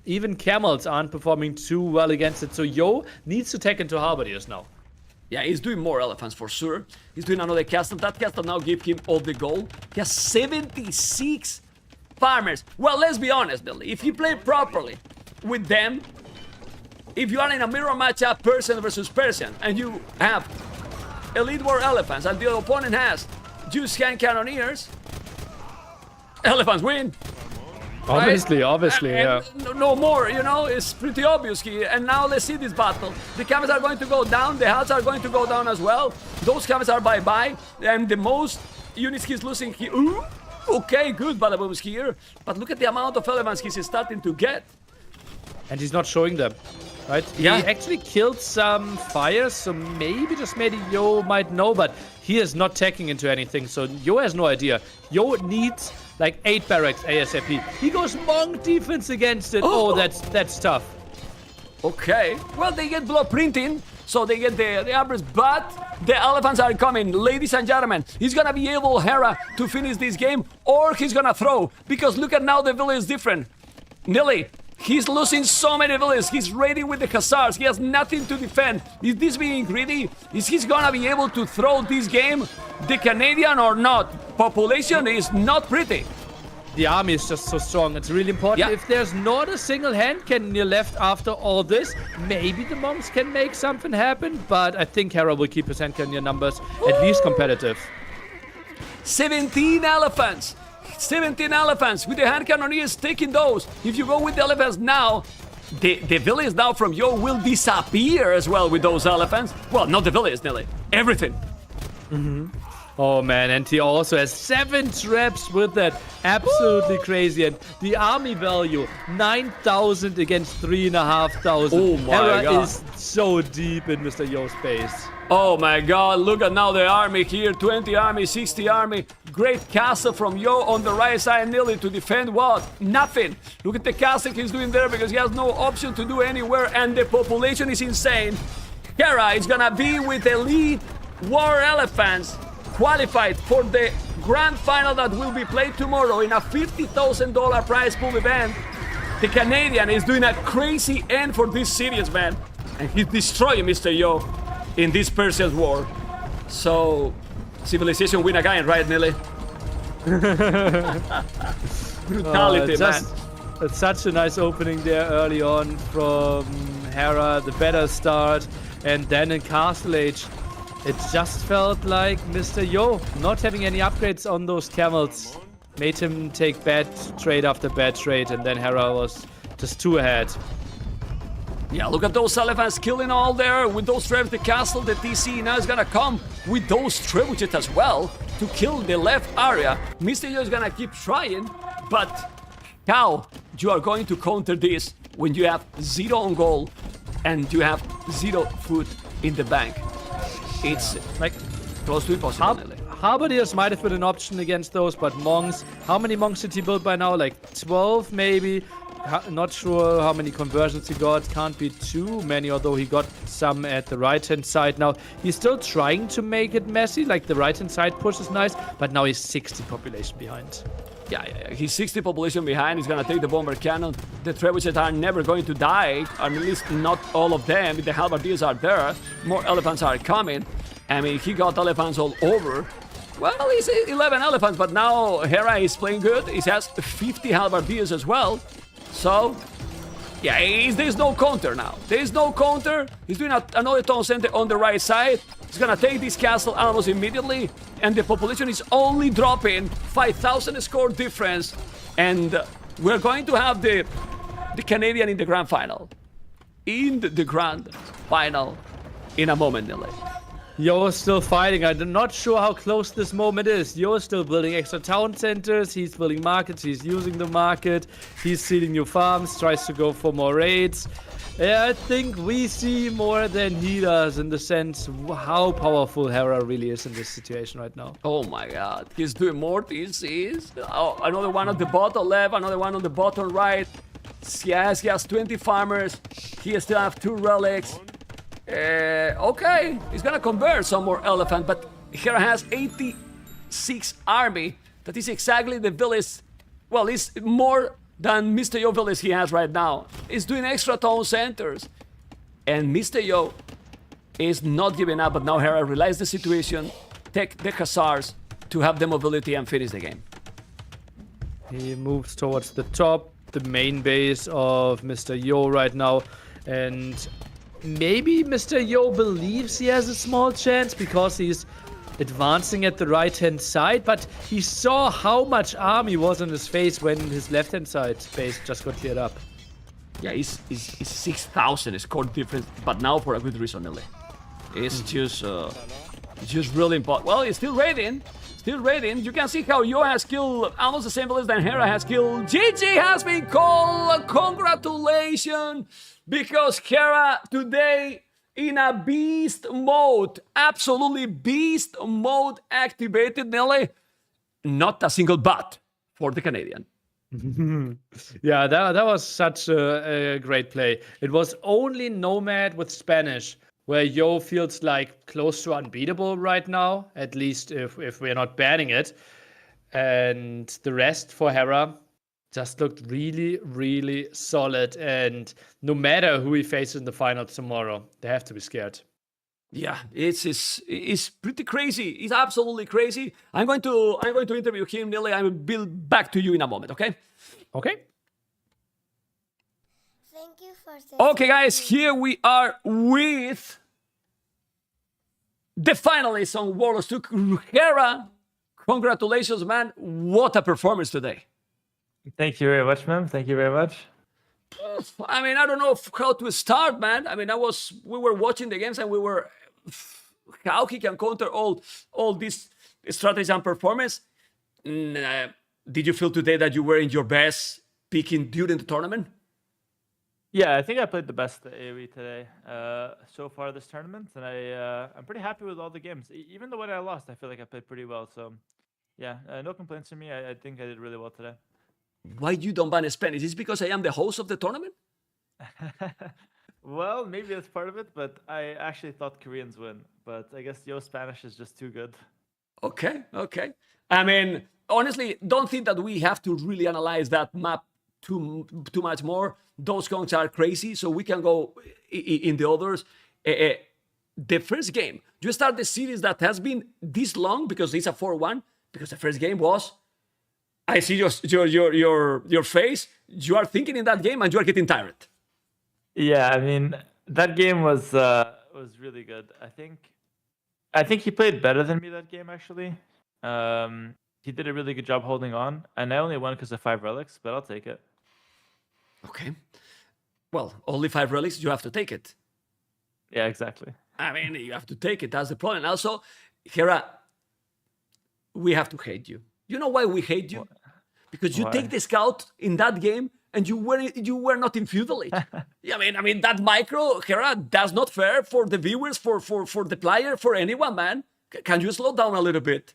even camels aren't performing too well against it, so Yo needs to take into halberdiers now. Yeah, he's doing more elephants for sure. He's doing another castle. That castle now gives him all the gold. He has 76 farmers. Well, let's be honest, Billy. If you play properly with them, if you are in a mirror matchup, Persian versus Persian, and you have Elite War Elephants, and the opponent has just hand cannoneers, Elephants win. Obviously, yeah. No more, you know, it's pretty obvious here. And now let's see this battle. The camels are going to go down, the hearts are going to go down as well. Those camels are bye-bye. And the most units he's losing here. Ooh, okay, good Badaboom's here. But look at the amount of elephants he's starting to get. And he's not showing them, right? Yeah. He actually killed some fires, so maybe Yo might know, but he is not taking into anything, so Yo has no idea. Yo needs like 8 barracks ASAP. He goes monk defense against it. Oh, that's tough. Okay, well, they get blueprinting, so they get the average, but the elephants are coming. Ladies and gentlemen, he's gonna be able, Hera, to finish this game, or he's gonna throw, because look at now the village is different. Nilly, he's losing so many villages. He's ready with the hussars. He has nothing to defend. Is this being greedy? Is he gonna be able to throw this game, the Canadian, or not? Population is not pretty. The army is just so strong. It's really important. Yeah. If there's not a single hand cannoneer left after all this, maybe the monks can make something happen. But I think Hera will keep his hand cannoneer numbers at least competitive. 17 elephants. 17 elephants with the hand cannoneers taking those. If you go with the elephants now, the village now from Yo will disappear as well with those elephants. Well, not the village, Nelly. Everything. Oh man, and he also has 7 traps with that. Absolutely crazy. And the army value, 9,000 against 3,500. Oh my Hera God. is so deep in Mr. Yo's base. Oh my God, look at now the army here. 20 army, 60 army. Great castle from Yo on the right side, Nelly, to defend what? Nothing. Look at the castle he's doing there because he has no option to do anywhere, and the population is insane. Hera is gonna be with elite war elephants qualified for the grand final that will be played tomorrow in a $50,000 prize pool event. The Canadian is doing a crazy end for this series, man. And he's destroying Mr. Yo in this Persian war. So, civilization win again, right, Nelly? Brutality, It's man. It's such a nice opening there early on from Hera, the better start. And then in Castle Age, it just felt like Mr. Yo not having any upgrades on those camels made him take bad trade after bad trade, and then Hera was just too ahead. Yeah, look at those elephants killing all there with those traps. The castle, the TC now is gonna come with those trebuchets as well to kill the left area. Mr. Yo is gonna keep trying, but how you are going to counter this when you have 0 on goal and you have 0 food in the bank? It's Like, close to impossible. Nelly. Halberdiers might have been an option against those, but monks, how many monks did he build by now? Like 12 maybe? Not sure how many conversions he got. Can't be too many, although he got some at the right-hand side. Now, he's still trying to make it messy, like the right-hand side push is nice, but now he's 60 population behind. Yeah. He's 60 population behind. He's gonna take the bomber cannon. The trebuchets are never going to die, or at least not all of them. The halberdiers are there. More elephants are coming. I mean, he got elephants all over. Well, he's 11 elephants, but now Hera is playing good. He has 50 halberdiers as well. So, yeah, there's no counter now. There's no counter. He's doing another town center on the right side. He's gonna take this castle almost immediately. And the population is only dropping 5,000 score difference. And we're going to have the Canadian in the grand final. In the grand final in a moment, Nelly. Yo is still fighting. I'm not sure how close this moment is. Yo is still building extra town centers. He's building markets. He's using the market. He's seeding new farms. Tries to go for more raids. Yeah, I think we see more than he does in the sense how powerful Hera really is in this situation right now. Oh my God, he's doing more DCs. Oh, another one on the bottom left, another one on the bottom right. Yes, he has 20 farmers. He still have 2 relics. Okay, he's gonna convert some more elephant, but Hera has 86 army. That is exactly the village. Well, it's more than Mr. Yo village he has right now. He's doing extra town centers. And Mr. Yo is not giving up, but now Hera realized the situation, take the hussars to have the mobility and finish the game. He moves towards the top, the main base of Mr. Yo right now, and maybe Mr. Yo believes he has a small chance because he's advancing at the right-hand side, but he saw how much army was in his face when his left-hand side base just got cleared up. Yeah, it's 6,000 score difference, but now for a good reason, Nelly. It's just really important. Well, it's still raiding. Still raiding. You can see how Yo has killed almost the same village than Hera has killed. GG has been called. Congratulations. Because Hera today in a beast mode. Absolutely beast mode activated, Nelly. Not a single but for the Canadian. Yeah, that was such a great play. It was only Nomad with Spanish where Yo feels like close to unbeatable right now, at least if we're not banning it. And the rest for Hera just looked really, really solid. And no matter who he faces in the finals tomorrow, they have to be scared. Yeah, it's pretty crazy. It's absolutely crazy. I'm going to interview him, Nelly. I will be back to you in a moment, okay? Okay. Thank you for this. Okay, guys, here we are with the finalists on Warlords 2. Hera, congratulations, man. What a performance today. Thank you very much, ma'am. Thank you very much. I mean, I don't know how to start, man. I mean, we were watching the games and we were how he can counter all these strategies and performance. Did you feel today that you were in your best peaking during the tournament? Yeah, I think I played the best AoE today so far this tournament, and I'm pretty happy with all the games. Even the one I lost, I feel like I played pretty well. So, yeah, no complaints from me. I think I did really well today. Why you don't ban Spanish? Is it because I am the host of the tournament? Well, maybe that's part of it, but I actually thought Koreans win. But I guess Yo Spanish is just too good. Okay. I mean, honestly, don't think that we have to really analyze that map too much more. Those conks are crazy, so we can go in the others. The first game, you start the series that has been this long because it's a 4-1, because the first game was, I see your face. You are thinking in that game and you are getting tired. Yeah, I mean that game was really good. I think he played better than me that game actually. He did a really good job holding on, and I only won because of 5 relics, but I'll take it. Okay. Well, only 5 relics, you have to take it. Yeah, exactly. I mean, you have to take it. That's the problem. Also, Hera, we have to hate you. You know why we hate you? Because you take the scout in that game and you were not in feudal age. I mean that micro, Hera, that's not fair for the viewers, for the player, for anyone, man. Can you slow down a little bit?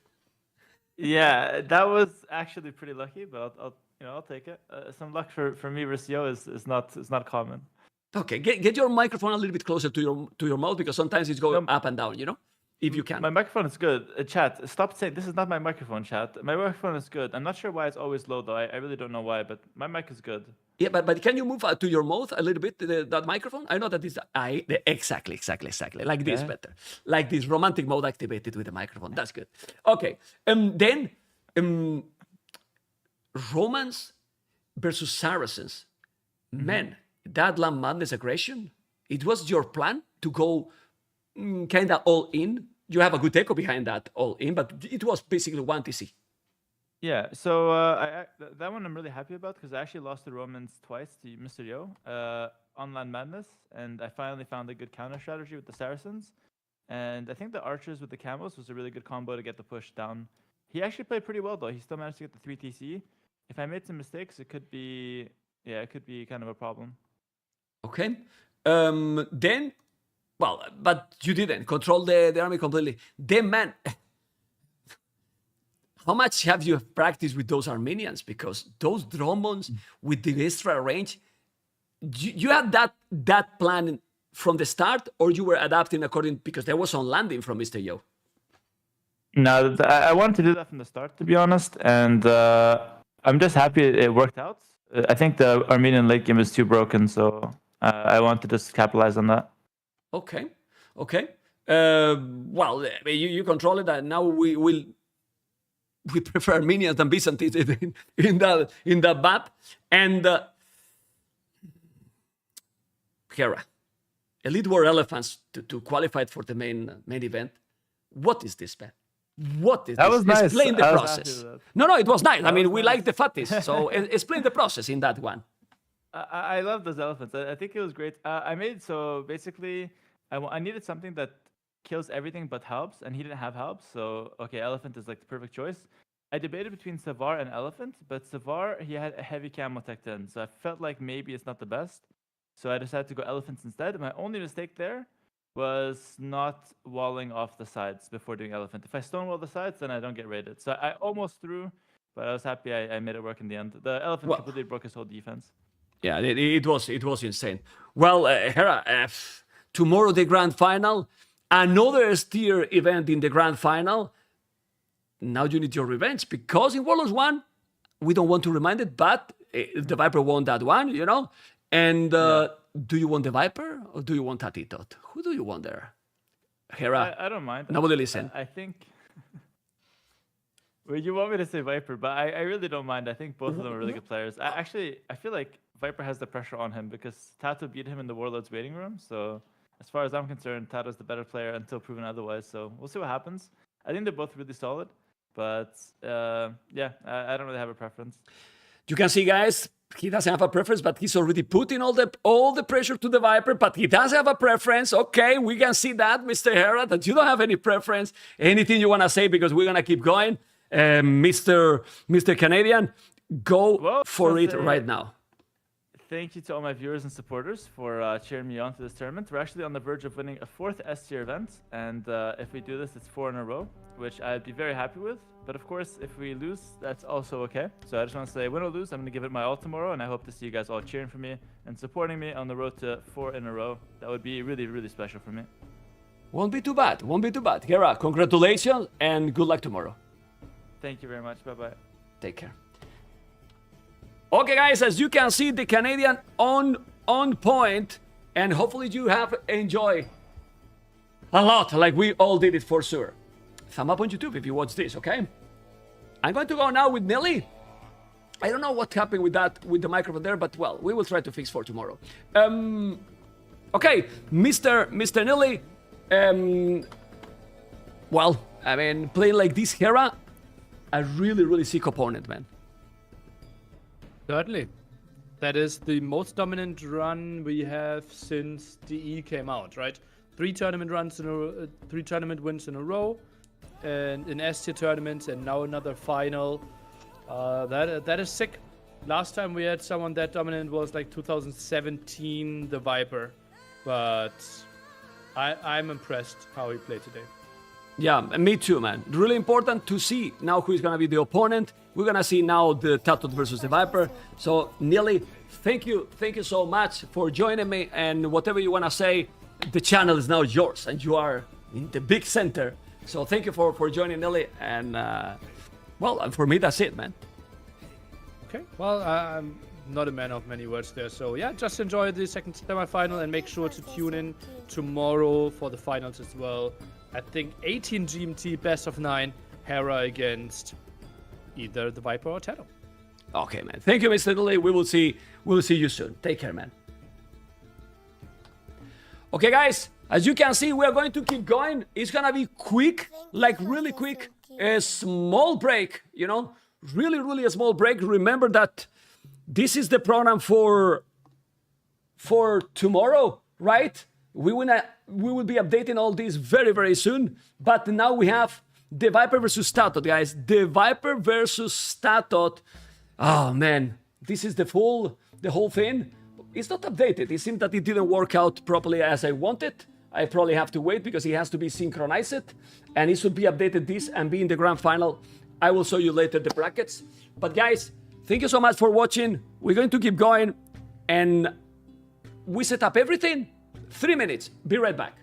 Yeah, that was actually pretty lucky, but I'll take it. Some luck for me versus Yo is not common. Okay, get your microphone a little bit closer to your mouth, because sometimes it's going up and down, you know? If you can. My microphone is good. Chat, stop saying this is not my microphone, chat. My microphone is good. I'm not sure why it's always low though. I really don't know why, but my mic is good. Yeah, but can you move to your mouth a little bit, that microphone? I know that this exactly. Like this better. Like this romantic mode activated with the microphone. That's good. Okay. Then Romans versus Saracens. Man, that Land Madness aggression, it was your plan to go kind of all in. You have a good echo behind that all in, but it was basically 1 TC. Yeah, so that one I'm really happy about because I actually lost the Romans twice to Mr. Yo on Land Madness, and I finally found a good counter strategy with the Saracens. And I think the Archers with the Camels was a really good combo to get the push down. He actually played pretty well though. He still managed to get the 3 TC. If I made some mistakes, it could be kind of a problem. Okay. Then, well, but you didn't control the army completely. Then, man, how much have you practiced with those Armenians? Because those Dromons with the extra range, you had that plan from the start, or you were adapting according, because there was some landing from Mr. Yo? No, I wanted to do that from the start, to be honest, and I'm just happy it worked out. I think the Armenian late game is too broken, so I want to just capitalize on that. Okay. Well, you control it, and now we prefer Armenians than Byzantines in that map. And Hera, Elite War Elephants to qualify for the main event. What is this, man? What is That this? was nice. Explain the I was process. happy with that. No, it was nice. I mean, was we nice. like the fatties. So explain the process in that one. I love those elephants. I think it was great. I made so basically, I needed something that kills everything but helps, and he didn't have help. So okay, elephant is like the perfect choice. I debated between Savar and elephant, but Savar he had a heavy camo tech in, so I felt like maybe it's not the best. So I decided to go elephants instead. My only mistake there was not walling off the sides before doing elephant. If I stonewall the sides, then I don't get raided. So I almost threw, but I was happy I made it work in the end. The elephant completely broke his whole defense. Yeah, it was insane. Well, Hera, tomorrow the grand final, another tier event in the grand final. Now you need your revenge because in Warlords 1, we don't want to remind it, but the Viper won that one, you know. And do you want the Viper or do you want TaToH? Who do you want there? Hera. I don't mind. Nobody listen. I think. Well, you want me to say Viper, but I really don't mind. I think both of them are really good players. I feel like Viper has the pressure on him because TaToH beat him in the Warlords waiting room. So as far as I'm concerned, TaToH's the better player until proven otherwise. So we'll see what happens. I think they're both really solid, but yeah, I don't really have a preference. You can see, guys, he doesn't have a preference, but he's already putting all the pressure to the Viper, but he does have a preference. Okay, we can see that, Mr. Hera, that you don't have any preference. Anything you want to say, because we're going to keep going. Mr. Canadian, go for it right now. Thank you to all my viewers and supporters for cheering me on to this tournament. We're actually on the verge of winning a 4th S-tier event, and if we do this, it's 4 in a row, which I'd be very happy with. But of course, if we lose, that's also okay. So I just want to say, win or lose, I'm going to give it my all tomorrow, and I hope to see you guys all cheering for me and supporting me on the road to 4 in a row. That would be really, really special for me. Won't be too bad. Won't be too bad. Hera, congratulations and good luck tomorrow. Thank you very much. Bye-bye. Take care. Okay, guys, as you can see, the Canadian on point, and hopefully you have enjoyed a lot, like we all did it for sure. Thumb up on YouTube if you watch this, okay? I'm going to go now with Nelly. I don't know what happened with the microphone there, but well, we will try to fix for tomorrow. Okay, Mr. Nelly. Well, I mean, playing like this Hera, a really, really sick opponent, man. Certainly. That is the most dominant run we have since DE came out, right? 3 tournament runs in a 3 tournament wins in a row, and in S-tier tournaments, and now another final. That is sick. Last time we had someone that dominant was like 2017, the Viper, but I'm impressed how he played today. Yeah, me too, man. Really important to see now who is gonna be the opponent. We're gonna see now the TaToH versus the Viper. So, Nelly, thank you so much for joining me. And whatever you wanna say, the channel is now yours, and you are in the big center. So, thank you for joining, Nelly. And well, for me, that's it, man. Okay. Well, I'm not a man of many words there. So yeah, just enjoy the second semifinal and make sure to tune in tomorrow for the finals as well. I think 18 GMT, best of 9, Hera against either the Viper or TaToH. Okay, man. Thank you, Mr. Nelly. We will see you soon. Take care, man. Okay, guys. As you can see, we are going to keep going. It's gonna be quick, like really quick. A small break, you know, really a small break. Remember that this is the program for tomorrow, right? We will be updating all this very soon. But now we have the Viper versus TaToH, guys. The Viper versus TaToH. Oh man, this is the whole thing. It's not updated. It seems that it didn't work out properly as I wanted. I probably have to wait because it has to be synchronized, and it should be updated this and be in the grand final. I will show you later the brackets. But guys, thank you so much for watching. We're going to keep going, and we set up everything. 3 minutes. Be right back.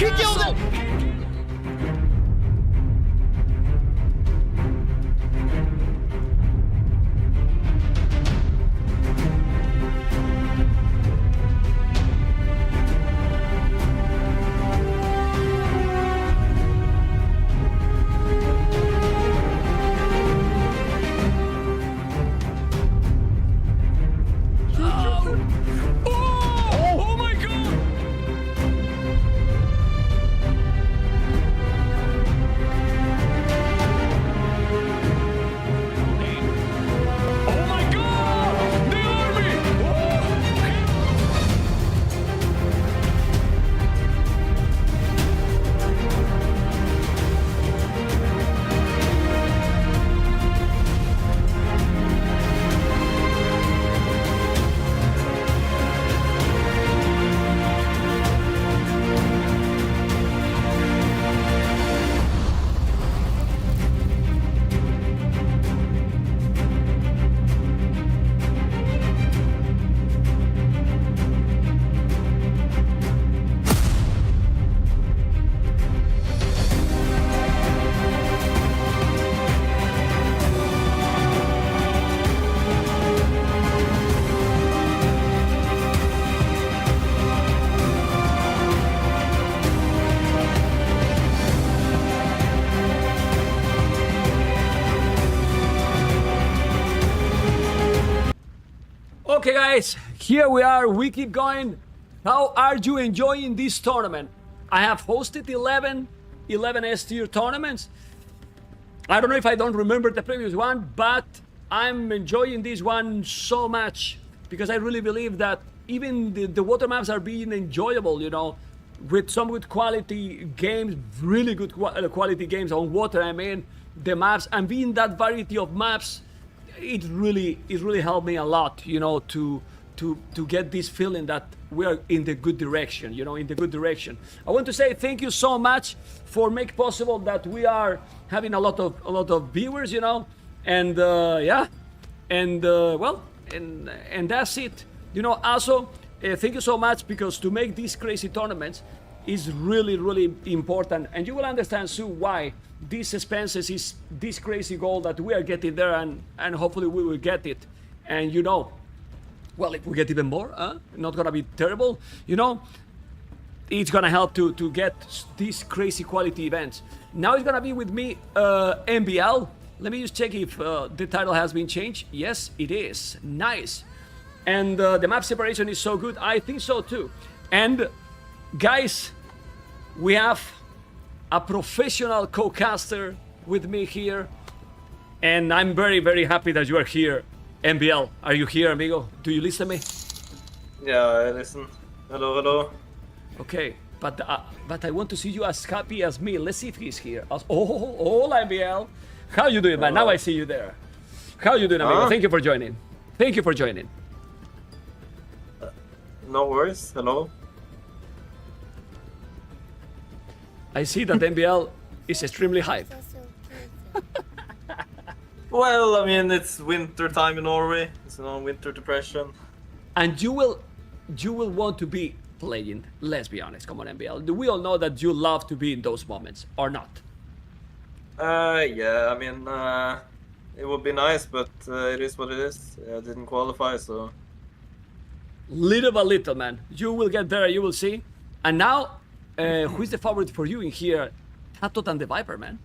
He killed him! Oh my god! Oh my god! The army! Okay guys, here we are, we keep going. How are you enjoying this tournament? I have hosted 11 S tier tournaments. I don't know if I don't remember the previous one, but I'm enjoying this one so much because I really believe that even the water maps are being enjoyable, you know, with some good quality games, really good quality games on water. I mean, the maps and being that variety of maps, it really helped me a lot, you know, to get this feeling that we're in the good direction, you know, in the good direction. I want to say thank you so much for make possible that we are having a lot of viewers, you know, and yeah, and well, and that's it, you know. Also, thank you so much because to make these crazy tournaments is really important, and you will understand soon why these expenses is this crazy goal that we are getting there, and hopefully we will get it. And you know, well, if we get even more, not gonna be terrible, you know, it's gonna help to get these crazy quality events. Now it's gonna be with me MBL. Let me just check if the title has been changed. Yes, it is. Nice. And the map separation is so good. I think so too. And guys, we have a professional co-caster with me here, and I'm very happy that you are here. MBL, are you here, amigo? Do you listen to me? Yeah, I listen. Hello. Okay, but I want to see you as happy as me. Let's see if he's here. Hola, MBL. How you doing, man? Now I see you there. How you doing, amigo? Thank you for joining. Thank you for joining. No worries. Hello. I see that MBL is extremely hyped. So cute. Well, I mean, it's winter time in Norway. It's winter depression. And you will want to be playing. Let's be honest. Come on, MBL. Do we all know that you love to be in those moments or not? Yeah. I mean, it would be nice, but it is what it is. I didn't qualify, so. Little by little, man. You will get there. You will see. And now, who is the favorite for you in here? TaToH and the Viper, man.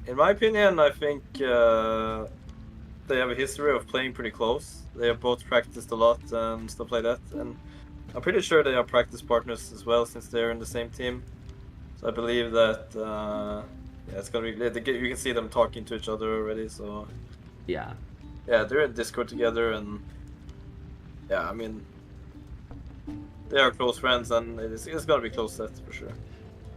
In my opinion, I think they have a history of playing pretty close. They have both practiced a lot and stuff like that, and I'm pretty sure they are practice partners as well since they're in the same team. So I believe that yeah, it's gonna be. You can see them talking to each other already. So yeah, they're in Discord together, and yeah, I mean, they are close friends, and it's gonna be close set for sure.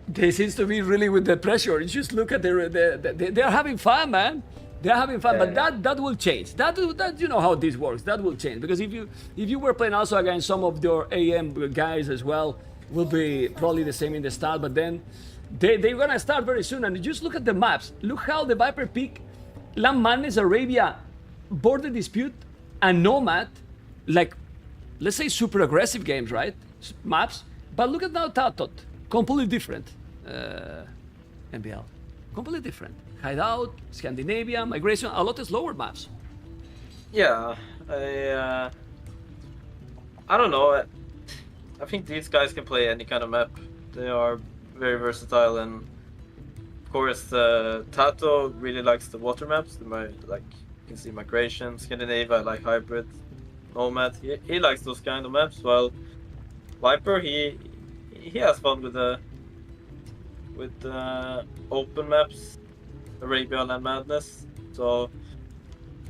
They seems to be really with the pressure. You just look at they're having fun, man. They're having fun, but that will change. That you know how this works. That will change because if you were playing also against some of your AM guys as well, will be probably the same in the start. But then they're gonna start very soon. And just look at the maps. Look how the Viper pick Land Madness, Arabia, Border Dispute, and Nomad. Like let's say, super aggressive games, right? Maps. But look at now TaToH. Completely different. MBL. Completely different. Hideout, Scandinavia, Migration, a lot slower maps. Yeah, I don't know. I think these guys can play any kind of map. They are very versatile, and of course, TaToH really likes the water maps. Like you can see Migration, Scandinavia, like Hybrid, Nomad. He likes those kind of maps. While Viper, he has fun with the open maps, Arabia and Madness. So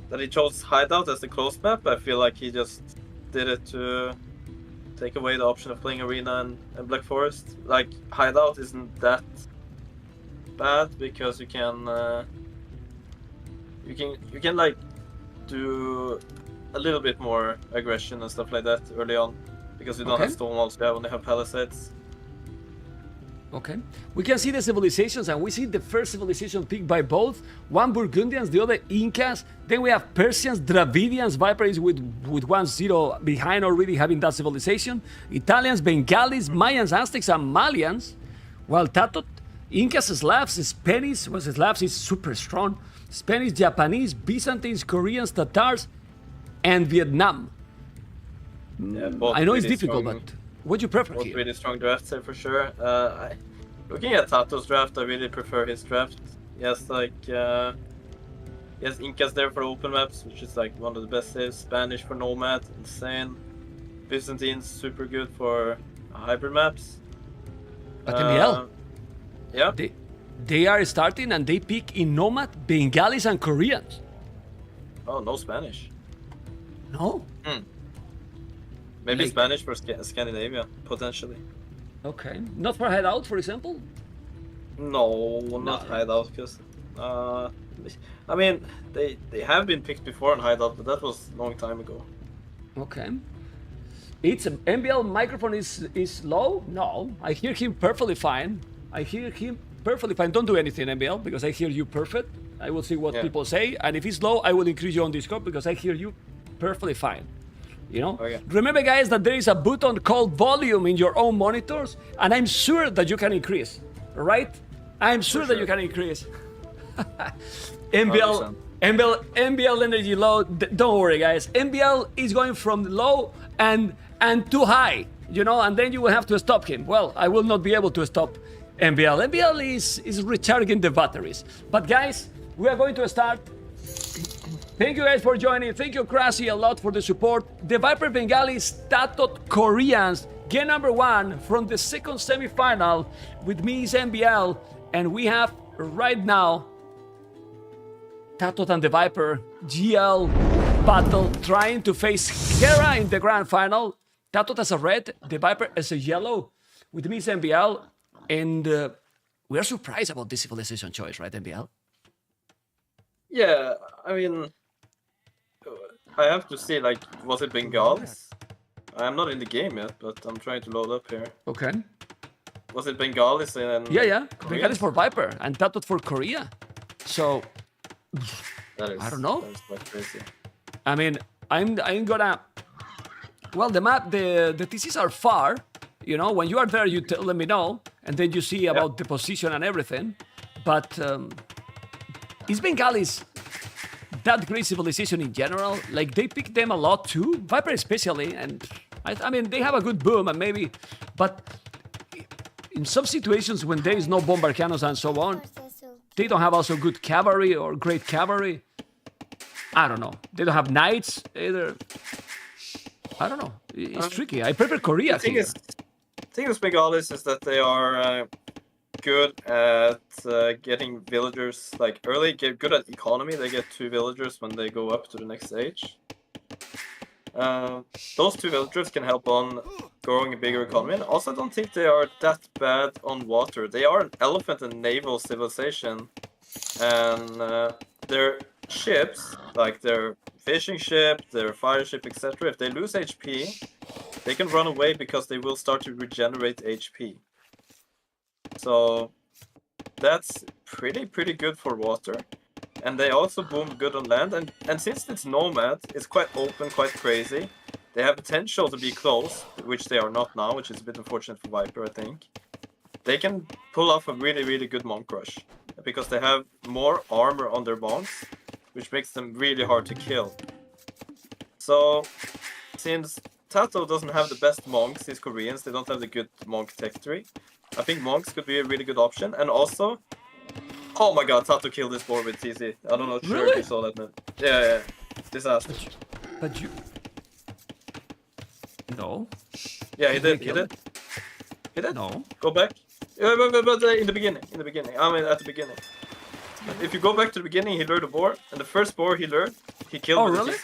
that he chose Hideout as the closed map, I feel like he just did it to take away the option of playing Arena and Black Forest. Like Hideout isn't that bad because you can like do a little bit more aggression and stuff like that early on because you don't have Stonewalls, you only have Palisades. Okay. We can see the civilizations, and we see the first civilization picked by both. One Burgundians, the other Incas. Then we have Persians, Dravidians. Viper is with 1-0 behind already having that civilization. Italians, Bengalis, Mayans, Aztecs, and Malians. While TaToH, Incas, Slavs, Spanish, well, Slavs is super strong. Spanish, Japanese, Byzantines, Koreans, Tatars, and Vietnam. Yeah, I know it's difficult, but what do you prefer both here? really strong drafts here for sure. Looking at TaToH's draft, I really prefer his draft. He has like he has Incas there for open maps, which is like one of the best saves. Spanish for Nomad, insane. Byzantines super good for hybrid maps. But MBL, Yeah. they are starting and they pick in Nomad, Bengalis, and Koreans. Oh, no Spanish. No? Maybe Like- Spanish for Scandinavia, potentially. Okay. Not for Hideout, for example? No, not Hideout, because I mean they have been picked before on Hideout, but that was a long time ago. Okay. It's MBL microphone is low? No. I hear him perfectly fine. I hear him perfectly fine. Don't do anything, MBL, because I hear you perfect. I will see what Yeah. people say, and if it's low, I will increase you on Discord because I hear you perfectly fine. You know? Okay. Remember, guys, that there is a button called volume in your own monitors, and I'm sure that you can increase, right? I'm sure that you can increase. MBL, 100%. MBL energy low. Don't worry, guys. MBL is going from low and too high, you know, and then you will have to stop him. Well, I will not be able to stop MBL. MBL is recharging the batteries. But guys, we are going to start. Thank you guys for joining. Thank you, Krasi, a lot for the support. The Viper Bengalis, TaToH Koreans get number 1 from the second semifinal. With me is MBL, and we have right now TaToH and the Viper GL battle trying to face Hera in the grand final. TaToH as a red, the Viper as a yellow. With me is MBL, and we are surprised about this civilization choice, right, MBL? Yeah, I mean, I have to see, like, was it Bengalis? I'm not in the game yet, but I'm trying to load up here. Okay. Was it Bengalis and Yeah. Koreans? Bengalis for Viper and TaToH for Korea. So, That is, I don't know. That is quite crazy. I mean, I'm gonna. Well, the map, the TCs are far. You know, when you are there, you let me know, and then you see about the position and everything. But is Bengalis that great civilization in general? Like they pick them a lot too, Viper especially, and I mean they have a good boom and maybe, but in some situations when there is no bombard cannons and so on, they don't have also good cavalry or great cavalry. I don't know. They don't have knights either. I don't know. It's tricky. I prefer Korea The thing here. is, Bengalis is that they are good at getting villagers like early. Get good at economy. They get 2 villagers when they go up to the next stage. Those 2 villagers can help on growing a bigger economy. And also, I don't think they are that bad on water. They are an elephant and naval civilization, and their ships, like their fishing ship, their fire ship, etc. If they lose HP, they can run away because they will start to regenerate HP. So that's pretty good for water. And they also boom good on land, and since it's nomad, it's quite open, quite crazy. They have potential to be close, which they are not now, which is a bit unfortunate for Viper, I think. They can pull off a really, really good Monk Rush because they have more armor on their monks, which makes them really hard to kill. So, since TaToH doesn't have the best monks, these Koreans, they don't have the good monk tech tree. I think monks could be a really good option. And also, oh my god, TaToH killed this board with TC. I don't know sure if you saw that man. Yeah. Disaster. But you... No. Yeah, he did. He did. No. Go back. But in the beginning. I mean, at the beginning. If you go back to the beginning, he lured a boar, and the first boar he lured, he killed. Oh, really?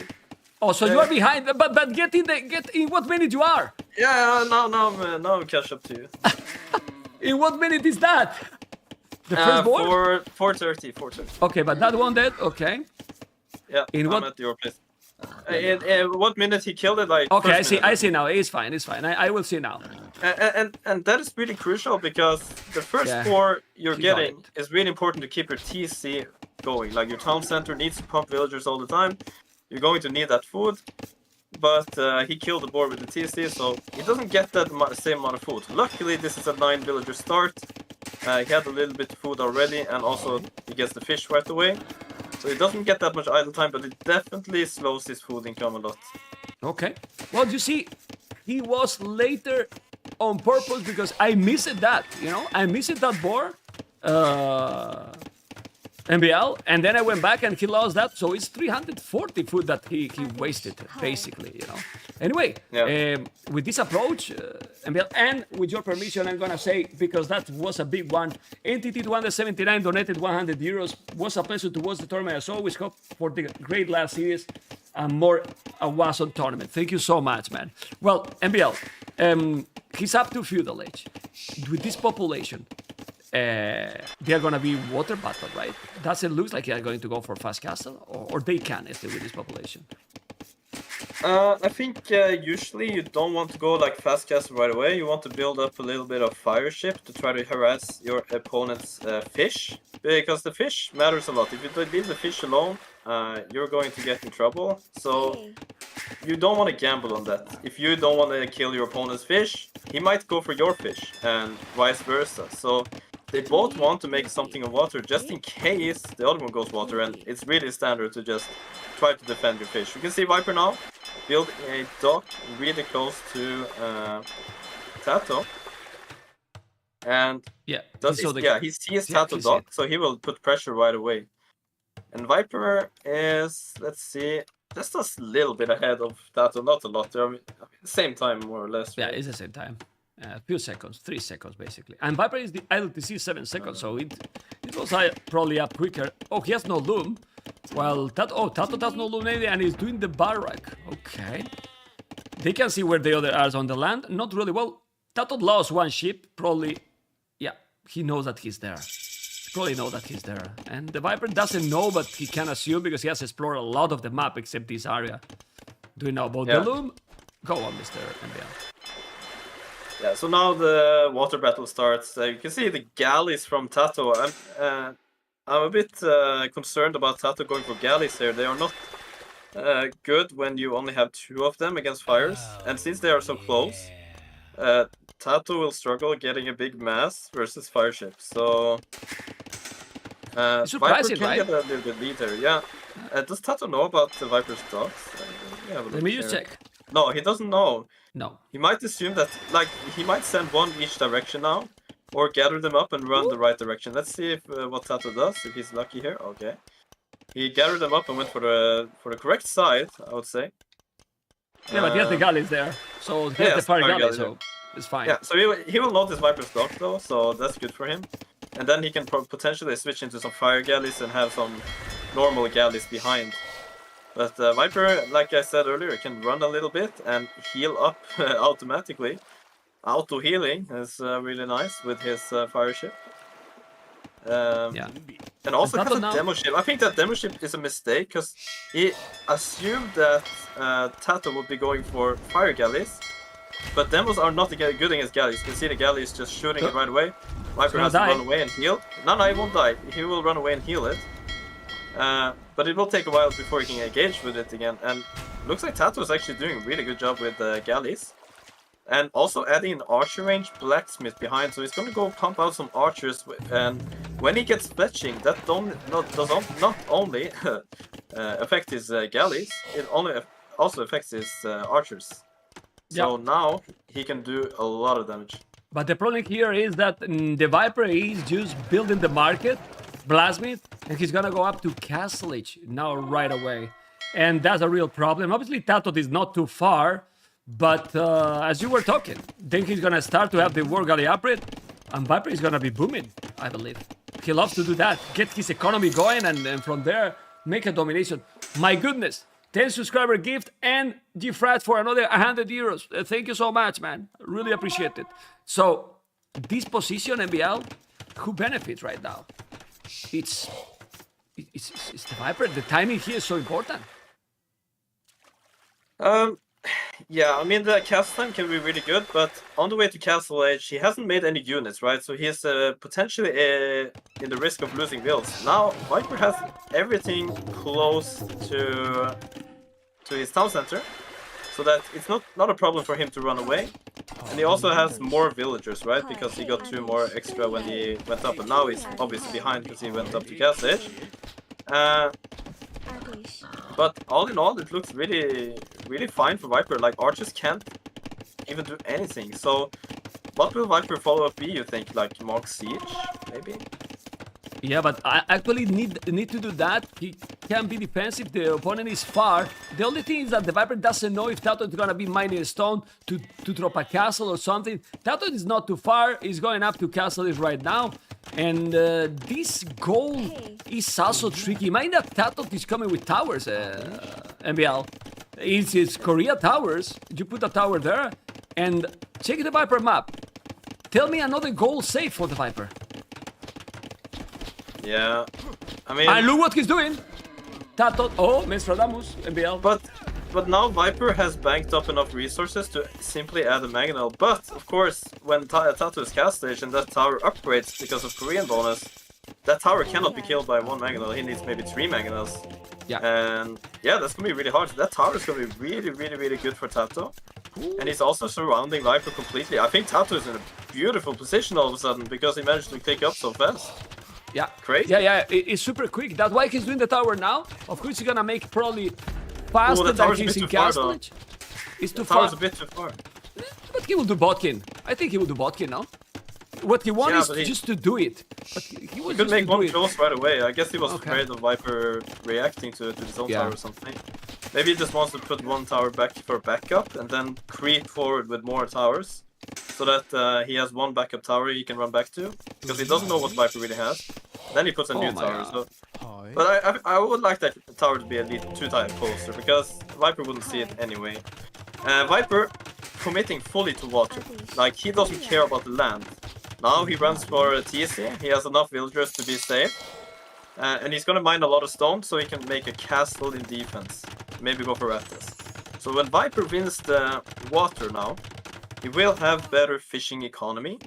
Oh, so you are behind, but get in what minute you are? Yeah, now I'll catch up to you. In what minute is that? The first boar? 4:30. Okay, but that one dead, okay. Yeah, in I'm at your place. What minute he killed it? Like okay, I see now. It's fine. I will see now. And that is really crucial because the first boar you're getting is really important to keep your TC going. Like your town center needs to pump villagers all the time. You're going to need that food, but he killed the boar with the TC, so he doesn't get that same amount of food. Luckily, this is a 9 villager start. He had a little bit of food already, and also he gets the fish right away. So he doesn't get that much idle time, but it definitely slows his food income a lot. Okay. Well, you see, he was later on purpose because I missed that, you know? I missed that boar. MBL, and then I went back and he lost that, so it's 340 food that he wasted, basically, you know. Anyway, with this approach, MBL, and with your permission, I'm gonna say, because that was a big one, NTT279 donated 100 euros, was a pleasure to watch the tournament as always, hope for the great last series and more a awesome tournament. Thank you so much, man. Well, MBL, he's up to feudal age. With this population, they are going to be water battle, right? Does it look like they are going to go for fast castle, or they can still with this population? I think usually you don't want to go like fast castle right away. You want to build up a little bit of fire ship to try to harass your opponent's fish, because the fish matters a lot. If you leave the fish alone, you're going to get in trouble. So you don't want to gamble on that. If you don't want to kill your opponent's fish, he might go for your fish, and vice versa. So they both want to make something of water just in case the other one goes water, and it's really standard to just try to defend your fish. You can see Viper now build a dock really close to TaToH, and he sees TaToH dock, so he will put pressure right away. And Viper is, let's see, just a little bit ahead of TaToH, not a lot. They're same time more or less. Right? Yeah, it's the same time. A few seconds, 3 seconds basically. And Viper is the LTC 7 seconds, so it was probably up quicker. Oh, he has no loom. Well, TaToH has no loom either, and he's doing the barrack. Okay. They can see where the other are on the land. Not really well. TaToH lost one ship, probably. Yeah, he knows that he's there. Probably know that he's there. And the Viper doesn't know, but he can assume because he has explored a lot of the map except this area. Do you know about the loom? Go on, Mr. MBL. Yeah, so now the water battle starts. You can see the galleys from TaToH. I'm a bit concerned about TaToH going for galleys here. They are not good when you only have 2 of them against fires. And since they are so close, TaToH will struggle getting a big mass versus fire ship. So Viper can get a little bit lead here. Yeah. Does TaToH know about the Viper's dogs? Let me just check. No, he doesn't know. No. He might assume that, like, he might send one each direction now, or gather them up and run the right direction. Let's see if what TaToH does, if he's lucky here. Okay. He gathered them up and went for the correct side, I would say. Yeah, but he has the galleys there, so he has the fire galleys, so it's fine. Yeah, so he will notice Viper's dock though, so that's good for him. And then he can potentially switch into some fire galleys and have some normal galleys behind. But Viper, like I said earlier, can run a little bit and heal up automatically. Auto-healing is really nice with his fire ship. And also has a demo ship. I think that demo ship is a mistake, because he assumed that TaToH would be going for fire galleys. But demos are not good against galleys. You can see the galleys just shooting it right away. Viper has to run away and heal. No, he won't die. He will run away and heal it. But it will take a while before he can engage with it again. And looks like TaToH is actually doing a really good job with galleys. And also adding an archer range blacksmith behind, so he's going to go pump out some archers. And when he gets fletching, that does not only affect his galleys, it also affects his archers. So now he can do a lot of damage. But the problem here is that the Viper is just building the market, blacksmith, and he's gonna go up to Castle Age now right away. And that's a real problem. Obviously, TaToH is not too far. But as you were talking, then he's gonna start to have the War Galley upgrade, and Viper is gonna be booming, I believe. He loves to do that, get his economy going, and from there, make a domination. My goodness, 10 subscriber gift and Gfrat for another 100 euros. Thank you so much, man. Really appreciate it. So, this position, MBL, who benefits right now? It's the Viper. The timing here is so important. Yeah, I mean, the castle time can be really good, but on the way to Castle Age, he hasn't made any units, right? So he's potentially in the risk of losing builds. Now, Viper has everything close to his town center, so that it's not a problem for him to run away. And he also has more villagers, right? Because he got 2 more extra when he went up, and now he's obviously behind because he went up to Castle Age. But all in all, it looks really fine for Viper. Like, archers can't even do anything. So, what will Viper follow-up be, you think? Like, Mock Siege, maybe? Yeah, but I actually need to do that. He can be defensive. The opponent is far. The only thing is that the Viper doesn't know if TaToH is gonna be mining a stone to drop a castle or something. TaToH is not too far. He's going up to Castle right now. And this goal is also tricky. Mind that TaToH is coming with towers, MBL. It's Korea towers. You put a tower there, and check the Viper map. Tell me another goal safe for the Viper. Yeah, I mean... And look what he's doing! TaToH, oh, Menstradamus, MBL. But now Viper has banked up enough resources to simply add a Mangonel. But, of course, when TaToH is cast stage and that tower upgrades because of Korean bonus, that tower cannot be killed by 1 Mangonel. He needs maybe 3 Mangonels. Yeah. And yeah, that's gonna be really hard. That tower is gonna be really good for TaToH. And he's also surrounding Viper completely. I think TaToH is in a beautiful position all of a sudden because he managed to click up so fast. Yeah. Crazy. Yeah, it's super quick. That's why he's doing the tower now. Of course, he's gonna make probably faster than he's in Castle Age. It's too far. The tower's a bit too far. But he will do botkin. I think he will do botkin, no? What he wants is just to do it. But he was could just make to do one it. close right away. I guess he was afraid of Viper reacting to his own tower or something. Maybe he just wants to put 1 tower back for backup and then creep forward with more towers. So that he has 1 backup tower he can run back to. Because he doesn't know what Viper really has. Then he puts a new tower. So. But I would like that tower to be at least 2 times closer. Because Viper wouldn't see it anyway. Viper committing fully to water. Like, he doesn't care about the land. Now he runs for a TC. He has enough villagers to be safe. And he's gonna mine a lot of stone so he can make a castle in defense. Maybe go for Rattus. So when Viper wins the water now, he will have better fishing economy,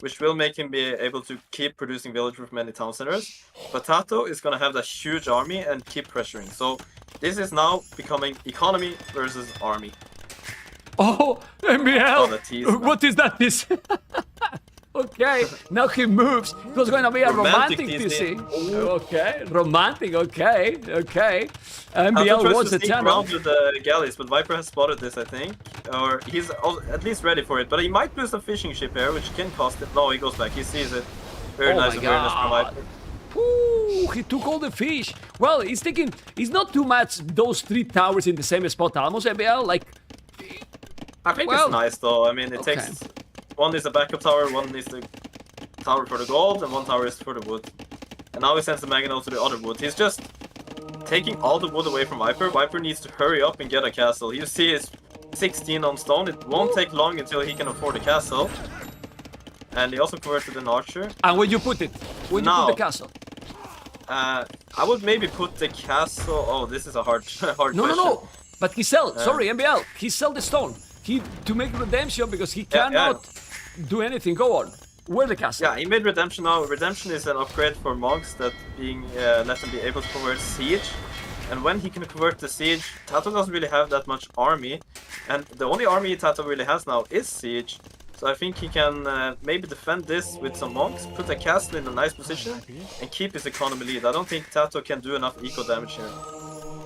which will make him be able to keep producing villagers with many town centers. But TaToH is gonna have that huge army and keep pressuring. So this is now becoming economy versus army. Oh, MBL! Oh, what is that? This? Okay, now he moves. It was going to be a romantic TC. Okay, romantic. Okay. MBL was the channel. With the galleys, but Viper has spotted this, I think, or he's at least ready for it. But he might lose a fishing ship here, which can cost it. No, he goes back. He sees it. Very nice awareness from Viper. Ooh, he took all the fish. Well, he's thinking. It's not too much. Those 3 towers in the same spot, almost MBL. Like, I think it's nice though. I mean, it takes. 1 is a backup tower, 1 is the tower for the gold, and 1 tower is for the wood. And now he sends the Mangonel to the other wood. He's just taking all the wood away from Viper. Viper needs to hurry up and get a castle. You see it's 16 on stone. It won't take long until he can afford a castle. And he also converted an archer. And where you put it? Where you put the castle? I would maybe put the castle... Oh, this is a hard question. No. But he sell. Sorry, MBL. He sell the stone. To make redemption because he cannot do anything. Go on. Where the castle? Yeah, he made redemption now. Redemption is an upgrade for monks that let them be able to convert siege. And when he can convert the siege, TaToH doesn't really have that much army. And the only army TaToH really has now is siege. So I think he can maybe defend this with some monks, put a castle in a nice position, and keep his economy lead. I don't think TaToH can do enough eco damage here.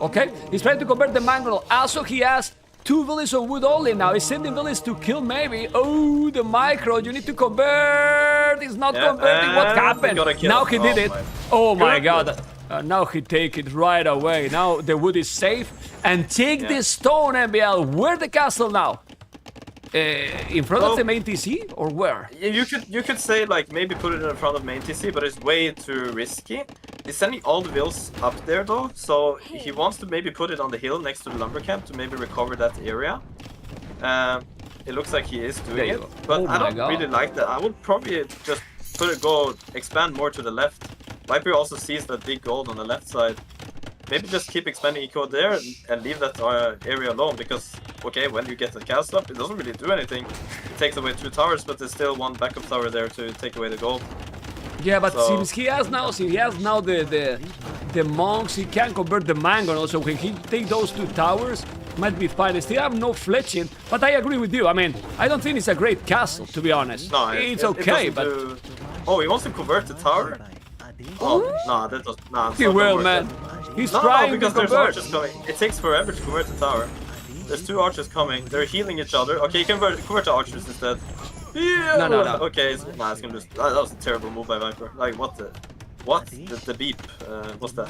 Okay, he's trying to convert the mangonel. Also, he has 2 villages of wood only now. He's sending villages to kill maybe. Oh, the micro, you need to convert. He's not converting. What happened? Now he did it. Oh my god. Now he take it right away. Now the wood is safe. And take this stone, MBL. Where the castle now? In front of the main TC or where? You could say like maybe put it in front of main TC, but it's way too risky. He's sending all the vills up there though, so he wants to maybe put it on the hill next to the lumber camp to maybe recover that area. It looks like he is doing it, but I don't really like that. I would probably just go expand more to the left. Viper also sees that big gold on the left side. Maybe just keep expanding eco there and leave that area alone, because, okay, when you get the castle up, it doesn't really do anything. It takes away 2 towers, but there's still 1 backup tower there to take away the gold. Yeah, but since he has now the monks, he can convert the mangonel, so when he take those 2 towers, might be fine. They still have no fletching, but I agree with you. I mean, I don't think it's a great castle, to be honest. No, it's okay, but... Oh, he wants to convert the tower? Oh, no, that does not. He will, man. He's trying because to there's convert. archers coming. It takes forever to convert the tower. There's 2 archers coming. They're healing each other. Okay, you can convert the archers instead. Yeah. No. Okay, it's gonna lose. That was a terrible move by Viper. Like, what the beep? What's that?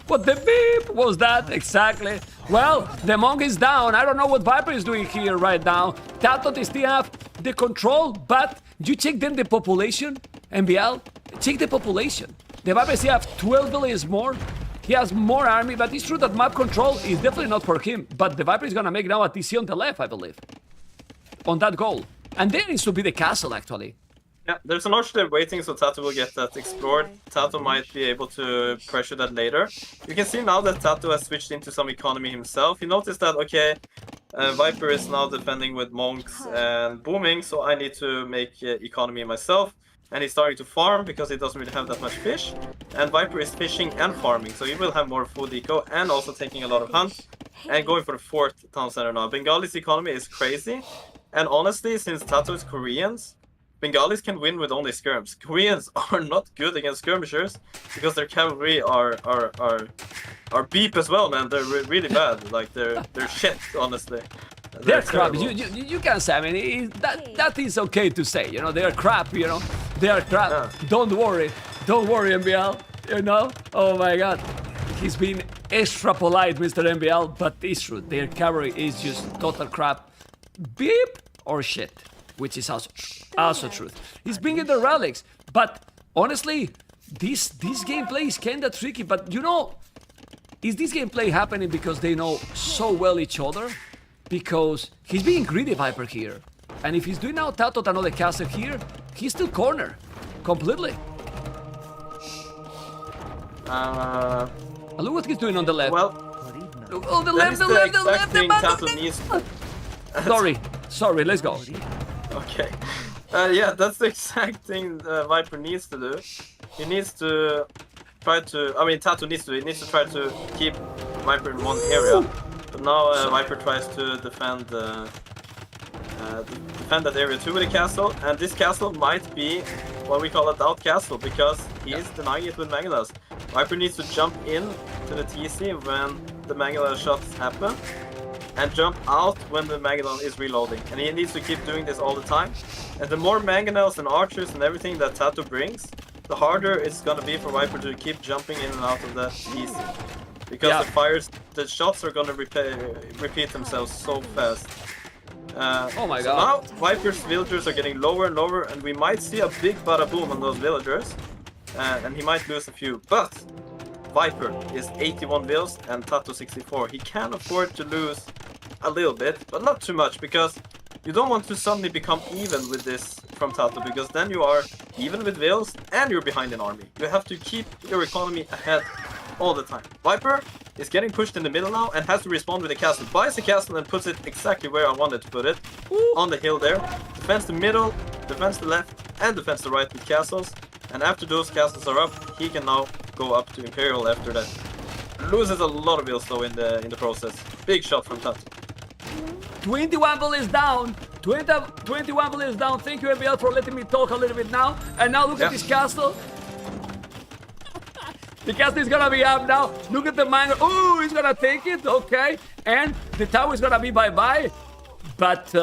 What the beep was that exactly? Well, the monk is down. I don't know what Viper is doing here right now. TaToH still have the control, but you check then the population, MBL. Check the population. The Viper still have 12 villages more. He has more army, but it's true that map control is definitely not for him. But the Viper is gonna make now a TC on the left, I believe, on that goal. And there needs to be the castle, actually. Yeah, there's an archer there waiting, so TaToH will get that explored. TaToH might be able to pressure that later. You can see now that TaToH has switched into some economy himself. He noticed that, okay, Viper is now defending with monks and booming, so I need to make economy myself. And he's starting to farm because he doesn't really have that much fish. And Viper is fishing and farming, so he will have more food eco and also taking a lot of hunt. And going for the 4th town center now. Bengali's economy is crazy. And honestly, since TaToH is Koreans, Bengalis can win with only skirms. Koreans are not good against skirmishers because their cavalry are beep as well, man. They're really bad. Like they're shit, honestly. They're crap. You can say. I mean, that is okay to say. You know, they are crap. You know, they are crap. Yeah. Don't worry, MBL. You know. Oh my God, he's been extra polite, Mr. MBL. But it's true. Their cavalry is just total crap. Beep or shit, which is also truth. He's bringing the relics, but honestly, this gameplay is kinda tricky. But you know, is this gameplay happening because they know so well each other? Because he's being greedy, Viper, here. And if he's doing now TaToH another castle here, he's still cornered completely. Look what he's doing on the left. Well, oh, the left, the left. TaToH needs. Sorry, let's go. Okay. Yeah, that's the exact thing Viper needs to do. He needs to try to. I mean, TaToH needs to. He needs to try to keep Viper in one area. But now Viper tries to defend that area too with a castle, and this castle might be what we call a doubt castle because he is denying it with Mangalas. Viper needs to jump in to the TC when the Mangala shots happen, and jump out when the Mangonel is reloading. And he needs to keep doing this all the time. And the more Mangonels and archers and everything that TaToH brings, the harder it's gonna be for Viper to keep jumping in and out of that TC. Because the shots are gonna repeat themselves so fast. Oh my so God. Now Viper's villagers are getting lower and lower, and we might see a big bada boom on those villagers. And he might lose a few, but Viper is 81 vills and TaToH 64. He can afford to lose a little bit, but not too much, because you don't want to suddenly become even with this from TaToH, because then you are even with vills and you're behind an army. You have to keep your economy ahead all the time. Viper is getting pushed in the middle now and has to respond with a castle. Buys the castle and puts it exactly where I wanted to put it. On the hill there. Defends the middle, defends the left, and defends the right with castles. And after those castles are up, he can now go up to Imperial after that. Loses a lot of bills though in the process. Big shot from TaToH. 21 bullets down. 21 bullets down. Thank you, MBL, for letting me talk a little bit now. And now look at this castle. The castle is gonna be up now. Look at the mango. Oh, he's gonna take it. Okay. And the tower is gonna be bye-bye. But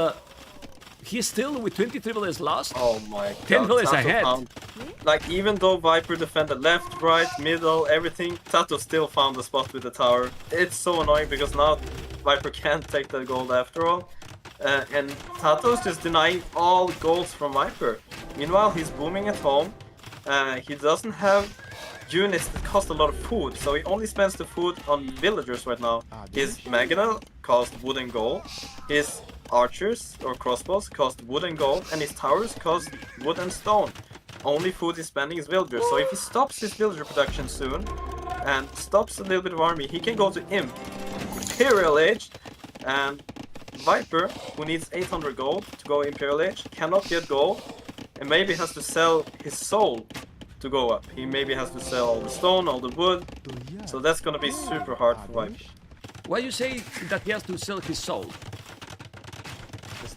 he's still with 23 bullets lost. Oh my god. 10 bullets TaToH ahead. Like, even though Viper defended left, right, middle, everything, TaToH still found the spot with the tower. It's so annoying because now Viper can't take the gold after all. And TaToH is just denying all goals from Viper. Meanwhile, he's booming at home. He doesn't have units that cost a lot of food, so he only spends the food on villagers right now. His Maginal cost wood and gold. His archers or crossbows cost wood and gold, and his towers cost wood and stone. Only food he's spending is villagers. So if he stops his villager production soon and stops a little bit of army, he can go to Imperial Age, and Viper, who needs 800 gold to go Imperial Age, cannot get gold and maybe has to sell his soul to go up. He maybe has to sell all the stone, all the wood. So that's gonna be super hard for Viper. Why you say that he has to sell his soul?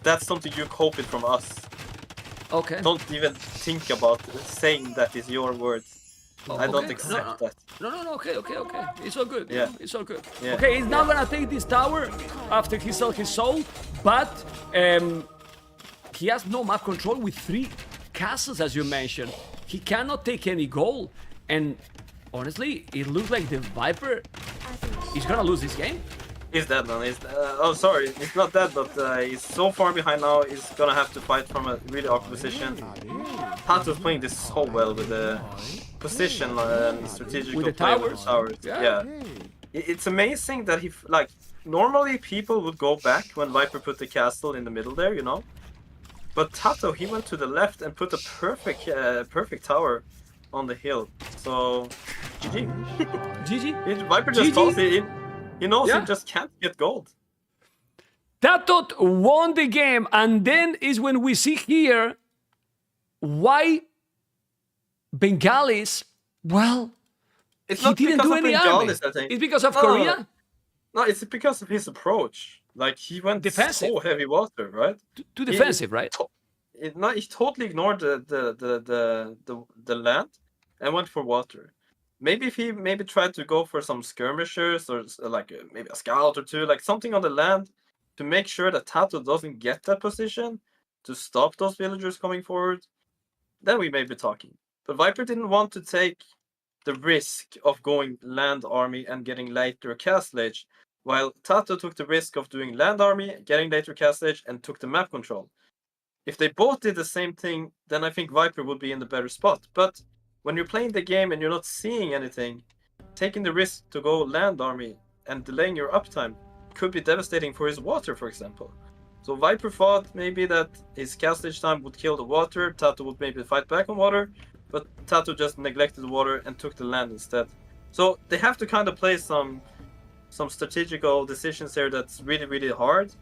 That's something you copied from us. Okay. Don't even think about saying that is your words. Oh, I don't okay. accept that. No, okay. It's all good. Yeah. It's all good. Yeah. Okay, he's now gonna take this tower after he sells his soul, but he has no map control with 3 castles, as you mentioned. He cannot take any goal, and honestly, it looks like the Viper is gonna lose this game. He's dead, man. Oh, sorry, it's not dead, but he's so far behind now. He's gonna have to fight from a really awkward position. TaToH is playing this so well with the position and strategical With the play with the towers? towers. Yeah. It's amazing that he like normally people would go back when Viper put the castle in the middle there, you know. But TaToH, he went to the left and put a perfect tower on the hill. So GG. GG. Viper just GG. told he knows Yeah. he just can't get gold. TaToH won the game, and then is when we see here why Bengalis, well, It's he not didn't because do of any army. Bengalis, I think. It's because of No, Korea? No, it's because of his approach. Like, he went Defensive. so heavy water, right? Too defensive, right? He totally ignored the land and went for water. Maybe if he tried to go for some skirmishers or like maybe a scout or two, like something on the land to make sure that TaToH doesn't get that position to stop those villagers coming forward, then we may be talking. But Viper didn't want to take the risk of going land army and getting later castle age, while TaToH took the risk of doing land army, getting later castle age, and took the map control. If they both did the same thing, then I think Viper would be in the better spot. But when you're playing the game and you're not seeing anything, taking the risk to go land army and delaying your uptime could be devastating for his water, for example. So Viper thought maybe that his castle age time would kill the water, TaToH would maybe fight back on water, but TaToH just neglected the water and took the land instead. So they have to kind of play some strategical decisions here that's really, really hard.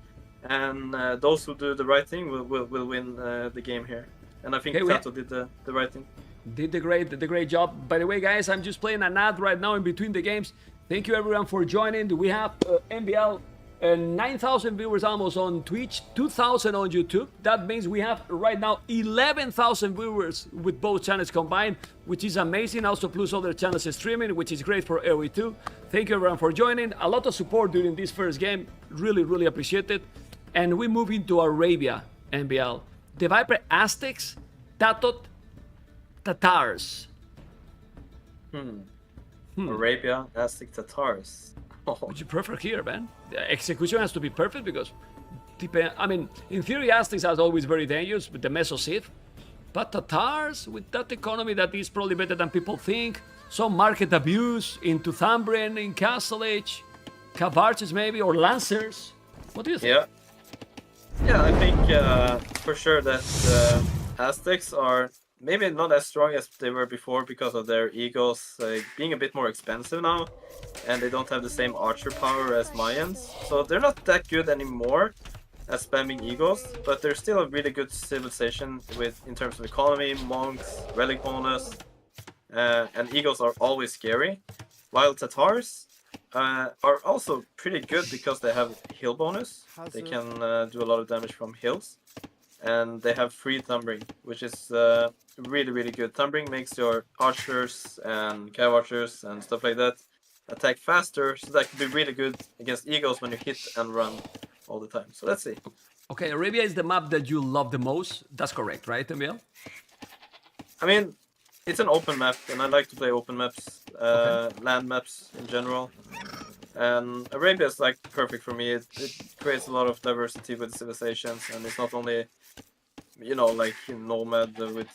And those who do the right thing will win the game here. And I think TaToH did the right thing. Did the great job. By the way, guys, I'm just playing an ad right now in between the games. Thank you everyone for joining. We have MBL 9,000 viewers almost on Twitch, 2,000 on YouTube. That means we have right now 11,000 viewers with both channels combined, which is amazing. Also, plus other channels streaming, which is great for AoE too. Thank you everyone for joining. A lot of support during this first game. Really, really appreciate it. And we move into Arabia, MBL. The Viper Aztecs, TaToH, Tatars. Arabia, Aztec, Tatars. Would you prefer here, man? The execution has to be perfect because, I mean, in theory, Aztecs are always very dangerous with the Meso Sith. But Tatars, with that economy that is probably better than people think, some market abuse into Thumbrian, in Castle Age, Cavarches maybe, or Lancers. What do you think? Yeah, I think for sure that Aztecs are maybe not as strong as they were before because of their egos being a bit more expensive now, and they don't have the same archer power as Mayans. So they're not that good anymore at spamming egos, but they're still a really good civilization in terms of economy, monks, relic bonus, and Eagles are always scary, while TaToHs are also pretty good because they have hill bonus. They can do a lot of damage from hills, and they have free thumbering, which is really good. Thumbering makes your archers and cav archers and stuff like that attack faster, so that can be really good against Eagles when you hit and run all the time. So let's see. Okay, Arabia is the map that you love the most. That's correct, right, Emil? I mean, it's an open map, and I like to play open maps, land maps in general. And Arabia is like perfect for me. It creates a lot of diversity with civilizations, and it's not only, you know, like Nomad with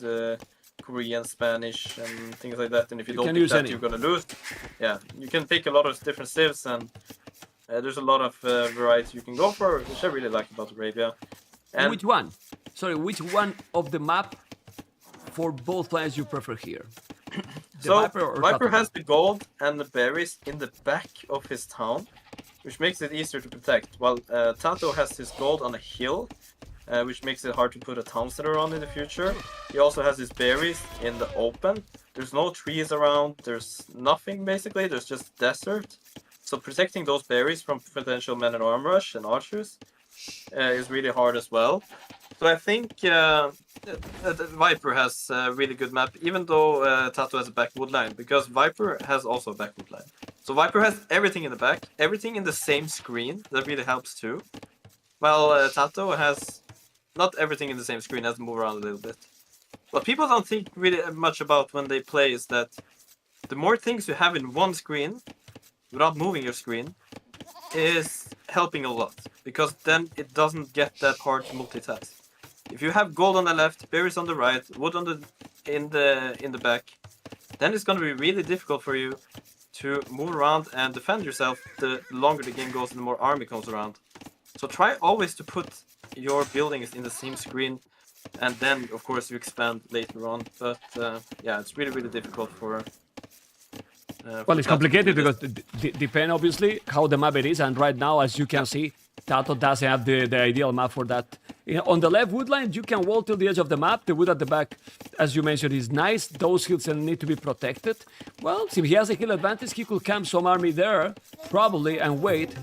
Korean, Spanish, and things like that. And if you don't pick that, you're gonna lose. Yeah, you can pick a lot of different civs, and there's a lot of variety you can go for, which I really like about Arabia. And which one? Sorry, which one of the map for both players you prefer here? So Viper has the gold and the berries in the back of his town, which makes it easier to protect, while TaToH has his gold on a hill, which makes it hard to put a town center on in the future. He also has his berries in the open. There's no trees around, there's nothing basically, there's just desert. So protecting those berries from potential men-at-arm rush and archers is really hard as well. So I think Viper has a really good map, even though TaToH has a backwood line, because Viper has also a backwood line. So Viper has everything in the back, everything in the same screen, that really helps too. While TaToH has not everything in the same screen, has to move around a little bit. What people don't think really much about when they play is that the more things you have in one screen, without moving your screen, is helping a lot, because then it doesn't get that hard to multitask. If you have gold on the left, berries on the right, wood on in the back, then it's going to be really difficult for you to move around and defend yourself the longer the game goes and the more army comes around. So try always to put your buildings in the same screen, and then of course you expand later on. But yeah, it's really difficult for well, it's complicated because depend obviously how the map it is, and right now, as you can see, TaToH doesn't have the ideal map for that. You know, on the left wood line, you can wall till the edge of the map. The wood at the back, as you mentioned, is nice. Those hills need to be protected. Well, if he has a hill advantage, he could camp some army there, probably, and wait.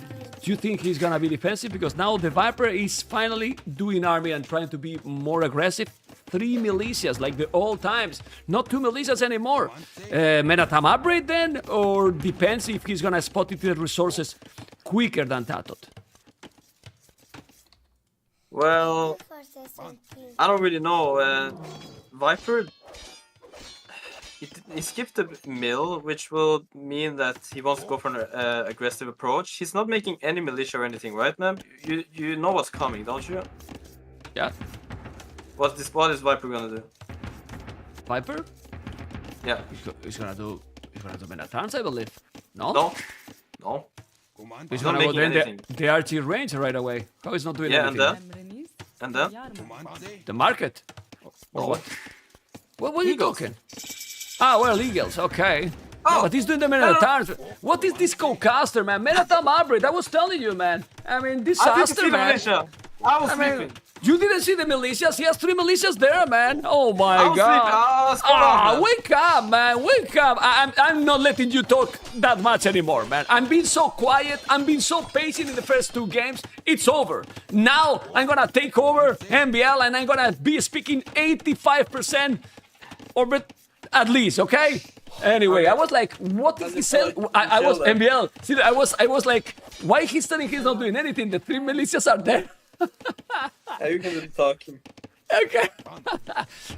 Do you think he's gonna be defensive? Because now the Viper is finally doing army and trying to be more aggressive. 3 militias, like the old times. Not 2 militias anymore. Men-at-arm upgrade then? Or depends if he's gonna spot it the resources quicker than TaToH? Well, I don't really know. Viper, he skipped the mill, which will mean that he wants to go for an aggressive approach. He's not making any militia or anything, right, man? You know what's coming, don't you? Yeah. What is Viper gonna do? Viper? Yeah. He's gonna do men-at-arms, I believe. No? No. He's not gonna go making then anything. the archery range right away. How is not doing Yeah, anything? and then? The market? Or No. what? What are you talking? Ah, well, Eagles, okay. Oh, Yeah, but he's doing the men-at-arms. What is this co-caster, man? Men-at-arm upgrade, I was telling you, man. I mean, I didn't disaster, see the man. militia. I was I mean, sleeping. you didn't see the militias? He has 3 militias there, man. Oh my I was god. sleeping. Ah, Wake up, man. Wake up. I'm not letting you talk that much anymore, man. I'm being so quiet. I'm being so patient in the first 2 games. It's over. Now I'm gonna take over MBL and I'm gonna be speaking 85% or at least, okay? Anyway, I was like, what did he say? I was MBL. See, I was like, why he's telling he's not doing anything? The 3 militias are there. You can do talking. Okay.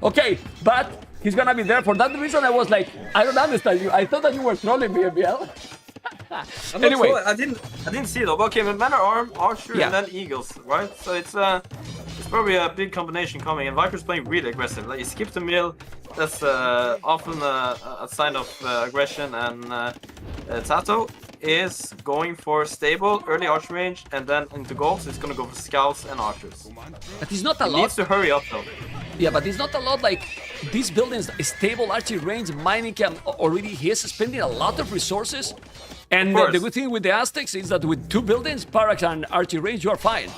Okay, but he's gonna be there. For that reason, I was like, I don't understand you. I thought that you were trolling me, MBL. Anyway, I didn't see it. Okay, but men-at-arm, archer, Yeah. and then eagles, right? So it's probably a big combination coming. And Viper's playing really aggressive. Like he skipped the mill. That's often a sign of aggression. And TaToH is going for stable early archer range, and then into goals, he's gonna go for scouts and archers. but it's not a He lot. needs to hurry up though. Yeah, but it's not a lot. Like these buildings, stable archery range, mining camp. Already, he is spending a lot of resources. And course. the good thing with the Aztecs is that with 2 buildings, barracks and archery range, you are fine.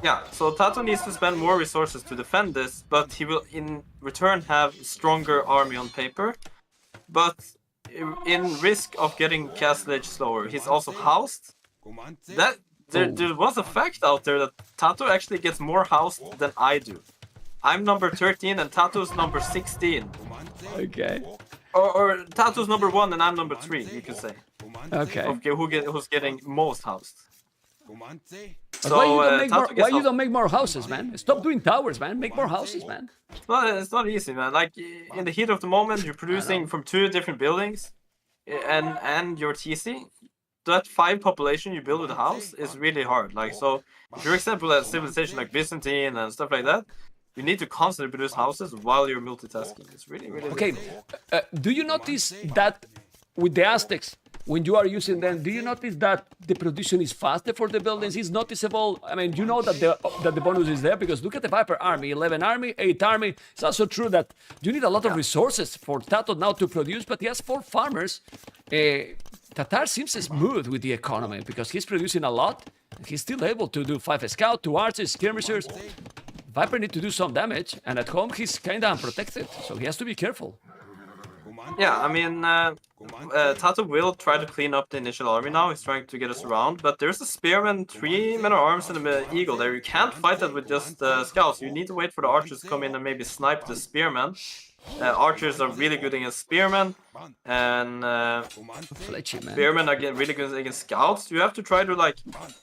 Yeah, so TaToH needs to spend more resources to defend this, but he will in return have stronger army on paper. but in risk of getting Castle Age slower. He's also housed. That there was a fact out there that TaToH actually gets more housed than I do. I'm number 13 and TaToH's number 16. Okay. Or TaToH's number 1 and I'm number 3, you could say. Okay. Okay, who's getting most housed? But why you don't make more houses, man? Stop doing towers, man. Make more houses, man. It's not easy, man. Like in the heat of the moment, you're producing from 2 different buildings, and your TC. That 5 population you build with a house is really hard. Like so, if you're example a civilization like Byzantine and stuff like that, you need to constantly produce houses while you're multitasking. It's really okay. Do you notice that with the Aztecs? When you are using them, do you notice that the production is faster for the buildings? It's noticeable. I mean, you know that the bonus is there because look at the Viper army, 11 army, 8 army. It's also true that you need a lot of resources for TaToH now to produce, but he has 4 farmers. TaToH seems smooth with the economy because he's producing a lot. He's still able to do 5 scout, 2 archers, skirmishers. Viper need to do some damage, and at home he's kind of unprotected, so he has to be careful. Yeah, I mean, TaToH will try to clean up the initial army now. He's trying to get us around, but there's a spearman, 3 men-at-arms, and an eagle there. You can't fight that with just scouts. You need to wait for the archers to come in and maybe snipe the spearman. Archers are really good against spearmen, and spearmen are really good against scouts. You have to try to like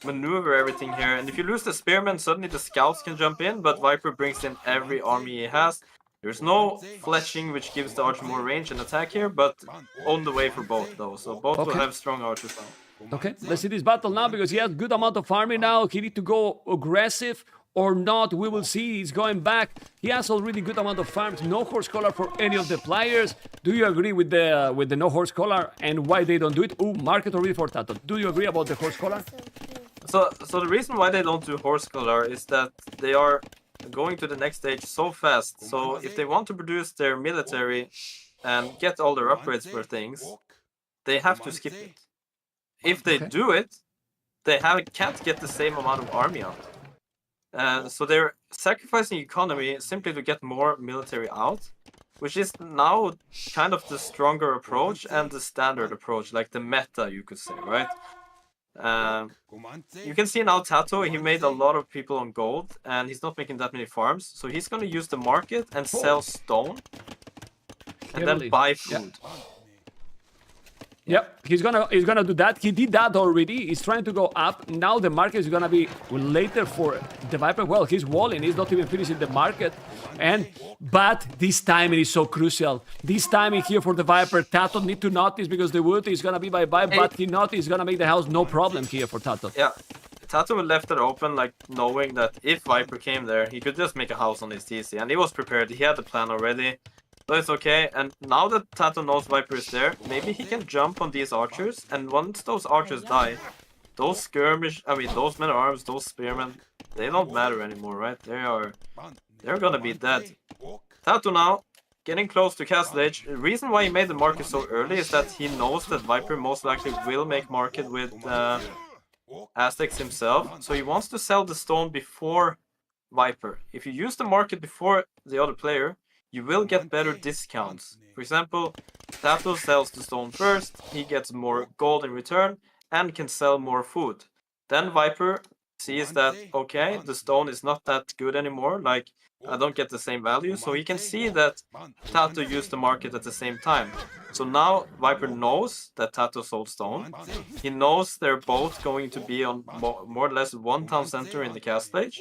maneuver everything here, and if you lose the spearman, suddenly the scouts can jump in, but Viper brings in every army he has. There's no fletching, which gives the archer more range and attack here, but on the way for both though, so both will have strong archers now. Okay, let's see this battle now because he has good amount of army now. He need to go aggressive or not. We will see. He's going back. He has already good amount of farms. No horse collar for any of the players. Do you agree with the no horse collar and why they don't do it? Ooh, market already for TaToH. Do you agree about the horse collar? So the reason why they don't do horse collar is that they are going to the next stage so fast. So if they want to produce their military and get all their upgrades for things, they have to skip it. If they do it, they can't get the same amount of army out. So they're sacrificing economy simply to get more military out, which is now kind of the stronger approach and the standard approach, like the meta, you could say, right? You can see now TaToH, he made a lot of people on gold, and he's not making that many farms, so he's going to use the market and sell stone, and then buy food. Yep, he's gonna do that. He did that already. He's trying to go up. Now the market is gonna be later for the Viper. Well, he's walling. He's not even finishing the market. But this timing is so crucial. This timing here for the Viper, TaToH need to notice because the wood is gonna be bye-bye. But he noticed he's gonna make the house no problem here for TaToH. Yeah, TaToH left it open, like knowing that if Viper came there, he could just make a house on his TC, and he was prepared. He had the plan already. So it's okay, and now that TaToH knows Viper is there, maybe he can jump on these archers, and once those archers die, those those men-at-arms, those spearmen, they don't matter anymore, right? They're gonna be dead. TaToH now, getting close to Castle Age. The reason why he made the market so early is that he knows that Viper most likely will make market with Aztecs himself, so he wants to sell the stone before Viper. If you use the market before the other player, you will get better discounts. For example, TaToH sells the stone first, he gets more gold in return, and can sell more food. Then Viper sees that, okay, the stone is not that good anymore, like, I don't get the same value, so he can see that TaToH used the market at the same time. So now Viper knows that TaToH sold stone, he knows they're both going to be on more or less one town center in the cast stage,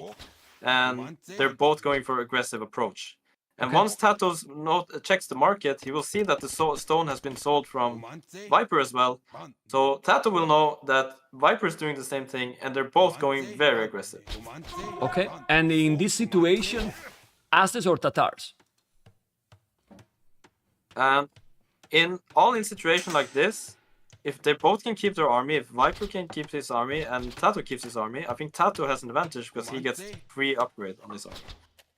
and they're both going for aggressive approach. And once TaToH checks the market, he will see that the stone has been sold from Viper as well. So TaToH will know that Viper is doing the same thing, and they're both going very aggressive. Okay, and in this situation, Aztecs or Tatars? In situation like this, if they both can keep their army, if Viper can keep his army and TaToH keeps his army, I think TaToH has an advantage because he gets free upgrade on his army.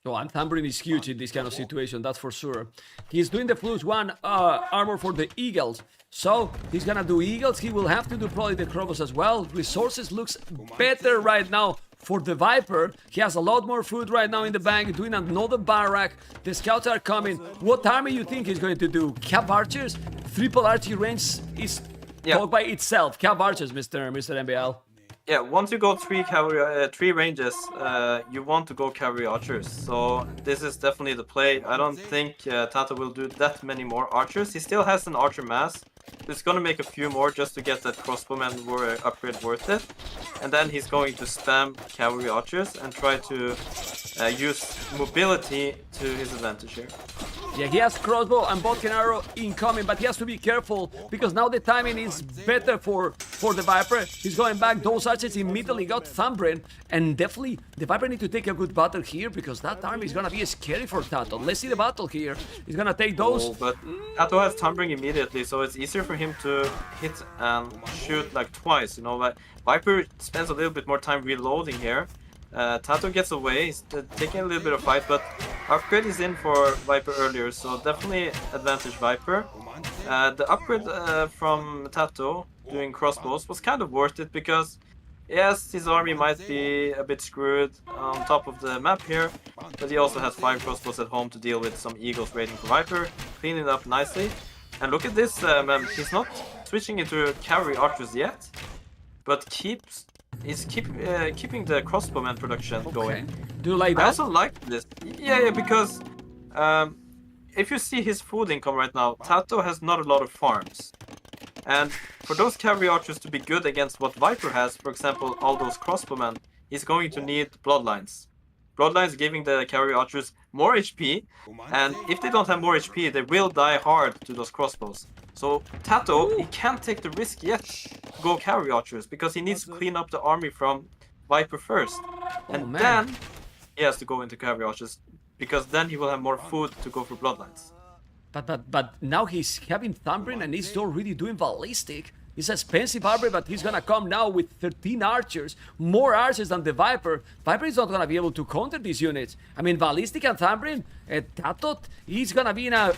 Oh, and tampering is huge in this kind of situation, that's for sure. He's doing the plus 1 armor for the Eagles. So, he's gonna do Eagles, he will have to do probably the Crobos as well. Resources looks better right now for the Viper. He has a lot more food right now in the bank, doing another barrack. The scouts are coming. What army you think he's going to do? Cav archers? Triple archery range is talk by itself. Cav archers, Mr. MBL. Yeah, once you go three ranges, you want to go cavalry archers. So this is definitely the play. I don't think TaToH will do that many more archers. He still has an archer mass. He's gonna make a few more just to get that crossbowman upgrade worth it. And then he's going to spam cavalry archers and try to use mobility to his advantage here. Yeah, he has crossbow and bow arrow incoming, but he has to be careful because now the timing is better for the Viper. He's going back. Those archers immediately got Thumbrin, and definitely the Viper need to take a good battle here because that army is gonna be scary for TaToH. Let's see the battle here. He's gonna take those. Oh, but TaToH has Thumbring immediately, so it's easier for him to hit and shoot like twice. You know, but Viper spends a little bit more time reloading here. TaToH gets away, he's taking a little bit of fight, but upgrade is in for Viper earlier, so definitely advantage Viper. The upgrade from TaToH doing crossbows was kind of worth it because yes, his army might be a bit screwed on top of the map here, but he also has 5 crossbows at home to deal with some eagles raiding for Viper, cleaning it up nicely. And look at this, he's not switching into cavalry archers yet, but he's keeping the crossbowman production going. Do you like that? I also like this. Yeah, because if you see his food income right now, TaToH has not a lot of farms. And for those cavalry archers to be good against what Viper has, for example, all those crossbowmen, he's going to need bloodlines. Bloodlines giving the cavalry archers more HP, and if they don't have more HP, they will die hard to those crossbows. So TaToH, he can't take the risk yet to go cavalry archers because he needs to clean up the army from Viper first. And then he has to go into cavalry archers because then he will have more food to go for bloodlines. But now he's having Thumbrin and he's already doing ballistic. It's expensive armor, but he's gonna come now with 13 archers, more archers than the Viper. Viper is not gonna be able to counter these units. I mean, ballistic and Thumbrin, TaToH, he's gonna be in a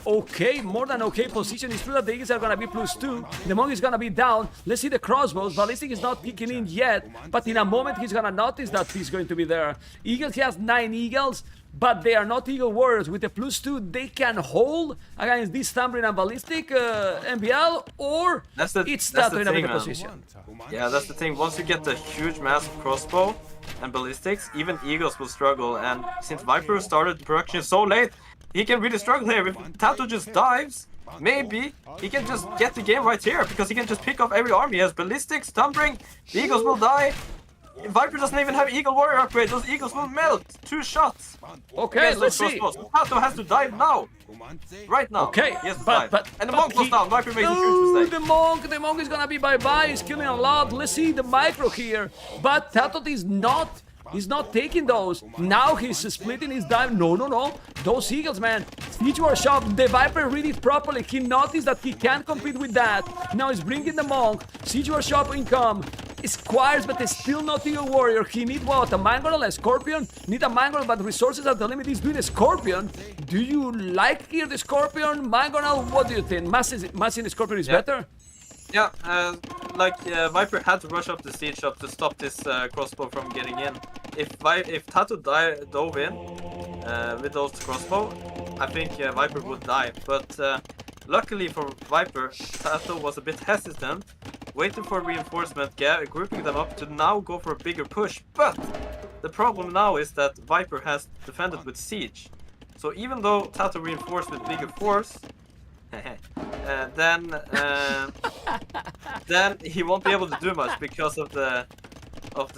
more than okay position. It's true that the Eagles are gonna be +2. The Monk is gonna be down. Let's see the crossbows. Ballistic is not kicking in yet, but in a moment he's gonna notice that he's going to be there. Eagles, he has 9 Eagles. But they are not Eagle Warriors. With the +2, they can hold against this Thumbrin and Ballistic MBL, or it's TaToH in a better position. Yeah, that's the thing. Once you get the huge massive crossbow and ballistics, even Eagles will struggle. And since Viper started production so late, he can really struggle here. If TaToH just dives, maybe he can just get the game right here because he can just pick up every army. He has ballistics, Thumbring, the Eagles will die. Viper doesn't even have Eagle Warrior upgrade. Those Eagles will melt. 2 shots. Okay, let's see. TaToH has to dive now. Right now. Okay, yes, but and the Monk goes down. Viper makes a huge mistake. The Monk is gonna be bye-bye. He's killing a lot. Let's see the micro here. But TaToH is not. He's not taking those. Now he's splitting his dive. No. Those Eagles, man. Siege Workshop. The Viper read it properly. He noticed that he can't compete with that. Now he's bringing the Monk. Siege Workshop income. Squires, but it's still not Eagle Warrior. He need what? A Mangonel, a Scorpion? Need a Mangonel, but resources at the limit. He's doing a Scorpion. Do you like here the Scorpion? Mangonel, what do you think? Mass in the Scorpion is better? Yeah, Viper had to rush up the siege shop to stop this crossbow from getting in. If TaToH dove in with those crossbow, I think Viper would die. But luckily for Viper, TaToH was a bit hesitant, waiting for reinforcement, grouping them up to now go for a bigger push. But the problem now is that Viper has defended with siege. So even though TaToH reinforced with bigger force, then he won't be able to do much because of the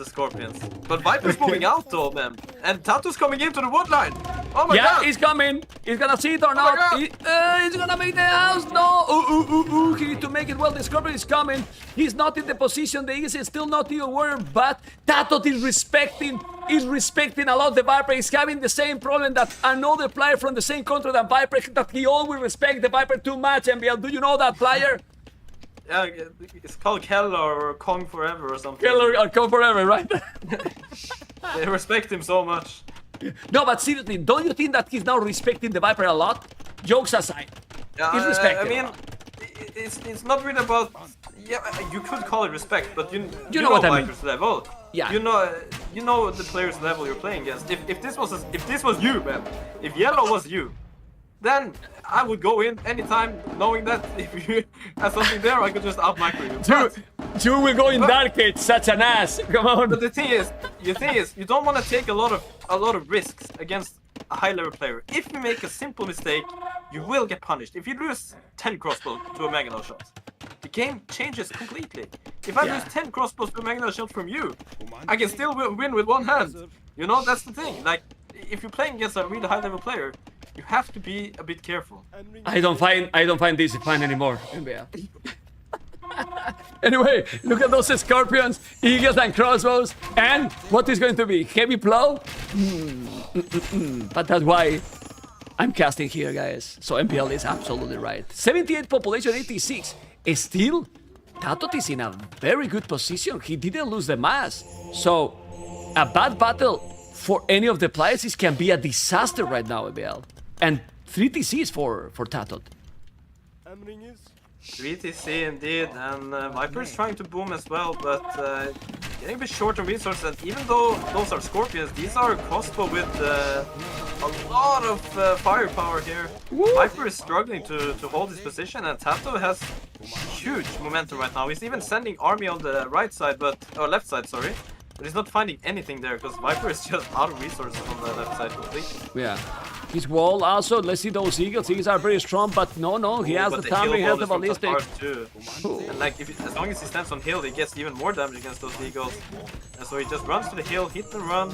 Scorpions. But Viper's moving out though, man. And TaToH's coming into the woodline. Oh my god! Yeah, he's coming. He's gonna see it or not. He's gonna make the house. No. He needs to make it well. The Scorpion is coming. He's not in the position. The Eagles is still not Eagle Warrior, but TaToH is respecting a lot the Viper. He's having the same problem that another player from the same country than Viper, that he always respects the Viper too much, MBL. Do you know that player? Yeah, it's called Keller or Kong Forever or something. Keller or Kong Forever, right? They respect him so much. No, but seriously, don't you think that he's now respecting the Viper a lot? Jokes aside, he's respecting. I mean, it's not really about. Yeah, you could call it respect, but you know what I mean. Viper's level. Yeah. You know, you know the player's level you're playing against. If this was you, man, if yellow was you, then I would go in anytime knowing that if you have something there, I could just out-micro you. Dude, you will go in dark cage, such an ass. Come on. But the thing is, you don't want to take a lot of risks against a high-level player. If you make a simple mistake, you will get punished. If you lose 10 crossbows to a Magno shot, the game changes completely. If I lose 10 crossbows to a Magno shot from you, I can still win with one hand. You know, that's the thing. Like, if you're playing against a really high-level player, you have to be a bit careful. I don't find this fun anymore. Anyway, look at those scorpions, eagles and crossbows, and what is going to be? Heavy plow? But that's why I'm casting here, guys. So MPL is absolutely right. 78 population, 86. Still, TaToH is in a very good position. He didn't lose the mass. So, a bad battle for any of the players can be a disaster right now, MPL. And 3 TCs for TaToH. 3 TC indeed, and Viper is trying to boom as well, but getting a bit short on resources. And even though those are scorpions, these are crossbow with a lot of firepower here. Woo! Viper is struggling to hold his position, and TaToH has huge momentum right now. He's even sending army on the right side, or left side, sorry. But he's not finding anything there because Viper is just out of resources on the left side completely. Yeah. His wall also, let's see those eagles. Eagles are very strong, but no, he has the timing, he has the ballistic. And like, as long as he stands on hill, he gets even more damage against those eagles. And so he just runs to the hill, hit and run.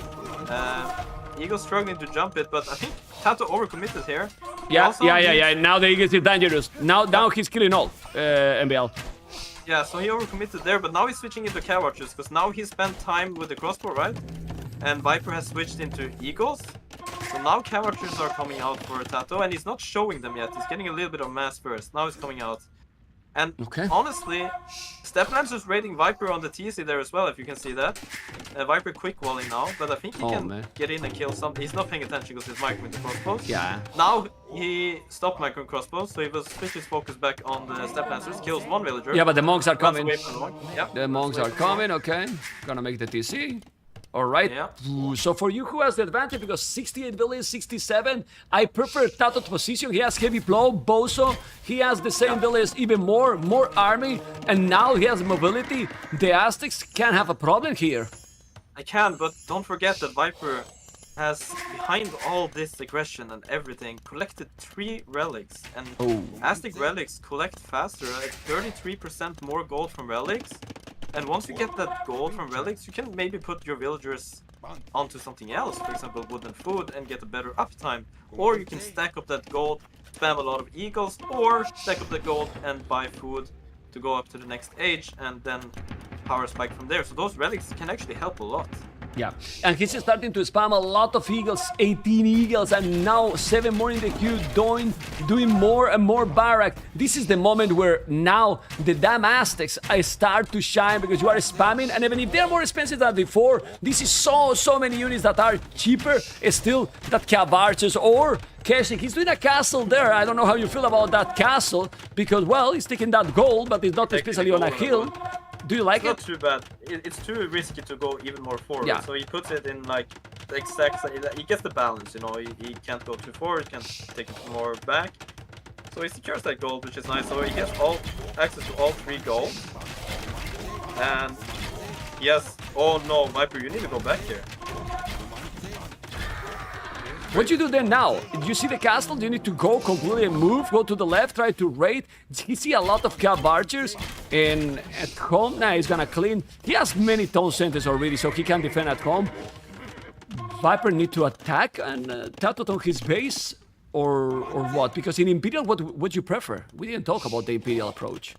Eagles struggling to jump it, but I think TaToH overcommitted here. Yeah. Now the eagles is dangerous. Now he's killing all, MBL. Yeah, so he overcommitted there, but now he's switching into Cav Archers, because now he spent time with the crossbow, right? And Viper has switched into eagles. So now Cav Archers are coming out for TaToH, and he's not showing them yet. He's getting a little bit of mass first. Now he's coming out. And honestly, Step Lancer's raiding Viper on the TC there as well, if you can see that. Viper quick walling now, but I think he can get in and kill something. He's not paying attention because he's microing the crossbows. Yeah. Now he stopped microing crossbows, so he will switch his focus back on the Step Lancers, kills one villager. Yeah, but the monks are coming. Yep. The monks are coming, okay. Gonna make the TC. Alright, so for you, who has the advantage? Because 68 villages, 67. I prefer TaToH position. He has heavy blow, Bozo. He has the same villages, even more army. And now he has mobility. The Aztecs can have a problem here. I can, but don't forget that Viper has, behind all this aggression and everything, collected 3 relics. And Aztec relics collect faster, at 33% more gold from relics. And once you get that gold from relics, you can maybe put your villagers onto something else, for example wood and food, and get a better uptime. Or you can stack up that gold, spam a lot of eagles, or stack up the gold and buy food to go up to the next age, and then power spike from there. So those relics can actually help a lot. Yeah, and he's starting to spam a lot of eagles, 18 eagles, and now 7 more in the queue, doing more and more barrack. This is the moment where now the damn Aztecs start to shine because you are spamming, and even if they're more expensive than before, this is so many units that are cheaper still that Cav Archers or Keshik. He's doing a castle there. I don't know how you feel about that castle because, well, he's taking that gold, but it's not especially on a hill. Do you like it? It's not too bad. It's too risky to go even more forward. Yeah. So he puts it in like the exact. He gets the balance, you know. He can't go too forward. He can't take it more back. So he secures that gold, which is nice. So he gets access to all 3 gold. And yes. Oh no, Viper, you need to go back here. What you do then now? You see the castle, you need to go completely and move, go to the left, try to raid. You see a lot of Cav Archers, and at home now he's gonna clean. He has many town centers already, so he can defend at home. Viper need to attack and TaToH on his base, or what? Because in Imperial, what would you prefer? We didn't talk about the Imperial approach.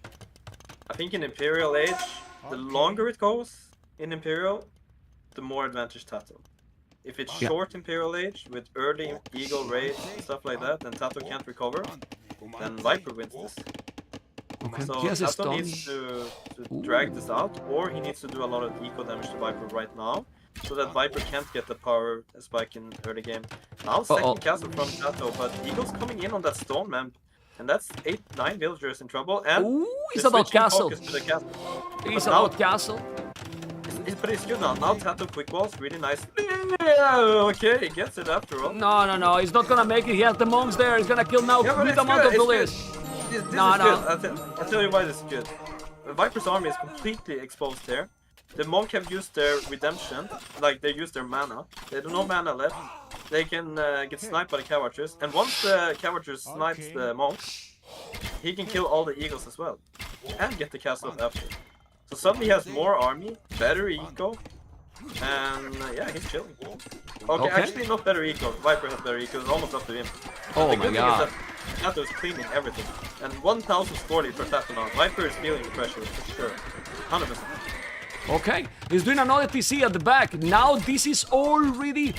I think in Imperial Age, the longer it goes in Imperial, the more advantage TaToH. If it's short Imperial Age, with early Eagle raids and stuff like that, and TaToH can't recover, then Viper wins this. Okay. So He has a TaToH stun. needs to drag this out, or he needs to do a lot of eco damage to Viper right now, so that Viper can't get the power spike in early game. Now second castle from TaToH, but Eagle's coming in on that stone map, and that's 8-9 villagers in trouble, and It's about castle. To the castle. It's about castle. but he's good now. Now TaToH quick walls, really nice. Yeah, okay, he gets it after all. No. He's not gonna make it. He has the monks there. He's gonna kill now Yeah, but with it's amount good, of it's bullets. good. This No, is no. good. I'll tell you why this is good. The Viper's army is completely exposed there. The monk have used their redemption, like they use their mana. They have no mana left. They can get sniped by the cow archers, and once the cow archers snipes the monk, he can kill all the eagles as well, and get the castle after. So suddenly he has more army, better eco, and yeah, he's chilling. Okay, actually not better eco. Viper has better eco. It's almost up to him. Oh The my good thing god. is that TaToH is cleaning everything, and 1,000 score per TaToH now. Viper is feeling the pressure for sure, 100%. Okay, he's doing another TC at the back. Now this is already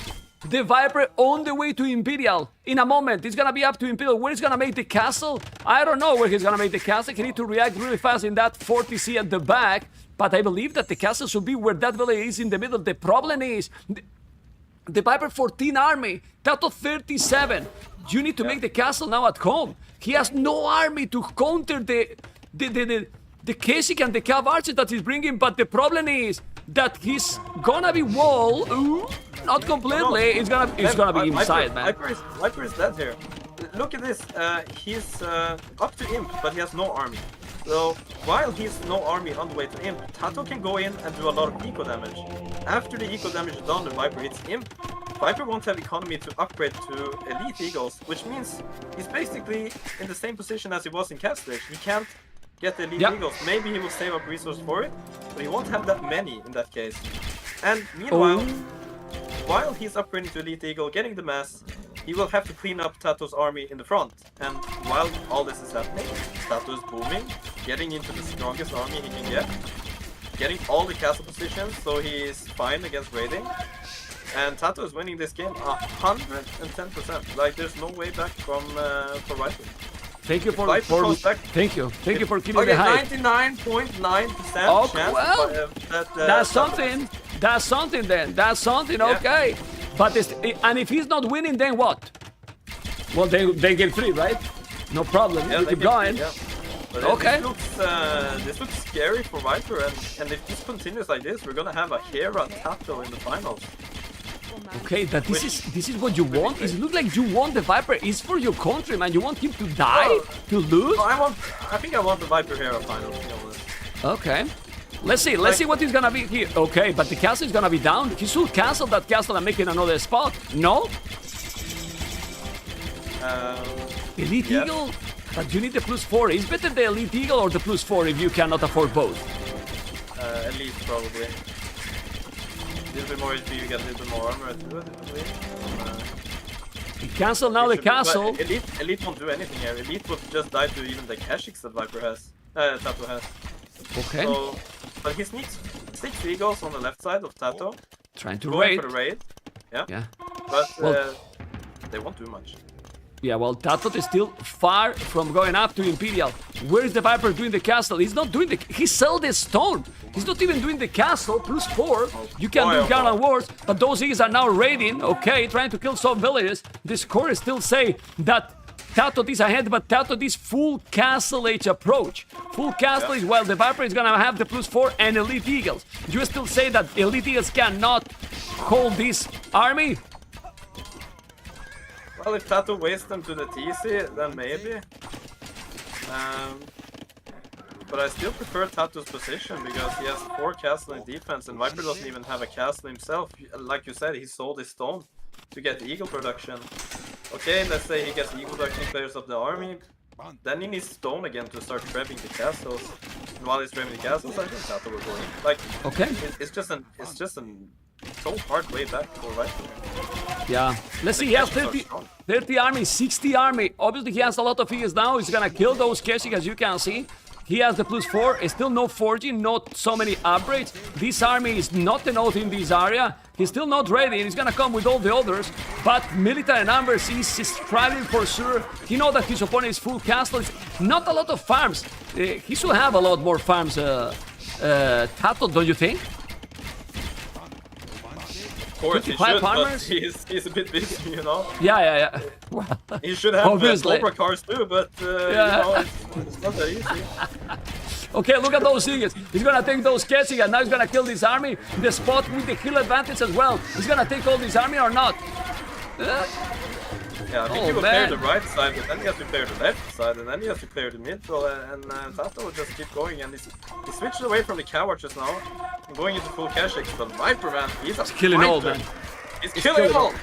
the Viper on the way to Imperial. In a moment, it's gonna be up to Imperial. Where he's gonna make the castle? I don't know where he's gonna make the castle. He need to react really fast in that 4 TC at the back. But I believe that the castle should be where that valley is in the middle. The problem is the Viper 14 army, TaToH 37. You need to make the castle now at home. He has no army to counter the Keswick and the Cav archers that he's bringing, but the problem is that he's gonna be wall. Ooh, not completely. It's gonna be inside, man. Viper is dead here. Look at this. He's up to Imp, but he has no army. So while he's no army on the way to Imp, TaToH can go in and do a lot of eco damage. After the eco damage is done, the Viper hits Imp. Viper won't have economy to upgrade to Elite Eagles, which means he's basically in the same position as he was in Cat Stage. He can't get the Elite Eagles. Maybe he will save up resources for it, but he won't have that many in that case. And meanwhile, while he's upgrading to Elite Eagle, getting the mass, he will have to clean up TaToH's army in the front. And while all this is happening, TaToH is booming, getting into the strongest army he can get, getting all the castle positions, so he is fine against raiding. And TaToH is winning this game 110%. Like, there's no way back from for Viper. Thank you for thank you for keeping Okay, the hype. 99.9% chance well, that that's something. That's something then. That's something. Yeah. Okay, but and if he's not winning, then what? Well, they get 3, right? No problem. Yeah, You they keep can- going. yeah. But Okay. this looks scary for Viper, and if this continues like this, we're gonna have a Hera TaToH in the finals. Okay, but this is what you want. It looks like you want the Viper. It's for your country, man. You want him to die, to lose. No, I think I want the Viper Hera finals, to be honest. Okay. Let's see what is gonna be here. Okay, but the castle is gonna be down. He should cancel that castle and make it another spot. No? Elite yes. Eagle? But you need the +4. Is better the Elite Eagle or the +4 if you cannot afford both? Elite probably. A little bit more HP, you get a little bit more armor to it. He cancel now the castle. Elite won't do anything here. Elite would just die to even the Keshiks that Viper has. TaToH has. Okay. So, but he sneaks 6 eagles on the left side of TaToH. Trying to Going raid. for the raid. Yeah. Yeah. But Well- they won't do much. Yeah, well, TaToH is still far from going up to Imperial. Where is the Viper doing the castle? He's not doing he sold the stone. He's not even doing the castle, +4. You can do Garland Wars, but those Eagles are now raiding, okay, trying to kill some villages. The score still say that TaToH is ahead, but TaToH is full castle age approach. Full castle is while the Viper is gonna have the +4 and Elite Eagles. You still say that Elite Eagles cannot hold this army? Well, if TaToH wastes them to the TC, then maybe. But I still prefer TaToH's position because he has 4 castle in defense and Viper doesn't even have a castle himself. Like you said, he sold his stone to get eagle production. Okay, let's say he gets eagle production players of the army. Then he needs stone again to start trapping the castles. And while he's trapping the castles, I think TaToH will go in. Like, Okay. it's just an so hard way back for Viper. Yeah. Let's see, he has 30 army, 60 army. Obviously, he has a lot of figures now. He's gonna kill those Keshiks, as you can see. He has the +4. Still no forging, not so many upgrades. This army is not enough in this area. He's still not ready. He's gonna come with all the others. But military numbers is striving for sure. He knows that his opponent is full castle. It's not a lot of farms. He should have a lot more farms. TaToH, don't you think? Of course he 25 should, but farmers? he's a bit busy, you know? Yeah. Well, He should have Obviously. Cobra cars too, but you know, it's not that easy. Okay, look at those Eagles. He's gonna take those Kessig and now he's gonna kill this army. The spot with the kill advantage as well. He's gonna take all this army or not? Yeah, I think he will clear the right side, but then he has to clear the left side, and then he has to clear the middle, and TaToH will just keep going. And he switched away from the coward just now, and going into full cash X. But Viper, man, he's killing all, man. He's killing all.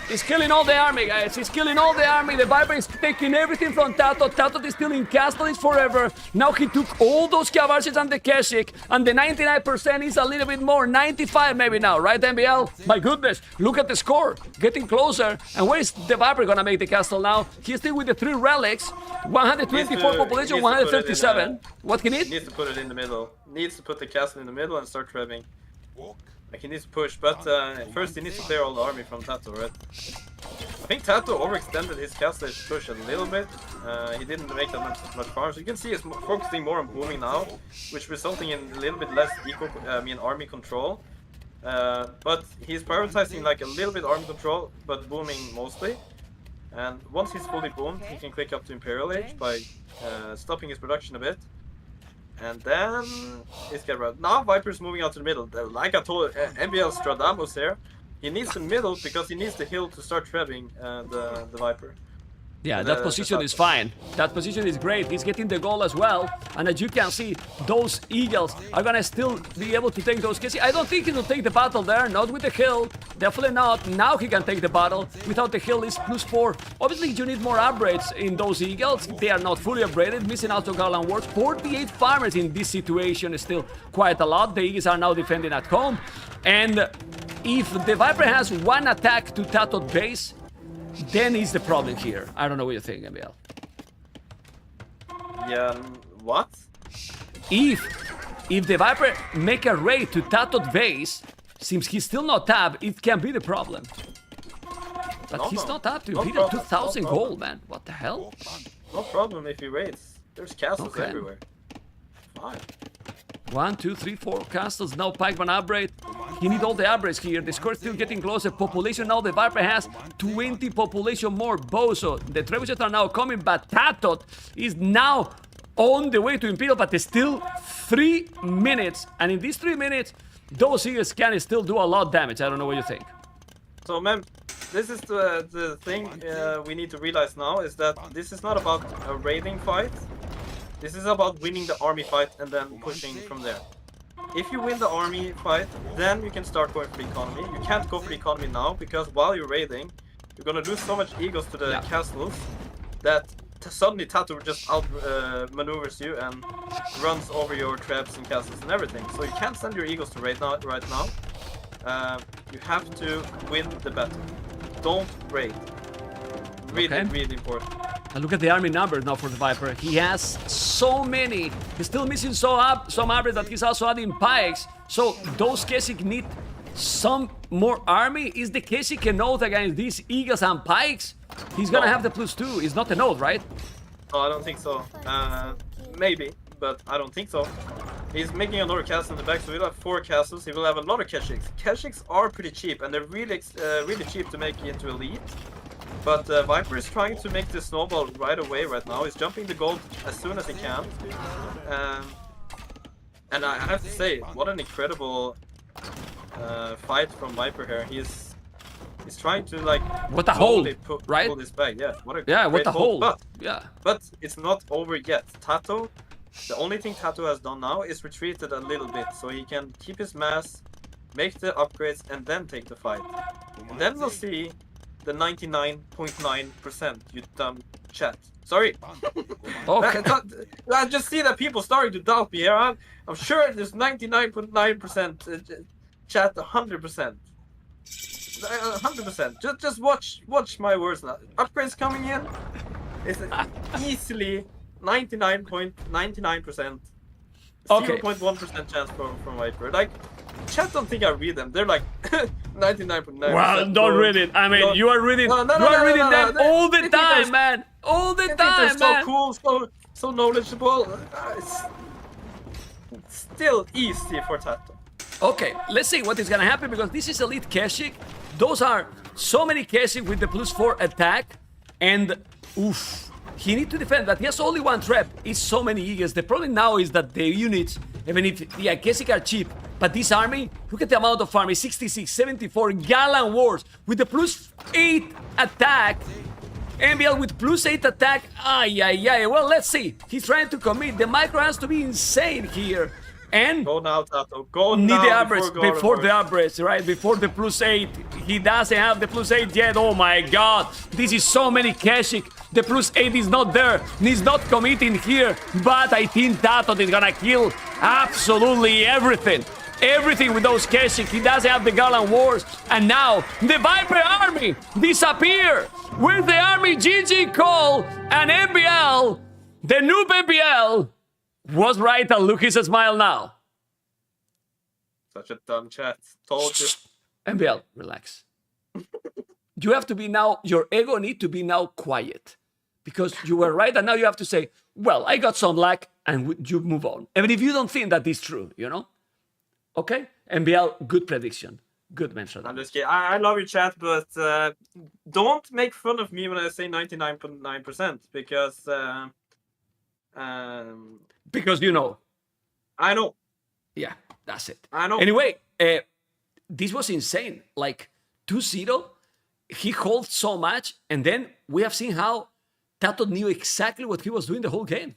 He's killing all the army, guys. He's killing all the army. The Viper is taking everything from TaToH. TaToH is still in Castle is forever. Now he took all those Cavarsis and the Keshik. And the 99% is a little bit more. 95 maybe now, right, MBL? My goodness. Look at the score. Getting closer. And where is the Viper gonna make the castle now? He's still with the 3 relics. 124 population, 137. What he need? He needs to put it in the middle. Needs to put the castle in the middle and start trapping. Like he needs to push, but first he needs to clear all the army from TaToH, right? I think TaToH overextended his castle push a little bit. He didn't make that much farm, so you can see he's focusing more on booming now, which resulting in a little bit less army control. But he's prioritizing like a little bit army control, but booming mostly. And once he's fully boomed, he can click up to Imperial Age by stopping his production a bit. And then it's get right. Now Viper's moving out to the middle. Like I told MBL Stradamus here, he needs the middle because he needs the hill to start trapping the Viper. Yeah, that position is fine. That position is great. He's getting the goal as well. And as you can see, those Eagles are gonna still be able to take those cases. I don't think he will take the battle there, not with the hill. Definitely not. Now he can take the battle. Without the hill, is +4. Obviously, you need more upgrades in those Eagles. They are not fully upgraded, missing out to Garland Wars. 48 farmers in this situation is still quite a lot. The Eagles are now defending at home. And if the Viper has one attack to TaToH base, then is the problem here. I don't know what you think, MBL. Yeah, what? If the Viper make a raid to TaToH base, since he's still not tapped, it can be the problem. But he's not tapped. He did 2,000 gold, man. What the hell? No problem if he raids. There's castles everywhere. Fine. 1, 2, 3, 4 castles. Now Pikeman upgrade. He need all the upgrades here. The score is still getting closer. Population now, the Viper has 20 population more. Bozo. The trebuchets are now coming, but TaToH is now on the way to Imperial, but there's still 3 minutes. And in these 3 minutes, those Eagles can still do a lot of damage. I don't know what you think. So, man, this is the thing we need to realize now, is that this is not about a raiding fight. This is about winning the army fight and then pushing from there. If you win the army fight, then you can start going for the economy. You can't go for the economy now, because while you're raiding, you're gonna lose so much eagles to the castles that suddenly TaToH just out maneuvers you and runs over your traps and castles and everything. So you can't send your eagles to raid now, right now. You have to win the battle. Don't raid. Really, really important. And look at the army numbers now for the Viper. He has so many. He's still missing some upgrades that he's also adding pikes. So those Kesik need some more army. Is the Kesik a node against these Eagles and pikes? He's gonna have the +2. It's not a node, right? No, I don't think so. Maybe, but I don't think so. He's making another castle in the back, so he'll have 4 castles. He will have a lot of Keshiks. Keshiks are pretty cheap, and they're really cheap to make into elite. But Viper is trying to make the snowball right away right now. He's jumping the gold as soon as he can. And I have to say, what an incredible fight from Viper here. He's trying to like what a hold, right? Pull this back. Yeah, what a hold. But it's not over yet. TaToH, the only thing TaToH has done now is retreated a little bit, so he can keep his mass, make the upgrades, and then take the fight. And then we'll see the 99.9%, you dumb chat. Sorry. Okay. I just see that people starting to doubt me here. I'm sure there's 99.9% chat, 100%. 100%. Just watch my words now. Upgrades coming in. It's easily 99.99%. Okay. 0.1% chance from Viper. Like, chat don't think I read them. They're like 99.9%. Well, don't read it. I mean, you are reading. You are reading them all the time, man. All the time, man. So cool, so knowledgeable. It's still easy for TaToH. Okay, let's see what is gonna happen, because this is elite Keshik. Those are so many Keshik with the +4 attack, and oof. he needs to defend, but he has only one trap. It's so many Eagles. The problem now is that the units, even if the Akesic are cheap, but this army, look at the amount of army, 66, 74, Gallant Wars with the +8 attack. MBL with +8 attack. Ay, ay, ay. Well, let's see. He's trying to commit. The micro has to be insane here. And Go now, TaToH. Go need now the average before the Warlords. average, right? Before the +8. He doesn't have the +8 yet. Oh my god. This is so many Keshik. The +8 is not there. He's not committing here. But I think TaToH is gonna kill absolutely everything. Everything with those Keshik. He doesn't have the Gallant Wars. And now the Viper army disappear. Where's the army? GG Cole and MBL. The noob MBL was right, and look his smile now. Such a dumb chat. Told you. MBL, relax. You have to be now, your ego need to be now quiet. Because you were right, and now you have to say, well, I got some luck, and you move on. Even if you don't think that is true, you know? Okay? MBL, good prediction. Good mention. I'm just kidding. I love your chat, but don't make fun of me when I say 99.9% because Because you know. I know. Yeah, that's it. I know. Anyway, this was insane. Like 2-0, he holds so much, and then we have seen how TaToH knew exactly what he was doing the whole game.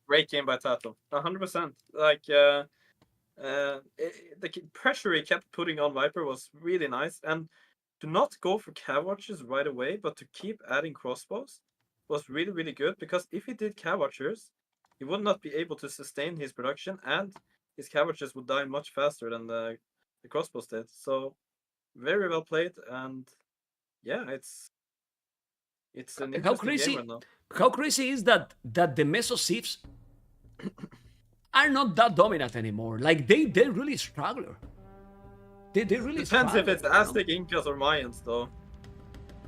Great game by TaToH. 100%. Like the pressure he kept putting on Viper was really nice, and to not go for cav watchers right away, but to keep adding crossbows was really, really good, because if he did cav watchers, he would not be able to sustain his production, and his cav watchers would die much faster than the crossbows did. So very well played, and yeah, it's an interesting game right now. How crazy is that the Meso Sieves are not that dominant anymore? Like they really struggle. They really Depends struggle, if it's you know? Aztec, Incas, or Mayans, though.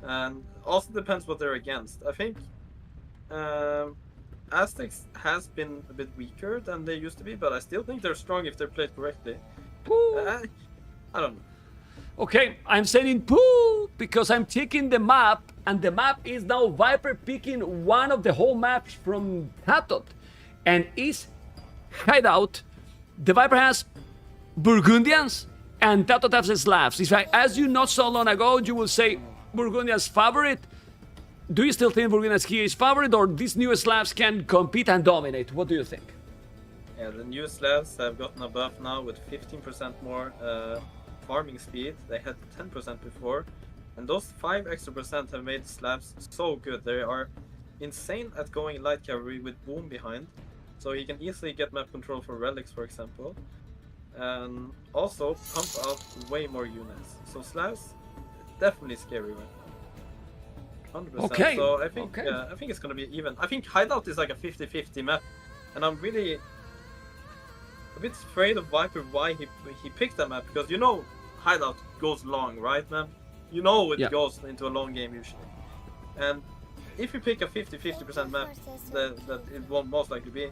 And also depends what they're against. I think Aztecs has been a bit weaker than they used to be, but I still think they're strong if they're played correctly. I don't know. Okay, I'm saying poo because I'm checking the map, and the map is now Viper picking one of the whole maps from TaToH, and is hideout. The Viper has Burgundians, and TaToH has Slavs. It's like, as you not so long ago, you will say Burgundians favorite. Do you still think Burgundians here is favorite, or these new Slavs can compete and dominate? What do you think? Yeah, the new Slavs have gotten a buff now with 15% more farming speed. They had 10% before, and those 5 extra percent have made Slavs so good. They are insane at going light cavalry with boom behind, so he can easily get map control for relics, for example, and also pump out way more units. So Slavs, definitely scary right now. 100%. Okay. So I think Okay. I think it's gonna be even. I think hideout is like a 50-50 map, and I'm really a bit afraid of Viper why he picked that map, because you know hideout goes long, right, man? You know it Yeah. goes into a long game usually, and if you pick a 50-50% map, that it won't most likely be.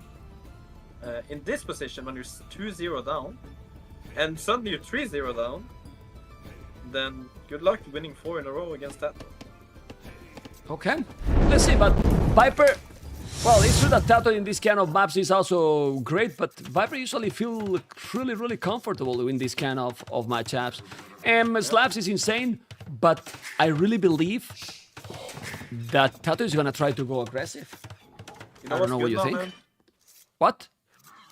In this position, when you're 2-0 down, and suddenly you're 3-0 down, then good luck winning 4 in a row against that. Okay, let's see, but Viper, well, it's true that TaToH in this kind of maps is also great, but Viper usually feel really comfortable in this kind of matchups. Slavs is insane, but I really believe that TaToH is gonna try to go aggressive. You know I don't what's know good what you now, think. man? What?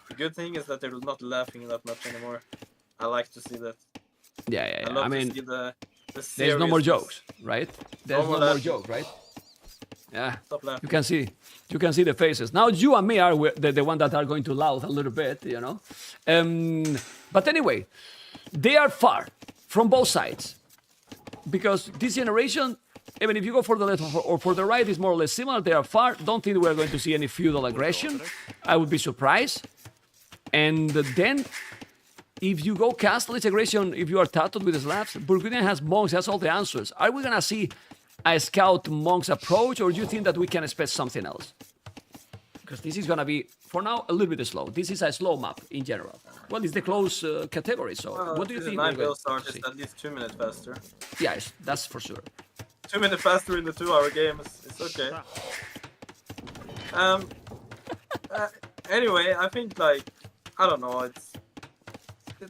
The good thing is that they're not laughing that much anymore. I like to see that. Yeah. I love I mean, to see the there's no more seriousness. jokes, right? There's more no more laughing. jokes, right? Yeah. Stop laughing. You can see the faces. Now you and me are the one that are going to laugh a little bit, you know. But anyway, they are far from both sides, because this generation, even if you go for the left or for the right, is more or less similar. They are far. Don't think we're going to see any feudal aggression. I would be surprised. And then, if you go castle aggression, if you are TaToH with the Slavs, Burgundian has monks, has all the answers. Are we gonna see a scout monks approach, or do you think that we can expect something else? Because this is gonna be, for now, a little bit slow. This is a slow map in general. Well, it's the close category, so what do you think? 9 we're going build to start see? is at least 2 minutes faster. Yes, that's for sure. 2 minutes faster in the 2-hour game. It's okay. Um. Anyway, I think like I don't know. It's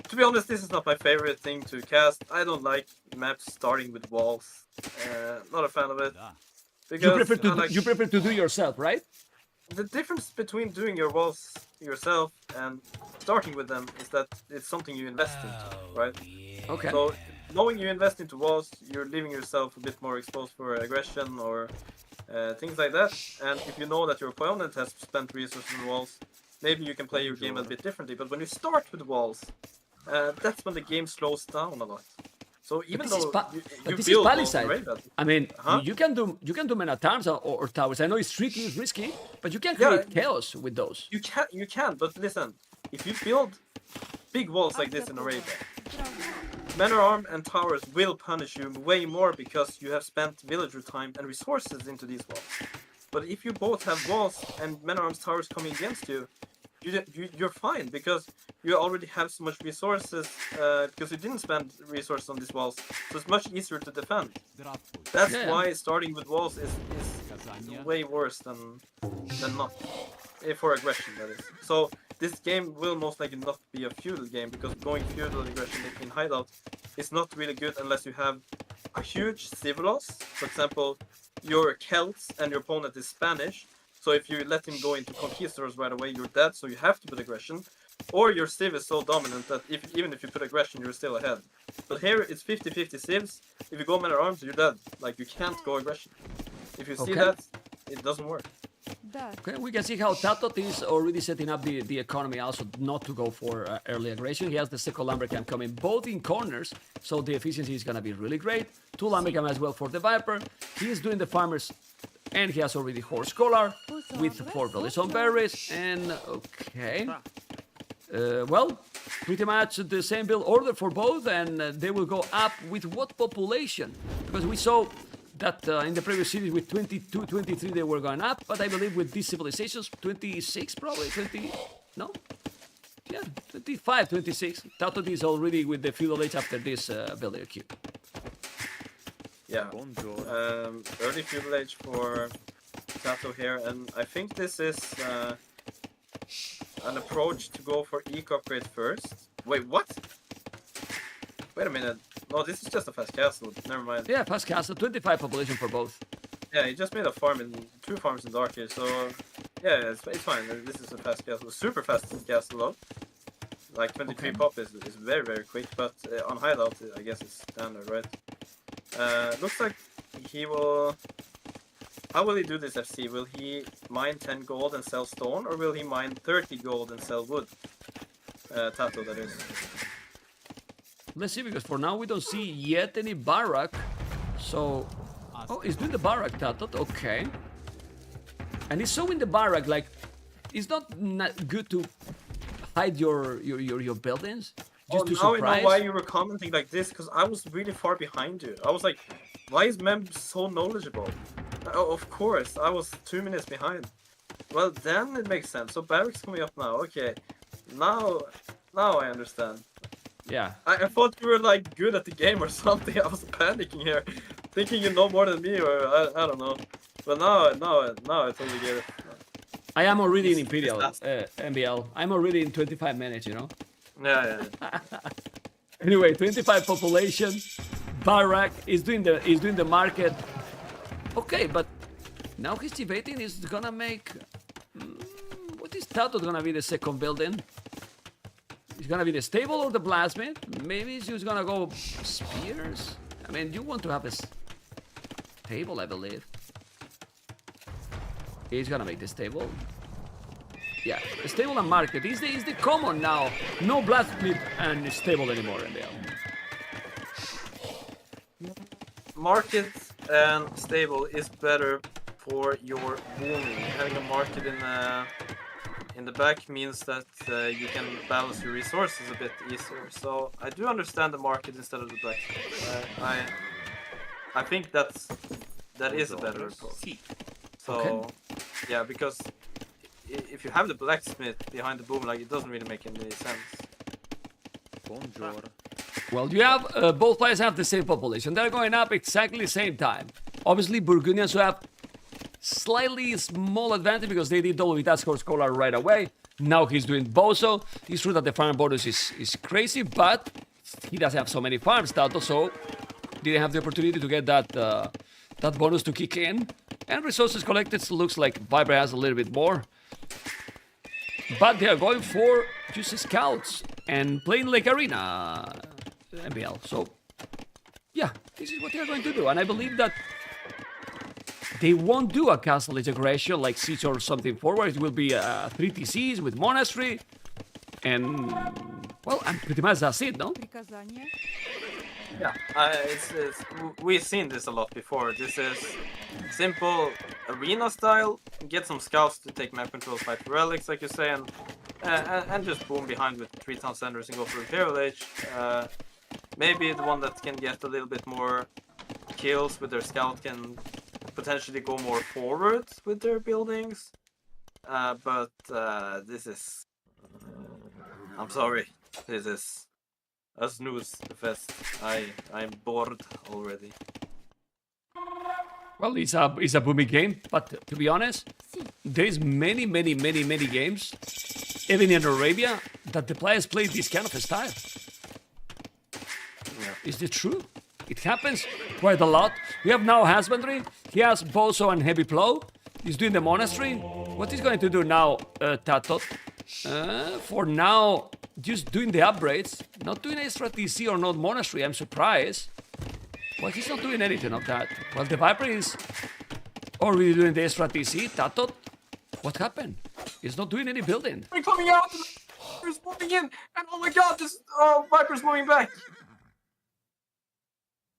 to be honest, this is not my favorite thing to cast. I don't like maps starting with walls. Not a fan of it. Because You prefer to do yourself, right? the difference between doing your walls yourself and starting with them is that it's something you invest into, right? Okay. So knowing you invest into walls, you're leaving yourself a bit more exposed for aggression or things like that. And if you know that your opponent has spent resources on walls, maybe you can play your game a bit differently. But when you start with walls, that's when the game slows down a lot. So even this is though but you this is build walls Palisade. very badly, I mean, Huh? you can do men at arms or towers. I know it's tricky, it's risky, but you can Yeah. create chaos with those. you can. But listen, if you build big walls like this in Arabia, men at arms and towers will punish you way more because you have spent villager time and resources into these walls. But if you both have walls and men at arms towers coming against you, you're fine because you already have so much resources because you didn't spend resources on these walls. So it's much easier to defend. That's Yeah. why starting with walls is way worse than not. For aggression, that is. So this game will most likely not be a feudal game because going feudal aggression in hideout is not really good unless you have a huge civil loss. For example, you're Celts and your opponent is Spanish. So if you let him go into conquistadors right away, you're dead. So you have to put aggression. Or your civ is so dominant that even if you put aggression, you're still ahead. But here it's 50-50 civs. If you go men at arms, you're dead. Like you can't go aggression. If you see Okay. that, it doesn't work. Okay, we can see how TaToH is already setting up the economy also not to go for early aggression. He has the second lumbercamp coming both in corners, so the efficiency is going to be really great. 2 lumbercamp as well for the Viper. He is doing the farmers, and he has already Horse Collar with 4 Bellies on berries. And okay, well, pretty much the same build order for both, and they will go up with what population? Because we saw that in the previous series with 22, 23 they were going up, but I believe with these civilizations, 26 probably, 20, no? Yeah, 25, 26. TaToH is already with the feudal age after this builder queue. Yeah. Early feudal age for TaToH here, and I think this is an approach to go for eco upgrade first. Wait, what? Wait a minute. No, this is just a fast castle. Never mind. Yeah, fast castle, 25 population for both. Yeah, he just made a farm in 2 farms in Dark Age, so yeah, it's fine. This is a fast castle, super fast castle though. Like 23 pop is very quick, but on hideout I guess it's standard, right? Looks like he will. How will he do this FC? Will he mine 10 gold and sell stone, or will he mine 30 gold and sell wood? TaToH, that is. Let's see, because for now we don't see yet any barrack. So, oh, he's doing the barrack, TaToH, okay. And he's showing the barrack, like, it's not good to hide your buildings. Just to now I surprise. know why you were commenting like this, because I was really far behind you. I was like, why is Mem so knowledgeable? Oh, of course, I was 2 minutes behind. Well, then it makes sense. So barracks coming up now. Okay, now I understand. Yeah. I thought you were like good at the game or something. I was panicking here, thinking you know more than me, or I don't know. But now I totally get it. I am already in Imperial, MBL. I'm already in 25 minutes, you know? Yeah. Anyway, 25 population, barrack is doing the market. Okay, but now he's debating is gonna make. What is TaToH gonna be the second building? It's gonna be the stable or the blastsmith? Maybe he's just gonna go spears. I mean, you want to have a stable, I believe. He's gonna make the stable. Yeah, stable and market is the common now. No blastsmith and stable anymore in there. Market and stable is better for your booming. Having a market in the back means that you can balance your resources a bit easier. So I do understand the market instead of the back. I think that is a better approach. So yeah, because if you have the blacksmith behind the boom, like it doesn't really make any sense. Well, you have both players have the same population. They're going up exactly the same time. Obviously, Burgundians who have slightly small advantage because they did double with that Scholar right away. Now he's doing Bozo. It's true that the farm bonus is crazy, but he doesn't have so many farms, TaToH, so didn't have the opportunity to get that bonus to kick in. And resources collected looks like Viper has a little bit more. But they are going for just scouts and playing like Arena MBL. So, yeah, this is what they are going to do. And I believe that they won't do a castle integration like Siege or something forward. It will be 3 TCs with Monastery. And, well, and pretty much that's it, no? Yeah, we've seen this a lot before. This is simple arena style. Get some scouts to take map control, fight for relics, like you say, and just boom behind with 3 town centers and go for Imperial Age. Maybe the one that can get a little bit more kills with their scout can potentially go more forward with their buildings. But this is... I'm sorry. This is a snooze fest. I'm bored already. Well, it's a booming game, but to be honest, there's many games, even in Arabia, that the players play this kind of style. Yeah. Is it true? It happens quite a lot. We have now Husbandry. He has Bozo and Heavy Plow. He's doing the Monastery. What he's going to do now, TaToH? For now, just doing the upgrades, not doing extra TC or not Monastery. I'm surprised. Well, he's not doing anything of that. Well, the Viper is already doing the extra TC. TaToH, what happened? He's not doing any building. We're coming out! Viper's moving in! And oh my god, this Viper's moving back!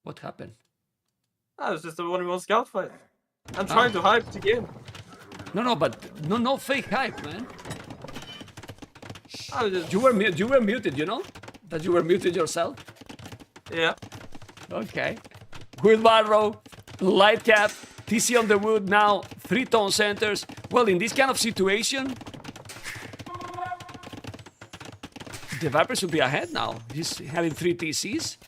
What happened? That was just a 1v1 scout fight. I'm trying to hype the game. No, but no fake hype, man. I was just... You were muted, you know? That you were muted yourself? Yeah. Okay. Wheelbarrow, light cap, TC on the wood now, 3 town centers. Well, in this kind of situation, the Viper should be ahead now. He's having 3 TCs.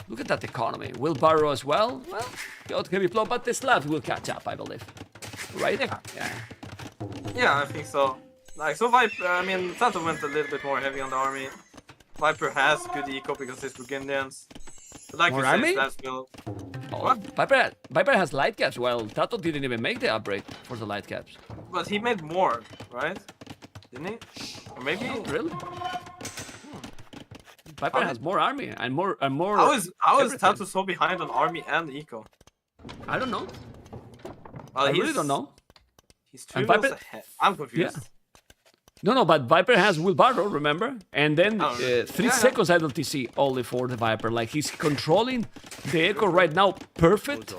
Look at that economy. Wheelbarrow as well. Well, got Heavy Plow, but the Slavs will catch up, I believe. Right? Yeah. Yeah, I think so. Like, so Viper, I mean, TaToH went a little bit more heavy on the army. Viper has good eco because it's Burgundians. But like More you say, army? Slavs will... Oh, What? Viper has light caps. Well, TaToH didn't even make the upgrade for the light caps. But he made more, right? Didn't he? Or maybe... Really? Viper has more army and more How is everything. TaToH so behind on army and eco? I don't know. Well, I really don't know. He's 2 And wheels Viper- ahead. I'm confused. Yeah. No, but Viper has Wheelbarrow, remember? And then Oh, 3 yeah. seconds idle TC only for the Viper. Like, he's controlling the echo right now perfect.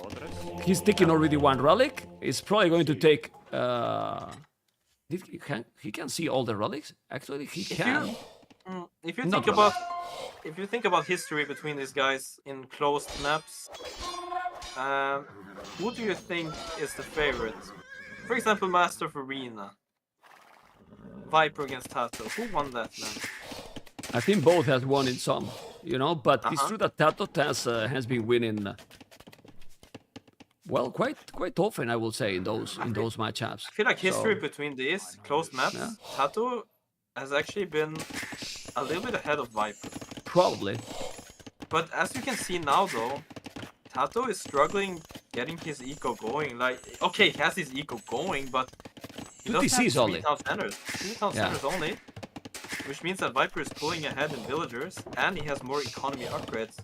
He's taking already 1 relic. He's probably going to take... he can see all the relics? Actually, he can. If you Not think really. about... If you think about history between these guys in closed maps, who do you think is the favorite? For example, Master of Arena. Viper against TaToH. Who won that match? I think both has won in some, you know, but it's Uh-huh. true that TaToH has been winning, well, quite often, I will say, in those matchups. I feel like history So, between these closed maps, Yeah. TaToH has actually been a little bit ahead of Viper. probably. But as you can see now, though, TaToH is struggling getting his eco going. Like, okay, he has his eco going, but he 2 doesn't have TCs 3 only. town centers. 2 town Yeah. centers only. Which means that Viper is pulling ahead in villagers, and he has more economy upgrades.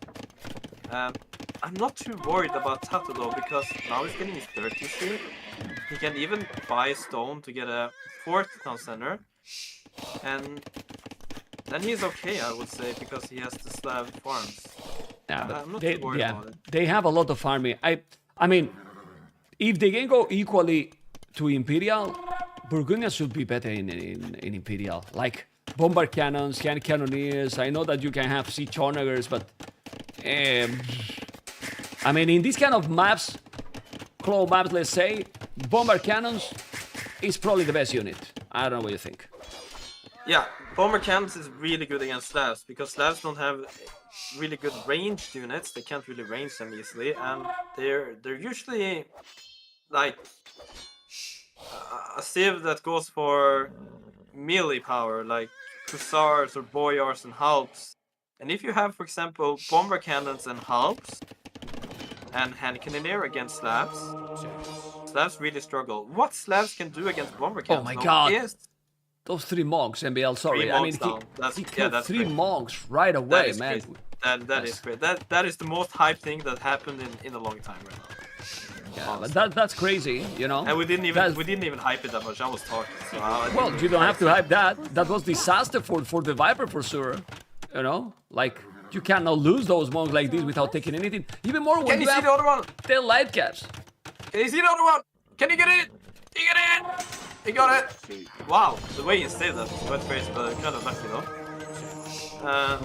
I'm not too worried about TaToH though, because now he's getting his 3rd TC. He can even buy stone to get a 4th town center. And then he's okay, I would say, because he has the Slav farms. Yeah, I'm but not they, too worried yeah, about it. they have a lot of army. I mean, if they can go equally to Imperial, Burgundians should be better in Imperial. Like bombard cannons, hand cannoneers. I know that you can have siege onagers, but I mean, in these kind of maps, claw maps, let's say, bombard cannons is probably the best unit. I don't know what you think. Yeah, bomber cannons is really good against Slavs, because Slavs don't have really good ranged units. They can't really range them easily, and they're usually like a civ that goes for melee power, like Hussars or Boyars and Halps. And if you have, for example, bomber cannons and Halps, and hand cannoneer against Slavs, Slavs really struggle. What Slavs can do against bomber cannons? Oh my god. Is Those 3 monks, MBL, sorry. Three I mean, monks down. he killed that's 3 crazy. monks right that away, is man. crazy. That is great. That is the most hype thing that happened in a long time right now. Yeah, but that's crazy, you know. And we didn't That's- even hype it that much. I was talking. So Well, you don't have to hype that. That was disaster for the Viper for sure. You know, like you cannot lose those monks like this without taking anything. Even more when Can you you see have the other one? 10 light caps. Can you see the other one? Can you get it? You get it? He got it. Wow, the way he saved that was quite crazy, but kind of lucky though.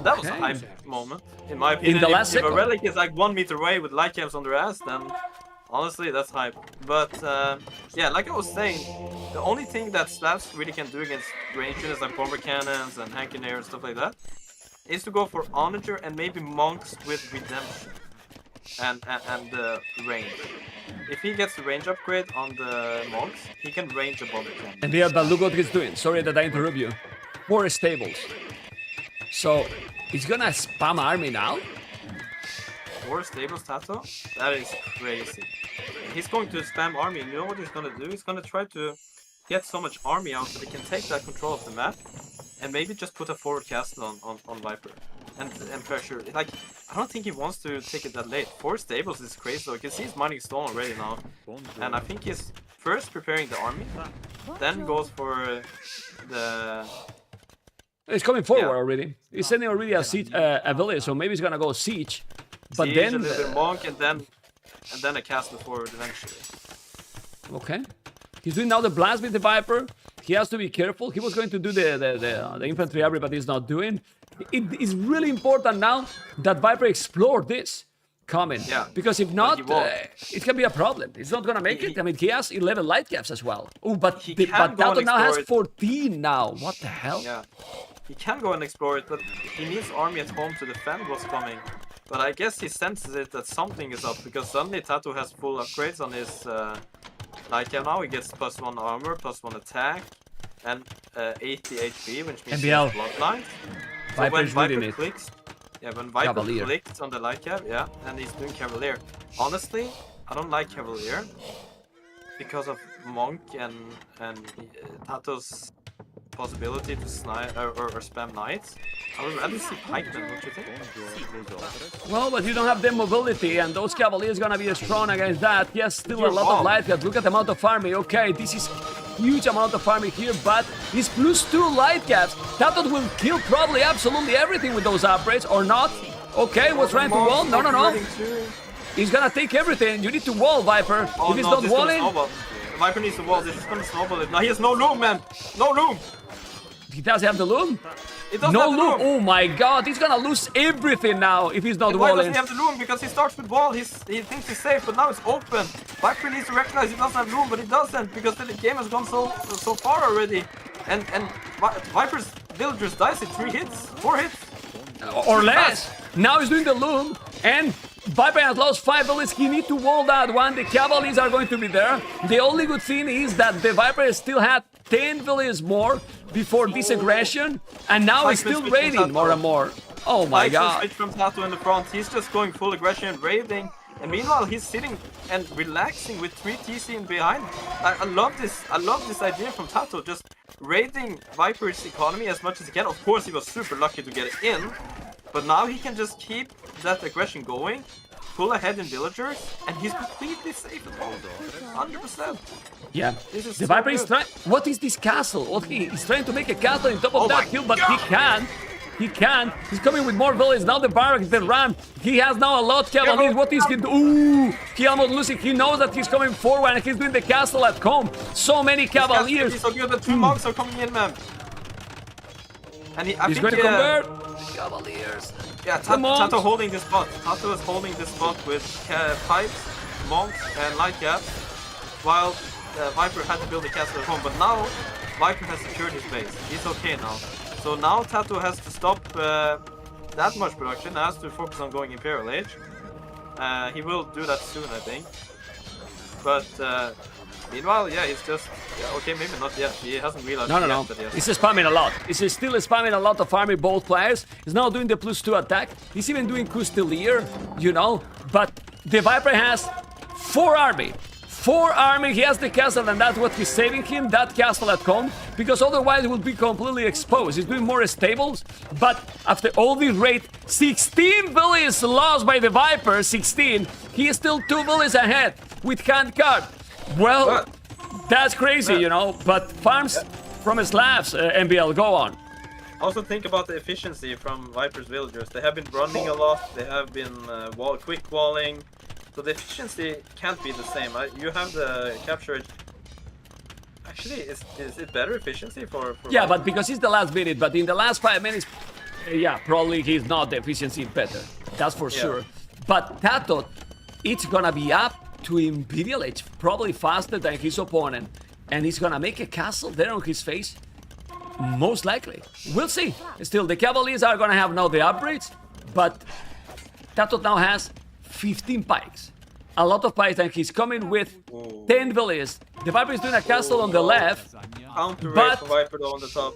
That was a Okay. hype moment, in my opinion. the last if a second. relic is like 1 meter away with light caps on their ass, then honestly, that's hype. But yeah, like I was saying, the only thing that Slavs really can do against range units like bomber cannons and hand cannoneer and stuff like that is to go for onager and maybe monks with redemption and the range. If he gets the range upgrade on the monks, he can range a bomber cannon. And yeah, but look what he's doing. Sorry that I interrupt you. 4 stables. So he's gonna spam army now. 4 stables, TaToH? That is crazy. He's going to spam army. You know what he's gonna do? He's gonna try to get so much army out that he can take that control of the map and maybe just put a forward castle on Viper and pressure. Like, I don't think he wants to take it that late. 4 stables is crazy though. You can see he's mining stone already now. And I think he's first preparing the army, then goes for the... He's coming forward Yeah. already. He's sending already a siege, a village, so maybe he's gonna go siege. But siege, then, a little bit monk, and then a castle forward eventually. okay, he's doing now the blast with the Viper. He has to be careful. He was going to do the infantry army, but he's not doing. It is really important now that Viper explore this coming. Yeah, Because if but not, he won't. it can be a problem. He's not gonna make it. I mean, he has 11 light caps as well. Oh, but He but can go and TaToH now has explore it. 14 now. What the hell? Yeah, he can go and explore it, but he needs army at home to defend what's coming. But I guess he senses it that something is up because suddenly TaToH has full upgrades on his light cap now. He gets +1 armor, +1 attack, and 80 HP, which means he MBL. has bloodlines. So Viper when is reading Viper it. clicks, yeah, when Viper Cavalier. clicks on the light cap, yeah, and he's doing Cavalier. Honestly, I don't like Cavalier because of Monk and TaToH's possibility to snipe or spam knights. I would rather see pikemen, don't you think? Well, but you don't have the mobility, and those Cavaliers gonna be strong against that. He has still a You're lot of wrong. light caps. Look at the amount of army. Okay, this is huge amount of army here, but he's +2 light caps. TaToH will kill probably absolutely everything with those upgrades, or not. Okay, was trying to wall. No, no, no. He's gonna take everything. You need to wall, Viper. Oh, if he's no, not this is gonna walling, snowball. Viper needs to wall. This is gonna snowball it. Now he has no loom, man. No loom. he doesn't have the loom. It doesn't No have the loom. loom. Oh my god, he's gonna lose everything now if he's not And why doesn't walling. he have the loom? Because he starts with wall. He thinks he's safe, but now it's open. Viper needs to recognize he doesn't have loom, but he doesn't because the game has gone so far already. And Viper's villagers dies in 3 hits, 4 hits. Or less. Now he's doing the loom, and Viper has lost 5 villages. He needs to wall that one. The Cavaliers are going to be there. The only good thing is that the Viper still had 10 villages more before this aggression, and now he's still raiding more and more. Oh my god. Switch from TaToH in the front. He's just going full aggression and raiding. And meanwhile, he's sitting and relaxing with 3 TC in behind. I love this. I love this idea from TaToH, just raiding Viper's economy as much as he can. Of course, he was super lucky to get it in, but now he can just keep that aggression going, pull ahead in villagers, and he's completely safe at home. 100%. Yeah. This is The so Viper is good. trying. What is this castle? What he's trying to make a castle on top of Oh that my hill, but God. he can't. He can't. He's coming with more villages. Now the barracks, the ram. He has now a lot of Cavaliers. What is he doing? Ooh! He almost losing. He knows that he's coming forward and he's doing the castle at home. So many Cavaliers. He's so good that 2 monks are coming in, man. And I He's think going to convert. Cavaliers. Yeah, The monks. TaToH holding this spot. TaToH is holding this spot with pipes, monks, and light caps, while Viper had to build a castle at home. But now Viper has secured his base. He's okay now. So now TaToH has to stop that much production. Has to focus on going Imperial Age. He will do that soon, I think. But meanwhile, yeah, he's just okay. Maybe not yet. He hasn't realized. No. yet that he has- He's spamming a lot. He's still spamming a lot of army, both players. He's now doing the +2 attack. He's even doing Custelier, you know. But the Viper has 4 army. 4 army, he has the castle, and that's what he's saving him, that castle at Cont, because otherwise it would be completely exposed. He's doing more stables, but after all this raid, 16 villages lost by the Viper, 16, he is still 2 villages ahead with hand card. Well, that's crazy, you know, but farms from Slavs, MBL, go on. Also think about the efficiency from Viper's villagers. They have been running a lot. They have been quick walling. So the efficiency can't be the same. You have the capture. Actually, is it better efficiency for Yeah, Viper? but because it's the last minute, but in the last 5 minutes, yeah, probably he's not the efficiency better. That's for sure. But TaToH, it's gonna be up to Imperial Age, probably faster than his opponent. And he's gonna make a castle there on his face. Most likely. We'll see. Still, the Cavaliers are gonna have now the upgrades, but TaToH now has 15 pikes. A lot of pikes, and he's coming with 10 villages. The Viper is doing a castle on the left. Counter but- raid for Viper though on the top.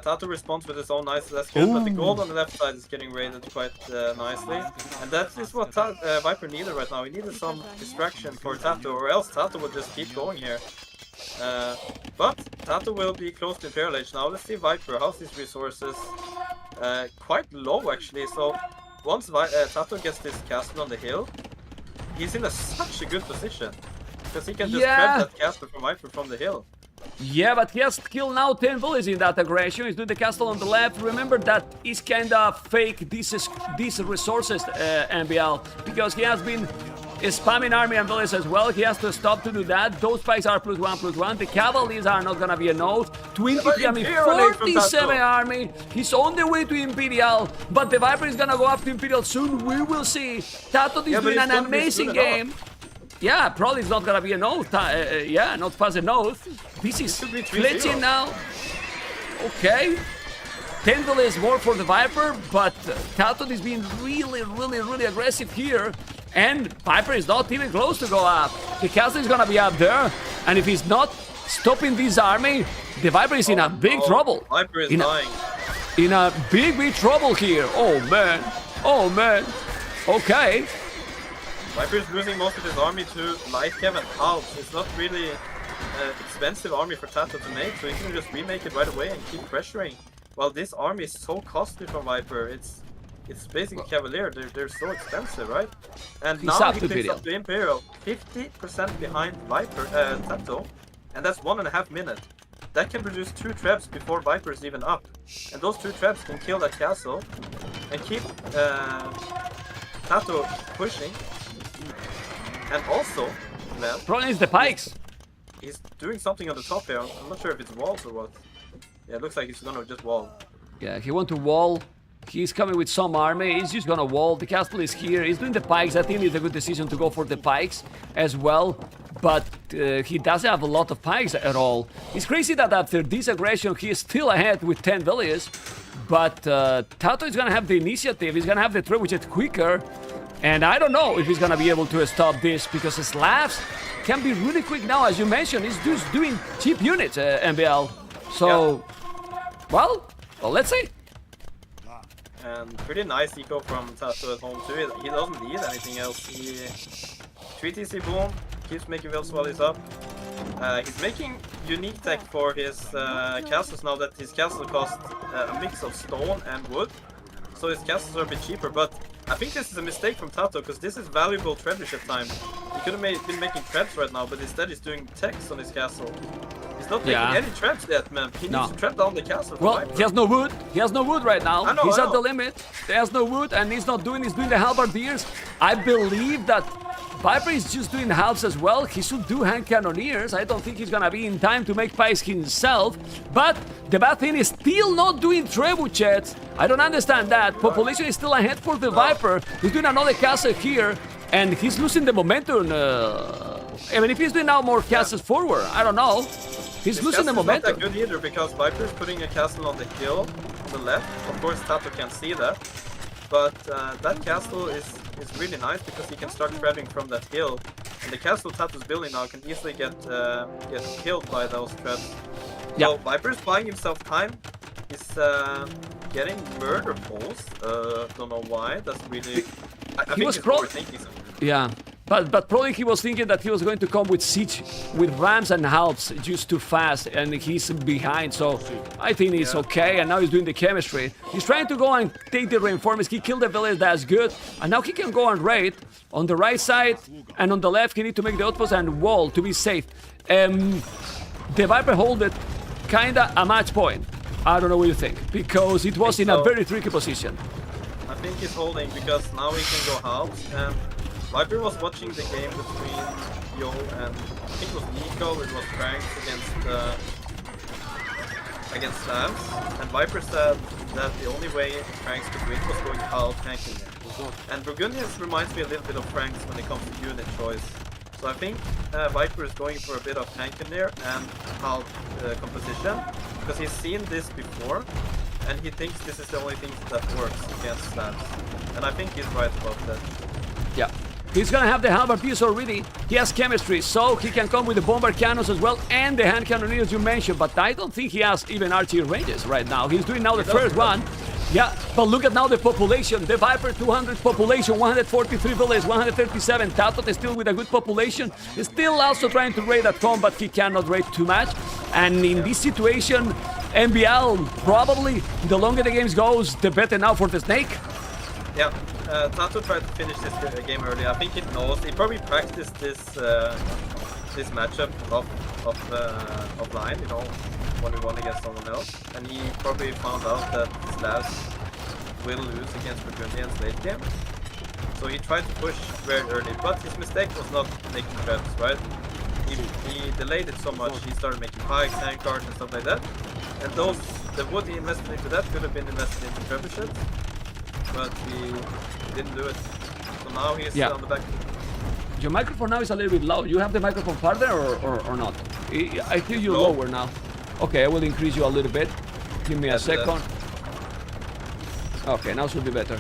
TaToH responds with his own nice, that's good, but the gold on the left side is getting raided quite nicely. And that is what Viper needed right now. He needed some distraction for TaToH, or else TaToH would just keep going here. But TaToH will be close to Imperial Age now. Let's see Viper, how's his resources? Quite low actually, so once TaToH gets this castle on the hill, he's in such a good position. Because he can just grab that castle from Viper from the hill. Yeah, but he has killed now 10 villages in that aggression. He's doing the castle on the left. Remember that he's kind of fake these resources, MBL, because he has been spamming army and villages as well. He has to stop to do that. Those spikes are +1/+1. The Cavaliers are not gonna be a node. 23 army, 47 army. He's on the way to Imperial, but the Viper is gonna go up to Imperial soon. We will see. TaToH is doing an amazing game. Yeah, probably it's not gonna be a node. Yeah, not fast enough. This is glitching now. Okay. 10 villages more for the Viper, but TaToH is being really aggressive here. And Viper is not even close to go up. The castle is gonna be up there. And if he's not stopping this army, the Viper is in a big trouble. Viper is dying. In a big trouble here. Oh man. Oh man. Okay. Viper is losing most of his army to light cav and halves. It's not really expensive army for TaToH to make, so he can just remake it right away and keep pressuring. While this army is so costly for Viper, it's basically Cavalier. They're so expensive, right? And He's now up he to clicks Imperial. up to Imperial, 50% behind Viper TaToH, and that's 1.5 minutes. That can produce 2 traps before Viper is even up, and those 2 traps can kill that castle and keep TaToH pushing. And also, man, Problem is the pikes. he's doing something on the top here. I'm not sure if it's walls or what. Yeah, it looks like he's gonna just wall. Yeah, he want to wall. He's coming with some army. He's just gonna wall. The castle is here. He's doing the pikes. I think it's a good decision to go for the pikes as well. But he doesn't have a lot of pikes at all. It's crazy that after this aggression, he is still ahead with 10 villages. But TaToH is gonna have the initiative. He's gonna have the trebuchet quicker. And I don't know if he's gonna be able to stop this, because Slavs can be really quick now, as you mentioned. He's just doing cheap units, MBL. So, well, let's see. And pretty nice eco from TaToH at home too. He doesn't need anything else. He 3TC boom, keeps making vills while he's up. He's making unique tech for his castles now that his castle costs a mix of stone and wood. So his castles are a bit cheaper, but I think this is a mistake from TaToH, because this is valuable trebuchet time. He could have been making traps right now, but instead he's doing techs on his castle. He's not making any traps yet, man. He needs to trap down the castle. Well, he has no wood. He has no wood right now. I know, he's I at the know. limit. He has no wood, and he's doing the halberdiers. I believe that Viper is just doing halves as well. He should do hand cannoneers. I don't think he's gonna be in time to make pikes himself. But the bad thing is still not doing trebuchets. I don't understand that. Population is still ahead for the Viper. He's doing another castle here, and he's losing the momentum. I mean, if he's doing now more castles forward, I don't know. He's losing the momentum. Not that good either, because Viper is putting a castle on the hill on the left. Of course, TaToH can't see that, but that castle is really nice because he can start trapping from that hill And the castle TaToH's building now can easily get killed by those traps. Yeah. So Viper's buying himself time. He's getting murder pulls. Don't know why. That's really. I think was he's overthinking something. Yeah, but probably he was thinking that he was going to come with siege, with rams and halves just too fast, and he's behind. So I think it's okay. And now he's doing the chemistry. He's trying to go and take the reinforcements. He killed the village. That's good. And now he can go and raid on the right side and on the left. He need to make the outpost and wall to be safe. The Viper hold it kinda a match point. I don't know what you think, because it was in a very tricky position. I think he's holding because now he can go halves, and Viper was watching the game between Yo and I think it was Nico, it was Franks against Slavs, and Viper said that the only way Franks could win was going half tanking there. And Burgundians reminds me a little bit of Franks when it comes to unit choice. So I think Viper is going for a bit of tank in there and half composition, because he's seen this before, and he thinks this is the only thing that works against Slavs. And I think he's right about that. Yeah. He's gonna have the halberdiers already. He has chemistry, so he can come with the bomber cannons as well and the hand cannoneers you mentioned, but I don't think he has even archery ranges right now. He's doing now the first one. Yeah, but look at now the population. The Viper 200 population, 143 villages, 137. TaToH is still with a good population. He's still also trying to raid at Cont, but he cannot raid too much. And in this situation, MBL probably the longer the games goes, the better now for the Snake. Yeah, TaToH tried to finish this game early. I think he knows. He probably practiced this this matchup offline, you know, 1v1 against someone else, and he probably found out that Slavs will lose against Burgundians late game. So he tried to push very early, but his mistake was not making traps, right? He delayed it so much. He started making pikes, tank cars, and stuff like that. And the wood he invested into that could have been invested into trebuchets, but he didn't do it. So now he's on the back. Your microphone now is a little bit low. You have the microphone farther or not? I hear you lower now. Okay, I will increase you a little bit. Give me a second. Okay, now should be better.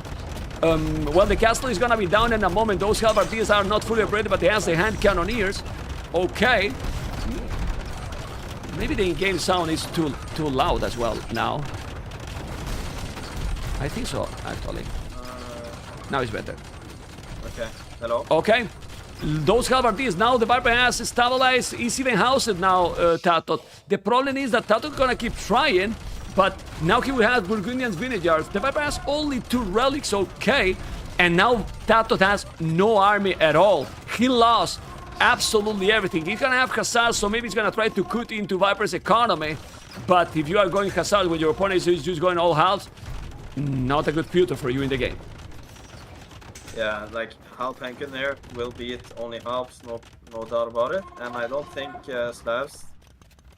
Well, the castle is gonna be down in a moment. Those halberdiers are not fully upgraded, but they have the hand cannoneers. Okay. Maybe the in-game sound is too loud as well now. I think so, actually. Now it's better. Okay. Hello? Okay. Those halberdiers, now the Viper has stabilized, he's even housed now, TaToH. The problem is that TaToH is gonna keep trying, but now he will have Burgundians villagers. The Viper has only 2 relics, okay, and now TaToH has no army at all. He lost absolutely everything. He's gonna have Hussars, so maybe he's gonna try to cut into Viper's economy, but if you are going Hussars when your opponent is just going all halves, not a good future for you in the game. Yeah, like half tank in there will beat only halves, no doubt about it. And I don't think Slavs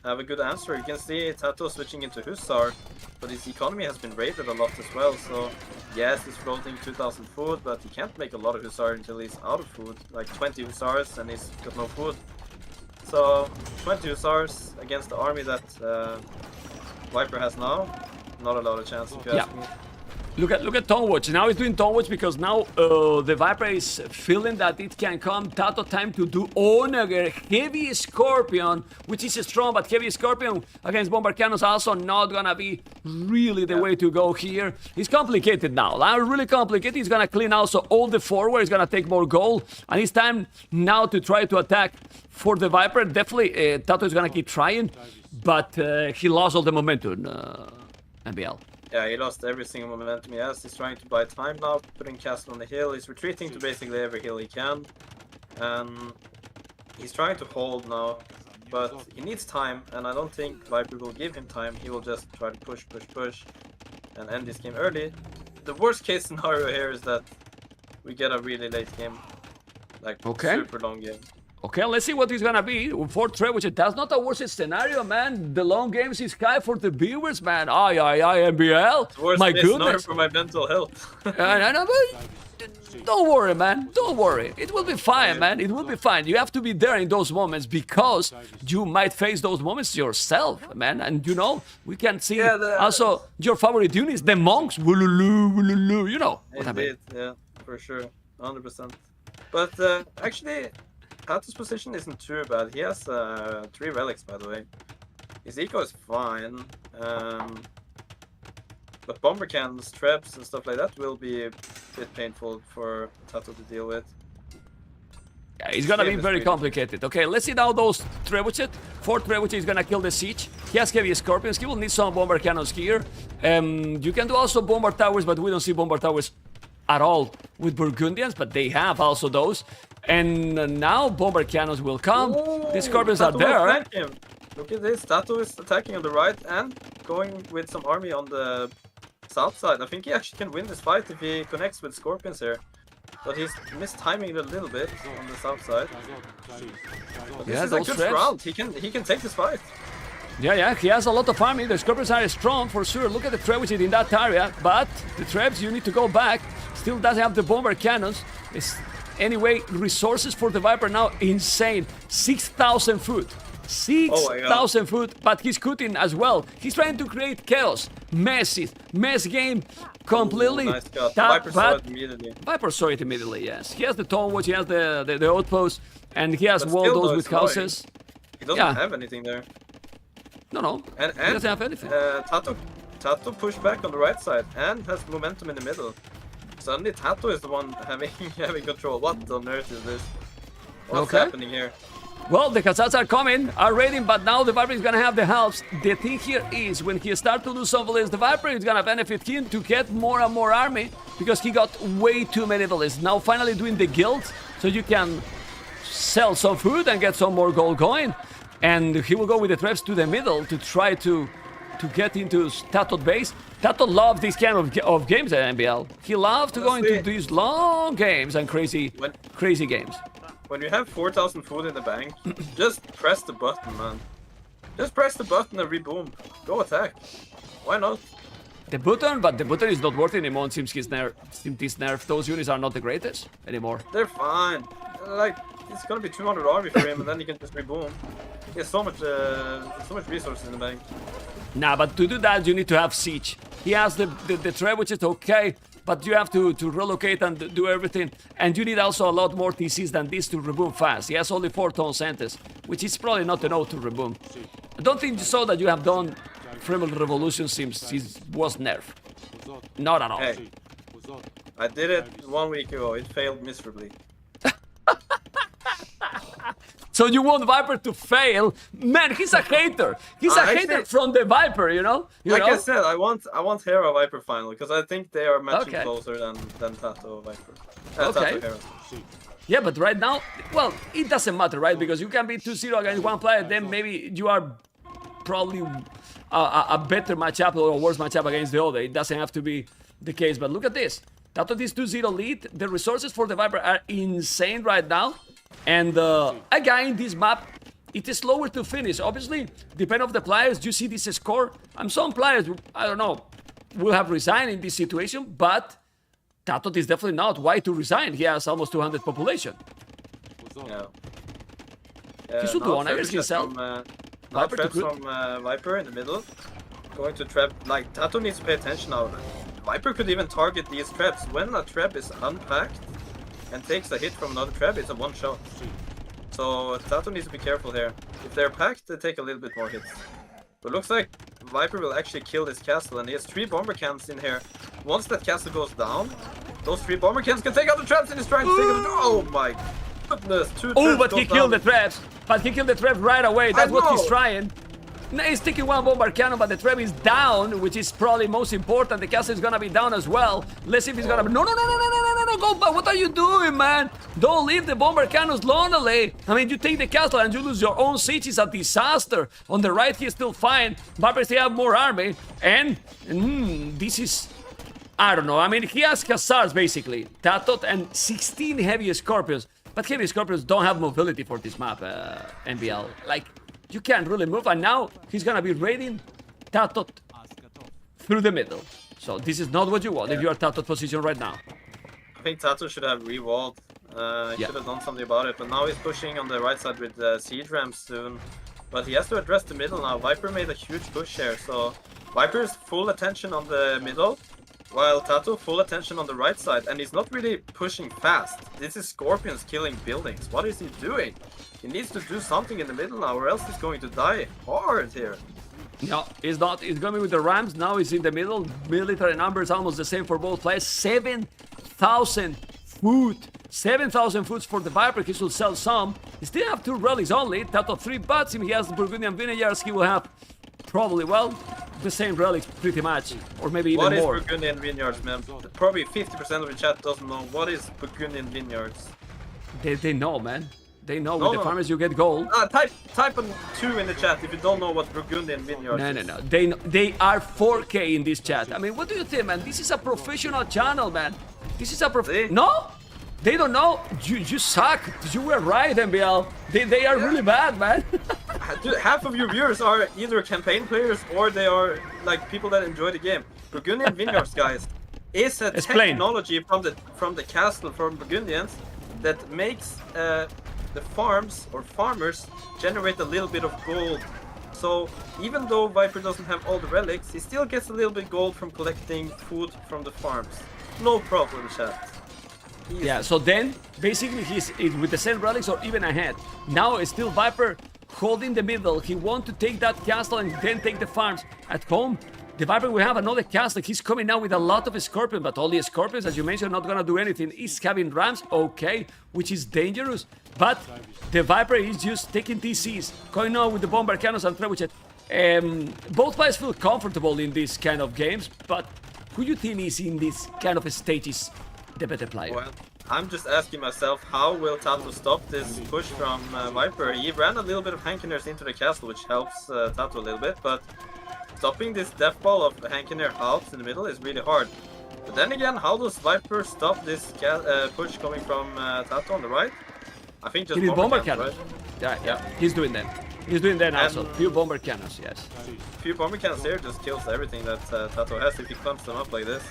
have a good answer. You can see TaToH switching into Hussar, but his economy has been raided a lot as well. So yes, he's floating 2,000 food, but he can't make a lot of Hussar until he's out of food. Like 20 Hussars and he's got no food. So 20 Hussars against the army that Viper has now, not a lot of chance if you ask me. Look at TaToH. Now he's doing TaToH because now the Viper is feeling that it can come TaToH time to do Onager. Heavy Scorpion, which is strong, but Heavy Scorpion against Bomber Cannons also not gonna be really the way to go here. It's complicated now. Really complicated. He's gonna clean also all the forward. He's gonna take more gold. And it's time now to try to attack for the Viper. Definitely TaToH is gonna keep trying, but he lost all the momentum, MBL. Yeah, he lost every single momentum he has. He's trying to buy time now, putting castle on the hill. He's retreating to basically every hill he can. And he's trying to hold now, but he needs time, and I don't think Viper will give him time. He will just try to push, and end this game early. The worst case scenario here is that we get a really late game. Like, super long game. Okay, let's see what it's gonna be for TaToH. That's not a worst scenario, man. The long games is high for the viewers, man. MBL. Worst My case goodness. scenario for my mental health. No, but don't worry, man. Don't worry. It will be fine, man. It will be fine. You have to be there in those moments because you might face those moments yourself, man. And you know, we can see also your favorite units, the monks. Wululu, wululu. You know what I mean. Yeah, for sure. 100%. But actually, TaToH's position isn't too bad. He has 3 relics, by the way. His eco is fine. But bomber cannons, traps, and stuff like that will be a bit painful for TaToH to deal with. Yeah, it's gonna be Same as very Sweden. complicated. Okay, let's see now those trebuchet. 4 trebuchet is gonna kill the siege. He has heavy scorpions. He will need some bomber cannons here. You can do also bomber towers, but we don't see bomber towers at all with Burgundians, but they have also those. And now bomber cannons will come. The scorpions are TaToH will there. flank him. Look at this. TaToH is attacking on the right and going with some army on the south side. I think he actually can win this fight if he connects with scorpions here. But he's mistiming it a little bit on the south side. But this Yeah, is a those good traps. round. He can take this fight. Yeah, he has a lot of army. The scorpions are strong for sure. Look at the trebuchet in that area. But the traps, you need to go back. Still doesn't have the bomber cannons. Anyway, resources for the Viper now insane. 6,000 food. 6,000 food, but he's cutting as well. He's trying to create chaos. Mess game. Completely. Ooh, nice cut. that Viper saw bad. it immediately. Viper saw it immediately, yes. He has the TaToH, he has the outpost, and he has But walled still, those though, with it's annoying. houses. He doesn't Yeah. have anything there. No. And He doesn't have anything. TaToH pushed back on the right side and has momentum in the middle. Suddenly TaToH is the one having control. What on earth is this? What's Okay. happening here? Well, the Khazars are coming, are raiding, but now the Viper is gonna have the helps. The thing here is, when he starts to lose some villains, the Viper is gonna benefit him to get more and more army, because he got way too many villains. Now finally doing the guild, so you can sell some food and get some more gold going. And he will go with the traps to the middle to try to get into TaToH base. TaToH loves these kind of games at MBL. He loves to go into Honestly, these long games and crazy games. When you have 4,000 food in the bank, just press the button, man. Just press the button and reboom. Go attack. Why not? The button, but the button is not worth anymore since this nerf. Those units are not the greatest anymore. They're fine. Like, it's gonna be 200 army for him, and then he can just reboom. He has so much resources in the bank. Nah, but to do that, you need to have siege. He has the trap, which is okay, but you have to relocate and do everything. And you need also a lot more TCs than this to reboom fast. He has only 4 ton centers, which is probably not enough to reboom. I don't think so that you have done Fremel Revolution since it was nerfed. Not at all. Hey, I did it 1 week ago. It failed miserably. So you want Viper to fail? Man, he's a hater. He's a Actually- hater from the Viper, you know? Like I said, I want Hera Viper final because I think they are matching Okay. closer than TaToH Viper. Okay. TaToH Hera. Yeah, but right now, well, it doesn't matter, right? Because you can be 2-0 against one player, then maybe you are probably a better matchup or a worse matchup against the other. It doesn't have to be the case. But look at this. TaToH is 2-0 lead. The resources for the Viper are insane right now. And again, this map, it is slower to finish. Obviously, depending on the players, you see this score. And some players, I don't know, will have resigned in this situation, but TaToH is definitely not. Why to resign? He has almost 200 population. Yeah. He should now honor Trebuchet himself. Now Viper to traps crit. from Viper in the middle. Going to trap. Like, TaToH needs to pay attention now. Viper could even target these traps. When a trap is unpacked and takes a hit from another trap, it's a one shot. So TaToH needs to be careful here. If they're packed, they take a little bit more hits. But looks like Viper will actually kill this castle, and he has 3 bomber cannons in here. Once that castle goes down, those 3 bomber cannons can take out the traps, and he's trying to take out the... Oh my goodness! 2 Oh, traps but he goes killed the down. traps. But he killed the trap right away. That's what he's know. trying. Now he's taking 1 bomber cannon, but the trap is down, which is probably most important. The castle is gonna be down as well. Let's see if he's gonna be... No, go back. What are you doing, man? Don't leave the bomber cannons lonely. I mean, you take the castle and you lose your own siege. It's a disaster. On the right, he's still fine. Viper still have more army. And this is... I don't know. I mean, he has Khazars, basically. TaToH and 16 heavy scorpions. But heavy scorpions don't have mobility for this map, NBL. Like, you can't really move. And now he's gonna be raiding TaToH through the middle. So this is not what you want if you are TaToH position right now. I think TaToH should have re-walled. He should have done something about it, but now he's pushing on the right side with siege ramps soon. But he has to address the middle now. Viper made a huge push here, so Viper's full attention on the middle. while TaToH full attention on the right side, and he's not really pushing fast. This is Scorpions killing buildings. What is he doing? He needs to do something in the middle now, or else he's going to die hard here. No, he's not. He's going with the Rams. Now he's in the middle. Military numbers almost the same for both players. 7,000 food. 7,000 foods for the Viper. He should sell some. He still have 2 relics only. TaToH 3 bots. If he has the Burgundian Vineyards, he will have probably, well, the same relics pretty much. Or maybe even more. What is Burgundian Vineyards, man? Probably 50% of the chat doesn't know. What is Burgundian Vineyards? They know, man. They know with the farmers you get gold. Type on 2 in the chat if you don't know what Burgundian Vineyards is. No. They are 4K in this chat. I mean, what do you think, man? This is a professional channel, man. This is a No? They don't know. You suck. You were right, MBL. They are really bad, man. Dude, half of your viewers are either campaign players or they are like people that enjoy the game. Burgundian Vineyards, guys, is a technology from the castle from Burgundians that makes the farms or farmers generate a little bit of gold. So even though Viper doesn't have all the relics, he still gets a little bit gold from collecting food from the farms. No problem, chat. Easy. Yeah, so then basically he's with the same relics or even ahead. Now it's still Viper holding the middle. He wants to take that castle and then take the farms. At home, the Viper will have another castle. He's coming now with a lot of Scorpions, but all the Scorpions, as you mentioned, not gonna do anything. He's having Rams, okay, which is dangerous. But the Viper is just taking TCs, going on with the Bomber Cannons and Trebuchet. Both players feel comfortable in these kind of games, but who you think is in this kind of stages the better player? Well, I'm just asking myself, how will TaToH stop this push from Viper? He ran a little bit of Hankiners into the castle, which helps TaToH a little bit, but stopping this death ball of Hankiner out in the middle is really hard. But then again, how does Viper stop this push coming from TaToH on the right? I think just bomber cannons. Right? Yeah, he's doing that. He's doing that also. Few bomber cannons, yes. Few bomber cannons here just kills everything that TaToH has if he clumps them up like this.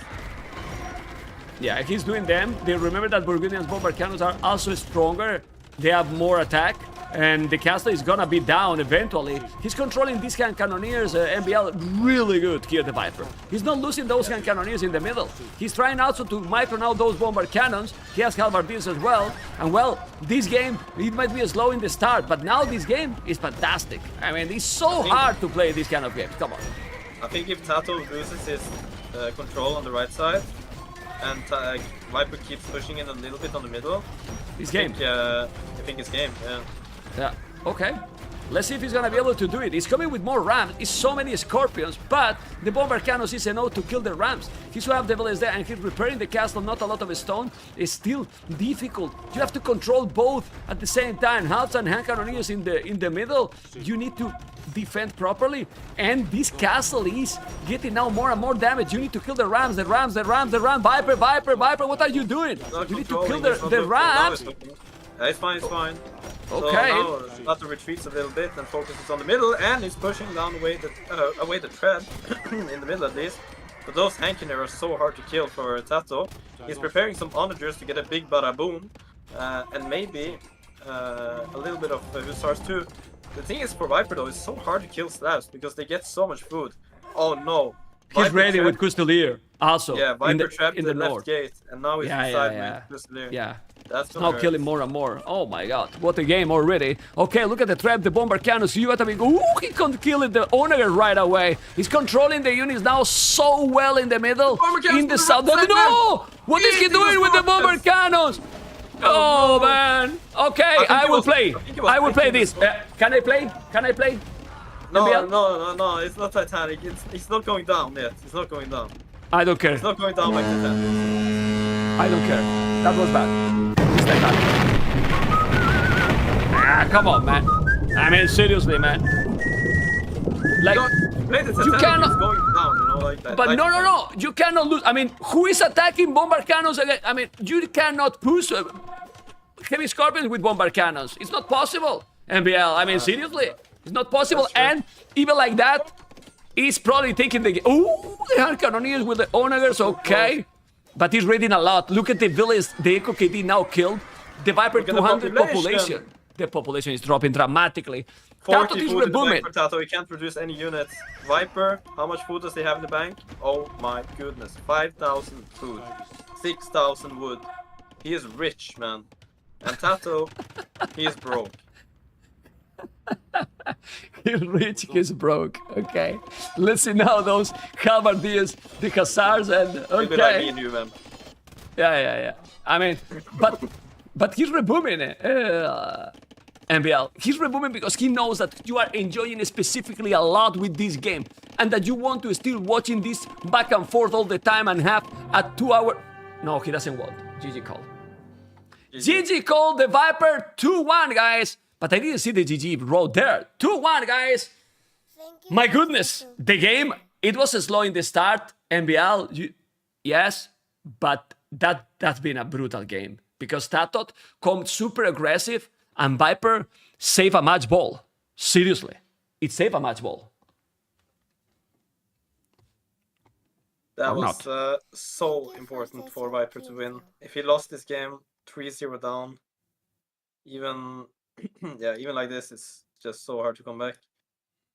Yeah, he's doing them. They remember that Burgundian's bomber cannons are also stronger. They have more attack, and the castle is gonna be down eventually. He's controlling these hand cannoneers, MBL, really good here, the Viper. He's not losing those hand cannoneers in the middle. He's trying also to micro now those bomber cannons. He has halberdiers as well. And well, this game, it might be slow in the start, but now this game is fantastic. I mean, it's so hard to play this kind of games. Come on. I think if TaToH loses his control on the right side, and Viper keeps pushing in a little bit on the middle, His game. I think it's game, yeah. Yeah, okay. Let's see if he's gonna be able to do it. He's coming with more Rams. It's so many Scorpions, but the Bomber Cannons is enough to kill the Rams. He should have the village there, and he's repairing the castle. Not a lot of stone. It's still difficult. You have to control both at the same time. Halves and hand cannoneers in the middle. You need to defend properly, and this castle is getting now more and more damage. You need to kill the Rams, the Rams. Viper, what are you doing? You need to kill the Rams. It's fine. Okay. So now TaToH retreats a little bit and focuses on the middle, and he's pushing down away the tread in the middle at least. But those Hankiner are so hard to kill for TaToH. He's preparing some onagers to get a big bada boom, and maybe a little bit of Hussars too. The thing is for Viper though, it's so hard to kill slabs because they get so much food. Oh no. He's Viper ready trapped, with Custelier also. Yeah, Viper trapped in the left north. gate, and now he's inside with Custelier. Yeah. That's now hurt. killing more and more. Oh my god, what a game already. Okay, look at the trap, the bomber cannons. You got to be. Ooh, he can kill the onager right away. He's controlling the units now so well in the middle. In the south. No! What is he doing with the bomber cannons? Oh man. Okay, I will play. I will play this. Can I play? No, it's not Titanic. It's not going down yet. It's not going down. I don't care. It's not going down like Titanic. I don't care. That was bad. It's Titanic. Ah, come on, man. I mean, seriously, man. Like, you cannot. It's going down, you know, like that. But like no. You cannot lose. I mean, who is attacking bomber cannons again? I mean, you cannot push heavy scorpions with bomber cannons. It's not possible. MBL. I mean, seriously, it's not possible. And even like that, he's probably taking the game. Ooh, the hand cannoneers with the onagers. Okay. But he's raiding a lot. Look at the village the Echo KD now killed. The Viper 200 population. the population is dropping dramatically. 40 TaToH is food in the bank rebooming. for TaToH. He can't produce any units. Viper, how much food does he have in the bank? Oh my goodness. 5,000 food. 6,000 wood. He is rich, man. And TaToH, he is broke. He's rich, he's broke. Okay. Let's see now those halberdiers, the hussars, and Maybe like me okay. and you, man. Yeah. I mean, but he's rebooming MBL. He's rebooming because he knows that you are enjoying specifically a lot with this game, and that you want to still watching this back and forth all the time and have a 2-hour. No, he doesn't want. GG call. GG call the Viper 2-1, guys. But I didn't see the GG road there. 2-1, guys. Thank you My for goodness, the the game, it was slow in the start. MBL, yes, but that's been a brutal game. Because TaToH come super aggressive and Viper save a match ball. Seriously, it saved a match ball. That Or was not. so important for Viper to win. If he lost this game 3-0 down, even yeah, even like this, it's just so hard to come back.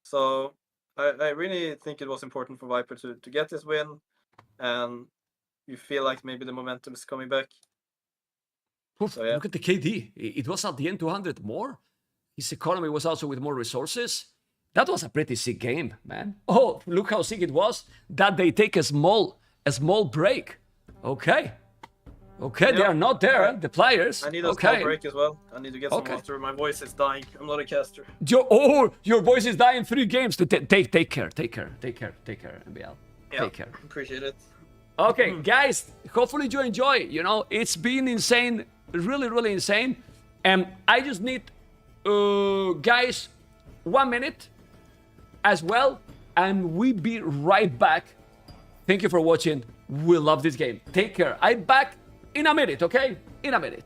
So I really think it was important for Viper to get this win, and you feel like maybe the momentum is coming back. Oof, So, yeah. Look at the KD. It was at the end 200 more. His economy was also with more resources. That was a pretty sick game, man. Oh, look how sick it was that they take a small break. Okay, they Yeah. are not there, the players. I need a okay. small break as well. I need to get some Okay. water. My voice is dying. I'm not a caster. Your voice is dying 3 games. Take care, MBL. Yeah, Take care. appreciate it. Okay, guys, hopefully you enjoy. You know, it's been insane, really insane. And I just need, guys, 1 minute as well, and we be right back. Thank you for watching. We love this game. Take care. I'm back in a minute, okay? In a minute.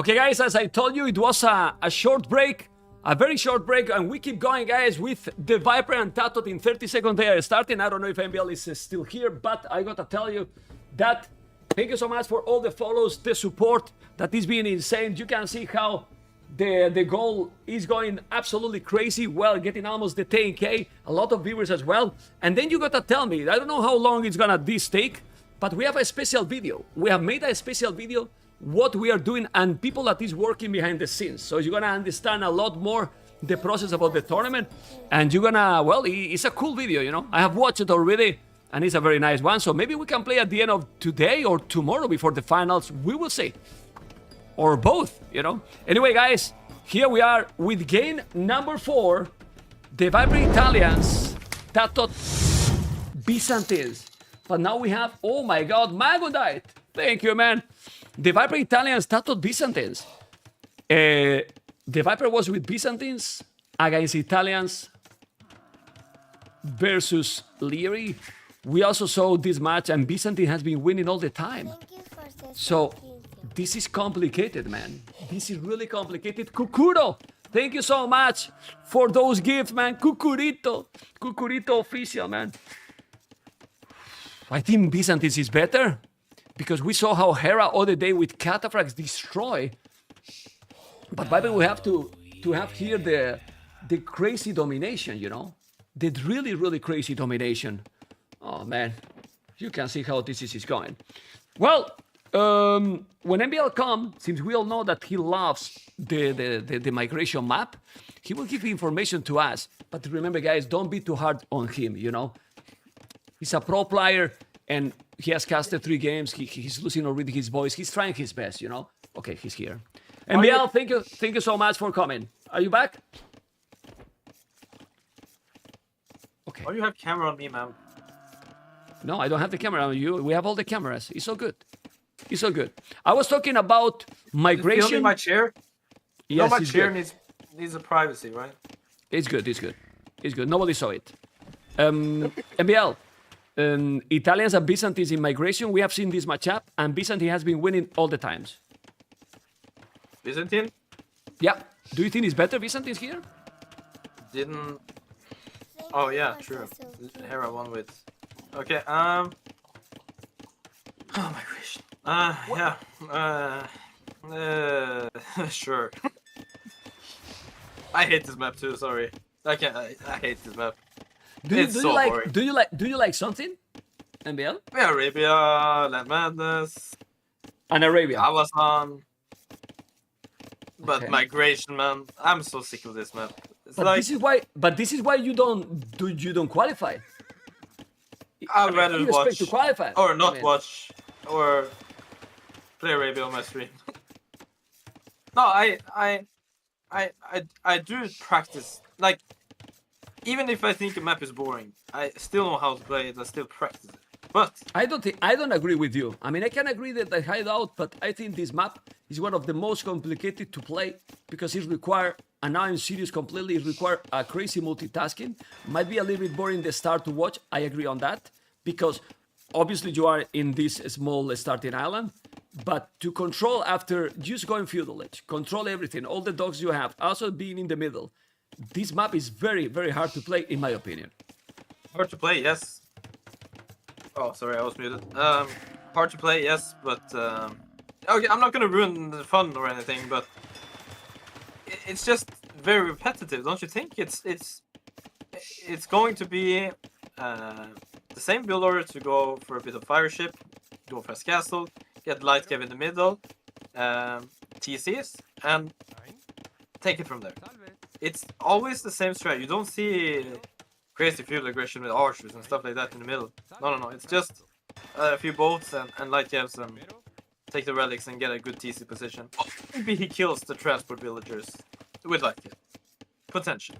Okay, guys, as I told you, it was a short break, a very short break, and we keep going, guys, with the Viper and TaToH in 30 seconds. They are starting. I don't know if MBL is still here, but I gotta tell you that thank you so much for all the follows, the support. That is being insane. You can see how the goal is going absolutely crazy. Well, getting almost the 10K, a lot of viewers as well. And then you gotta tell me, I don't know how long it's gonna this take, but we have a special video. We have made a special video what we are doing and people that is working behind the scenes. So you're gonna understand a lot more the process about the tournament, and you're gonna, well, it's a cool video, you know. I have watched it already, and it's a very nice one. So maybe we can play at the end of today or tomorrow before the finals. We will see. or both, you know. Anyway, guys, here we are with game number 4. The Viper Italians, TaToH Byzantines. But now we have, oh my god, Mago died. Thank you, man. The Viper Italians, TaToH Byzantines. The Viper was with Byzantines against Italians versus Leary. We also saw this match, and Byzantine has been winning all the time. Thank you for the So, subscription. this is complicated, man. This is really complicated. Kukuro, thank you so much for those gifts, man. Kukurito. Kukurito official, man. I think Byzantines is better because we saw how Hera other day with Cataphracts destroy. But Viper, we have to have here the crazy domination, you know? The really, really crazy domination. Oh, man. You can see how this is going. Well, when MBL come, since we all know that he loves the migration map, he will give information to us. But remember, guys, don't be too hard on him, you know? He's a pro player, and he has casted 3 games. He's losing already his voice. He's trying his best, you know? Okay, he's here. MBL, thank you so much for coming. Are you back? Okay. Why do you have camera on me, man? No, I don't have the camera on you. We have all the cameras. It's all good. It's all good. I was talking about migration. Filming my chair? Yes, no, my it's chair good. needs a privacy, right? It's good. It's good. It's good. Nobody saw it. MBL. Italians and Byzantines in migration. We have seen this matchup, and Byzantine has been winning all the times. Byzantine? Yeah. Do you think it's better Byzantines here? Didn't... Thank Oh you yeah, for true. the subscription. Hera won with... Okay, Oh my gosh. Yeah. Sure. I hate this map too, sorry. I hate this map. It's so boring. Do you like something? MBL? Yeah, Arabia, Land Madness, And Arabia. Avazan. But Okay. migration, man, I'm so sick of this map. It's But like this is why you don't qualify. I'd rather You expect watch to qualify. or I not mean, watch or play Arabia on my stream. No, I do practice. Like, even if I think a map is boring, I still know how to play it. I still practice it. But I don't agree with you. I mean, I can agree that I hide out, but I think this map is one of the most complicated to play because it requires, and now I'm serious completely, it requires a crazy multitasking. Might be a little bit boring the start to watch. I agree on that because obviously you are in this small starting island, but to control after just going feudal age, control everything, all the dogs you have, also being in the middle. This map is very, very hard to play, in my opinion. hard to play, yes. Oh, sorry, I was muted. Hard to play, yes, but okay, I'm not gonna ruin the fun or anything, but it's just very repetitive, don't you think? It's going to be the same build order to go for a bit of fire ship, go fast castle, get light cave in the middle, TCs, and take it from there. It's always the same strat. You don't see crazy field aggression with archers and stuff like that in the middle. No. It's just a few boats and light caves and take the relics and get a good TC position. Maybe he kills the transport villagers with light cave. Potentially.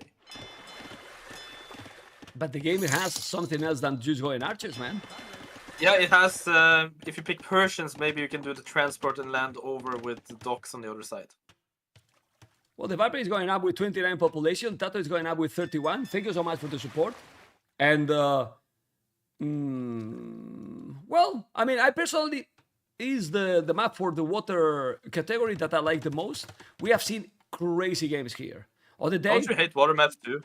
But the game has something else than just going archers, man. Yeah, it has. If you pick Persians, maybe you can do the transport and land over with the docks on the other side. Well, the Viper is going up with 29 population. TaToH is going up with 31. Thank you so much for the support. And, well, I mean, I personally is the map for the water category that I like the most. We have seen crazy games here. On the day, Don't you hate water maps too?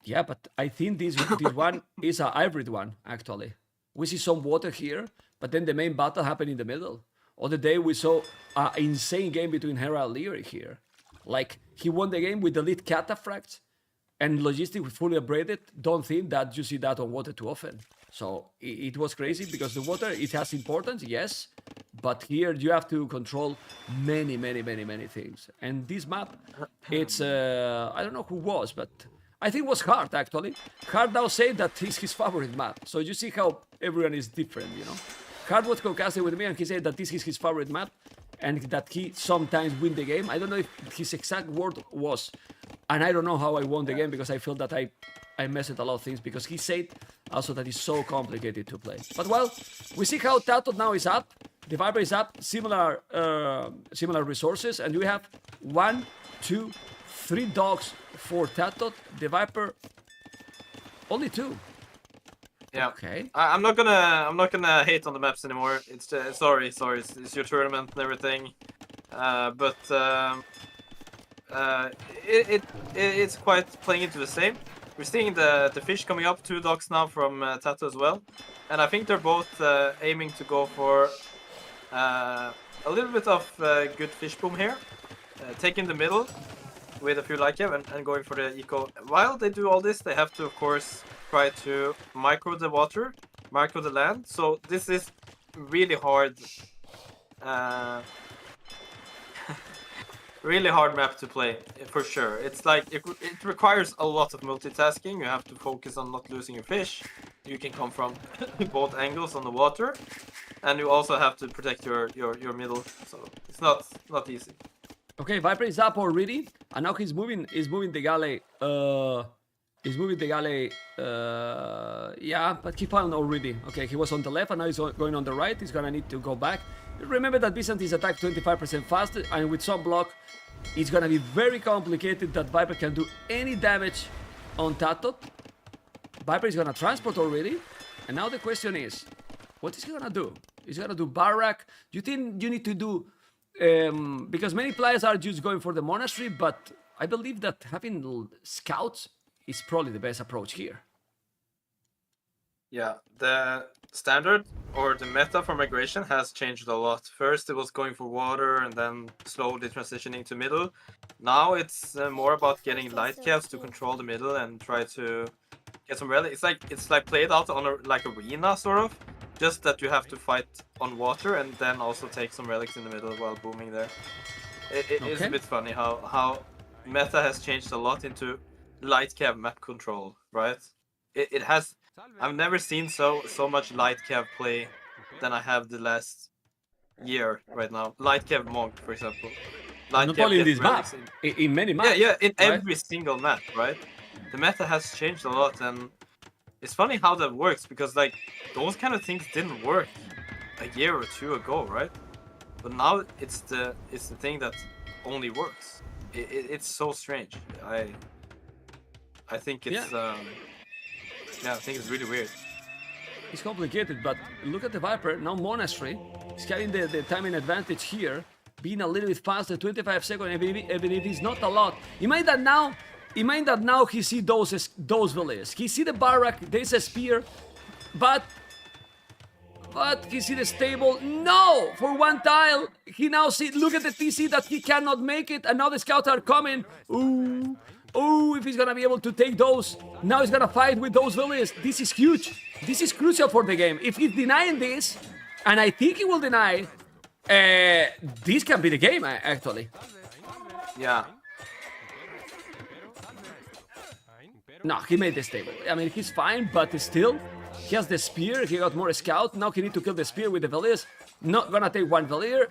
yeah, but I think this one is a hybrid one, actually. We see some water here, but then the main battle happened in the middle. On the day, we saw an insane game between Hera and Leary here. Like, he won the game with the lead cataphracts and logistic fully upgraded. Don't think that you see that on water too often. So it was crazy because the water, it has importance, yes. But here you have to control many things. And this map, it's, I don't know who was, but I think it was Hard, actually. Hard now said that it's his favorite map. So you see how everyone is different, you know. Hard was co-casting with me and he said that this is his favorite map. and that he sometimes win the game. I don't know if his exact word was, and I don't know how I won the game because I feel that I messed a lot of things because he said also that it's so complicated to play. But well, we see how TaToH now is up. The Viper is up, similar resources, and we have 1, 2, 3 dogs for TaToH. The Viper only 2. Yeah. Okay. I'm not gonna hate on the maps anymore. It's sorry, it's your tournament and everything, but it's quite playing into the same. We're seeing the fish coming up, 2 dogs now from TaToH as well, and I think they're both aiming to go for a little bit of good fish boom here, taking the middle with a few light cave and going for the eco. While they do all this, they have to of course try to micro the water, micro the land. So this is really hard, really hard map to play for sure. It's like it requires a lot of multitasking. You have to focus on not losing your fish. You can come from both angles on the water, and you also have to protect your middle. So it's not easy. Okay, Viper is up already, and now he's moving the galley. He's moving the galley. Yeah, but he found already. Okay, he was on the left, and now he's going on the right. He's gonna need to go back. Remember that Byzantine's attack 25% faster, and with some block, it's gonna be very complicated that Viper can do any damage on TaToH. Viper is gonna transport already, and now the question is, what is he gonna do? Is he gonna do barrack? Do you think you need to do? Because many players are just going for the monastery, but I believe that having scouts is probably the best approach here. Yeah, the standard or the meta for migration has changed a lot. First it was going for water and then slowly transitioning to middle. Now it's more about getting light caps to control the middle and try to get some relics. It's like played out on a like arena sort of. Just that you have to fight on water and then also take some relics in the middle while booming there. It is a bit funny how meta has changed a lot into light cav map control, right? It has. I've never seen so much light cav play than I have the last year right now. Light cav monk, for example. Light Not only in this map, in in many maps. yeah, in right? every single map, right? The meta has changed a lot, and it's funny how that works because like those kind of things didn't work a year or 2 ago, right? But now it's the thing that only works. It's so strange. I think it's yeah, I think it's really weird. It's complicated, but look at the Viper now. Monastery is having the timing advantage here, being a little bit faster, 25 seconds. Even if it's not a lot, it might that now he see those villages. He see the barrack. There's a spear, but he see the stable. No, for one tile. He now see. Look at the TC that he cannot make it, and now the scouts are coming. Ooh. Oh, if he's gonna be able to take those. Now he's gonna fight with those villages. This is huge. This is crucial for the game. If he's denying this, and I think he will deny, this can be the game, actually. Yeah. No, he made the stable. I mean, he's fine, but still, he has the spear. He got more scout. Now he need to kill the spear with the villages. Not gonna take one villager.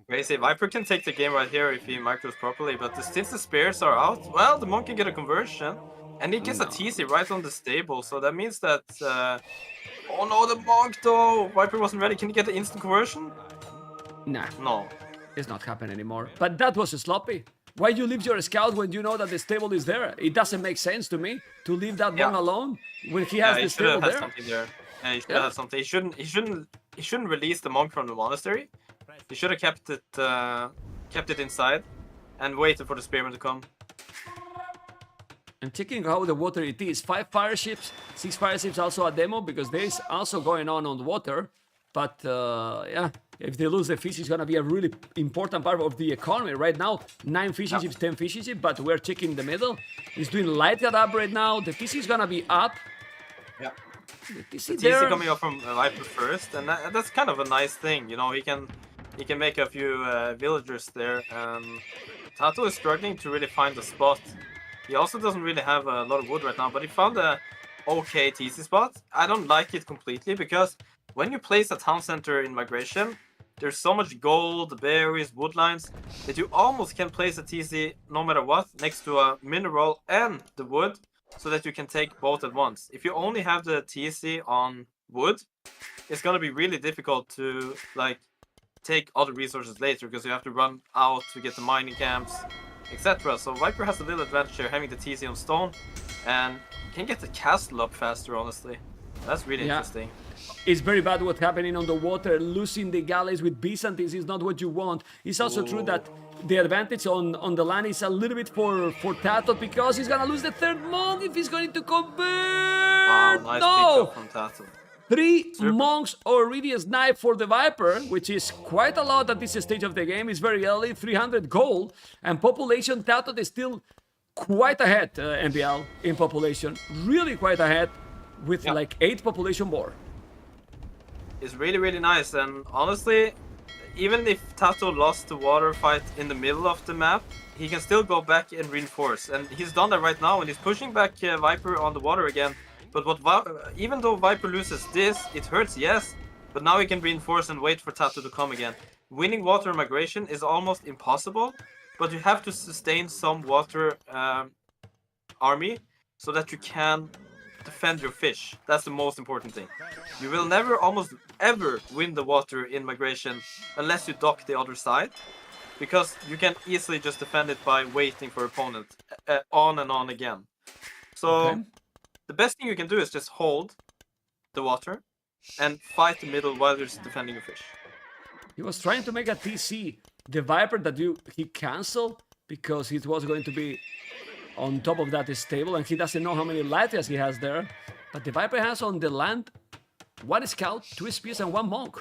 Crazy. Viper can take the game right here if he micros properly, but since the spears are out, well, the monk can get a conversion, and he gets a TC right on the stable, so that means that... oh no, the monk though! Viper wasn't ready. Can he get the instant conversion? Nah, No. it's not happening anymore. But that was sloppy. Why you leave your scout when you know that the stable is there? It doesn't make sense to me to leave that one alone when he has Yeah, the he should stable have had there. something there. Yeah, he should have had something. He shouldn't release the monk from the monastery. He should have kept it inside and waited for the spearman to come. And checking how the water it is. 5 fire ships, 6 fire ships also a demo because there is also going on the water. But yeah, if they lose the fish, it's gonna be a really important part of the economy. Right now, 9 fishing ships, 10 fishing ships, but we're checking the middle. He's doing light cut up right now. The TC is gonna be up. Yeah. The TC TC there. coming up from Viper first, and that's kind of a nice thing. You know, he can make a few villagers there. TaToH is struggling to really find a spot. He also doesn't really have a lot of wood right now, but he found a okay TC spot. I don't like it completely because when you place a town center in migration, there's so much gold, berries, woodlines that you almost can place a TC no matter what next to a mineral and the wood, so that you can take both at once. If you only have the TC on wood, it's gonna be really difficult to like take other resources later because you have to run out to get the mining camps, etc. So Viper has a little advantage here having the TC on stone and can get the castle up faster, honestly. That's really interesting. It's very bad what's happening on the water. Losing the galleys with Byzantines is not what you want. It's also true that the advantage on the land is a little bit for TaToH because he's gonna lose the third monk if he's going to convert. Wow, nice pick up from TaToH. 3 monks already sniped for the Viper, which is quite a lot at this stage of the game. It's very early, 300 gold, and population TaToH is still quite ahead, MBL, in population. Really quite ahead with like 8 population more. It's really, really nice, and honestly, even if TaToH lost the water fight in the middle of the map, he can still go back and reinforce, and he's done that right now, and he's pushing back Viper on the water again. But even though Viper loses this, it hurts, yes, but now he can reinforce and wait for TaToH to come again. Winning water migration is almost impossible, but you have to sustain some water army so that you can defend your fish. That's the most important thing. You will never, almost ever, win the water in migration unless you dock the other side, because you can easily just defend it by waiting for opponent on and on again. So the best thing you can do is just hold the water and fight the middle while you're defending your fish. He was trying to make a TC. The Viper that he canceled because he was going to be on top of that stable, and he doesn't know how many Latvias he has there. But the Viper has on the land 1 scout, 2 spears, and 1 monk,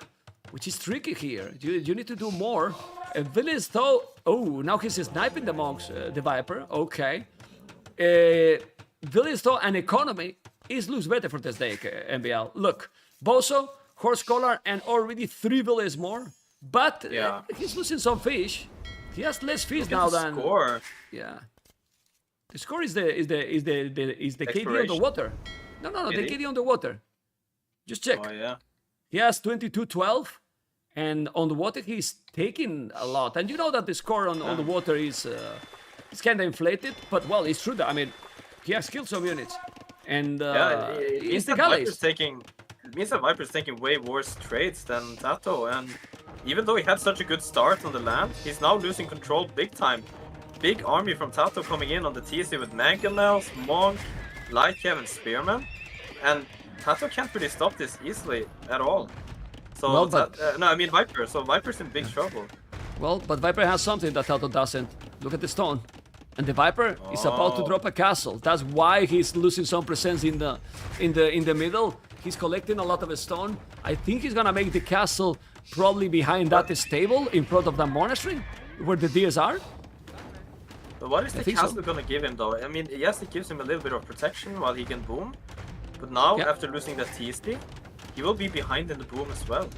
which is tricky here. You need to do more. Villis, though, oh, now he's sniping the monks, the Viper. Okay. Villis, though, and economy looks better for this day, MBL. Look, Boso, Horse Collar, and already 3 Villis more. But he's losing some fish. He has less fish now than. Score. Yeah. The score is the KD on the water. No, the KD on the water. Just check. Oh yeah. He has 22-12, and on the water he's taking a lot. And you know that the score on the water is kind of inflated, but well, it's true that he has killed some units, and it's the galleys. It means that Viper's taking way worse trades than TaToH, and even though he had such a good start on the land, he's now losing control big time. Big army from TaToH coming in on the TC with Mangonels, Monk, Lightcav, and Spearman, and TaToH can't really stop this easily at all. So Viper. So Viper's in big trouble. Well, but Viper has something that TaToH doesn't. Look at the stone, and the Viper is about to drop a castle. That's why he's losing some presence in the middle. He's collecting a lot of stone. I think he's gonna make the castle probably behind that stable in front of the monastery, where the deers are. But what is the castle gonna give him though? Yes, it gives him a little bit of protection while he can boom. But now, after losing that TSD, he will be behind in the boom as well.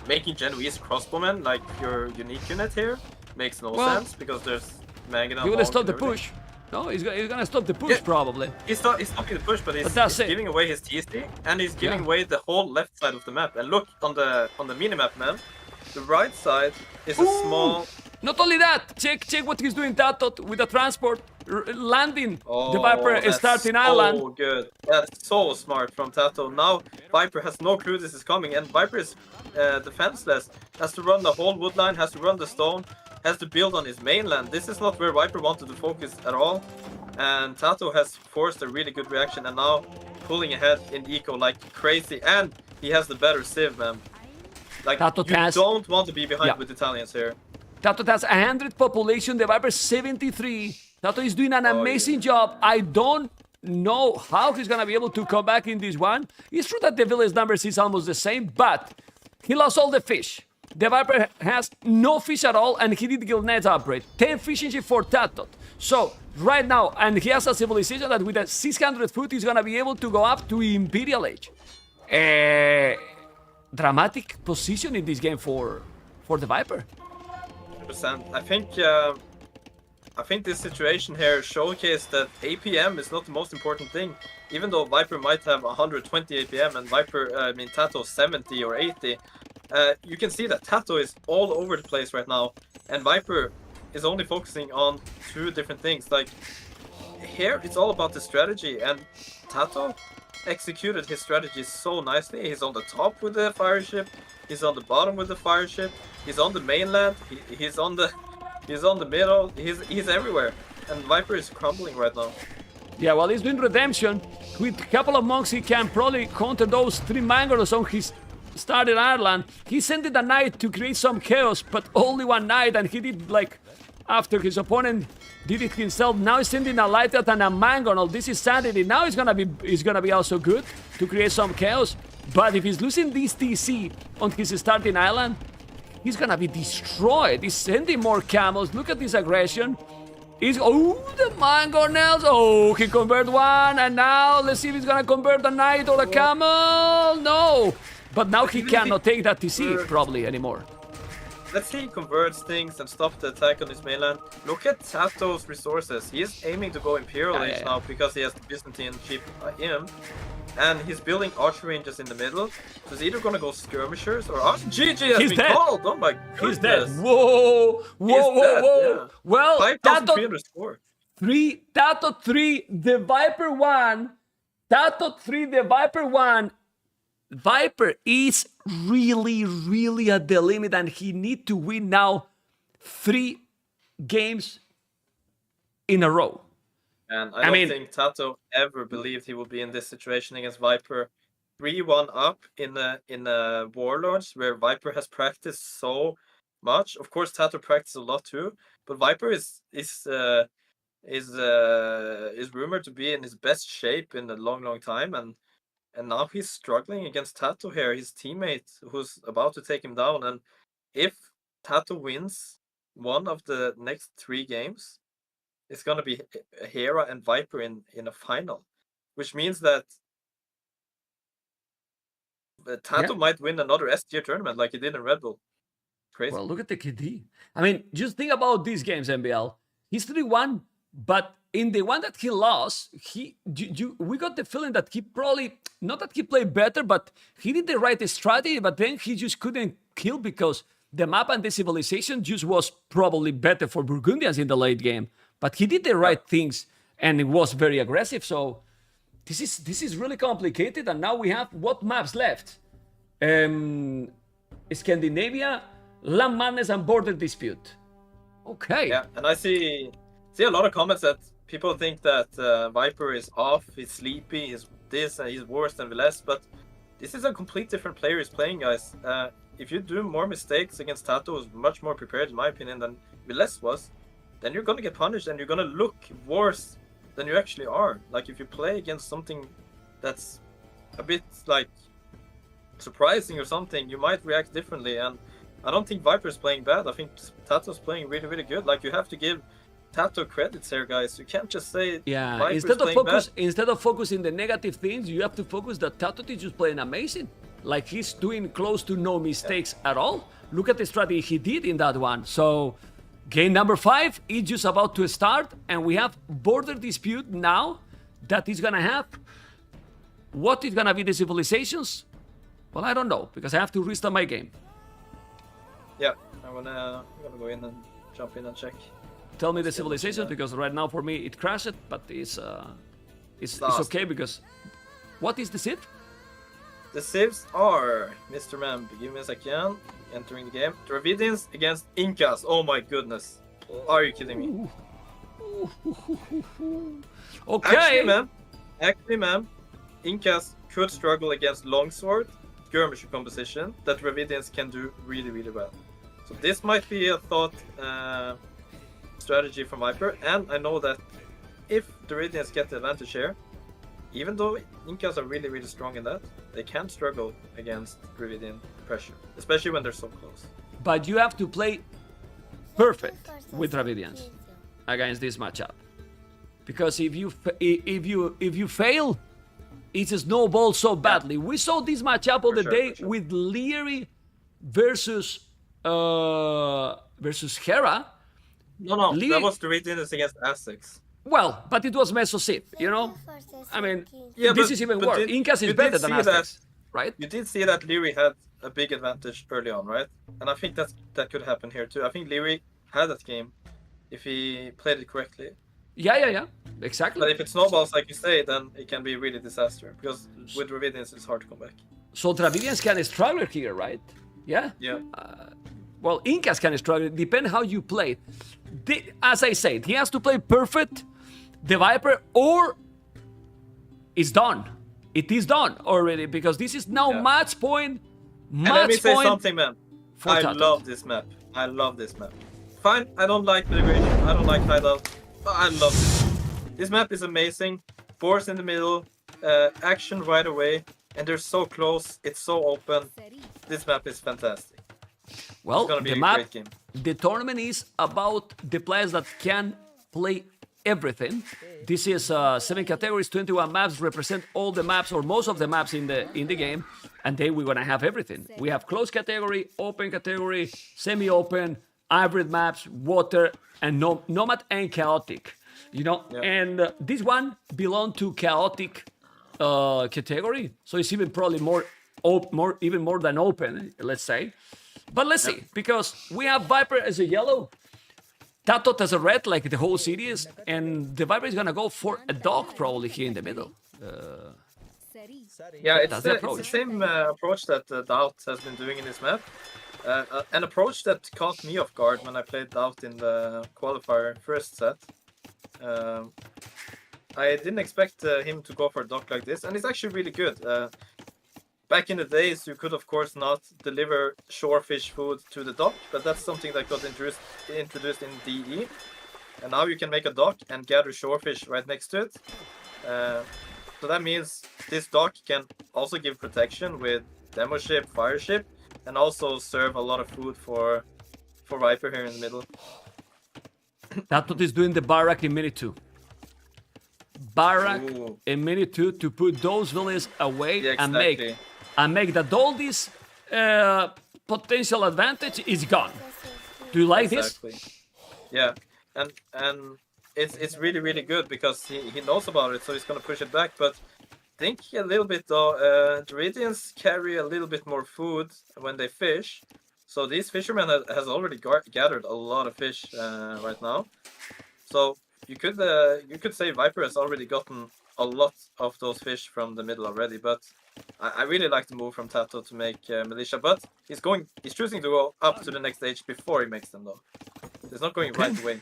Making Genoese crossbowmen like your unique unit here makes no sense because there's Mangonel. He would stop the push. No, he's gonna stop the push probably. He's stopping the push, but he's giving away his TSD and he's giving away the whole left side of the map. And look on the minimap, man. The right side is a small. Not only that, check what he's doing TaToH with the transport landing. The Viper is starting island. Oh, good. That's so smart from TaToH. Now Viper has no clue this is coming, and Viper is defenseless. Has to run the whole wood line, has to run the stone, has to build on his mainland. This is not where Viper wanted to focus at all. And TaToH has forced a really good reaction and now pulling ahead in eco like crazy. And he has the better civ, man. Like, you don't want to be behind with Italians here. TaToH has 100 population, the Viper 73. TaToH is doing an amazing job. I don't know how he's gonna be able to come back in this one. It's true that the village numbers is almost the same, but he lost all the fish. The Viper has no fish at all, and he did kill net upgrade. 10 efficiency for TaToH. So, right now, and he has a civilization that with a 600 foot is gonna be able to go up to Imperial Age. Dramatic position in this game for the Viper. 100%. I think this situation here showcased that APM is not the most important thing. Even though Viper might have 120 APM and TaToH 70 or 80, you can see that TaToH is all over the place right now, and Viper is only focusing on 2 different things. Like here, it's all about the strategy, and TaToH executed his strategy so nicely. He's on the top with the fire ship, he's on the bottom with the fire ship, he's on the mainland, he's on the middle, he's everywhere, and Viper is crumbling right now. Yeah, well, he's doing redemption. With a couple of monks, he can probably counter those 3 Mangoros on his started Ireland. He sent it a knight to create some chaos, but only 1 knight, and he did like after his opponent did it himself. Now he's sending a Lighted and a Mangonel. This is Sanity. Now it's gonna be also good to create some chaos. But if he's losing this TC on his starting island, he's gonna be destroyed. He's sending more camels. Look at this aggression. The Mangonels. Oh, he converted 1, and now let's see if he's gonna convert a knight or a camel. No, but now he cannot take that TC probably anymore. Let's see he converts things and stop the attack on his mainland. Look at TaToH's resources. He is aiming to go Imperial Age now because he has the Byzantine ship him. And he's building archer ranges in the middle. So he's either gonna go skirmishers or GG has been called! Oh my goodness! He's dead! Whoa! Yeah. Well, 5,300 score. TaToH 3, the Viper 1. TaToH 3, the Viper 1. Viper is really at the limit, and he need to win now 3 games in a row. And I don't think TaToH ever believed he would be in this situation against Viper. 3-1 up in the Warlords, where Viper has practiced so much. Of course, TaToH practiced a lot too, but Viper is rumored to be in his best shape in a long time, and now he's struggling against TaToH here, his teammate who's about to take him down. And if TaToH wins 1 of the next 3 games, it's gonna be Hera and Viper in a final, which means that TaToH might win another S-tier tournament like he did in Red Bull. Crazy. Well, look at the KD. I mean, just think about these games, MBL. He's 3-1, but in the one that he lost, we got the feeling that he probably, not that he played better, but he did the right strategy, but then he just couldn't kill because the map and the civilization just was probably better for Burgundians in the late game. But he did the right things, and it was very aggressive. So this is really complicated. And now we have what maps left? Scandinavia, Land Madness, and Border Dispute. Okay. Yeah, and I see a lot of comments that people think that Viper is off, he's sleepy, he's this, and he's worse than Velez. But this is a complete different player he's playing, guys. If you do more mistakes against TaToH, who's much more prepared, in my opinion, than Velez was, then you're gonna get punished and you're gonna look worse than you actually are. Like if you play against something that's a bit like surprising or something, you might react differently. And I don't think Viper's playing bad. I think TaToH's playing really good. Like you have to give TaToH credits here, guys. You can't just say Viper's instead of focusing the negative things, you have to focus that TaToH is just playing amazing. Like he's doing close to no mistakes at all. Look at the strategy he did in that one. So game number 5 is just about to start, and we have Border Dispute now that is gonna have. What is gonna be the civilizations? Well, I don't know because I have to restart my game. Yeah, I'm gonna go in and jump in and check. Tell me the civilizations because right now for me it crashed, but it's okay because what is the civ? The civs are Mr. Man. Give me a second. Entering the game. Dravidians against Incas. Oh my goodness. Are you kidding me? Okay. Actually, ma'am, Incas could struggle against longsword, skirmisher composition that Dravidians can do really well. So this might be a thought strategy from Viper, and I know that if Dravidians get the advantage here, even though Incas are really strong in that, they can struggle against Dravidian pressure, especially when they're so close. But you have to play perfect with Dravidians against this matchup, because if you fail, it's a snowball so badly. We saw this matchup of the day with Leary versus Hera. No, that was Dravidians against Aztecs. Well, but it was Meso Civ, you know? I mean, this is even worse. Incas is better than Aztecs. right? You did see that Leary had a big advantage early on, right? And I think that could happen here too. I think Leary had that game if he played it correctly. Yeah. Exactly. But if it snowballs, like you say, then it can be really disaster. Because with Dravidians, it's hard to come back. So Dravidians can struggle here, right? Yeah? Yeah. Well, Incas can struggle, depend how you play. As I said, he has to play perfect, the Viper, or it's done. It is done already, because this is now match point. And let me say point something, man. I TaToH. love this map. I love this map. Fine, I don't like migration, I don't like hideout, but I love this. This map is amazing. Boars in the middle, action right away, and they're so close, it's so open. This map is fantastic. Well, It's gonna be the a map, great game. the tournament is about the players that can play everything. This is 7 categories, 21 maps, represent all the maps or most of the maps in the game, and then we're gonna have everything. We have closed category, open category, semi-open, hybrid maps, water, and nomad and chaotic. You know, and this one belongs to chaotic category, so it's even probably even more than open, let's say. But let's see, because we have Viper as a yellow, TaToH as a red, like the whole series, and the Viper is gonna go for a dog probably here in the middle. Yeah, it's That's the, the it's the approach. same approach that TaToH has been doing in this map. An approach that caught me off guard when I played TaToH in the qualifier first set. I didn't expect him to go for a dock like this, and it's actually really good. Back in the days, you could of course not deliver shorefish food to the dock, but that's something that got introduced in DE. And now you can make a dock and gather shorefish right next to it. So that means this dock can also give protection with demo ship, fire ship, and also serve a lot of food for Viper here in the middle. TaToH is doing the barrack in minute 2. Barrack Ooh. in minute 2 to put those villages away Yeah, and exactly. make that all this potential advantage is gone. Do you like Exactly. Yeah, and it's really good because he knows about it, so he's gonna push it back. But think a little bit though. Druidians carry a little bit more food when they fish, so these fishermen has already gathered a lot of fish right now. So you could say Viper has already gotten a lot of those fish from the middle already. But I really like the move from TaToH to make Militia, but he's choosing to go up to the next stage before he makes them though. He's not going right away.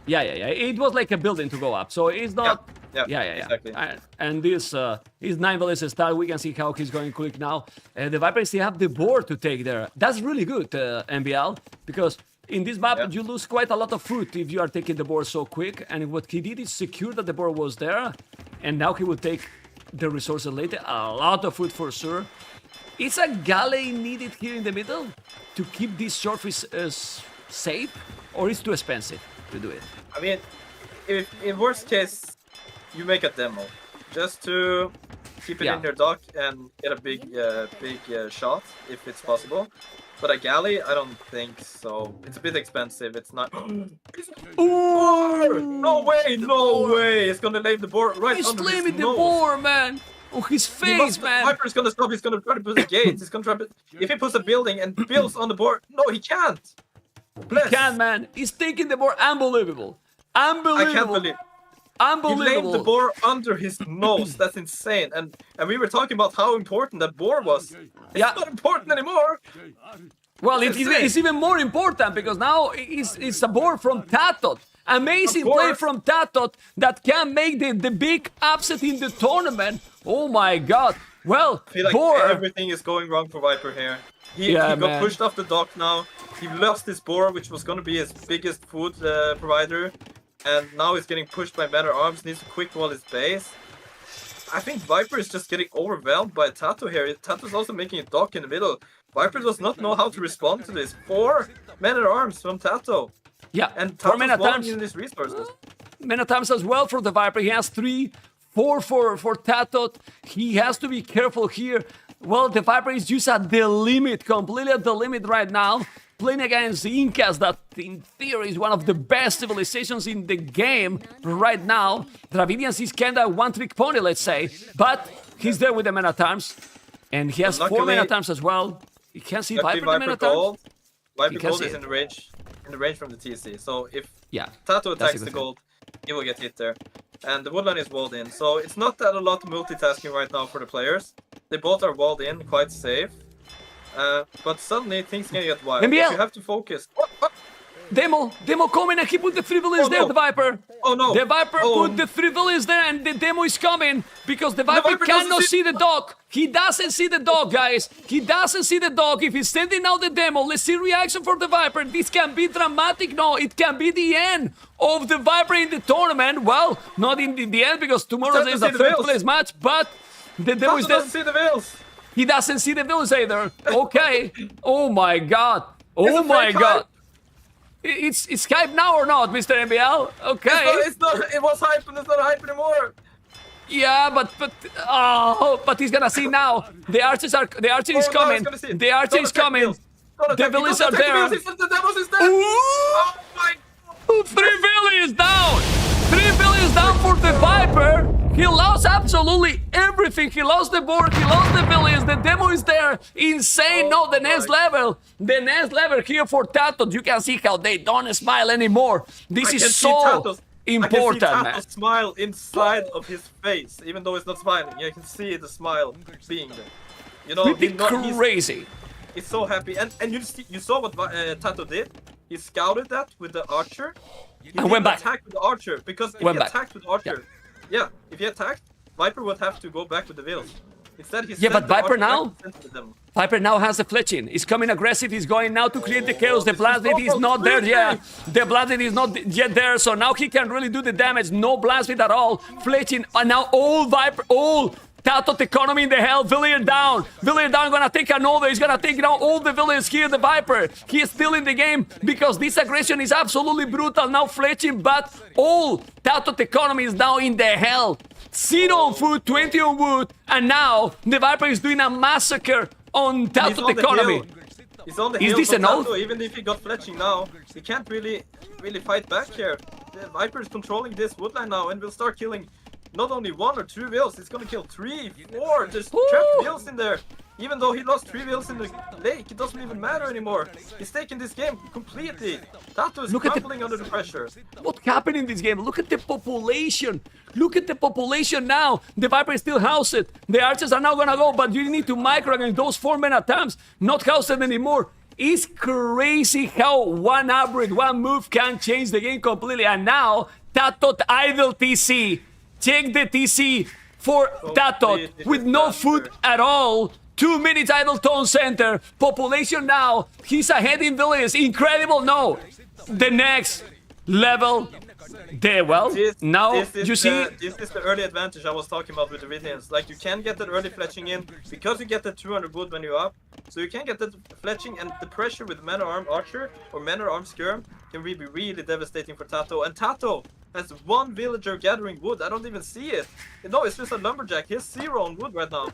Yeah. It was like a building to go up, so it's not. Yeah, exactly. And this is 9 villages start. We can see how he's going quick now. The Vipers still have the board to take there. That's really good, MBL, because in this map you lose quite a lot of food if you are taking the board so quick. And what he did is secure that the board was there, and now he will take the resources later. A lot of food for sure. Is a galley needed here in the middle to keep this shortfish safe, or is it too expensive to do it? I mean, if in worst case, you make a demo just to keep it in your dock and get a big shot if it's possible. But a galley, I don't think so. It's a bit expensive. It's not. Boar! No way! It's gonna lay the boar right He's under his slamming the nose. board, man! On his face, man! Viper's gonna stop. He's gonna try to put the gates. He's gonna try to. If he puts a building and builds on the board, no, he can't. Bless. He can, man. He's taking the board. Unbelievable. Unbelievable. I can't believe. He laid the boar under his nose. That's insane. And we were talking about how important that boar was. It's not important anymore. Well, it's even more important because now it's a board from TaToH. Amazing play from TaToH that can make the big upset in the tournament. Oh my god. Well, I feel like boar. everything is going wrong for Viper here. He got pushed off the dock now. He lost his boar, which was going to be his biggest food provider. And now he's getting pushed by Men-at-Arms, needs to quick wall his base. I think Viper is just getting overwhelmed by TaToH here. TaToH is also making a dock in the middle. Viper does not know how to respond to this. 4 Men-at-Arms from TaToH. Yeah, And 4 TaToH's Men-at-Arms. in his resources. Men-at-Arms as well for the Viper. He has 3, 4 for TaToH. He has to be careful here. Well, the Viper is just at the limit, completely at the limit right now. Playing against the Incas, that in theory is one of the best civilizations in the game right now. Dravidians is kinda one-trick pony, let's say. But he's there with the Men-at-Arms. And he has 4 luckily- mana times as well. He can't see Luckily, Viper the mana times. Gold. Viper can Gold see is it. in the range from the TC. So if Yeah. TaToH that's a attacks good the thing. gold, he will get hit there. And the woodline is walled in. So it's not that a lot of multitasking right now for the players. They both are walled in, quite safe. But suddenly things can get wild. MBL. If you have to focus. What? Demo coming and he put the 3 villains Oh, there, no. the Viper. Oh no! The Viper Oh, put the 3 villains there and the Demo is coming because the Viper, Viper doesn't cannot see- see the dog. He doesn't see the dog, guys. He doesn't see the dog. If he's sending out the Demo, let's see reaction for the Viper. This can be dramatic. No, it can be the end of the Viper in the tournament. Well, not in the end because tomorrow Doesn't is a see the 3rd veils. place match, but the Demo is TaToH there. doesn't see the veils. He doesn't see the villains either. Okay. Oh my god. It's Oh a my fake god. hype. It's hype now or not, Mr. MBL? Okay. It's not. It was hype, and it's not hype anymore. Yeah, but he's gonna see now. The archer is Oh, now he's coming. gonna see it. The archer Don't is attack coming. Bills. Don't The attack- villains don't are attack the there. Bills, the Demos is there. Ooh! Oh my! 3 villains down. 3 villains down for the Viper. He lost absolutely everything. He lost the board. He lost the villains. The Demo is there. Insane. No, the next level. The next level here for TaToH. You can see how they don't smile anymore. This I can is see so TaToH. important, I can see man. TaToH smile inside of his face, even though it's not smiling. I can see the smile being there. You know, Pretty he's crazy. so happy. And you saw what TaToH did. He scouted that with the archer. He And went didn't back. attack with the archer because if Went he back. attacked with archer, if he attacked, Viper would have to go back with the veils. Instead, he Yeah, sent but the Viper archer back now? to center them. Viper now has the fletching. He's coming aggressive. He's going now to create the chaos. The this is blast is not there almost yet. The blast is not yet there. So now he can really do the damage. No blast at all. Fletching. And now all Viper, all TaToH economy in the hell. Villian down. Villian down. Gonna take another. He's gonna take down all the villains here. The Viper. He is still in the game because this aggression is absolutely brutal. Now fletching, but all TaToH economy is now in the hell. 0 on food, 20 on wood, and now the Viper is doing a massacre on He's TaToH on the economy. hill. He's on the Is hill this for an oath? TaToH, even if he got fletching now, he can't really fight back here. The Viper is controlling this woodline now and will start killing not only 1 or 2 wheels, he's gonna kill 3, 4. There's trapped wheels in there. Even though he lost 3 wheels in the lake, it doesn't even matter anymore. He's taking this game completely. TaToH is Look at the- crumbling under the pressure. What happened in this game? Look at the population. Look at the population now. The Viper is still housed. The archers are now gonna go, but you need to micro against those 4 men attempts. Not housed anymore. It's crazy how one upgrade, one move can change the game completely. And now, TaToH idle TC. Check the TC for TaToH with no food at all. 2 minutes idle tone center. Population now. He's ahead in villages. Incredible. No. The next level. Now you see. This is the early advantage I was talking about with the Ridians. Like, you can get that early fletching in because you get that 200 wood when you're up. So you can get that fletching, and the pressure with Man-at-Arm Archer or Man-at-Arm Skirm can really be really devastating for TaToH. And TaToH has 1 villager gathering wood. I don't even see it. No, it's just a lumberjack. He has 0 on wood right now.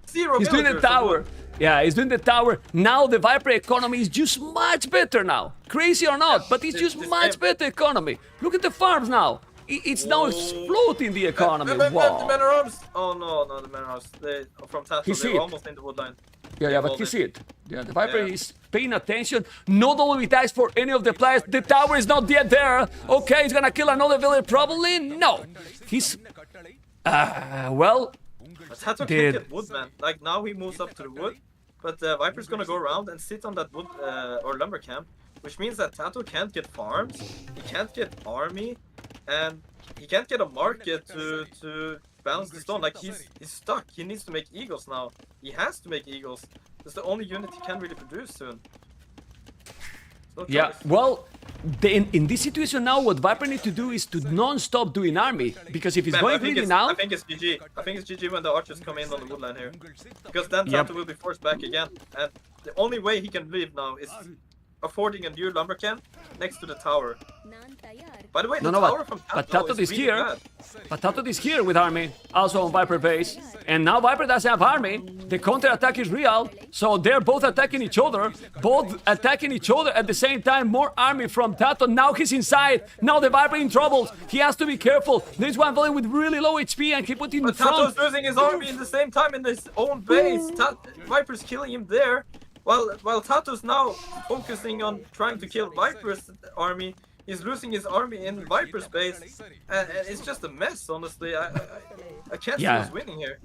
0 He's doing the villagers on tower. wood. Yeah, he's doing the tower. Now the Viper economy is just much better now. Crazy or not, but it's just this much game- better economy. Look at the farms now. It's now exploding the economy. The Wow. Man-at-Arms. Oh no, the Man-at-Arms. They from He TaToH. see They it. were almost in the woodline. Yeah, but hold you it. see it. Yeah, the Viper Yeah. is paying attention. No double dice for any of the players. The tower is not yet there. Okay, he's gonna kill another villager. Probably no. He's well. TaToH can Did- get wood, man. Like, now he moves up to the wood, but Viper's gonna go around and sit on that wood or lumber camp, which means that TaToH can't get farms, he can't get army, and he can't get a market to balance the stone. Like, he's stuck. He needs to make eagles now. He has to make eagles. That's the only unit he can really produce soon. No Yeah, choice. well, in this situation now, what Viper need to do is to non-stop doing army, because if he's Man, going greedy now, I think it's GG. I think it's GG when the archers come in on the woodline here. Because then Yep. TaToH will be forced back again. And the only way he can leave now is affording a new lumber camp next to the tower. By the way, No, the no, tower from but TaToH TaToH is really here. bad. But TaToH is here with army, also on Viper base. And now Viper doesn't have army. The counter attack is real. So they're both attacking each other. Both attacking each other at the same time. More army from TaToH. Now he's inside. Now the Viper in trouble. He has to be careful. There's one villain with really low HP and he put in the But front. TaToH's losing his army in the same time in his own base. Viper's killing him there. While TaToH's now focusing on trying to kill Viper's army, he's losing his army in Viper's base. And it's just a mess, honestly. I can't see who's winning here.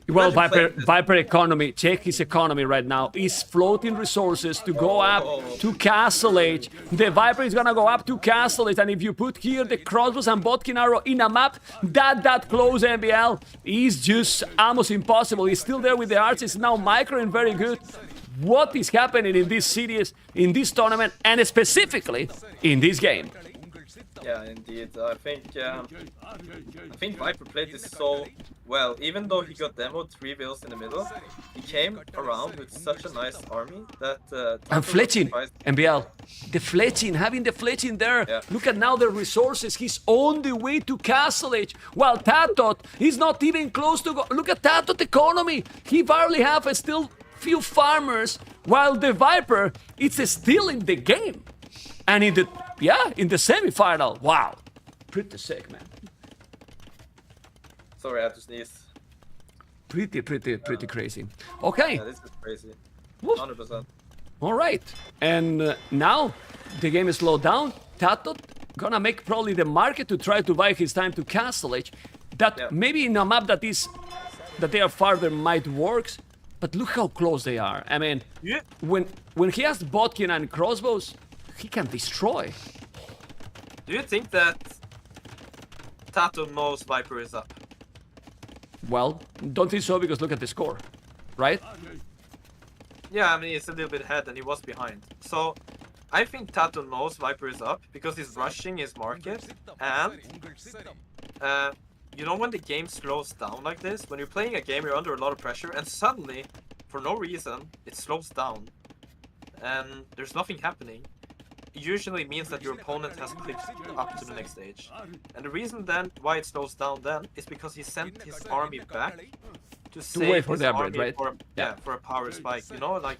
Well, Imagine playing this. Viper economy, check his economy right now. He's floating resources to go up to Castle Age. The Viper is gonna go up to Castle Age, and if you put here the crossbows and Botkin arrow in a map that close, MBL, is just almost impossible. He's still there with the arts. It's now microing very good. What is happening in this series, in this tournament, and specifically in this game? Yeah, indeed. I think Viper played this so well. Even though he got demoed 3 vills in the middle, he came around with such a nice army that... And fletching, MBL. The fletching, having the fletching there. Yeah. Look at now the resources. He's on the way to Castle Age. While TaToH is not even close to go. Look at TaToH economy. He barely have still few farmers. While the Viper, it's still in the game. And in the semi-final. Wow. Pretty sick, man. Sorry, I had to sneeze. Pretty crazy. Okay. Yeah, this is crazy. Woof. 100%. All right, and now the game is slowed down. TaToH gonna make probably the market to try to buy his time to Castle Age. That maybe in a map that they are farther might works, but look how close they are. I mean, when he has Botkin and crossbows, he can destroy. Do you think that TaToH knows Viper is up? Well, don't think so because look at the score, right? Yeah, I mean, he's a little bit ahead and he was behind. So, I think TaToH knows Viper is up because he's rushing his market. And, you know when the game slows down like this? When you're playing a game, you're under a lot of pressure and suddenly, for no reason, it slows down. And there's nothing happening. It usually means that your opponent has clicked up to the next stage. And the reason then why it slows down then is because he sent his army back to save wait for his the army upgrade, right? for a power spike. You know, like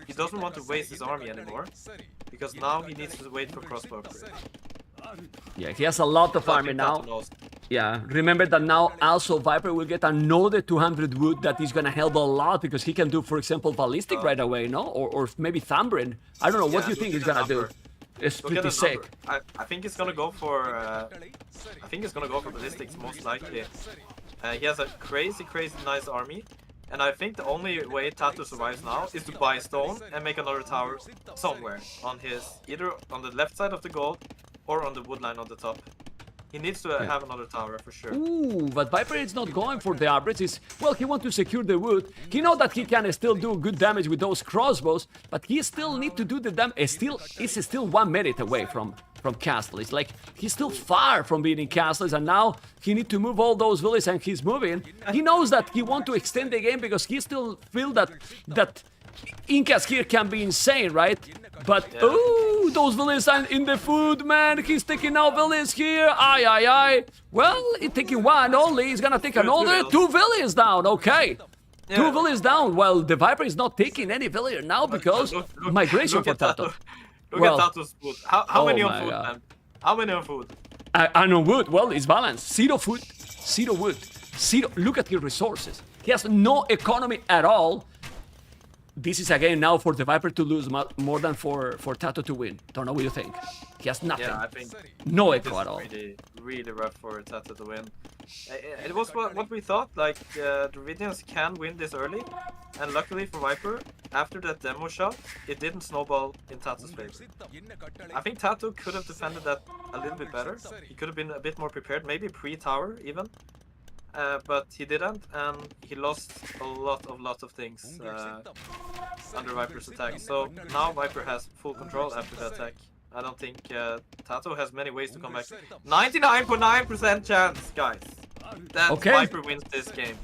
he doesn't want to waste his army anymore because now he needs to wait for crossbow upgrade. Yeah, he has a lot of army now. Yeah, remember that now also Viper will get another 200 wood that is gonna help a lot because he can do, for example, ballistic right away, no? Or maybe Thumbrin. I don't know. What do you think he's gonna do? It's pretty sick. I think he's gonna go for. I think he's gonna go for ballistics most likely. He has a crazy nice army, and I think the only way TaToH survives now is to buy stone and make another tower somewhere on his either on the left side of the gold or on the wood line on the top. He needs to have another tower for sure. Ooh, but Viper is not going for the upgrades. Well, he wants to secure the wood. He knows that he can still do good damage with those crossbows, but he still need to do the damage. It's still 1 minute away from Castle. It's like he's still far from being in Castles, and now he need to move all those villages, and he's moving. He knows that he want to extend the game because he still feel that Incas here can be insane, right? But ooh, those villains are in the food, man. He's taking out villains here. Aye. Well, he's taking one only. He's gonna take another 2 villains down. Okay. Yeah. 2 villains down. Well, the Viper is not taking any villager now because migration for TaToH. Look at TaToH's food. How many on food, man? How many on food? And on wood, well, it's balanced. 0 food, 0 wood, 0. Look at his resources. He has no economy at all. This is a game now for the Viper to lose more than for TaToH to win. Don't know what you think. He has nothing. Yeah, I think no echo at all. Really rough for TaToH to win. It was what we thought. Like Dravidians can win this early, and luckily for Viper, after that demo shot, it didn't snowball in TaToH's favor. I think TaToH could have defended that a little bit better. He could have been a bit more prepared, maybe pre-tower even. But he didn't, and he lost a lot of things under Viper's attack. So now Viper has full control after the attack. I don't think TaToH has many ways to come back. 99.9% chance, guys, that Viper wins this game.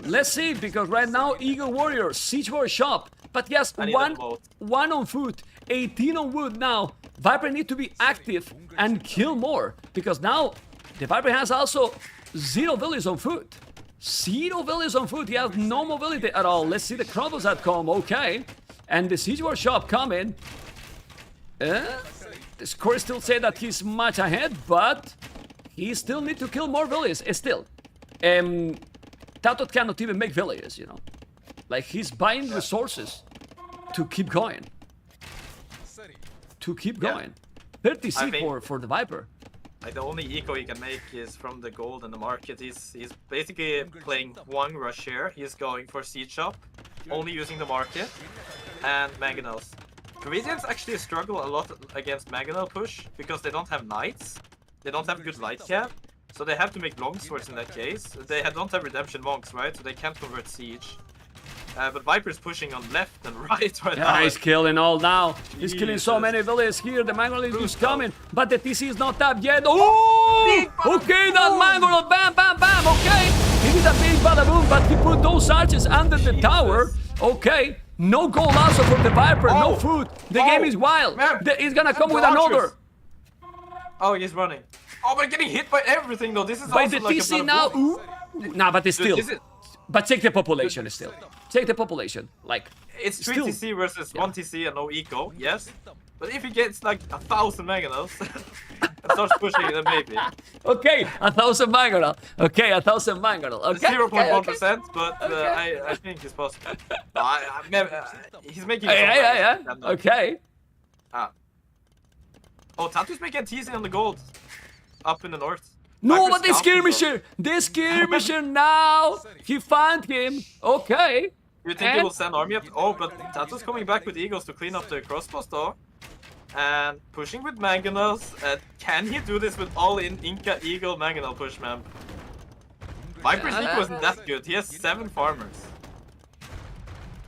Let's see, because right now Eagle Warrior, Siege War Shop, but yes, one on foot 18 on wood now. Viper need to be active and kill more, because now the Viper has also 0 villages on foot. 0 villages on foot. He has no mobility at all. Let's see the crumbles that come. Okay. And the Siege Workshop coming. The score still say that he's much ahead, but he still need to kill more villages. Still. TaToH cannot even make villages, you know. Like, he's buying resources to keep going. To keep going. 30 C for the Viper. Like, the only eco he can make is from the gold in the market. He's basically playing one rush here. He's going for Siege Shop, only using the market, and Mangonels. Dravidians actually struggle a lot against Mangonel push because they don't have knights. They don't have good light cap. So they have to make longswords in that case. They don't have redemption monks, right? So they can't convert siege. But Viper's pushing on left and right now. He's killing all now. He's killing so many villages here. The Mangonel is just coming, but the TC is not up yet. Oh! Okay, that Mangonel, bam, bam, bam. Okay, he did a big bada boom, but he put those archers under the tower. Okay, no gold also for the Viper, no food. The game is wild. He's gonna come with another. Oh, he's running. Oh, but getting hit by everything though. This is by also the like TC now. Nah, but it's still. But check the population still. Check the population. Like, it's 3 still, TC versus 1 TC and no eco, yes. But if he gets like 1,000 Mangonels and starts pushing, then maybe. Okay, 1,000 Mangonel. Okay, 1,000 Mangonel. Okay. 0.1%, but I think it's possible. He's making. Yeah. Okay. Oh, TaToH's making TC on the gold. Up in the north. No, but the skirmisher! The skirmisher now! He found him! Okay. You think he will send army up? Oh, but TaToH's coming back with eagles to clean up the crossbows though. And pushing with Mangonels. Can he do this with all-in Inca Eagle Mangonel push, man? Viper's eco isn't that good. He has 7 farmers.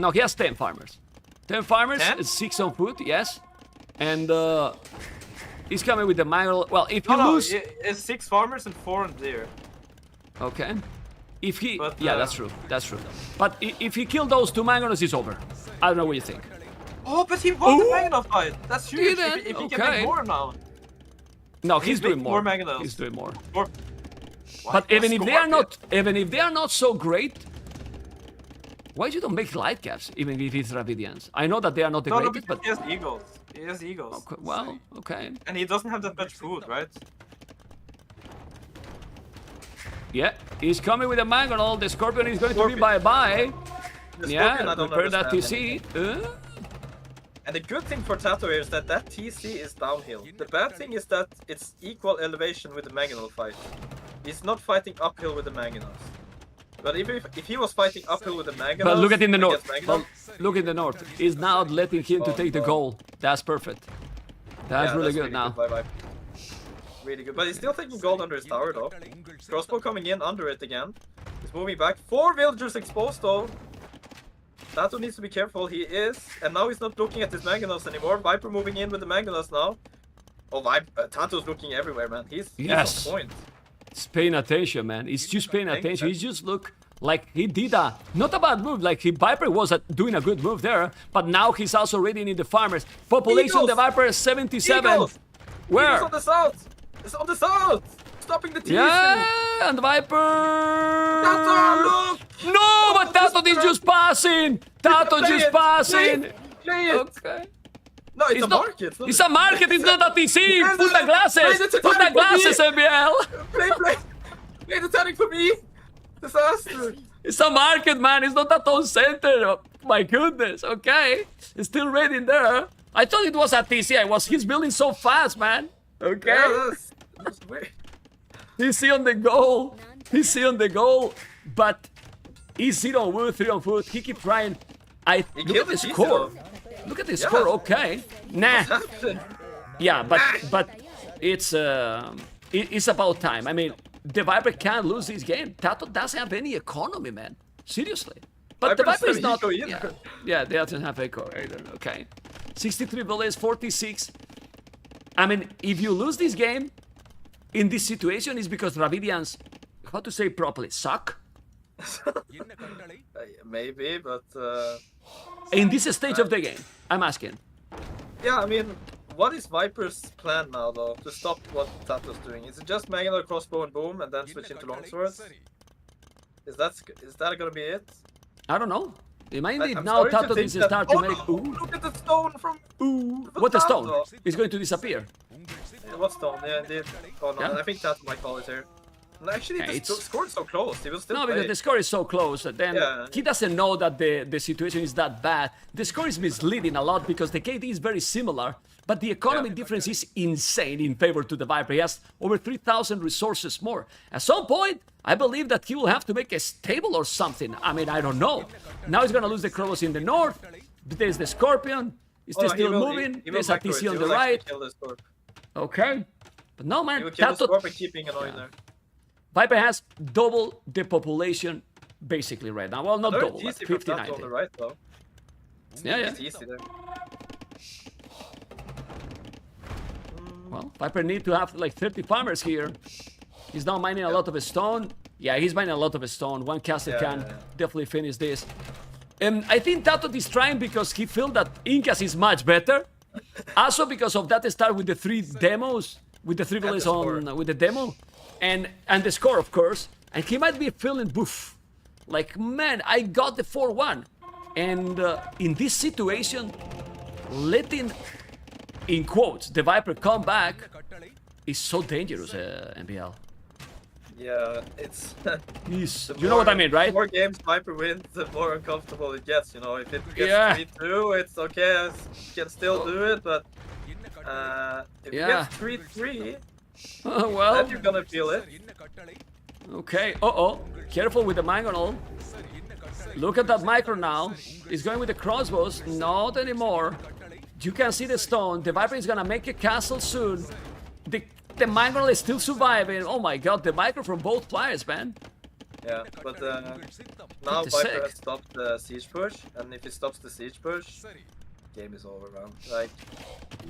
No, he has 10 farmers. 10 farmers, 10? 6 on foot, yes. And he's coming with the Mangonel. Well, if you No, lose... it's 6 farmers and 4 on deer. Okay. If he... But, yeah, that's true. That's true. But if he killed those 2 Mangonels, it's over. I don't know what you think. Oh, but he won the Mangonel fight. That's huge. If he can make more now. No, he's doing more. Mangonels. He's doing more. But even if they are not so great, why you don't make light caps even if it's Dravidians? I know that they are not the greatest, but he has eagles. He has eagles. Okay, well, okay. And he doesn't have that much food, right? Yeah, he's coming with a Mangonel. The Scorpion is going to be bye-bye. Yeah, prepare that TC. And the good thing for TaToH is that TC is downhill. The bad thing is that it's equal elevation with the Mangonel fight. He's not fighting uphill with the Mangonels. But if he was fighting uphill with the Mangonels... But look at in the north. Well, look in the north. He's now letting him to take the goal. That's perfect. That's really good now. Good. Really good. But he's still taking gold under his tower though. Crossbow coming in under it again. He's moving back. 4 villagers exposed though. TaToH needs to be careful. He is. And now he's not looking at his Mangonels anymore. Viper moving in with the Mangonels now. Oh, TaToH's looking everywhere, man. He's on point. He's paying attention, man. He's just paying attention. He just look like he did not a bad move. Like Viper was doing a good move there, but now he's also reading in the farmers. Population, Eagles! The Viper is 77. Eagles! Where? Eagles on the south. It's on the south. Stopping the TC. Yeah, and Viper. TaToH, look! No, but TaToH is just passing. TaToH just passing. Play it. Okay. No, it's a market. It's a market, it's not a TC! Put the glasses! Put the glasses, MBL! Play the Titanic for me! Disaster! It's a market, man, it's not a town center! Oh, my goodness, okay? It's still ready there. I thought it was a TC, he's building so fast, man! Okay? Yeah, that's weird. TC on the goal! TC on the goal! But he's 0 on wood, 3 on foot, he keeps trying. Look at the score! Look at the score, okay. Nah. Yeah, but it's about time. I mean, the Viper can't lose this game. TaToH doesn't have any economy, man. Seriously. But the Viper is not... Yeah, they doesn't have eco either, okay. 63 villages, 46. I mean, if you lose this game, in this situation, it's because Dravidians, how to say properly, suck? Maybe, but... In this stage of the game, I'm asking. Yeah, I mean, what is Viper's plan now, though, to stop what TaToH's doing? Is it just Mangular, crossbow, and boom, and then switch into longswords? Is that gonna be it? I don't know. It might I'm indeed now starting to TaToH think is that- start to oh, make. no, Ooh, look at the stone from. ooh. What the stone? TaToH. It's going to disappear. Yeah, what stone? Yeah, indeed. Oh no, Yeah. I think TaToH might call it here. No, actually, Yeah, the it's- score's so close. He will still No, play. because the score is so close. Then Yeah. he doesn't know that the situation is that bad. The score is misleading a lot because the KD is very similar, but the economy Yeah. difference is insane in favor to the Viper. He has over 3,000 resources more. At some point, I believe that he will have to make a stable or something. I mean, I don't know. Now he's gonna lose the Krobos in the north. There's the Scorpion. Is Oh, this he still will- moving? he will There's a macro it. TC He on the will actually right. kill the Scorp. Okay. But no, He man. will kill the TaToH, Scorp and keeping annoying there. Viper has double the population basically right now. Well, not Very double, but easy from 50, TaToH on 90. the right, though. Yeah, yeah. It's easy there. Well, Viper need to have like 30 farmers here. He's now mining a lot of stone. Yeah, he's mining a lot of stone. One caster Yeah, can yeah, yeah. definitely finish this. I think TaToH is trying because he feels that Incas is much better. Also because of that start with the 3 demos, with the 3 the villages score. on with the demo, and the score of course. And he might be feeling boof, like man, I got the 4-1, and in this situation, letting in quotes the Viper come back is so dangerous, MBL. Yeah, it's. He's, the you know what I more- mean, right? The more games Viper wins, the more uncomfortable it gets. You know, if it gets Yeah. 3-2, it's okay. You can still do it, but if Yeah. it gets 3-3, Well, then you're gonna feel it. okay. Uh-oh. Careful with the mangonel. Look at that micro now. He's going with the crossbows. Not anymore. You can see the stone. The Viper is gonna make a castle soon. The mangonel is still surviving. Oh my god, the micro from both players, man. Yeah, but now Pretty Viper sick. has stopped the siege push, and if he stops the siege push, game is over, man.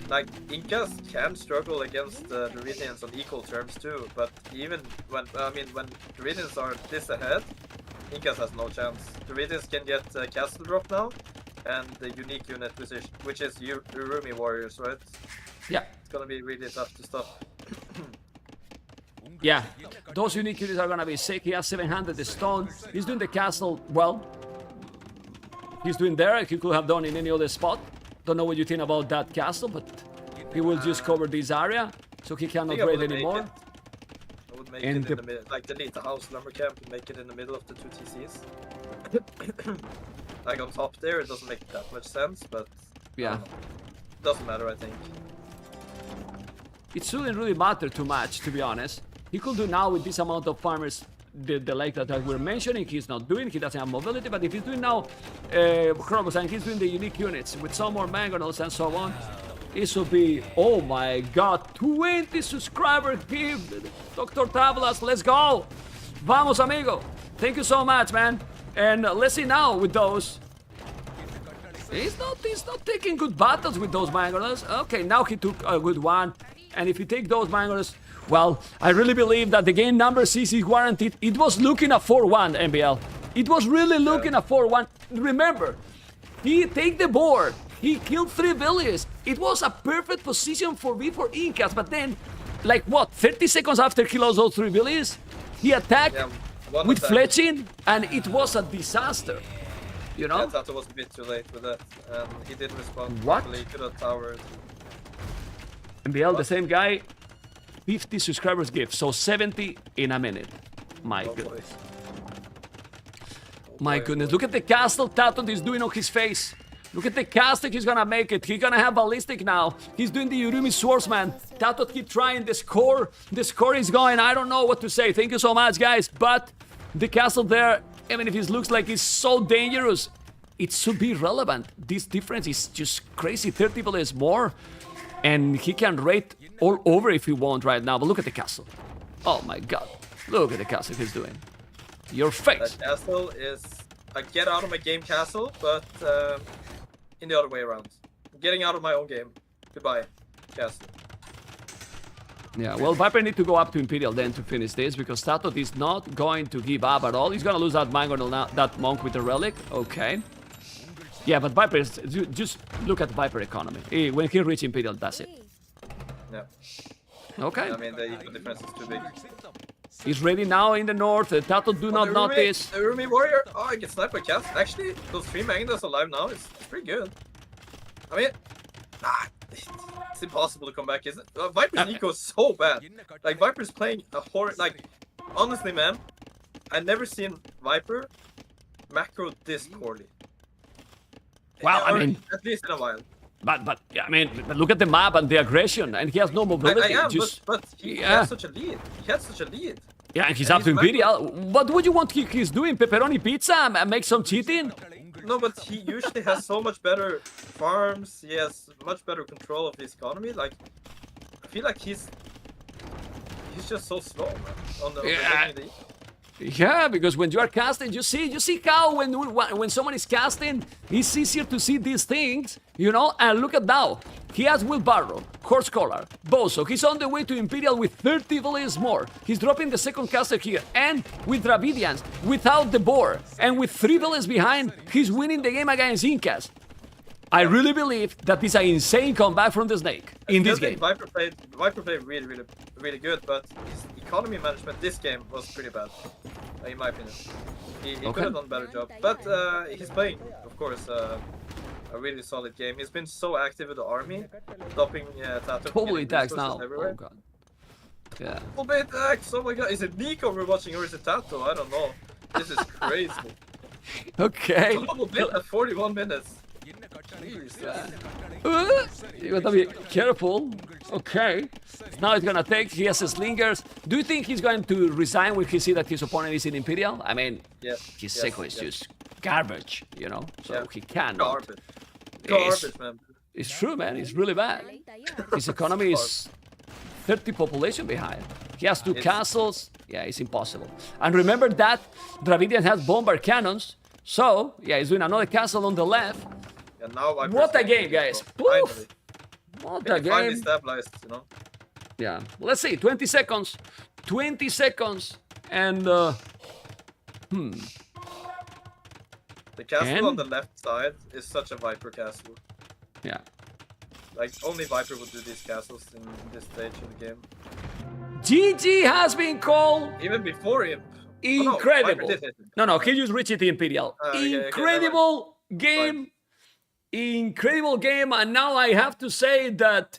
Like Incas can struggle against the Druidians on equal terms too, but even when when Druidians are this ahead, Incas has no chance. Druidians can get castle drop now, and the unique unit position, which is Urumi warriors, right? Yeah. It's gonna be really tough to stop. Yeah, those unique units are gonna be sick. He has 700 stone. He's doing the castle well. He's doing there. He could have done in any other spot. Don't know what you think about that castle, but he will just cover this area, so he I cannot think I raid would make anymore. it. I would make And it in the- the middle, like delete the house lumber camp and make it in the middle of the 2 TCs. Like on top there, it doesn't make that much sense, but Yeah, doesn't matter, I think. it shouldn't really matter too much, to be honest. He could do now with this amount of farmers the like that we're mentioning. He's not doing. He doesn't have mobility, but if he's doing now Krobos and he's doing the unique units with some more mangonels and so on, it should be, oh my god, 20 subscriber gift, Dr. Tablas, let's go! Vamos, amigo! Thank you so much, man. And let's see now with those. He's not taking good battles with those mangonels. Okay, now he took a good one. And if you take those mangonels, well, I really believe that the game number 6 is guaranteed. It was looking at 4-1, MBL. It was really looking at 4-1. Remember, he take the board. He killed 3 villages. It was a perfect position for Incas, but then, like what, 30 seconds after he lost those 3 villages, he attacked Yeah, one with attack. fletching, and it was a disaster. You know? Yeah, Tato was a bit too late with that, and he didn't respond What? properly. He could have towered. MBL, the same guy, 50 subscribers gift, so 70 in a minute. My Oh, boy. goodness. Oh, My boy, goodness, boy. look at the castle TaToH is doing on his face. Look at the castle, he's gonna make it. He's gonna have ballistic now. He's doing the Urumi swordsman. TaToH keep trying the score. The score is going. I don't know what to say. Thank you so much, guys. But the castle there, even if it looks like it's so dangerous, it should be relevant. This difference is just crazy. 30 villages more. And he can raid all over if he want right now. But look at the castle. Oh my god. Look at the castle he's doing. Your face. That castle is a get out of my game castle, but in the other way around. I'm getting out of my own game. Goodbye, castle. Yeah, well, Viper need to go up to Imperial then to finish this, because TaToH is not going to give up at all. He's gonna lose that Mangonel now, that monk with the relic. Okay. Yeah, but Viper is just look at Viper economy. When he reach Imperial, that's it. Yeah. Okay. I mean, the eco difference is too big. He's ready now in the north. TaToH do not notice. The Rumi Warrior. Oh, I get sniped by cast. Actually, those 3 Magnus alive now is pretty good. I mean, it's impossible to come back, isn't it? Viper's eco is so bad. Like, Viper's playing a horror. Like, honestly, man, I never seen Viper macro this poorly. Well, I Or mean, at least in a while. but yeah, I mean, but look at the map and the aggression, and he has no mobility. I am, just, but he yeah. had such a lead. He had such a lead. Yeah, and he's and up to he's Imperial. What would you want he's doing? Pepperoni pizza and make some cheating? No, but he usually has so much better farms. He has much better control of his economy. Like, I feel like he's just so slow, man. On the making the Yeah, because when you are casting, you see how when someone is casting, it's easier to see these things, you know. And look at now, he has Wheelbarrow, Horse Collar, Bozo. He's on the way to Imperial with 30 villains more. He's dropping the second caster here, and with Dravidians, without the boar, and with 3 villains behind, he's winning the game against Incas. I really believe that this is an insane comeback from the Snake in this game. Viper played really good, but his economy management this game was pretty bad, in my opinion. He could have done a better job, but he's playing, of course, a really solid game. He's been so active with the army, stopping TaToH. Totally tags now. Everywhere. Oh god. Yeah. Full bait tags. Oh my god, is it Nico we're watching or is it TaToH? I don't know. This is crazy. Okay. Double bit at 41 minutes. You gotta be careful. Okay. Now it's gonna take. He has slingers. Do you think he's going to resign when he see that his opponent is in Imperial? I mean, his Seiko is just garbage, you know. So he cannot. Garbage, man. It's true, man. It's really bad. His economy is 30 population behind. He has 2 castles. Yeah, it's impossible. And remember that Dravidian has bomber cannons. So yeah, he's doing another castle on the left. And now What a game, guys! Poof. What a finally game! stabilized, you know. Yeah, let's see. 20 seconds. 20 seconds. And The castle And? on the left side is such a Viper castle. yeah. Like, only Viper would do these castles in this stage of the game. GG has been called. Even before him. Incredible. Oh, no, Viper did hit him. No, he just reached it Imperial. Okay, Incredible game. Incredible game. And now I have to say that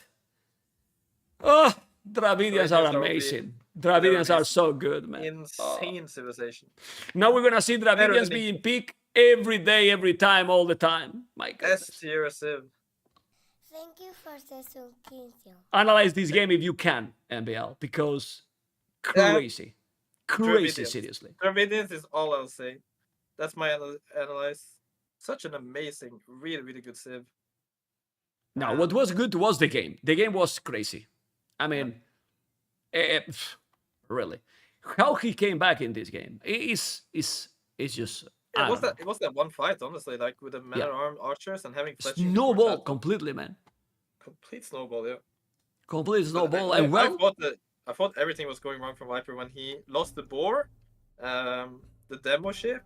Dravidians are amazing. Dravidians are so good, man. Insane civilization. Now we're gonna see Dravidians being peak every day, every time, all the time. My goodness. S tier Civ. Thank you for the subscription. Analyze this game if you can, MBL, because crazy. Crazy, Dravidians. seriously. Dravidians is all I'll say. That's my analyze. Such an amazing, really good Civ. Now, what was good was the game. The game was crazy. I mean, really. How he came back in this game is just... Yeah, it was that one fight, honestly, like with the man-at-armed archers and having fletching. Snowball completely, man. Complete snowball, yeah. Complete snowball. I And well, I thought everything was going wrong for Viper when he lost the boar, the demo ship,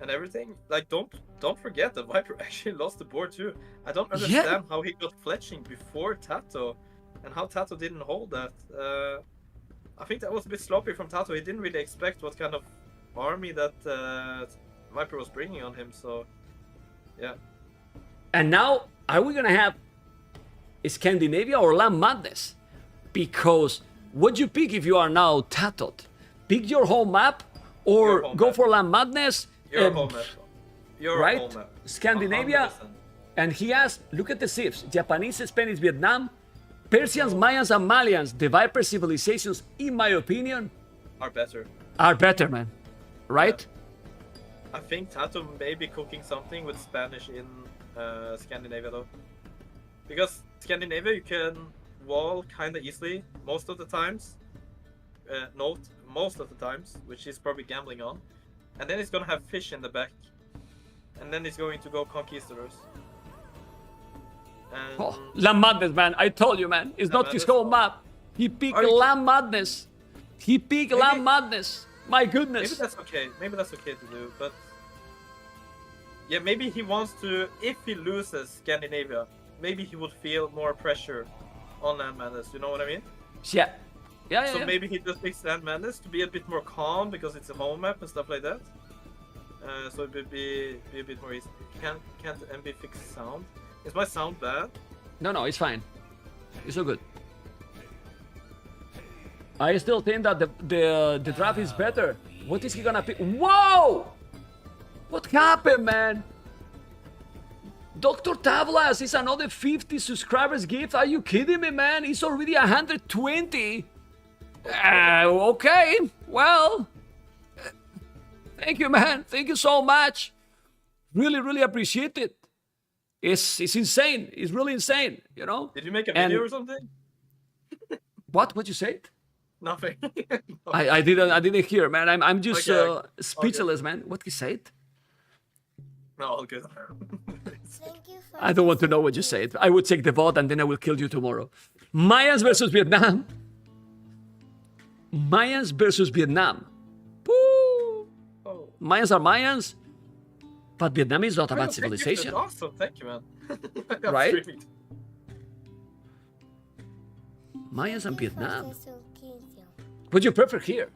and everything. Like, don't forget that Viper actually lost the boar too. I don't understand how he got fletching before TaToH, and how TaToH didn't hold that. I think that was a bit sloppy from TaToH. He didn't really expect what kind of army that Viper was bringing on him. So, yeah. and now, are we gonna have Scandinavia or Land Madness? Because what you pick if you are now TaToH? Pick your home map or home go map. for Land Madness? Your home map. Your right? home map. Scandinavia. 100%. And he has, look at the civs, Japanese, Spanish, Vietnam, Persians, Mayans, and Malians. The Viper civilizations, in my opinion, Are better. are better, man. Right? I think TaToH may be cooking something with Spanish in Scandinavia though. Because Scandinavia you can wall kind of easily most of the times. Note, most of the times, which he's probably gambling on. And then he's gonna have fish in the back. And then he's going to go Conquistadors. And Oh, Land Madness, man. I told you, man. It's not his Madness? whole map. He picked Are you Land Madness. He picked Maybe- Land Madness. My maybe goodness. that's okay. Maybe that's okay to do, but Yeah, maybe he wants to. If he loses Scandinavia, maybe he would feel more pressure on Land Madness. You know what I mean? Yeah. Yeah. So maybe he just picks Land Madness to be a bit more calm because it's a home map and stuff like that. So it would be a bit more easy. Can't MB fix sound? Is my sound bad? No, it's fine. It's so good. I still think that the draft is better. What is he gonna pick? Whoa! What happened, man? Dr. Tavlas is another 50 subscribers gift. Are you kidding me, man? It's already 120. Okay, well, thank you, man. Thank you so much. Really appreciate it. It's insane. It's really insane, you know? Did you make a video or something? What you said? Nothing. I didn't hear, man. I'm just Okay. speechless, man. What he said? No, all good. Thank you for I don't want to know what you said. I would take the vote and then I will kill you tomorrow. Mayans versus Vietnam. Mayans versus Vietnam. Woo! Oh. Mayans are Mayans, but Vietnam is not a bad Oh, thank you for civilization. that. Awesome, thank you, man. I'm Right? streaming. Mayans and Vietnam. Professor Quincio. Would you prefer here?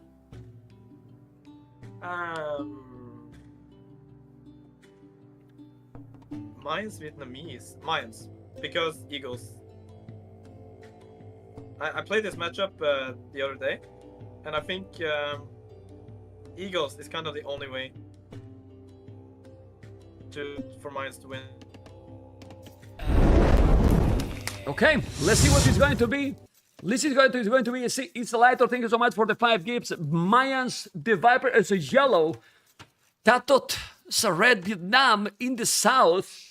Mine's Vietnamese. Mine's. Because Eagles. I played this matchup the other day, and I think Eagles is kind of the only way for Mines to win. Okay, let's see what it's going to be. This is going to be it's a lighter. Thank you so much for the 5 gifts. Mayans, the Viper is a yellow. TaToH is a red. Vietnam in the south.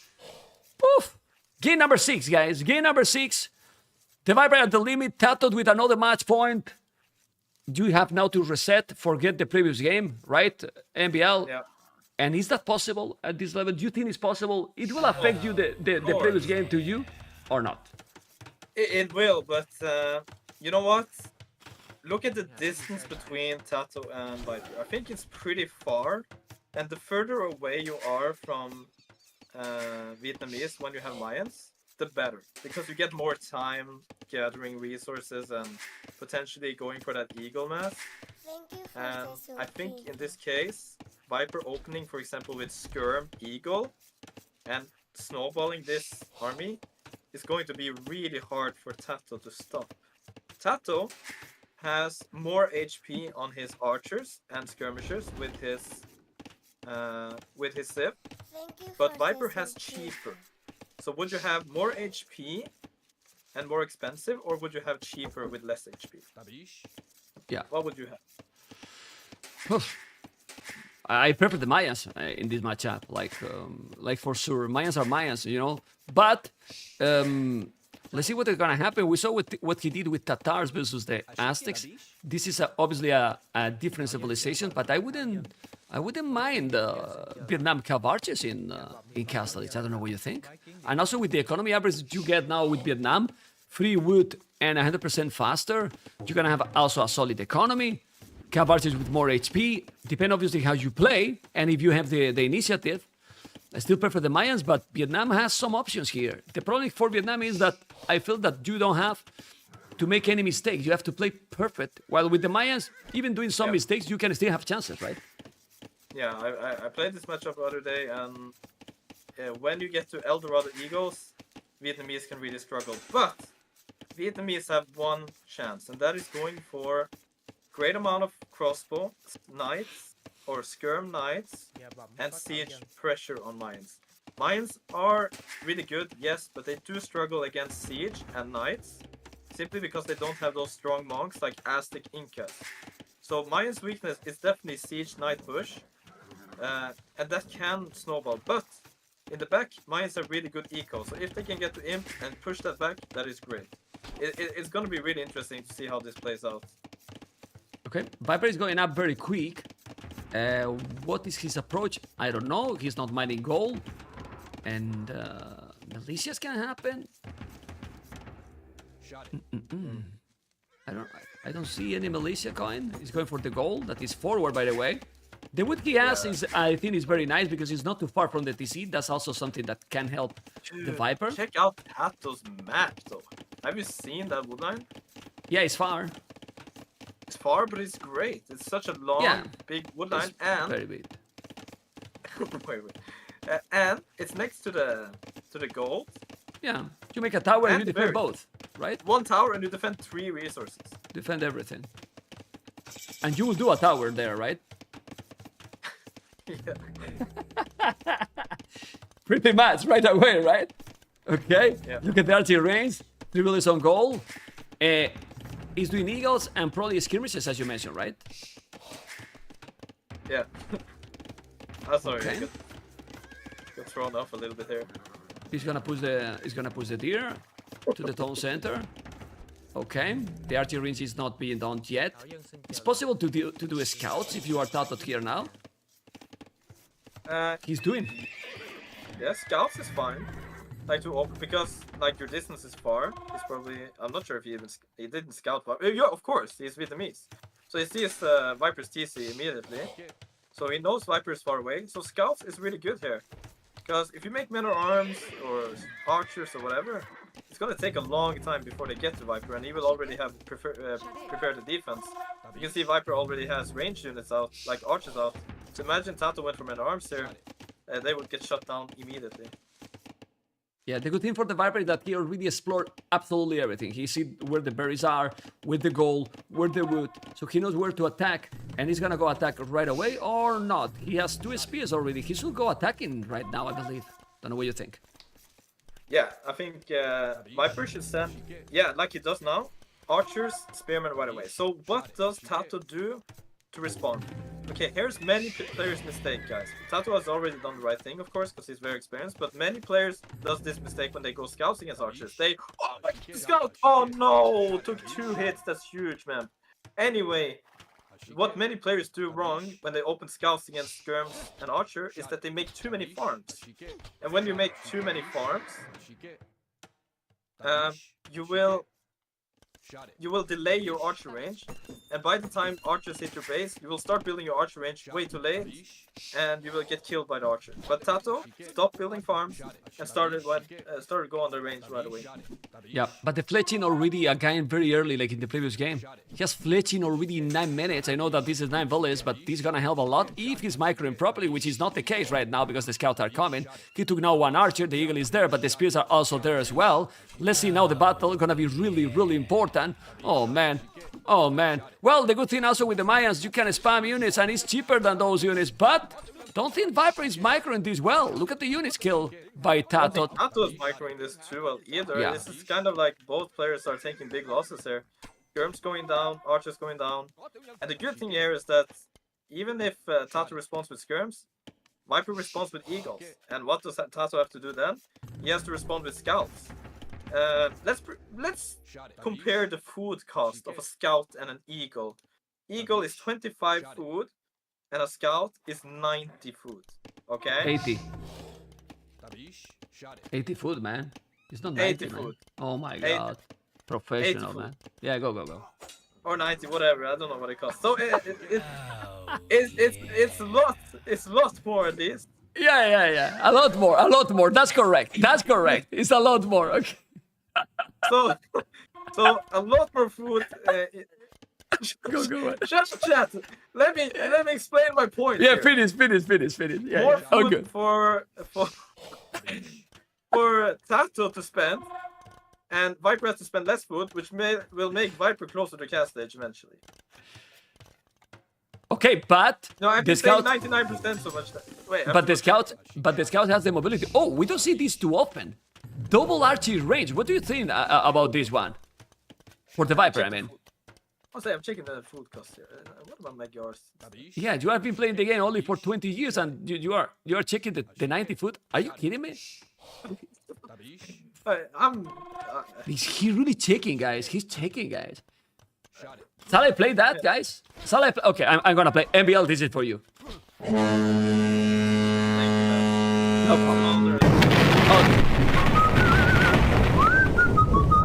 Poof. Game number 6, guys. Game number 6. The Viper at the limit. TaToH with another match point. You have now to reset. Forget the previous game, right? MBL. Yeah. And is that possible at this level? Do you think it's possible? It will affect you the previous game to you or not? It will, but you know what? Look at the distance between TaToH and Viper. I think it's pretty far, and the further away you are from Vietnamese when you have Mayans, the better, because you get more time gathering resources and potentially going for that eagle mass. Thank you, And Professor I think in Quincio. this case, Viper opening, for example, with Skirm, Eagle, and snowballing this army is going to be really hard for TaToH to stop. TaToH has more HP on his archers and skirmishers with his Civ, Thank you, but Viper Professor has Quincio. cheaper. So would you have more HP and more expensive, or would you have cheaper with less HP? Yeah. What would you have? I prefer the Mayans in this matchup, like for sure. Mayans are Mayans, you know. But let's see what is gonna happen. We saw what he did with Tatars versus the Aztecs. This is obviously a different civilization, but I wouldn't mind Vietnam Cav archers in Castle. I don't know what you think. And also with the economy average you get now with Vietnam, free wood and 100% faster, you're gonna have also a solid economy. Cav archers with more HP, depend obviously how you play, and if you have the initiative. I still prefer the Mayans, but Vietnam has some options here. The problem for Vietnam is that I feel that you don't have to make any mistakes. You have to play perfect. While with the Mayans, even doing some mistakes, you can still have chances, right? Yeah, I played this matchup the other day, and when you get to Eldorado Eagles, Vietnamese can really struggle. But Vietnamese have one chance, and that is going for great amount of crossbow, knights, or skirm knights, and siege pressure on mines. Mines are really good, yes, but they do struggle against siege and knights, simply because they don't have those strong monks like Aztec Incas. So Mayans' weakness is definitely siege knight push, and that can snowball. But in the back, Mayans have really good eco, so if they can get to imp and push that back, that is great. It's going to be really interesting to see how this plays out. Okay, Viper is going up very quick. What is his approach? I don't know. He's not mining gold. And militias can happen. I don't see any militia coin. He's going for the gold. That is forward, by the way. The wood he has is, I think, is very nice because it's not too far from the TC. That's also something that can help the Dude, Viper. Check out TaToH's map, though. Have you seen that woodline? Yeah, it's far. It's far, but it's great. It's such a long, Yeah. big woodline, It's and very big. wait. And it's next to the gold. Yeah, you make a tower and And you defend very- both, right? One tower, and you defend 3 resources. Defend everything. And you will do a tower there, right? Yeah. Pretty much right away, right? Okay. Yeah. Look at the archery range. Dribble is on goal. He's doing eagles and probably skirmishes, as you mentioned, right? Yeah. I'm sorry. Okay. I got thrown off a little bit here. He's gonna push the deer to the town center. Okay. The archery range is not being done yet. It's possible to do scouts if you are TaToH here now. He's doing. Yeah, scouts is fine. Like to open because like your distance is far. He's probably I'm not sure if he didn't scout. Yeah, of course he's Vietnamese, so he sees Viper's TC immediately. So he knows Viper is far away. So scouts is really good here, because if you make men-at-arms or archers or whatever, it's gonna take a long time before they get to Viper, and he will already have prepared the defense. You can see Viper already has range units out, like archers out. So imagine TaToH went for men-at-arms here, they would get shut down immediately. Yeah, the good thing for the Viper is that he already explored absolutely everything. He see where the berries are, with the gold, where the wood, so he knows where to attack, and he's gonna go attack right away or not. He has 2 spears already. He should go attacking right now, I believe. Don't know what you think. Yeah, I think Viper should send, yeah, like he does now, archers, spearmen right away. So what does TaToH do to respond? Okay, here's many players' mistake, guys. TaToH has already done the right thing, of course, because he's very experienced, but many players does this mistake when they go scouts against archers. They, oh my scout, oh no, took 2 hits, that's huge, man. Anyway, what many players do wrong when they open scouts against skirms and archer is that they make too many farms. And when you make too many farms, you will delay your archer range, and by the time archers hit your base, you will start building your archer range way too late, and you will get killed by the archer. But TaToH stopped building farms and started go on the range right away. Yeah, but the fletching already again very early, like in the previous game. He has fletching already in 9 minutes. I know that this is 9 volleys, but this is gonna help a lot if he's microing properly, which is not the case right now because the scouts are coming. He took now 1 archer, the eagle is there, but the spears are also there as well. Let's see now the battle, gonna be really, really important. Oh man. Oh man. Well, the good thing also with the Mayans, you can spam units and it's cheaper than those units, but don't think Viper is microing this well. Look at the units killed by TaToH. TaToH is microing this too well either. Yeah. This is kind of like both players are taking big losses here. Skirms going down, archers going down. And the good thing here is that even if TaToH responds with skirms, Viper responds with eagles. And what does TaToH have to do then? He has to respond with scouts. Let's compare the food cost of a scout and an eagle. Eagle is 25 food, and a scout is 90 food. Okay? 80. 80 food, man. It's not 90, 80 man. food. Oh my 80 god. Professional, 80 man. Yeah, go. Or 90, whatever. I don't know what it costs. So it's a lot. It's a lot more at least. Yeah. A lot more. That's correct. It's a lot more. Okay. So a lot more food. Go. Chat. Let me explain my point. Yeah, here. finish. Yeah. More Oh, food good. for TaToH to spend, and Viper has to spend less food, which will make Viper closer to cast stage eventually. Okay, but No, I'm the just saying scout, 99% so much. Wait, but the scout has the mobility. Oh, we don't see this too often. Double archery range. What do you think about this one? For the Viper, I mean. I'm checking the food cost here. What about MR.YO? Yeah, you have been playing the game only for 20 years and you are checking the 90 foot. Are you kidding me? Is he really checking, guys? He's checking, guys. Shall I play that, guys? Okay, I'm gonna play. MBL, this is for you. No problem. Oh,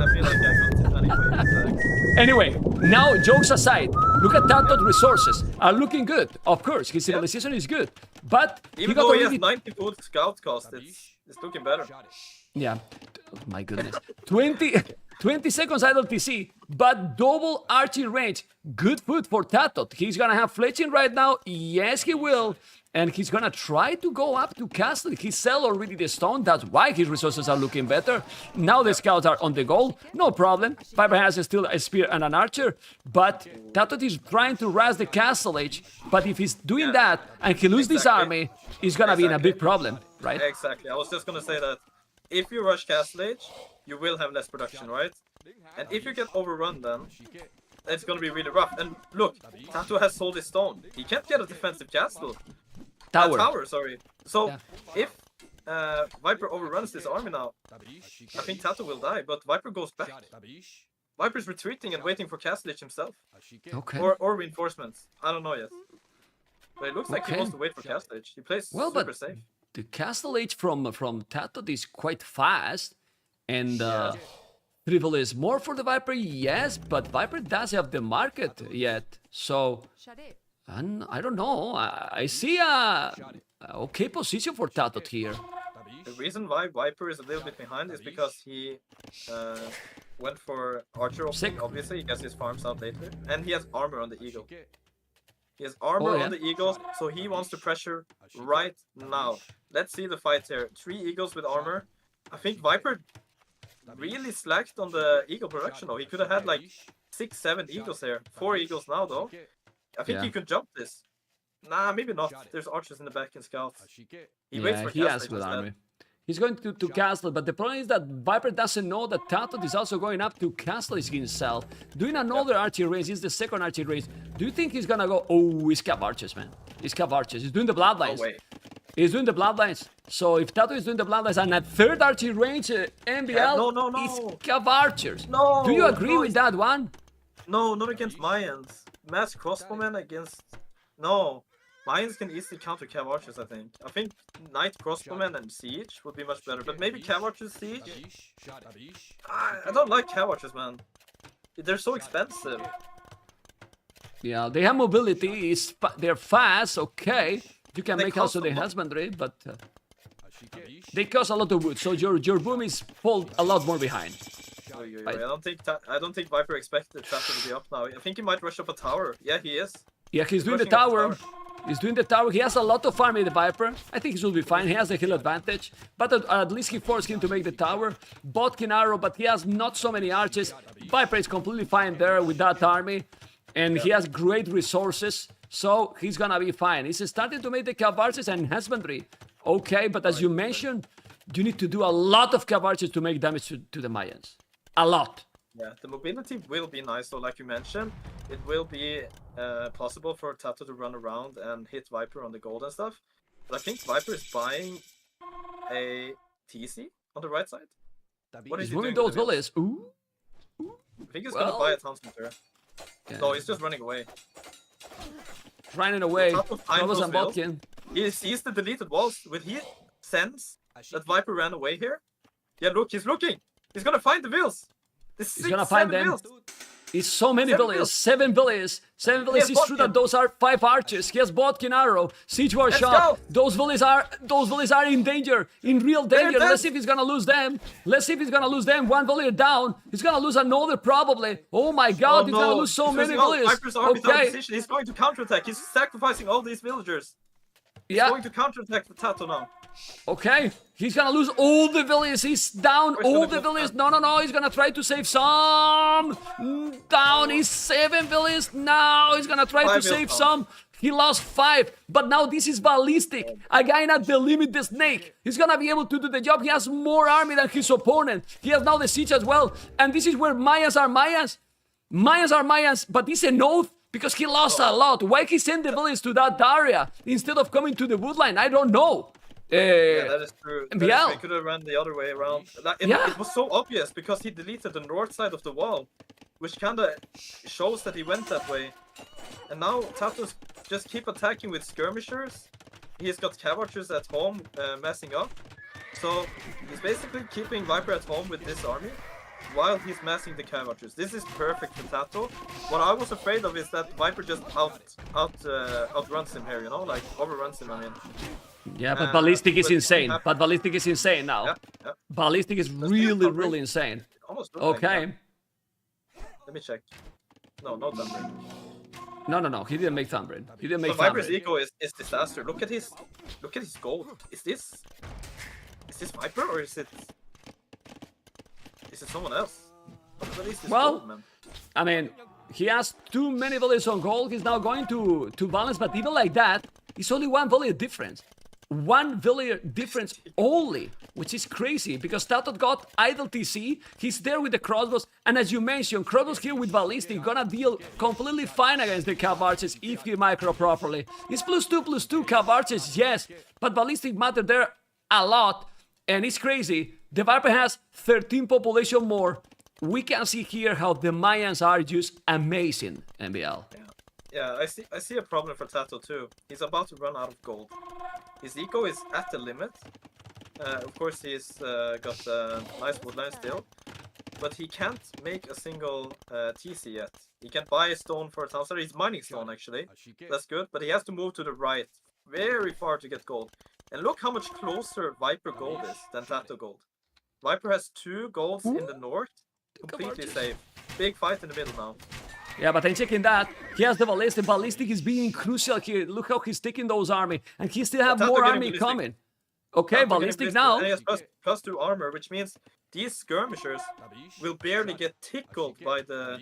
I feel like I got it anyway. anyway, now jokes aside, Look at TaToH resources are looking good. Of course, his civilization is good, but Even he got though he already has 90 food scout cost, it's looking better. yeah. Oh my goodness. 20 seconds idle TC, but double arching range. Good food for TaToH. He's gonna have fletching right now. Yes, he will. And he's gonna try to go up to castle. He sell already the stone. That's why his resources are looking better. Now the scouts are on the goal. No problem. Viper has still a spear and an archer. But TaToH is trying to raz the castle age. But if he's doing that and he loses this army, he's gonna be in a big problem, right? Exactly. I was just gonna say that if you rush Castle Age, you will have less production, right? And if you get overrun, then it's gonna be really rough. And look, TaToH has sold his stone. He can't get a defensive castle. Tower, sorry. So if Viper overruns this army now, I think TaToH will die. But Viper goes back. Viper's retreating and waiting for Castle Age himself. Okay. Or reinforcements. I don't know yet. But it looks like he Okay. wants to wait for Castle Age. He plays Well, super but safe. the castle age from TaToH is quite fast, and Triple is more for the Viper, yes, but Viper doesn't have the market yet, so and I don't know. I see a okay position for TaToH here. The reason why Viper is a little bit behind is because he went for Archer opening, obviously, he gets his farms out later, and he has armor on the Eagle. He has armor on the Eagles, so he wants to pressure right now. Let's see the fight here. 3 Eagles with armor. I think Viper really slacked on the Eagle production though. He could have had like 6, 7 Eagles here. 4 Eagles now though. I think he could jump this. Nah, maybe not. There's archers in the back and scouts. He waits for he Castle has Age good instead. army. He's going to castle, but the problem is that Viper doesn't know that TaToH is also going up to castle himself. Doing another archer race, is the second archer race. Do you think he's gonna go? Oh, he's cap archers, man. He's cap archers. He's doing the bloodlines. No way. He's doing the bloodlines. So if TaToH is doing the bloodlines and at third archer range, MBL, no. he's cap archers. No, Do you agree no, with that one? No, not against Mayans. Mass crossbowmen against... No. Mayans can easily counter Cav Archers, I think. I think Knight Crossbowmen and Siege would be much better, but maybe Cav Archers Siege? I don't like Cav Archers, man. They're so expensive. Yeah, they have mobility, they're fast, okay. You can They make cost also the a lot. husbandry, but they cost a lot of wood, so your boom is pulled a lot more behind. I don't think Viper expected TaToH to be up now. I think he might rush up a tower. Yeah, he is. Yeah, he's doing the rushing up tower. He's doing the tower. He has a lot of farm in the Viper. I think he should be fine. He has the hill advantage. But at least he forced him to make the tower. Botkin arrow, but he has not so many archers. Viper is completely fine there with that army. And he has great resources. So he's gonna be fine. He's starting to make the cav archers and husbandry. Okay, but as you mentioned, you need to do a lot of cav archers to make damage to the Mayans. A lot. Yeah, the mobility will be nice, so like you mentioned, it will be possible for TaToH to run around and hit Viper on the gold and stuff. But I think Viper is buying a TC on the right side. What is He's he moving doing with those the villas? villas. Ooh. I think he's gonna buy a town center. Yeah. No, he's just running away. Running away. TaToH finds Troubles those and villas. Botkin. He sees the deleted walls. When he sense that Viper ran away here, yeah, look, he's looking. He's gonna find the villas. He's gonna find them. Villas. It's so many 7 villages. villas. 7 villages. 7 villages. Yes, It's true that Botkin. those are 5 archers. He has Botkin arrow. Siege war Let's shot. go. Those villages are in danger. In real danger. dead. Let's see if he's gonna lose them. One villager down. He's gonna lose another probably. Oh my god, he's gonna lose so many villages. Viper's army is out of Okay. position. He's going to counterattack. He's sacrificing all these villagers. He's Yeah. going to counterattack the TaToH now. Okay, he's gonna lose all the villages. He's down Where's all gonna the go villages. down? No. He's gonna try to save some. Down is 7 villages. Now he's gonna try to 5 save villas. some. He lost 5, but now this is ballistic. A guy not the limit, the snake. He's gonna be able to do the job. He has more army than his opponent. He has now the siege as well. And this is where Mayans are Mayans. Mayans are Mayans, but it's an oath. Because he lost a lot. Why he sent the villains to that area instead of coming to the woodline? I don't know. Yeah, that is true. That is MBL. true. He could have run the other way around. Yeah. It was so obvious because he deleted the north side of the wall, which kind of shows that he went that way. And now TaToH just keep attacking with skirmishers. He's got cav archers at home messing up. So he's basically keeping Viper at home with this army. while he's massing the Cavatures. This is perfect for TaToH. What I was afraid of is that Viper just outruns him here, you know, like overruns him. I mean. Yeah, but Ballistic is but insane. have- But Ballistic is insane now. Yeah. Ballistic is really, really insane. Almost looked like Okay. that. Let me check. No Thunder. No. He didn't make Thumbrin. He didn't make So Viper's Thumbrin. eco is disaster. Look at his gold. Is this Viper or is it someone else? What is this Well, gold, man? I mean, he has too many volleys on gold. He's now going to balance, but even like that, it's only one volley difference. One volley difference only, which is crazy because TaToH got idle TC. He's there with the crossbows, and as you mentioned, crossbows here with Ballistic gonna deal completely fine against the Cav Archers if he micro properly. It's +2/+2 Cav Archers, yes, but Ballistic matter there a lot, and it's crazy. The Viper has 13 population more. We can see here how the Mayans are just amazing, MBL. Yeah, I see a problem for TaToH too. He's about to run out of gold. His eco is at the limit. Of course, he's got a nice woodline still, but he can't make a single TC yet. He can't buy a stone for a town center. He's mining stone actually. That's good, but he has to move to the right, very far to get gold. And look how much closer Viper gold is than TaToH gold. Viper has 2 golds in the north, completely safe. Big fight in the middle now. Yeah, but I'm checking that. He has the Ballistic. Ballistic is being crucial here. Look how he's taking those army. And he still have TaToH more getting army Ballistic. coming. Okay, TaToH Ballistic getting now. And he has +2 armor, which means these skirmishers will barely get tickled by the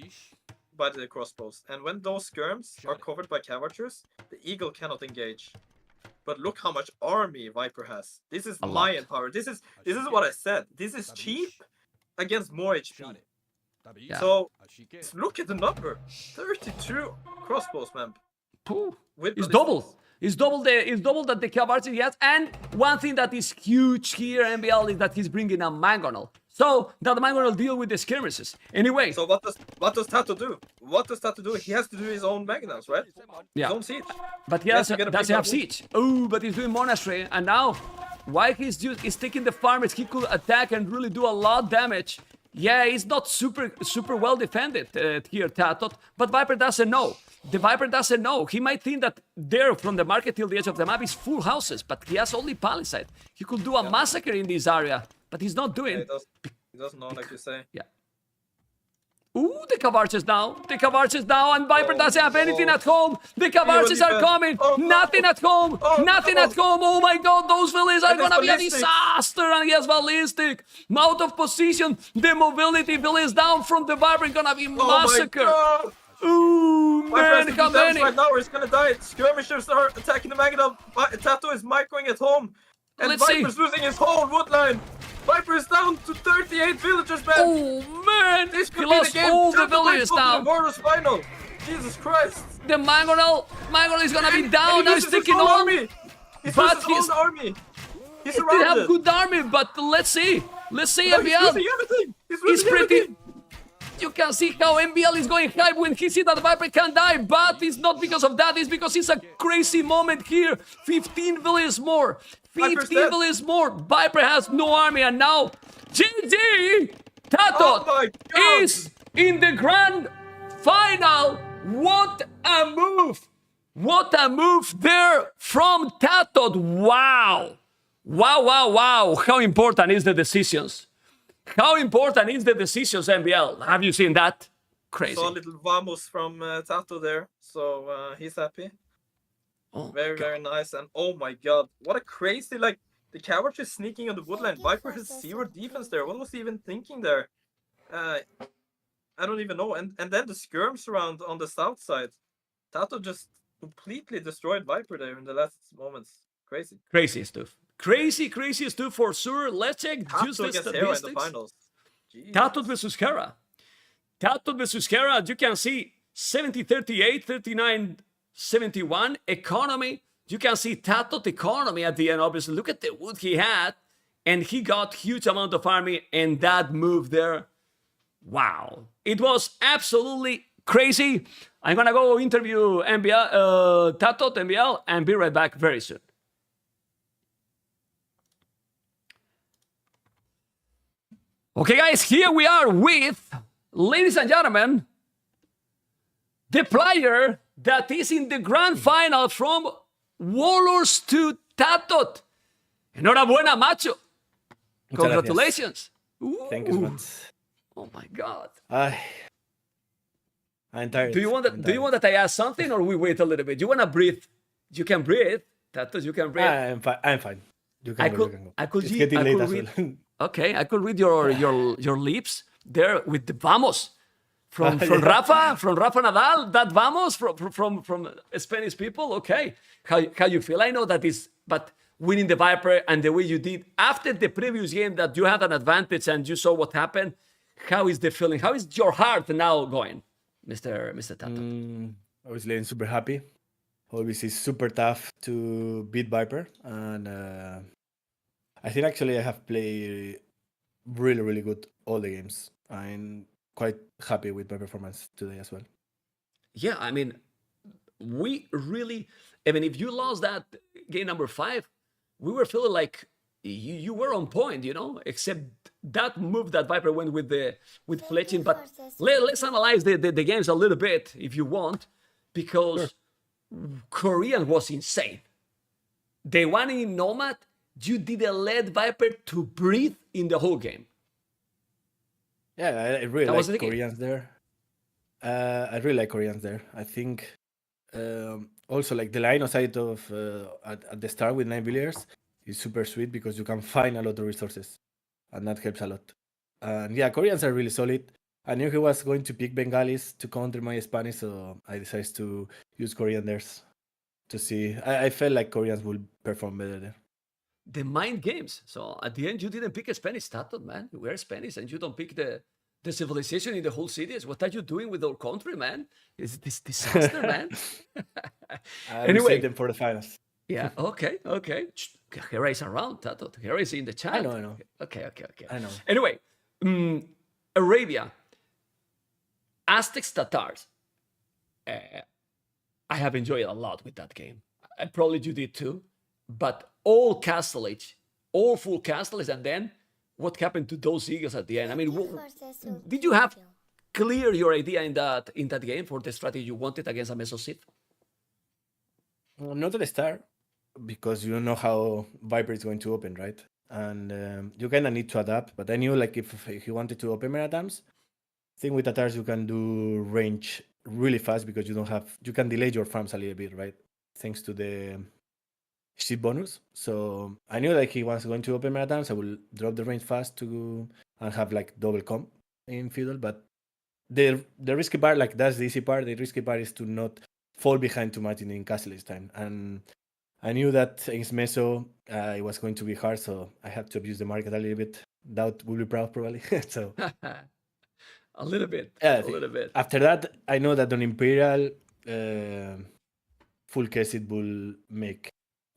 crossbows. And when those skirms are covered by Cavatures, the Eagle cannot engage. But look how much army Viper has. This is Mayan power. This is what I said. This is cheap against more HP. Yeah. So look at the number. 32 crossbows, man. Pooh. With It's ballistics. double. It's double that the Cav Archer he has. And one thing that is huge here, MBL, is that he's bringing a Mangonel. So that Mangonel deal with the skirmishes. Anyway. So what does TaToH do? What does TaToH do? He has to do his own Magnums, right? Yeah. His own siege. But he Yes, doesn't you gotta have bring siege. Oh, but he's doing monastery, and now while he's taking the farmers, he could attack and really do a lot of damage. Yeah, it's not super well defended here, TaToH, but Viper doesn't know. The Viper doesn't know. He might think that there, from the market till the edge of the map, is full houses, but he has only palisade. He could do a massacre in this area, but he's not doing. He doesn't know, like you say. Yeah. Ooh, the Cav Archers now. The Cav Archers now, and Viper doesn't have anything at home. The Cav Archers are coming. Oh, no. Nothing at home. Nothing at home. Oh my god, those villains are And it's gonna be a ballistic. disaster. And he has Ballistic. Out of position. The mobility villains down from the Viper gonna be massacred. Oh my god! Ooh, Viper has man, to how do damage many? right now or he's gonna die. Skirmishers are attacking the Magnum. TaToH is microing at home. And Let's see. Viper's losing his whole woodline. Viper is down to 38 villagers, man. Oh man, This he could be the lost game. all the TaToH might villagers go to now. the Warlords final. Jesus Christ. The Mangonel is gonna be And down. he Now he's loses his taking whole all. army. He's But loses his whole army. He's They have surrounded. good army, but let's see. Let's see, No, he's MBL. losing everything. He's It's losing pretty. everything. You can see how MBL is going hype when he sees that Viper can die, but it's not because of that, it's because it's a crazy moment here. 15 villages more. 15 Viper's dead. villages more. Viper has no army, and now GG! Oh TaToH my god. is in the grand final. What a move! What a move there from TaToH. Wow! Wow. How important is the decisions? How important is the decisions, MBL? Have you seen that? Crazy. Saw a little vamos from TaToH there, so he's happy. Oh, Very, very nice. And oh my god, what a crazy, like, the Coward is sneaking on the woodland. Viper has 0 defense there. What was he even thinking there? I don't even know. And then the skirms around on the south side. TaToH just completely destroyed Viper there in the last moments. Crazy. Crazy stuff. Crazy stuff for sure. Let's check just the TaToH gets Hera in the statistics. finals. Jeez. TaToH versus Hera. TaToH versus Hera, as you can see, 70-38, 39-71. Economy, you can see TaToH economy at the end, obviously. Look at the wood he had, and he got huge amount of army, and that move there, wow. It was absolutely crazy. I'm gonna go interview TaToH, MBL, and be right back very soon. Okay, guys, here we are with, ladies and gentlemen, the player that is in the grand final from Warlords to TaToH. Enhorabuena, macho. Muchas Congratulations. gracias. Thank you so Ooh. much. Oh my God. I'm tired. Do you want that I ask something, or we wait a little bit? You want to breathe? You can breathe. TaToH, you can breathe. I'm fine. You can I go. could, You can go. I could, It's read, getting I late could as read. well. Okay, I could read your lips there with the vamos from Yeah. Rafa, from Rafa Nadal. That vamos from Spanish people. Okay, how you feel? I know that is, but winning the Viper and the way you did after the previous game that you had an advantage and you saw what happened. How is the feeling? How is your heart now going, Mr. TaToH? Obviously, I'm super happy. Obviously, it's super tough to beat Viper, and I think actually I have played really, really good all the games. I'm quite happy with my performance today as well. Yeah, I mean, we really, I mean, if you lost that game number 5, we were feeling like you were on point, except that move that Viper went with Fletching. But let's analyze the games a little bit if you want, because Korean was insane. The one in Nomad, you didn't let Viper to breathe in the whole game. Yeah, I really That was the like game. Koreans there. I really like Koreans there. I think also like the line of sight of at the start with 9 billiards is super sweet because you can find a lot of resources, and that helps a lot. And yeah, Koreans are really solid. I knew he was going to pick Bengalis to counter my Spanish, so I decided to use Korean theirs to see. I felt like Koreans would perform better there. The mind games. So at the end, you didn't pick a Spanish TaToH, man. You were Spanish and you don't pick the civilization in the whole cities. What are you doing with our country, man? Is this disaster, man? I will Anyway. save them for the finals. Yeah, okay. Hera is around, TaToH. Hera is in the chat. I know. Okay. I know. Anyway, Arabia, Aztecs, Tatars. I have enjoyed a lot with that game. I probably you did too. But all castle age, all full castle age, and then what happened to those eagles at the end? I mean, did you have clear your idea in that game for the strategy you wanted against a Meso Sith? Not at the start, because you don't know how Viper is going to open, right? And you kind of need to adapt. But I knew like if he wanted to open Meratams, thing with Tatars you can do range really fast because you can delay your farms a little bit, right? Thanks to the ship bonus. So I knew like he was going to open Meratams. I will drop the range fast and have like double comp in Fiddle. But the risky part, like that's the easy part. The risky part is to not fall behind too much in castle each time. And I knew that against Meso it was going to be hard, so I had to abuse the market a little bit. That will be proud probably. So A little bit. yeah, A little bit. After that, I know that on Imperial, full case it will make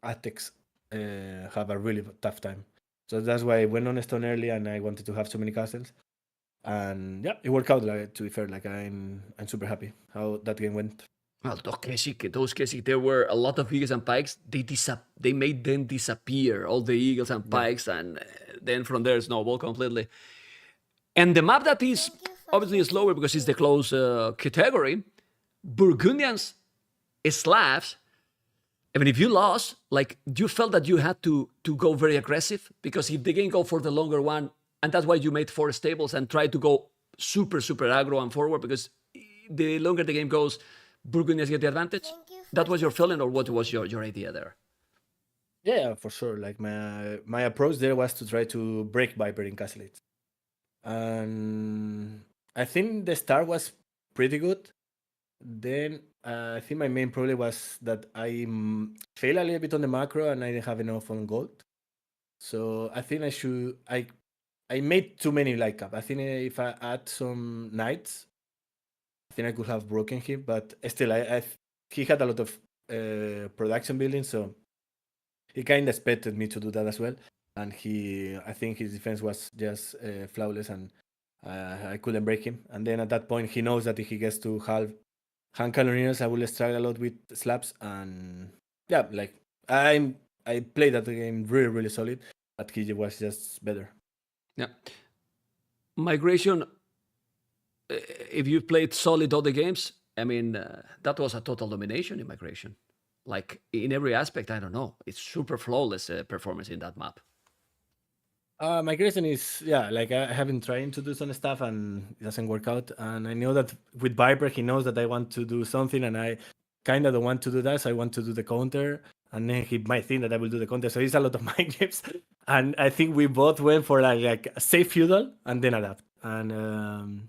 Aztecs have a really tough time. So that's why I went on Stone early, and I wanted to have so many castles. And yeah, it worked out. Like, to be fair, like I'm super happy how that game went. Well, those Keswick, there were a lot of eagles and pikes. They made them disappear, all the eagles and pikes, and then from there snowball completely. And the map that is obviously slower because it's the close category, Burgundians, Slavs. I mean, if you lost, like, you felt that you had to go very aggressive, because if the game go for the longer one, and that's why you made 4 stables and try to go super aggro and forward, because the longer the game goes, Burgundians get the advantage. That was your feeling, or what was your idea there? Yeah, for sure. Like my approach there was to try to break Viper in castle eight. And I think the start was pretty good. Then I think my main problem was that I failed a little bit on the macro and I didn't have enough on gold. So I think I made too many light cap. I think if I add some knights, I think I could have broken him. But still, he had a lot of production building, so he kind of expected me to do that as well. And I think his defense was just flawless, and I couldn't break him. And then at that point, he knows that if he gets to half hand cannoneers, I will struggle a lot with slaps. And yeah, like I played that game really solid, but he was just better. Yeah. Migration, if you played solid other games, I mean, that was a total domination in Migration. Like in every aspect, I don't know. It's super flawless performance in that map. Migration is, yeah, like I have been trying to do some stuff and it doesn't work out. And I know that with Viper, he knows that I want to do something and I kind of don't want to do that. So I want to do the counter. And then he might think that I will do the counter. So it's a lot of mind games. And I think we both went for like a safe feudal and then adapt. And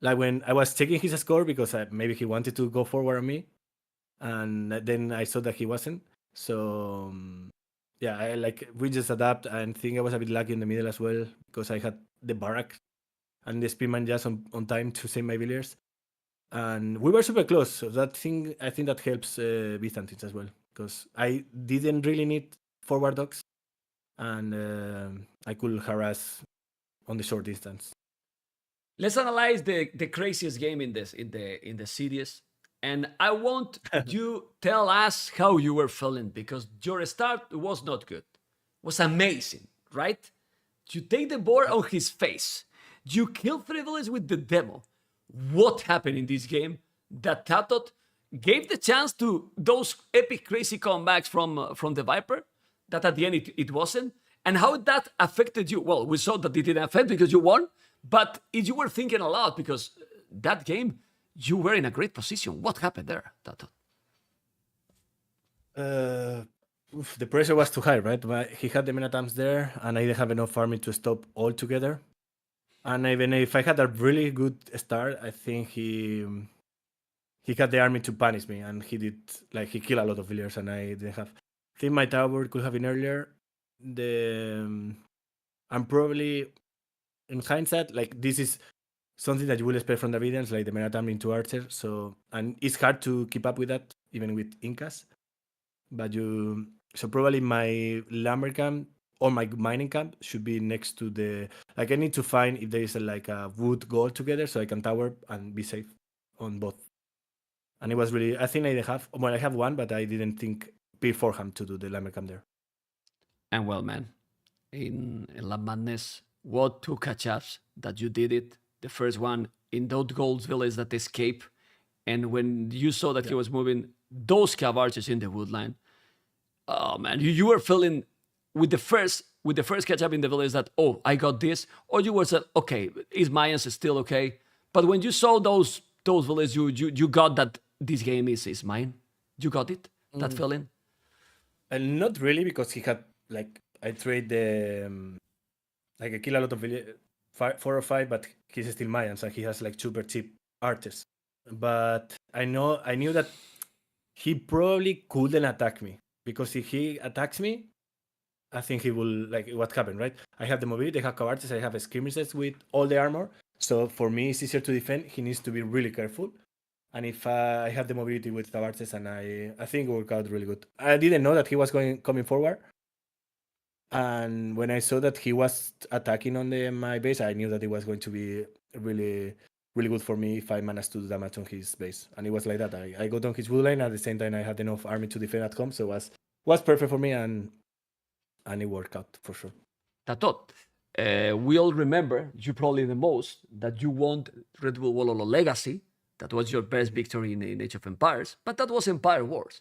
like when I was checking his score because maybe he wanted to go forward on me. And then I saw that he wasn't. So yeah, I like we just adapt and think I was a bit lucky in the middle as well because I had the barrack and the speedman just on time to save my villiers. And we were super close. So that thing, I think that helps Byzantines as well because I didn't really need forward dogs and I could harass on the short distance. Let's analyze the craziest game in the series. And I want you tell us how you were feeling because your start was not good. Was amazing, right? You take the board on his face. You kill 3 villains with the demo. What happened in this game that TaToH gave the chance to those epic crazy comebacks from the Viper that at the end it wasn't? And how that affected you? Well, we saw that it didn't affect because you won, but you were thinking a lot because that game, you were in a great position. What happened there, TaToH? The pressure was too high, right? But he had the Menatams there, and I didn't have enough army to stop altogether. And even if I had a really good start, I think he had the army to punish me, and he did like he killed a lot of villagers, and I didn't have. I think my tower could have been earlier. I'm probably in hindsight, like this is something that you will expect from the Davidians, like the Menatam into Archer. So and it's hard to keep up with that, even with Incas. But so probably my lumber camp or my mining camp should be next to the. Like I need to find if there is like a wood gold together, so I can tower and be safe on both. And it was really. I think I have. Well, I have one, but I didn't think beforehand to do the lumber camp there. And well, man, in La Madness, what 2 catch-ups that you did it? The first one in those gold villas that escape, and when you saw that he was moving those cavarches in the woodline, oh man, you were feeling with the first catch-up in the village that, oh, I got this, or you were said, okay, is Mayans still okay? But when you saw those villages, you got that this game is mine. You got it, that feeling. And not really because he had like I trade the like I kill a lot of 4 or 5, but he's still Mayan, so he has like super cheap artists. But I knew that he probably couldn't attack me because if he attacks me, I think he will like what happened, right? I have the mobility, I have artists, I have skirmishes with all the armor. So for me, it's easier to defend. He needs to be really careful. And if I have the mobility with Tabartes, and I think it worked out really good. I didn't know that he was coming forward. And when I saw that he was attacking on my base, I knew that it was going to be really, really good for me if I managed to do damage on his base. And it was like that. I got on his wood line at the same time I had enough army to defend at home. So it was perfect for me and it worked out for sure. TaToH, we all remember, you probably the most, that you won Red Bull Wololo Legacy. That was your best victory in Age of Empires, but that was Empire Wars.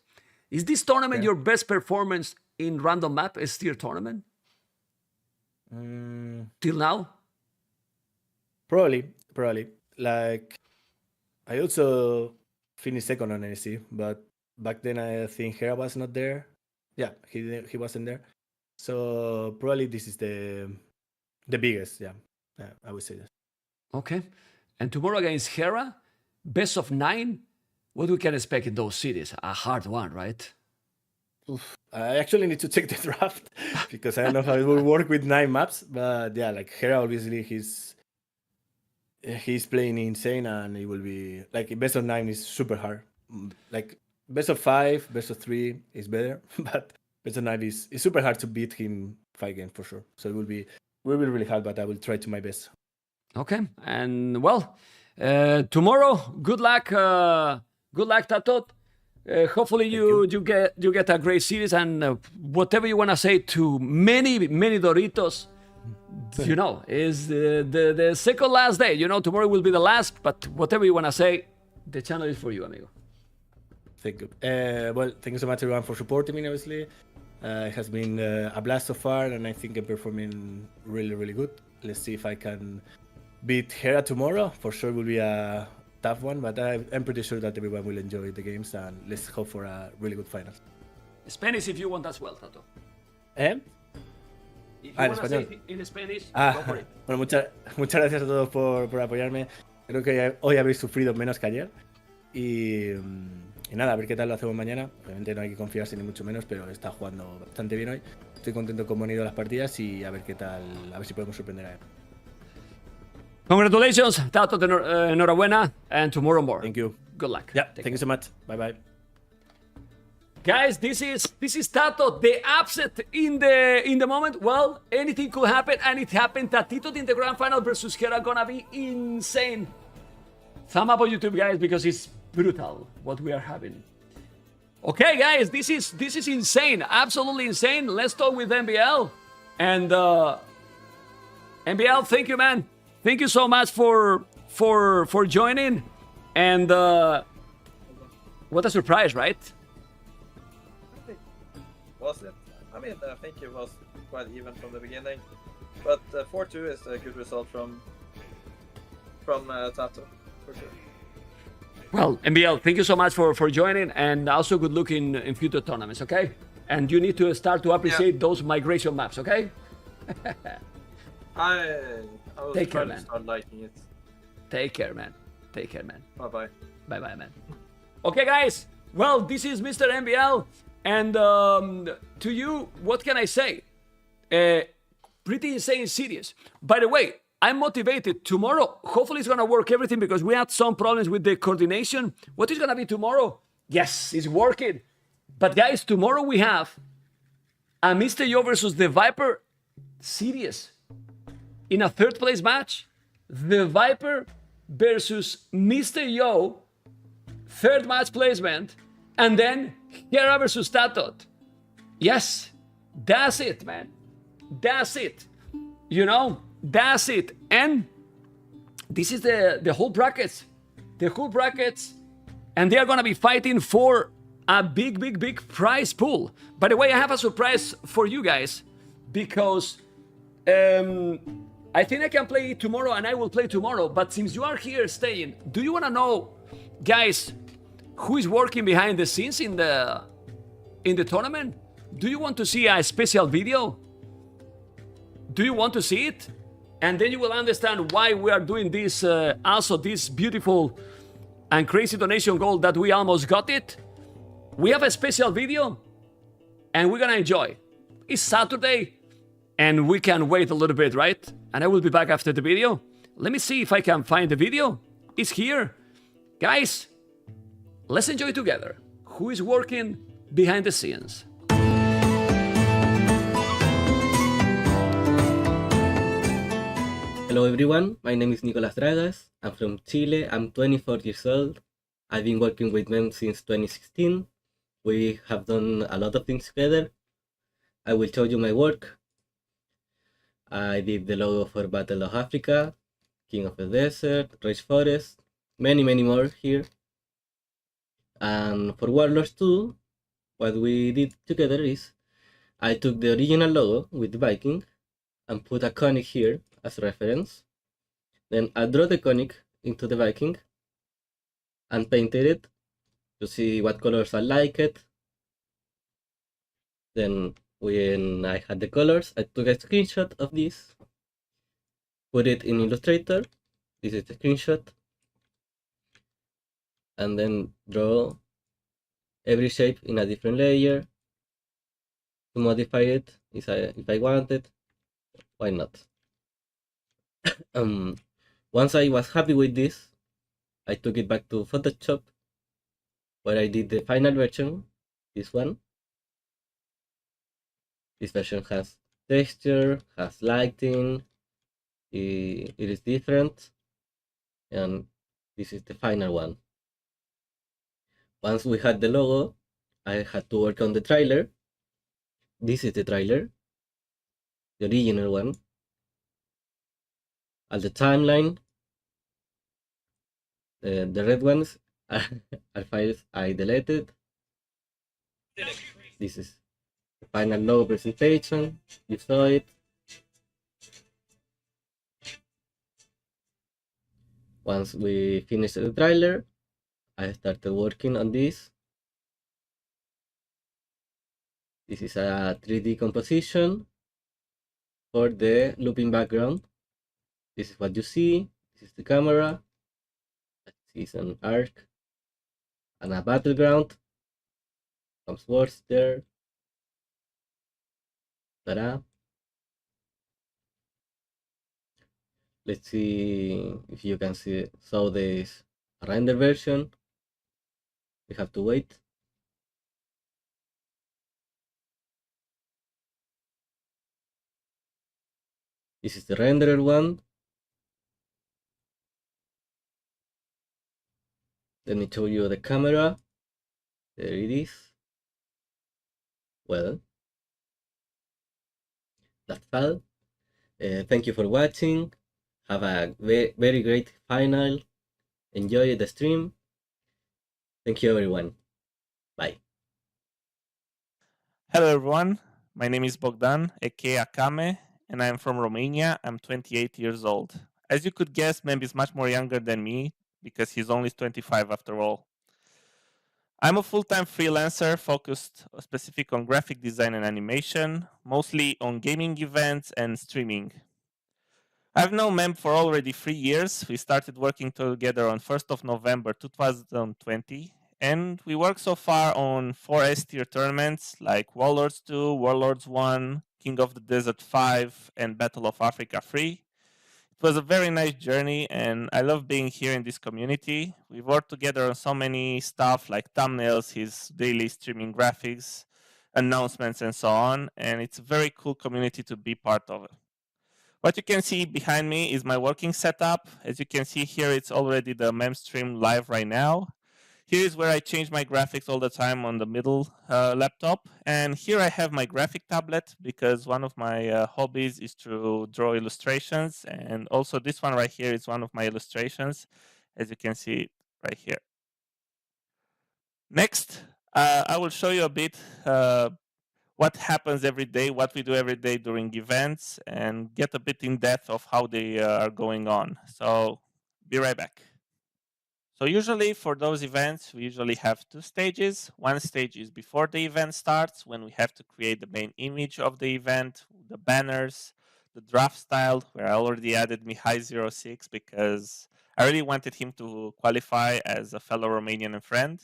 Is this tournament your best performance in random map tier tournament? Till now? Probably. Like, I also finished second on NEC, but back then I think Hera was not there. Yeah, he wasn't there. So probably this is the biggest, yeah, I would say that. Okay. And tomorrow against Hera, best of 9. What we can expect in those cities? A hard one, right? Oof. I actually need to check the draft because I don't know how it will work with 9 maps. But yeah, like Hera, obviously he's playing insane, and it will be like best of 9 is super hard. Like best of 5, best of 3 is better, but best of 9 is super hard to beat him 5 games for sure. So it will be really hard, but I will try to my best. Okay, and well, tomorrow, good luck, TaToH. Hopefully you get a great series, and whatever you want to say to many Doritos you know, is the second last day. You know, tomorrow will be the last, but whatever you want to say, the channel is for you, amigo. Thank you. Well, thank you so much, everyone, for supporting me, obviously. It has been a blast so far, and I think I'm performing really, really good. Let's see if I can beat Hera tomorrow. For sure, will be a tough one, but I'm pretty sure that everyone will enjoy the games, and let's hope for a really good final. Spanish if you want as well, Tato. ¿Eh? If you En want to español. say it in Spanish, Ah, go for it. bueno, muchas gracias a todos por apoyarme. Creo que hoy habéis sufrido menos que ayer. Y nada, a ver qué tal lo hacemos mañana. Obviamente no hay que confiarse ni mucho menos, pero está jugando bastante bien hoy. Estoy contento con cómo han ido las partidas y a ver qué tal, a ver si podemos sorprender a él. Congratulations, Tato, enhorabuena, and tomorrow more. Thank you. Good luck. Yeah, Take thank you so much. Bye bye. Guys, this is Tato, the upset in the moment. Well, anything could happen, and it happened. Tatito in the grand final versus Hera gonna be insane. Thumb up on YouTube, guys, because it's brutal what we are having. Okay, guys, this is insane, absolutely insane. Let's talk with MBL, and MBL, thank you, man. Thank you so much for joining, and what a surprise, right? Was it? I mean, I think it was quite even from the beginning, but 4-2 is a good result from TaToH, for sure. Well, MBL, thank you so much for joining, and also good luck in future tournaments, okay? And you need to start to appreciate those migration maps, okay? I will Take try care, to man. start liking it. Take care, man. Take care, man. Bye bye. Bye-bye, man. Okay, guys. Well, this is Mr. MBL, and to you, what can I say? Pretty insane series. By the way, I'm motivated. Tomorrow, hopefully it's gonna work everything because we had some problems with the coordination. What is gonna be tomorrow? Yes, it's working. But guys, tomorrow we have a MR.YO versus the Viper series in a third place match. The Viper versus MR.YO, third match placement, and then Hera versus TaToH. Yes, that's it, man. That's it. You know, that's it. And this is the whole brackets. The whole brackets. And they are going to be fighting for a big prize pool. By the way, I have a surprise for you guys because I think I can play tomorrow and I will play tomorrow. But since you are here staying, do you want to know, guys, who is working behind the scenes in the tournament? Do you want to see a special video? Do you want to see it? And then you will understand why we are doing this, also this beautiful and crazy donation goal that we almost got it. We have a special video and we're gonna enjoy. It's Saturday and we can wait a little bit, right? And I will be back after the video. Let me see if I can find the video. It's here. Guys, let's enjoy together. Who is working behind the scenes? Hello everyone, my name is Nicolas Dragas. I'm from Chile. I'm 24 years old. I've been working with MEM since 2016. We have done a lot of things together. I will show you my work. I did the logo for Battle of Africa, King of the Desert, Rage Forest, many more here. And for Warlords 2, what we did together is I took the original logo with the Viking and put a conic here as reference. Then I draw the conic into the Viking and painted it to see what colors I like it. Then when I had the colors, I took a screenshot of this, put it in Illustrator. This is the screenshot. And then draw every shape in a different layer to modify it if I wanted. Why not? Once I was happy with this, I took it back to Photoshop, where I did the final version, this one. This version has texture, has lighting, it is different, and this is the final one. Once we had the logo, I had to work on the trailer. This is the trailer, the original one. At the timeline, the red ones are files I deleted. This is the final logo presentation. You saw it. Once we finished the trailer, I started working on this. This is a 3D composition for the looping background. This is what you see. This is the camera. This is an arc and a battleground. Some swords there. Ta-da. Let's see if you can saw this render version. We have to wait. This is the rendered one. Let me show you the camera. There it is. Well, that's all. Thank you for watching. Have a very great final. Enjoy the stream. Thank you, everyone. Bye. Hello everyone, my name is Bogdan, aka Akame, and I'm from Romania. I'm 28 years old. As you could guess, Memb is much more younger than me because he's only 25 after all. I'm a full-time freelancer focused specific on graphic design and animation, mostly on gaming events and streaming. I've known Memb for already 3 years. We started working together on 1st of November 2020, and we worked so far on 4 S-tier tournaments like Warlords 2, Warlords 1, King of the Desert 5, and Battle of Africa 3. It was a very nice journey, and I love being here in this community. We've worked together on so many stuff like thumbnails, his daily streaming graphics, announcements, and so on, and it's a very cool community to be part of. What you can see behind me is my working setup. As you can see here, it's already the mem stream live right now. Here is where I change my graphics all the time on the middle laptop. And here I have my graphic tablet because one of my hobbies is to draw illustrations. And also this one right here is one of my illustrations, as you can see right here. Next, I will show you a bit what happens every day, what we do every day during events, and get a bit in depth of how they are going on. So be right back. So usually for those events, we usually have 2 stages. One stage is before the event starts, when we have to create the main image of the event, the banners, the draft style, where I already added Mihai06 because I really wanted him to qualify as a fellow Romanian friend.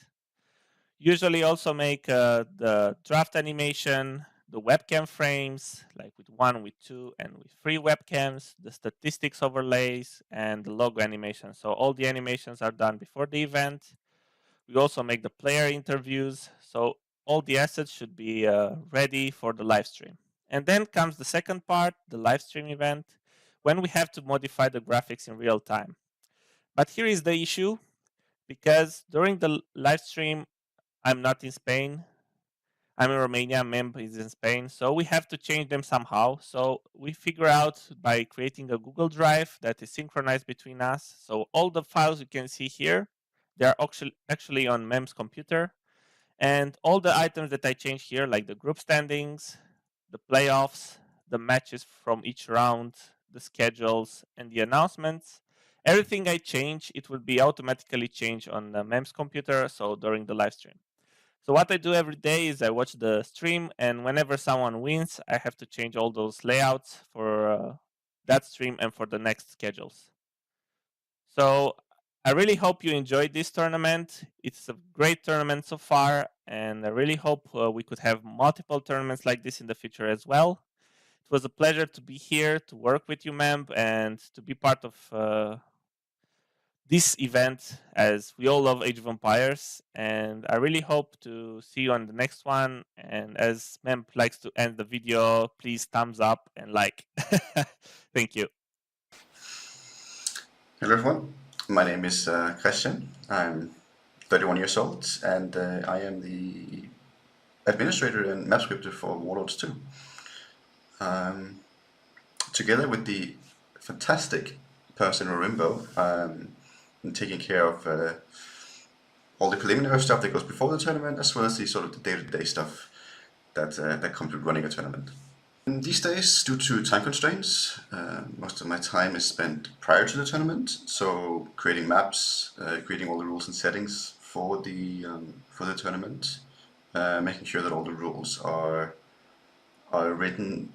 Usually also make the draft animation, the webcam frames, like with 1, with 2, and with 3 webcams, the statistics overlays, and the logo animation. So all the animations are done before the event. We also make the player interviews. So all the assets should be ready for the live stream. And then comes the second part, the live stream event, when we have to modify the graphics in real time. But here is the issue, because during the live stream, I'm not in Spain. I'm in Romania, Memb is in Spain, so we have to change them somehow. So we figure out by creating a Google Drive that is synchronized between us. So all the files you can see here, they are actually on Memb's computer. And all the items that I change here, like the group standings, the playoffs, the matches from each round, the schedules, and the announcements, everything I change, it will be automatically changed on Memb's computer, so during the live stream. So what I do every day is I watch the stream, and whenever someone wins, I have to change all those layouts for that stream and for the next schedules. So I really hope you enjoyed this tournament. It's a great tournament so far, and I really hope we could have multiple tournaments like this in the future as well. It was a pleasure to be here, to work with you, Memb, and to be part of this event, as we all love Age of Empires, and I really hope to see you on the next one. And as Memb likes to end the video, please thumbs up and like. Thank you. Hello everyone, my name is Christian. I'm 31 years old and I am the administrator and map scripter for Warlords 2. Together with the fantastic person in Rimbo, and taking care of all the preliminary stuff that goes before the tournament, as well as the sort of the day-to-day stuff that comes with running a tournament. And these days, due to time constraints, most of my time is spent prior to the tournament, so creating maps, creating all the rules and settings for the tournament, making sure that all the rules are written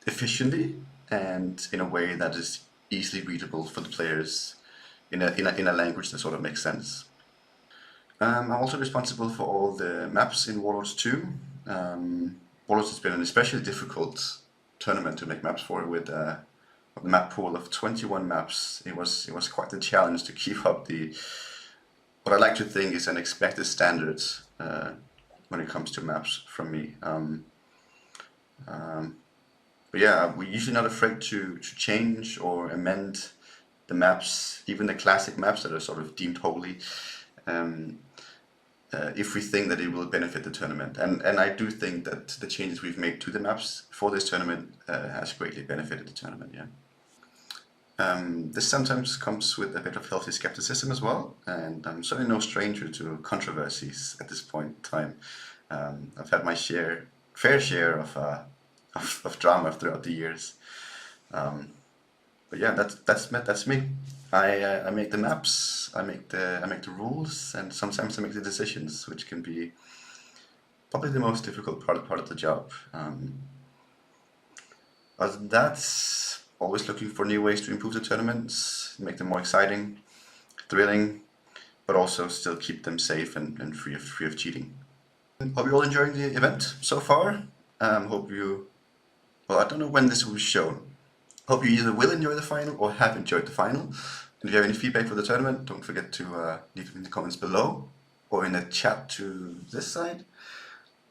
efficiently and in a way that is easily readable for the players in a language that sort of makes sense. I'm also responsible for all the maps in Warlords 2. Warlords has been an especially difficult tournament to make maps for, with a map pool of 21 maps. It was quite a challenge to keep up what I like to think is an expected standard when it comes to maps from me. But yeah, we're usually not afraid to change or amend the maps, even the classic maps that are sort of deemed holy, if we think that it will benefit the tournament. And I do think that the changes we've made to the maps for this tournament has greatly benefited the tournament, yeah. This sometimes comes with a bit of healthy skepticism as well, and I'm certainly no stranger to controversies at this point in time. I've had my fair share of drama throughout the years. But yeah, that's me. I make the maps, I make the rules, and sometimes I make the decisions, which can be probably the most difficult part of the job. Other than that, always looking for new ways to improve the tournaments, make them more exciting, thrilling, but also still keep them safe and free of cheating. Hope you're all enjoying the event so far. Hope you, well, I don't know when this will be shown. Hope you either will enjoy the final or have enjoyed the final. And if you have any feedback for the tournament, don't forget to leave it in the comments below, or in the chat to this side,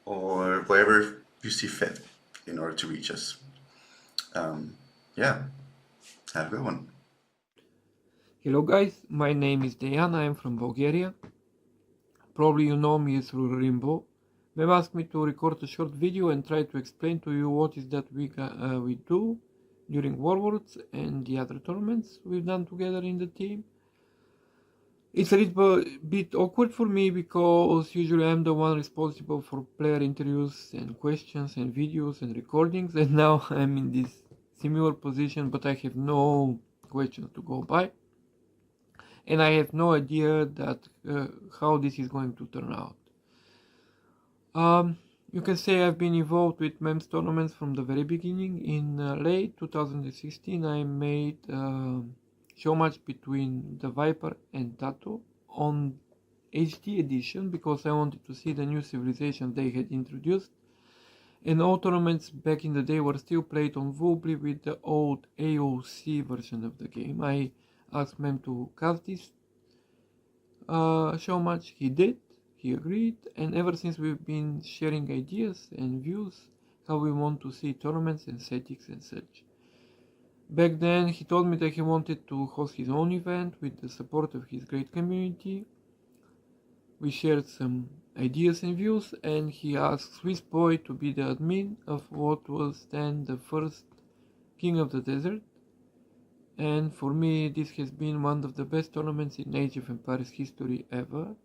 or wherever you see fit in order to reach us. Yeah, have a good one. Hello guys, my name is Dejan, I am from Bulgaria. Probably you know me through Rimbo. They've asked me to record a short video and try to explain to you what is that we do during Warlords and the other tournaments we've done together in the team. It's a little bit awkward for me because usually I'm the one responsible for player interviews and questions and videos and recordings, and now I'm in this similar position, but I have no questions to go by, and I have no idea that how this is going to turn out. You can say I've been involved with MEMS tournaments from the very beginning. In late 2016 I made a show match between the Viper and TaToH on HD edition because I wanted to see the new civilization they had introduced. And all tournaments back in the day were still played on Wobbly with the old AOC version of the game. I asked Mem to cast this show match. He did, he agreed, and ever since we've been sharing ideas and views how we want to see tournaments and settings and such. Back then he told me that he wanted to host his own event with the support of his great community. We shared some ideas and views, and he asked Swiss Boy to be the admin of what was then the first King of the Desert. And for me this has been one of the best tournaments in Age of Empires history ever.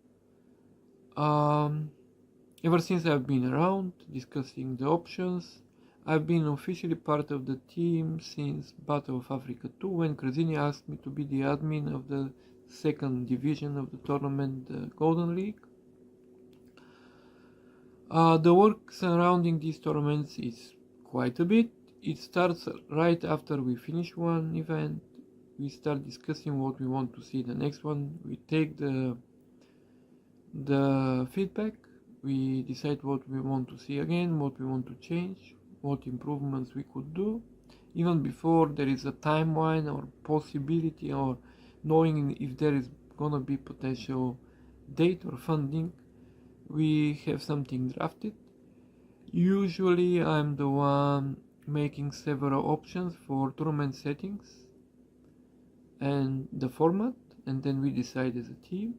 Ever since I've been around discussing the options, I've been officially part of the team since Battle of Africa 2, when Krasini asked me to be the admin of the second division of the tournament, the Golden League. The work surrounding these tournaments is quite a bit. It starts right after we finish one event. We start discussing what we want to see the next one. We take the feedback. We decide what we want to see again, what we want to change, what improvements we could do. Even before there is a timeline or possibility or knowing if there is gonna be potential date or funding, we have something drafted. Usually I'm the one making several options for tournament settings and the format, and then we decide as a team.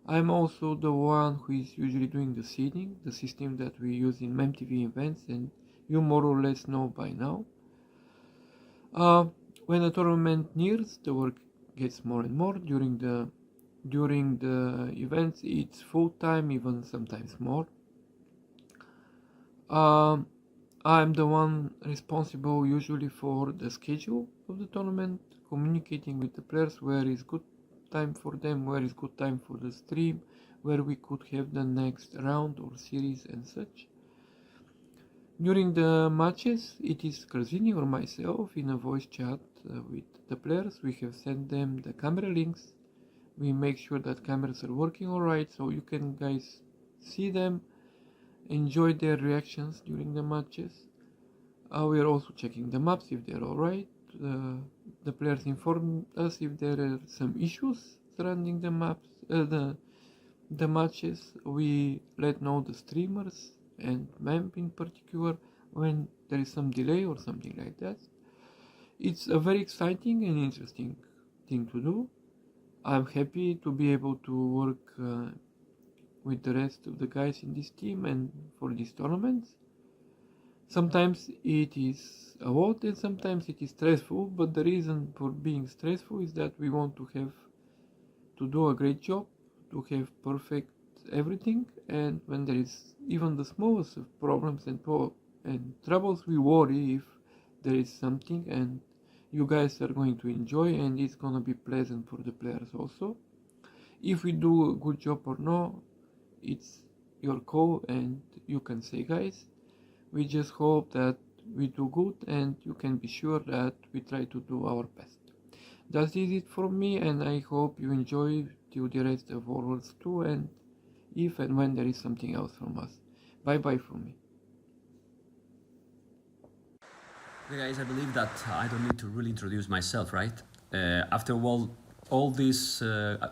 I'm also the one who is usually doing the seeding, the system that we use in membTV events, and you more or less know by now. When the tournament nears, the work gets more and more. During the events, it's full time, even sometimes more. I'm the one responsible usually for the schedule of the tournament, communicating with the players where is good time for them, where is good time for the stream, where we could have the next round or series and such. During the matches, it is Karzini or myself in a voice chat with the players. We have sent them the camera links. We make sure that cameras are working alright, so you can guys see them, enjoy their reactions during the matches. We are also checking the maps if they're alright. The players inform us if there are some issues surrounding the maps, the matches. We let know the streamers and MEMP in particular when there is some delay or something like that. It's a very exciting and interesting thing to do. I'm happy to be able to work with the rest of the guys in this team and for these tournaments. Sometimes it is a lot and sometimes it is stressful, but the reason for being stressful is that we want to have to do a great job, to have perfect everything, and when there is even the smallest of problems and troubles, we worry if there is something, and you guys are going to enjoy and it's gonna be pleasant for the players also. If we do a good job or not, it's your call and you can say, guys, we just hope that we do good and you can be sure that we try to do our best. That is it from me, and I hope you enjoy till the rest of Warlords 2 and if and when there is something else from us. Bye bye from me. Okay, guys, I believe that I don't need to really introduce myself, right? After all these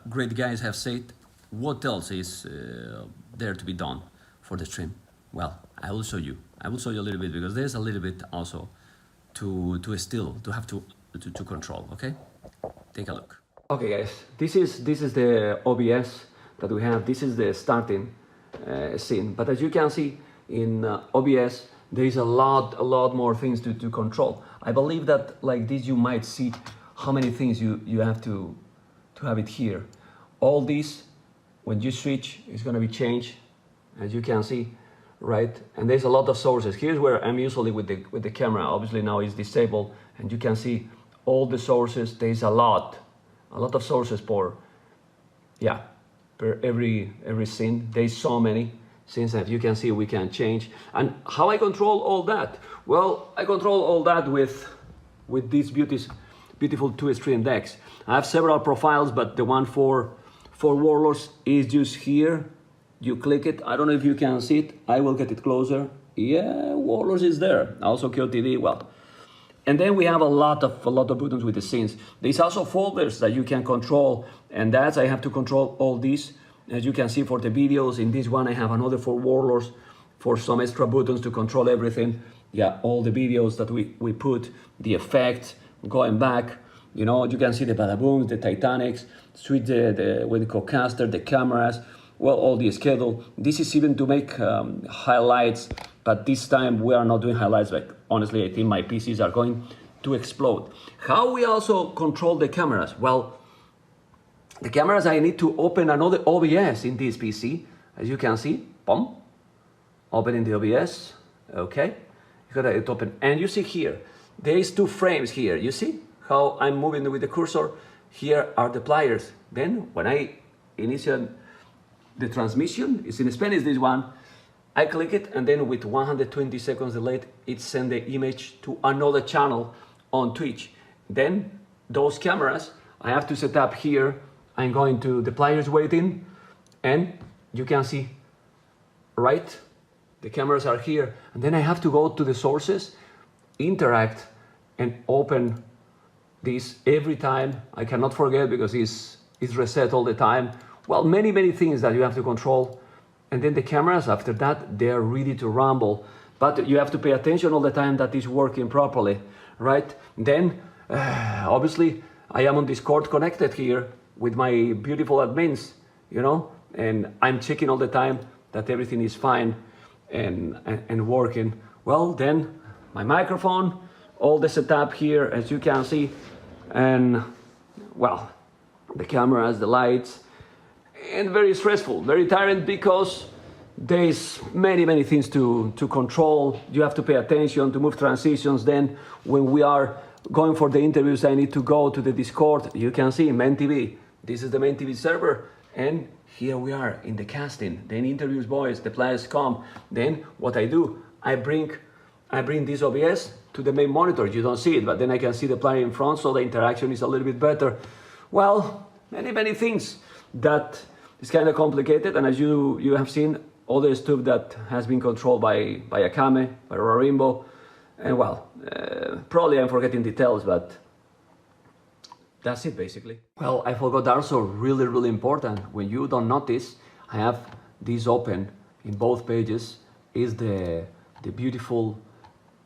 great guys have said, what else is there to be done for the stream? Well, I will show you. I will show you a little bit because there's a little bit also to have to control. Okay, take a look. Okay, guys, this is the OBS that we have. This is the starting scene. But as you can see in OBS, there is a lot more things to control. I believe that like this, you might see how many things you have to have it here. All this, when you switch, is going to be changed, as you can see, right? And there's a lot of sources. Here's where I'm usually with the camera. Obviously now it's disabled, and you can see all the sources. There's a lot of sources per every scene. There's so many scenes that you can see we can change. And how I control all that? Well, I control all that with these beautiful two stream decks. I have several profiles, but the one for Warlords is just here. You click it. I don't know if you can see it. I will get it closer. Yeah, Warlords is there. Also QTD. Well, and then we have a lot of buttons with the scenes. There's also folders that you can control, and that's I have to control all these. As you can see for the videos, in this one I have another for Warlords for some extra buttons to control everything. Yeah, all the videos that we put, the effects, going back, you know, you can see the Badabooms, the Titanics, switch with the co-caster, the cameras, well, all the schedule. This is even to make highlights, but this time we are not doing highlights. Like, honestly, I think my PCs are going to explode. How we also control the cameras? Well, the cameras, I need to open another OBS in this PC. As you can see, boom, opening the OBS, okay. You gotta it open, and you see here, there is 2 frames here. You see how I'm moving with the cursor? Here are the players. Then when I initiate the transmission, it's in Spanish, this one, I click it, and then with 120 seconds delayed, it sends the image to another channel on Twitch. Then those cameras, I have to set up here. I'm going to the players waiting, and you can see, right? The cameras are here, and then I have to go to the sources, interact, and open this every time. I cannot forget because it's reset all the time. Well, many things that you have to control, and then the cameras after that, they are ready to rumble, but you have to pay attention all the time that it's working properly, right? Then, obviously, I am on Discord connected here with my beautiful admins, you know, and I'm checking all the time that everything is fine and working. Well, then my microphone, all the setup here, as you can see, and well, the cameras, the lights, and very stressful, very tiring because there's many things to control. You have to pay attention to move transitions. Then when we are going for the interviews, I need to go to the Discord. You can see membTV. This is the membTV server, and here we are in the casting. Then interviews boys, the players come. Then what I do, I bring this OBS to the main monitor. You don't see it, but then I can see the player in front, so the interaction is a little bit better. Well, many things that is kind of complicated, and as you have seen, all the stuff that has been controlled by Akame, by Rainbow, and well, probably I'm forgetting details, but that's it basically. Well, I forgot also really important. When you don't notice, I have this open in both pages, is the beautiful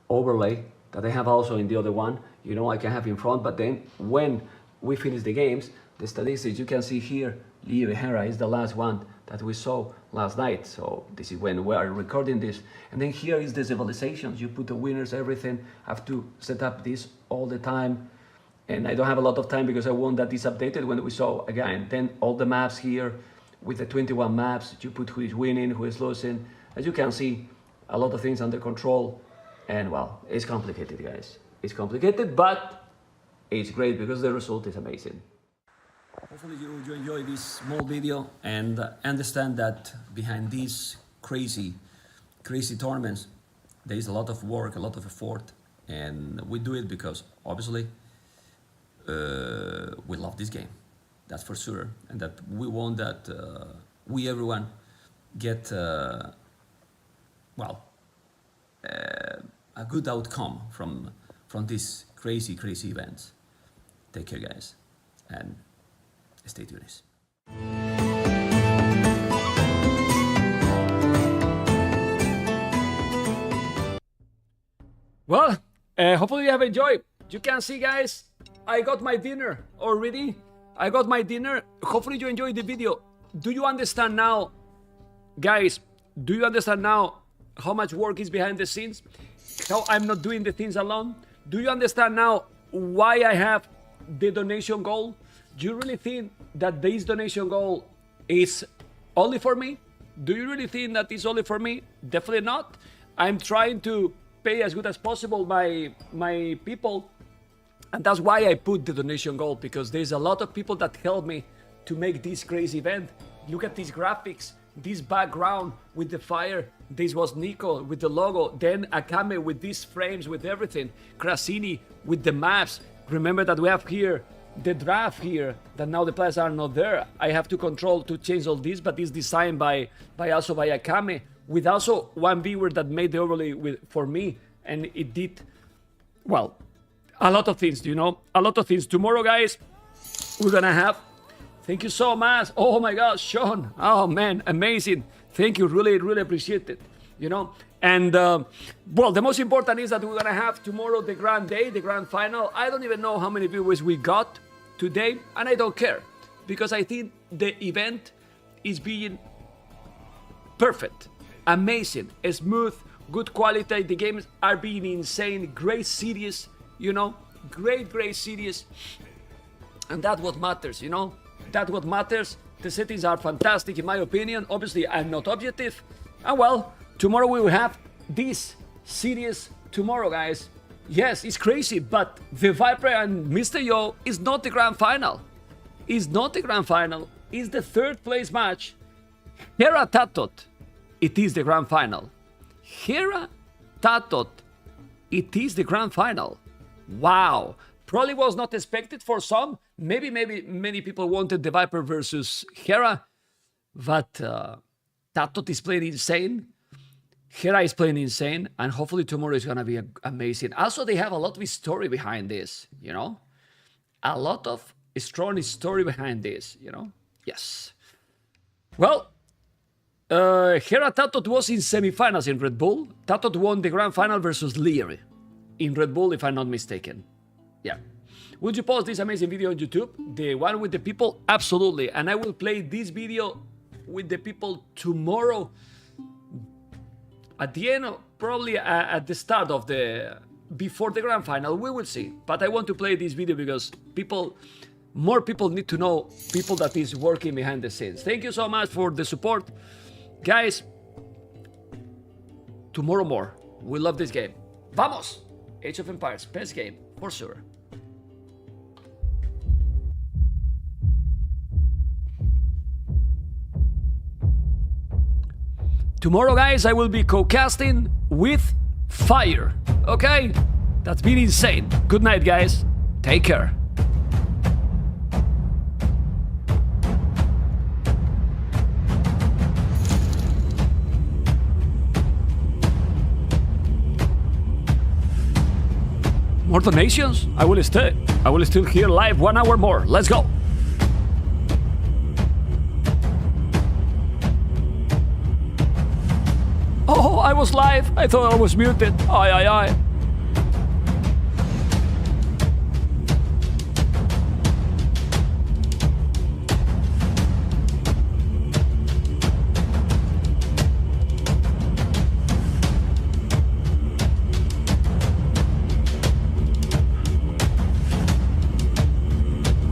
overlay that I have also in the other one. You know, I can have in front, but then when we finish the games, the statistics you can see here, Hera is the last one that we saw last night. So this is when we are recording this. And then here is the civilizations. You put the winners, everything. I have to set up this all the time. And I don't have a lot of time because I want that is updated when we saw again. Then all the maps here with the 21 maps, you put who is winning, who is losing. As you can see, a lot of things under control. And well, it's complicated, guys. It's complicated, but it's great because the result is amazing. Hopefully you enjoy this small video and understand that behind these crazy tournaments, there is a lot of work, a lot of effort, and we do it because obviously we love this game, that's for sure, and that we want that everyone get a good outcome from these crazy events. Take care, guys, and stay tuned. Well, hopefully you have enjoyed. You can see, guys, I got my dinner already. I got my dinner. Hopefully you enjoyed the video. Do you understand now, guys? Do you understand now how much work is behind the scenes? How I'm not doing the things alone? Do you understand now why I have the donation goal? Do you really think that this donation goal is only for me? Do you really think that it's only for me? Definitely not. I'm trying to pay as good as possible my people, and that's why I put the donation goal, because there's a lot of people that help me to make this crazy event. Look at these graphics, this background with the fire. This was Nico with the logo, then Akame with these frames, with everything, Krasini with the maps. Remember that we have here the draft here, that now the players are not there. I have to control to change all this, but it's designed by Akame, with also one viewer that made the overlay for me, and it did, well, a lot of things, you know, a lot of things. Tomorrow, guys, we're gonna have, thank you so much. Oh my gosh, Sean, oh man, amazing. Thank you, really appreciate it, you know. And well, the most important is that we're gonna have tomorrow the grand day, the grand final. I don't even know how many viewers we got today, and I don't care, because I think the event is being perfect, amazing, smooth, good quality. The games are being insane, great series, you know, great series, and that's what matters, you know. That's what matters. The settings are fantastic, in my opinion. Obviously, I'm not objective, and well, tomorrow we will have this series tomorrow, guys. Yes, it's crazy, but the Viper and MR.YO is not the grand final. It's not the grand final. It's the third place match. Hera TaToH, it is the grand final. Hera TaToH, it is the grand final. Wow. Probably was not expected for some. Maybe many people wanted the Viper versus Hera, but TaToH is playing insane. Hera is playing insane, and hopefully tomorrow is gonna be amazing. Also, they have a lot of story behind this, you know? A lot of strong story behind this, you know? Yes. Well, Hera TaToH was in semifinals in Red Bull. TaToH won the grand final versus Leary in Red Bull, if I'm not mistaken. Yeah. Would you post this amazing video on YouTube? The one with the people? Absolutely. And I will play this video with the people tomorrow. At the end, probably at the start of the before the grand final, we will see. But I want to play this video because more people need to know people that is working behind the scenes. Thank you so much for the support. Guys, tomorrow more. We love this game. Vamos! Age of Empires, best game, for sure. Tomorrow, guys, I will be co-casting with Fire. Okay? That's been insane. Good night, guys. Take care. More donations? I will still here live 1 hour more. Let's go. Oh, I was live. I thought I was muted. Aye, aye, aye.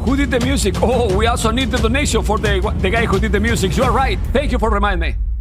Who did the music? Oh, we also need the donation for the guy who did the music. You are right. Thank you for reminding me.